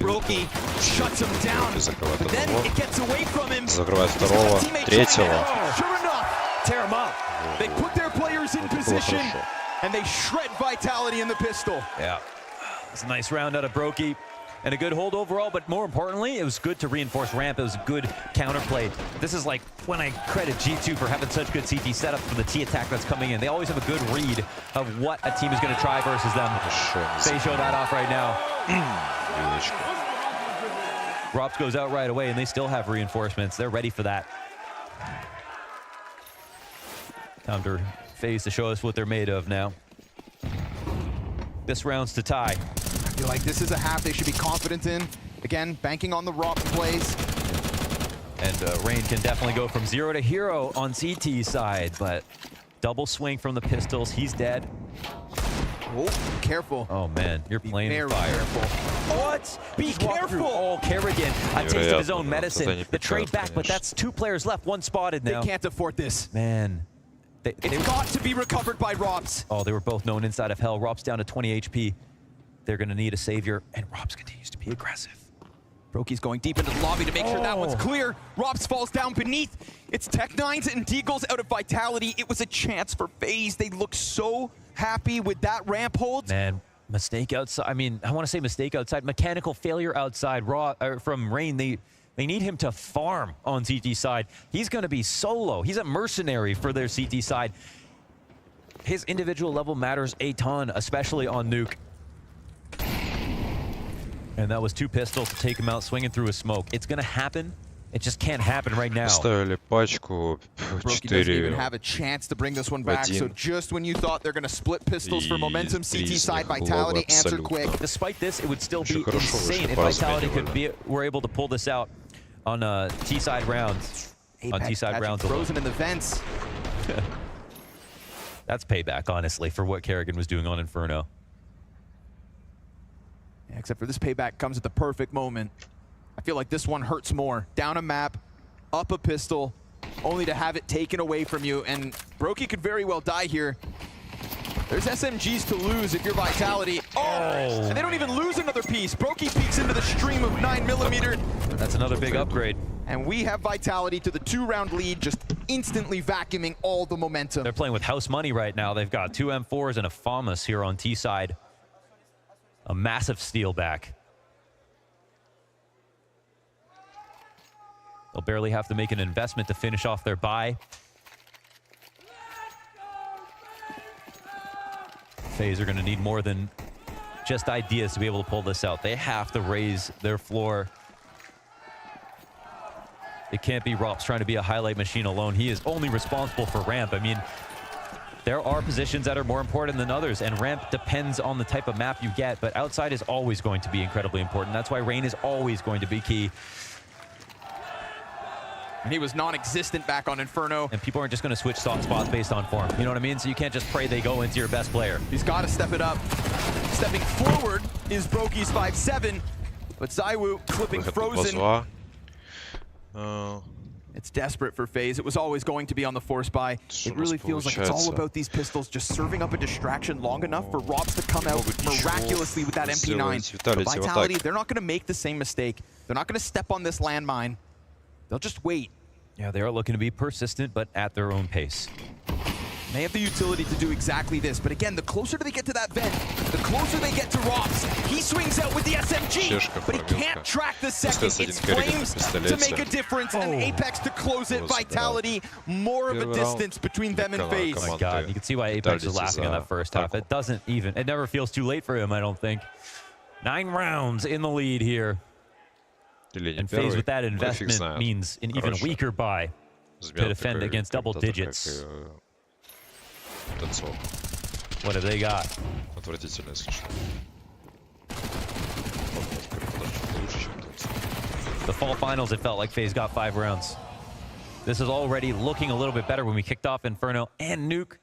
Broky shuts him down. But then it gets away from him. Закрывает второго, третьего. Sure enough, tear him up. They put their players in position, and they shred Vitality in the pistol. Yeah, it's a nice round out of Broky. And a good hold overall, but more importantly, it was good to reinforce ramp. It was a good counterplay. This is like when I credit G2 for having such good CT setup for the T attack that's coming in. They always have a good read of what a team is going to try versus them. They show that off right now. Rops goes out right away, and they still have reinforcements. They're ready for that. Time for FaZe to show us what they're made of now. This round's to tie. I feel like this is a half they should be confident in. Again, banking on the Rops plays. And Rain can definitely go from 0 to hero on CT side, but double swing from the pistols. He's dead. Oh, careful. Oh man, you're playing very fire. Careful. What? Be careful! Oh, Kerrigan, a taste of his own medicine. The trade back, but that's 2 players left, 1 spotted now. They can't afford this. Man. It's got to be recovered by Rops. Oh, they were both known inside of hell. Rops down to 20 HP. They're going to need a savior, and Rops continues to be aggressive. Broky's going deep into the lobby to make sure that one's clear. Rops falls down beneath. It's Tech9s and Deagles out of Vitality. It was a chance for FaZe. They look so happy with that ramp hold. Man, mistake outside. I mean, I want to say mistake outside. Mechanical failure outside from Rain. They need him to farm on CT side. He's going to be solo. He's a mercenary for their CT side. His individual level matters a ton, especially on Nuke. And that was 2 pistols to take him out, swinging through a smoke. It's going to happen. It just can't happen right now. Ставили пачку Broky doesn't even have a chance to bring this one back. So just when you thought they're going to split pistols for momentum, CT side Vitality answered quick. Despite this, it would still be insane if Vitality were able to pull this out on T side rounds. On T side rounds, frozen in the vents. That's payback, honestly, for what Kerrigan was doing on Inferno. Yeah, except for this payback comes at the perfect moment. I feel like this one hurts more. Down a map, up a pistol, only to have it taken away from you. And Broky could very well die here. There's SMGs to lose if you're Vitality. Oh! And they don't even lose another piece. Broky peeks into the stream of 9mm. That's another big upgrade. And we have Vitality to the 2-round lead, just instantly vacuuming all the momentum. They're playing with house money right now. They've got 2 M4s and a FAMAS here on T side. A massive steal back. They'll barely have to make an investment to finish off their buy. FaZe are going to need more than just ideas to be able to pull this out. They have to raise their floor. It can't be Rops trying to be a highlight machine alone. He is only responsible for ramp. I mean, there are positions that are more important than others, and ramp depends on the type of map you get, but outside is always going to be incredibly important. That's why Rain is always going to be key. And he was non-existent back on Inferno. And people aren't just going to switch soft spots based on form. You know what I mean? So you can't just pray they go into your best player. He's got to step it up. Stepping forward is Broky's 5-7, but ZywOo clipping frozen. It's desperate for FaZe. It was always going to be on the force buy. It really feels like it's all about these pistols just serving up a distraction long enough for Rops to come out miraculously with that MP9. But Vitality, they're not going to make the same mistake. They're not going to step on this landmine. They'll just wait. Yeah, they are looking to be persistent, but at their own pace. They have the utility to do exactly this, but again, the closer they get to that vent, the closer they get to Rops. He swings out with the SMG, but he can't track the second. It's Flames to make a difference, and Apex to close it. Vitality, more of a distance between them and FaZe. Oh my God, you can see why Apex is laughing in that first half. It doesn't even, it never feels too late for him, I don't think. 9 rounds in the lead here. And FaZe with that investment means an even weaker buy to defend against double digits. What have they got? Отвратительно, если что. The fall finals, it felt like FaZe got 5 rounds. This is already looking a little bit better when we kicked off Inferno and Nuke.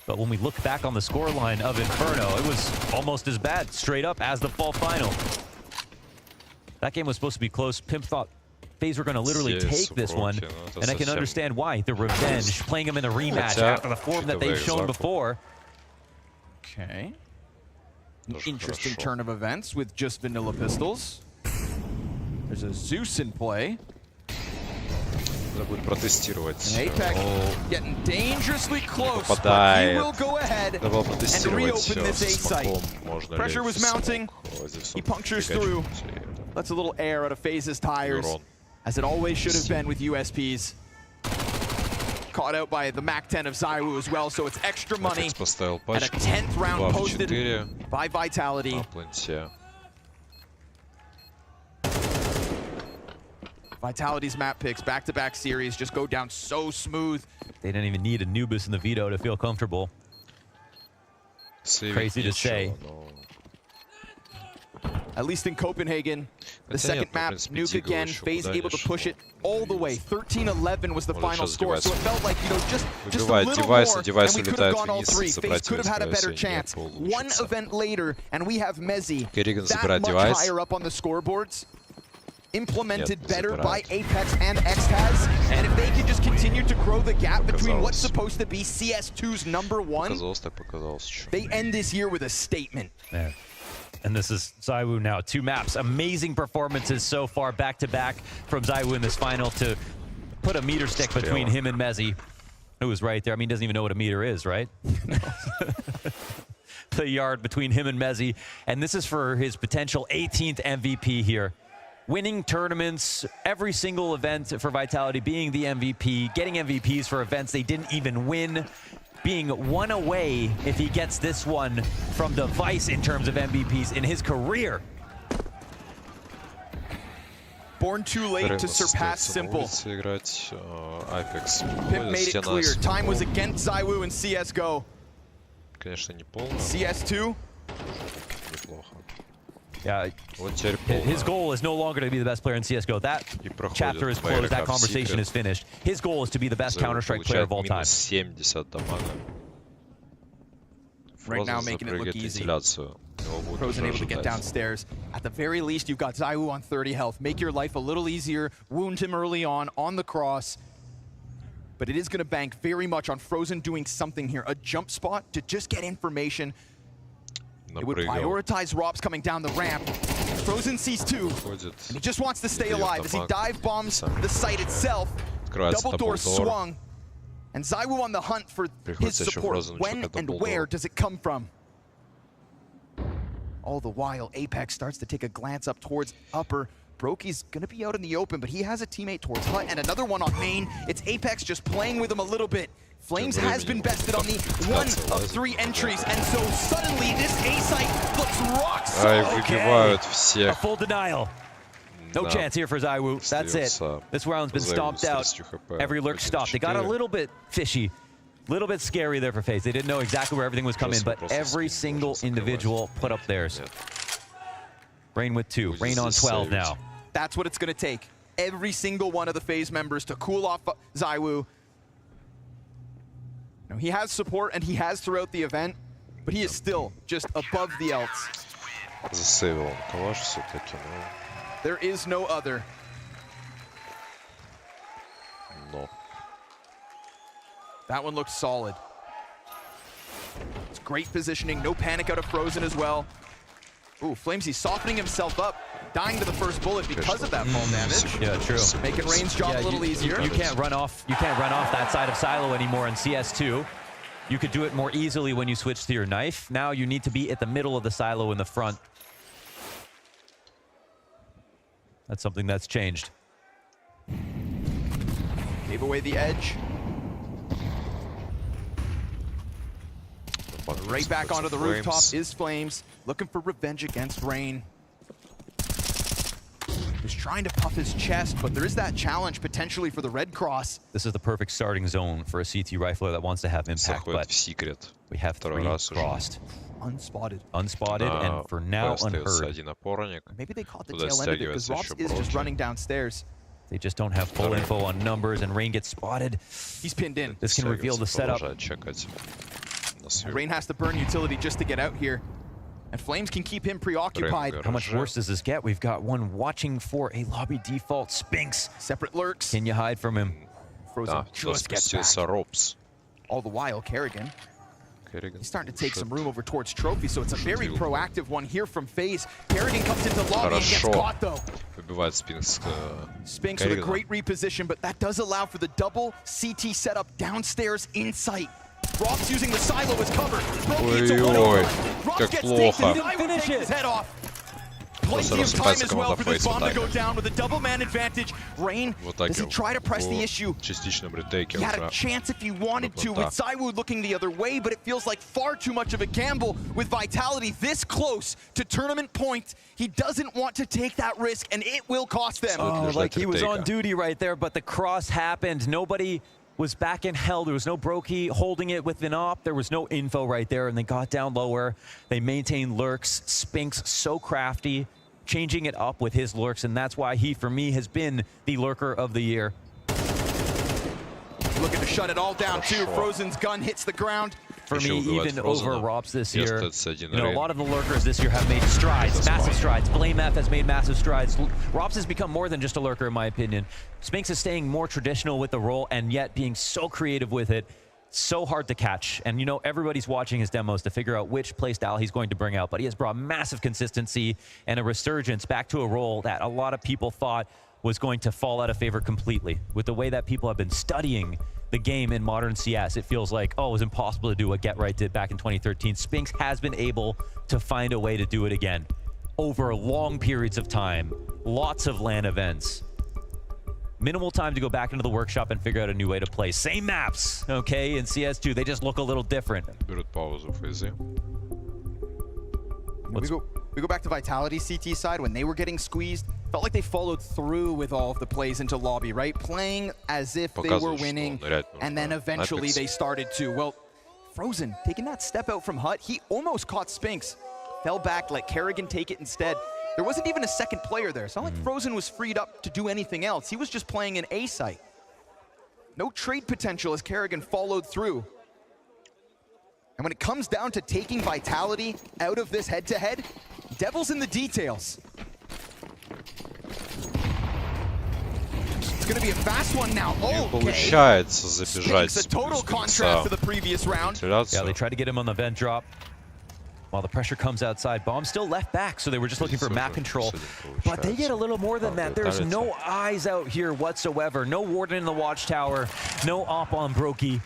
But when we look back on the scoreline of Inferno, it was almost as bad, straight up, as the fall final. That game was supposed to be close. Pimp thought FaZe were going to literally take this one, and I can understand why. The revenge, playing him in a rematch after the form that they've shown before. Okay. An interesting turn of events with just vanilla pistols. There's a Zeus in play. Надо будет протестировать. Apex getting dangerously close, but he Попадает. will go ahead Надо было and протестировать reopen this A site. можно Pressure ли was mounting. He punctures through. Lets a little air out of FaZe's tires, as it always should have been with USPs. Caught out by the MAC-10 of ZywOo as well, so it's extra money. And a 10th round posted by Vitality. Vitality's map picks, back-to-back series, just go down so smooth. They didn't even need Anubis in the veto to feel comfortable. Crazy to say. At least in Copenhagen, the second map, Nuke again, FaZe able to push it all the way. 13-11 was the final score, so it felt like, you know, just a little more, and we could have gone all three. FaZe could have had a better chance. One event later, and we have Mezi that much higher up on the scoreboards. Implemented better by Apex and Xtaz, and if they can just continue to grow the gap between what's supposed to be CS2's #1, they end this year with a statement. Yeah. And this is ZywOo now, 2 maps. Amazing performances so far, back-to-back from ZywOo in this final to put a meter stick between him and Mezi, who was right there. I mean, he doesn't even know what a meter is, right? The yard between him and Mezi, and this is for his potential 18th MVP here. Winning tournaments, every single event for Vitality, being the MVP, getting MVPs for events they didn't even win, being 1 away if he gets this one from the Vice in terms of MVPs in his career. Born too late to surpass Simple. Pimp made it clear, time was against ZywOo in CSGO. CS2. Yeah, his goal is no longer to be the best player in CSGO. That chapter is closed, that conversation is finished. His goal is to be the best Counter-Strike player of all time. Right now making it look easy. Frozen able to get downstairs. At the very least, you've got ZywOo on 30 health. Make your life a little easier. Wound him early on the cross. But it is going to bank very much on Frozen doing something here. A jump spot to just get information. It would prioritize Robs coming down the ramp. Frozen sees 2, and he just wants to stay alive as he dive bombs the site itself. Double door swung, and ZywOo on the hunt for his support. When and where does it come from? All the while, Apex starts to take a glance up towards upper. Brokey's gonna be out in the open, but he has a teammate towards Hut and another one on main. It's Apex just playing with him a little bit. Flames has been bested on the 1 of 3 entries, and so suddenly this A site looks rock solid. A full denial. No chance here for ZywOo. That's it. This round's been stomped out. Every lurk stopped. They got a little bit fishy, a little bit scary there for FaZe. They didn't know exactly where everything was coming, but every single individual put up theirs. Rain with 2. Rain on 12 now. That's what it's going to take. Every single one of the FaZe members to cool off ZywOo. Now, he has support, and he has throughout the event, but he is still just above the else. There is no other. No. That one looks solid. It's great positioning. No panic out of Frozen as well. Ooh, Flamesy softening himself up, dying to the first bullet because of that fall damage. Yeah, true. Making Rain's job a little easier. You can't run off. You can't run off that side of Silo anymore in CS2. You could do it more easily when you switch to your knife. Now you need to be at the middle of the silo in the front. That's something that's changed. Gave away the edge. Right back onto the rooftop is Flames, looking for revenge against Rain. He's trying to puff his chest, but there is that challenge potentially for the Red Cross. This is the perfect starting zone for a CT rifler that wants to have impact, but we have 3 crossed. Unspotted. Unspotted, and for now, unheard. Maybe they caught the tail end of it, because Robs is just running downstairs. They just don't have full info on numbers, and Rain gets spotted. He's pinned in. This can reveal the setup. Rain has to burn utility just to get out here. And Flames can keep him preoccupied. How much worse does this get? We've got one watching for a lobby default. Spinks. Separate lurks. Can you hide from him? Frozen just gets back. All the while, Kerrigan. He's starting to take some room over towards Trophy, so it's a very proactive one here from FaZe. Kerrigan comes into lobby and gets caught, though. Spinks with a great reposition, but that does allow for the double CT setup downstairs in sight. Rock's using the silo as cover. Ой-ой, как плохо. Finish his head off. Plenty of time as well for this bomb to go down with a double man advantage. Rain, does he try to press the issue? He had a chance if he wanted to, with ZywOo looking the other way, but it feels like far too much of a gamble with Vitality this close to tournament point. He doesn't want to take that risk, and it will cost them. Oh, like he was on duty right there, but the cross happened. Nobody was back in hell. There was no Brokey holding it with an op. There was no info right there, and they got down lower. They maintained lurks. Spinks so crafty, changing it up with his lurks, and that's why he, for me, has been the lurker of the year. Looking to shut it all down, too. Frozen's gun hits the ground. For me, even over Robs this year, you know, a lot of the lurkers this year have made strides, massive strides. Blame F has made massive strides. Robs has become more than just a lurker, in my opinion. Spinks is staying more traditional with the role and yet being so creative with it. So hard to catch. And, you know, everybody's watching his demos to figure out which playstyle he's going to bring out. But he has brought massive consistency and a resurgence back to a role that a lot of people thought was going to fall out of favor completely. With the way that people have been studying the game in modern CS, it feels like, oh, it was impossible to do what Get Right did back in 2013. Spinks has been able to find a way to do it again over long periods of time. Lots of LAN events. Minimal time to go back into the workshop and figure out a new way to play. Same maps, okay, in CS2. They just look a little different. We go back to Vitality CT side when they were getting squeezed. Felt like they followed through with all of the plays into lobby, right? Playing as if they were winning, and then eventually they started to. Well, Frozen taking that step out from Hut, he almost caught Spinks. Fell back, let Kerrigan take it instead. There wasn't even a second player there. It's not like Frozen was freed up to do anything else. He was just playing an A site. No trade potential as Kerrigan followed through. And when it comes down to taking Vitality out of this head-to-head, devil's in the details. It's going to be a fast one now. Oh, получается забежать. Spinks, a total contrast to the previous round. Yeah, they tried to get him on the vent drop while the pressure comes outside. Bomb still left back, so they were just looking for map control. But they get a little more than that. There's no eyes out here whatsoever. No Warden in the watchtower. No op on Brokey.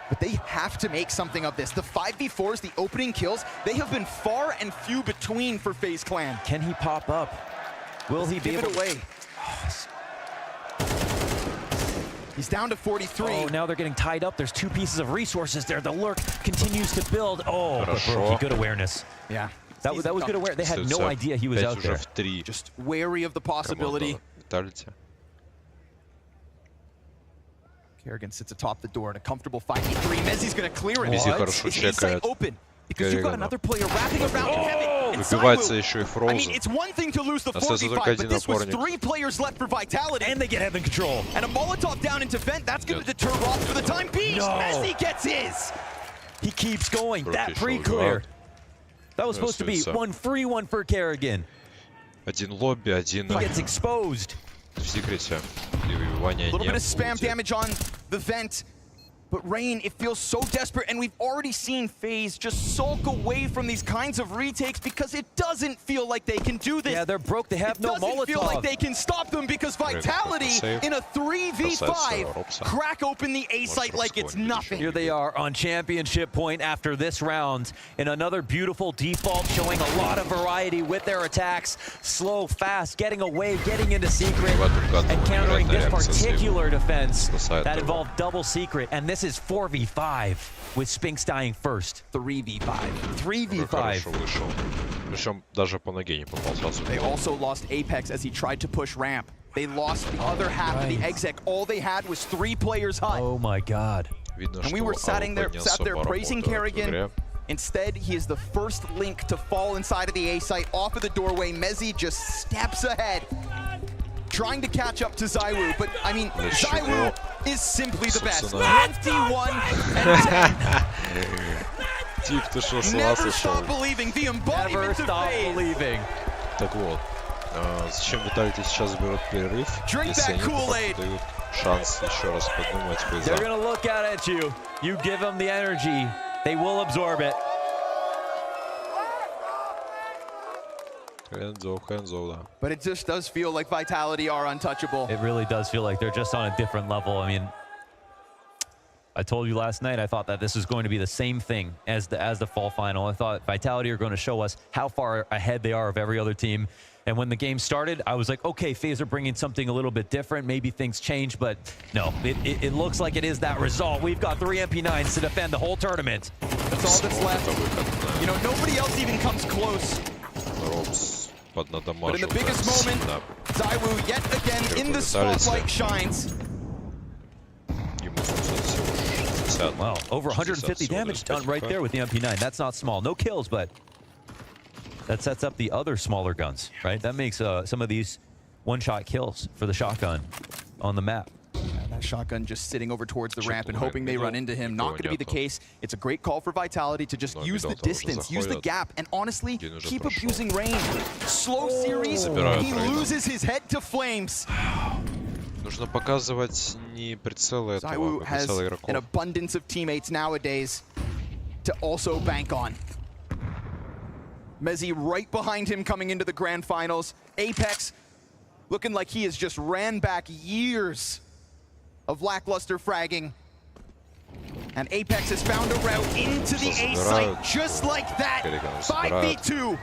But they have to make something of this. The 5v4s, the opening kills, they have been far and few between for FaZe Clan. Can he pop up? Will he be able to? Away. He's down to 43. Oh, now they're getting tied up. There's two pieces of resources there. The lurk continues to build. Oh, but Brokey, good awareness. Yeah. That was good awareness. They had no idea he was out there. Just wary of the possibility. Kerrigan sits atop the door in a comfortable 5v3. Mezzi's going to clear it. Is A-site open? Because you've got another player wrapping around Heaven. Выбивается еще и Frozen. I mean, it's one thing to lose the 4v5, but this was 3 players left for Vitality. And they get Heaven control. And a Molotov down into Vent, that's going to deter Roth for the time being. No. Mezzi gets his. He keeps going. That pre-clear. That was supposed to be one free one for Kerrigan. Один лобби, один... He gets exposed. В секрете. A little bit of spam damage on the Vent. But Rain, it feels so desperate, and we've already seen FaZe just sulk away from these kinds of retakes because it doesn't feel like they can do this. Yeah, they're broke. They have no Molotov. It doesn't feel like they can stop them because Vitality in a 3v5 crack open the A site like it's nothing. Here they are on championship point after this round in another beautiful default, showing a lot of variety with their attacks. Slow, fast, getting away, getting into secret, and countering this particular defense that involved double secret. And this is 4v5 with Spinks dying first. 3v5. 3v5. Причем даже по ноге не попал сразу. They also lost Apex as he tried to push ramp. They lost the other half of the exec. All they had was 3 players Hut. Oh my god. And we were sat there praising Kerrigan. Instead, he is the first link to fall inside of the A site, off of the doorway. Mezzi just steps ahead, trying to catch up to ZywOo, but I mean, ZywOo is simply the best. 21 and 10. Тип, ты что, с ума Never сошел? stop believing, the embodiment of FaZe. Так вот, зачем Vitality сейчас берут перерыв, Drink если that они Kool-Aid. дают шанс еще раз подумать They're FaZe? gonna look out at you. You give them the energy, they will absorb it. Hands off, да. But it just does feel like Vitality are untouchable. It really does feel like they're just on a different level. I mean, I told you last night, I thought that this was going to be the same thing as the fall final. I thought Vitality are going to show us how far ahead they are of every other team. And when the game started, I was like, okay, FaZe are bringing something a little bit different. Maybe things change, but no, it looks like it is that result. We've got 3 MP9s to defend the whole tournament. That's all that's left. You know, nobody else even comes close. But in the biggest moment, ZywOo yet again in the spotlight shines. Wow, over 150 damage done right there with the MP9. That's not small. No kills, but that sets up the other smaller guns, right? That makes some of these one-shot kills for the shotgun on the map. Yeah, that shotgun just sitting over towards the ramp and hoping they run into him. Not going to be the case. It's a great call for Vitality to just use the distance, use the gap, and honestly, keep abusing range. Slow series, he loses his head to flames. Нужно показывать не прицелы этого, а прицелы игроков. An abundance of teammates nowadays to also bank on. Mezzy right behind him coming into the grand finals. Apex looking like he has just ran back years of lackluster fragging. And Apex has found a route into the A site just like that. 5v2.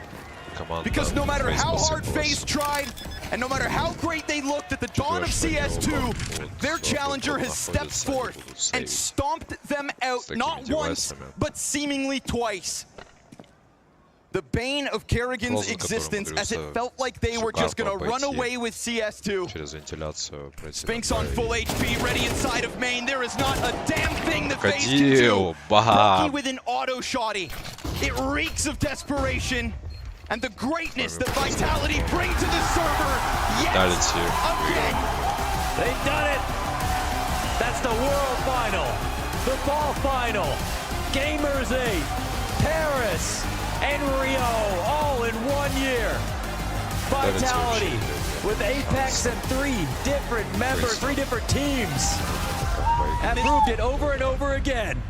Because no matter how hard FaZe tried, and no matter how great they looked at the dawn of CS2, their challenger has stepped forth and stomped them out not once, but seemingly twice. The bane of Kerrigan's existence, as it felt like they were just gonna run away with CS2. Spinks on full HP, ready inside of main. There is not a damn thing that FaZe can do. Bucky with an auto shotty. It reeks of desperation. And the greatness that Vitality bring to the server, yes, again. They've done it. That's the World Final, the Fall Final, Gamers 8, Paris, and Rio, all in 1 year. Vitality with Apex and 3 different members, 3 different teams, have proved it over and over again.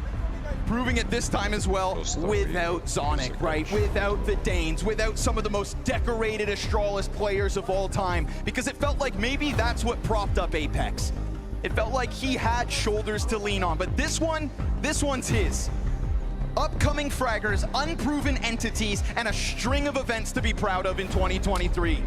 Proving it this time as well, without Zonic, right? Without the Danes, without some of the most decorated Astralis players of all time, because it felt like maybe that's what propped up Apex. It felt like he had shoulders to lean on, but this one's his. Upcoming fraggers, unproven entities, and a string of events to be proud of in 2023.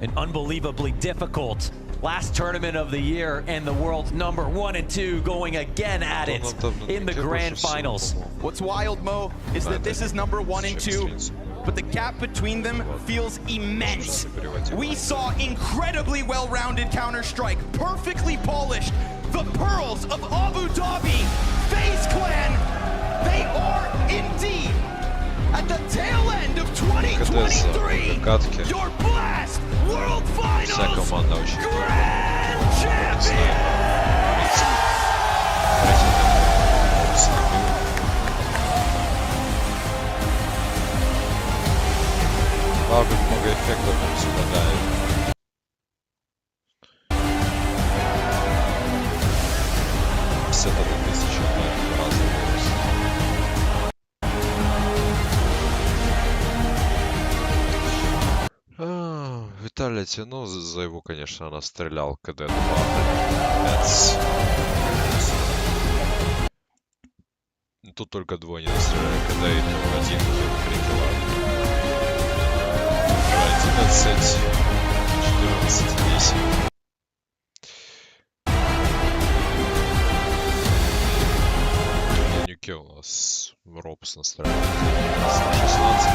An unbelievably difficult last tournament of the year, and the world's number 1 and 2 going again at it in the grand finals. What's wild, Mo, is that this is number 1 and 2, but the gap between them feels immense. We saw incredibly well-rounded Counter-Strike, perfectly polished. The pearls of Abu Dhabi, FaZe Clan, they are indeed at the tail end of 2023, your Blast World Finals Grand Champion! Много эффектов нам совпадает. С этого 1000 разных. Vitality, ну, за его, конечно, она стрелял КД 2. Тут только двое не стреляли, КД и один уже прикрывал. 11, 14, 10. Нюке у нас Робс настраивает 16.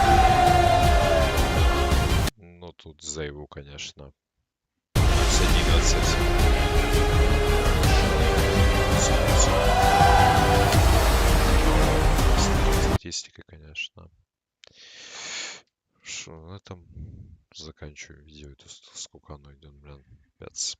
Ну, тут ZywOo, конечно. 11. Статистика, конечно. Что, на этом заканчиваю видео. Это сколько оно идет, блин, 5.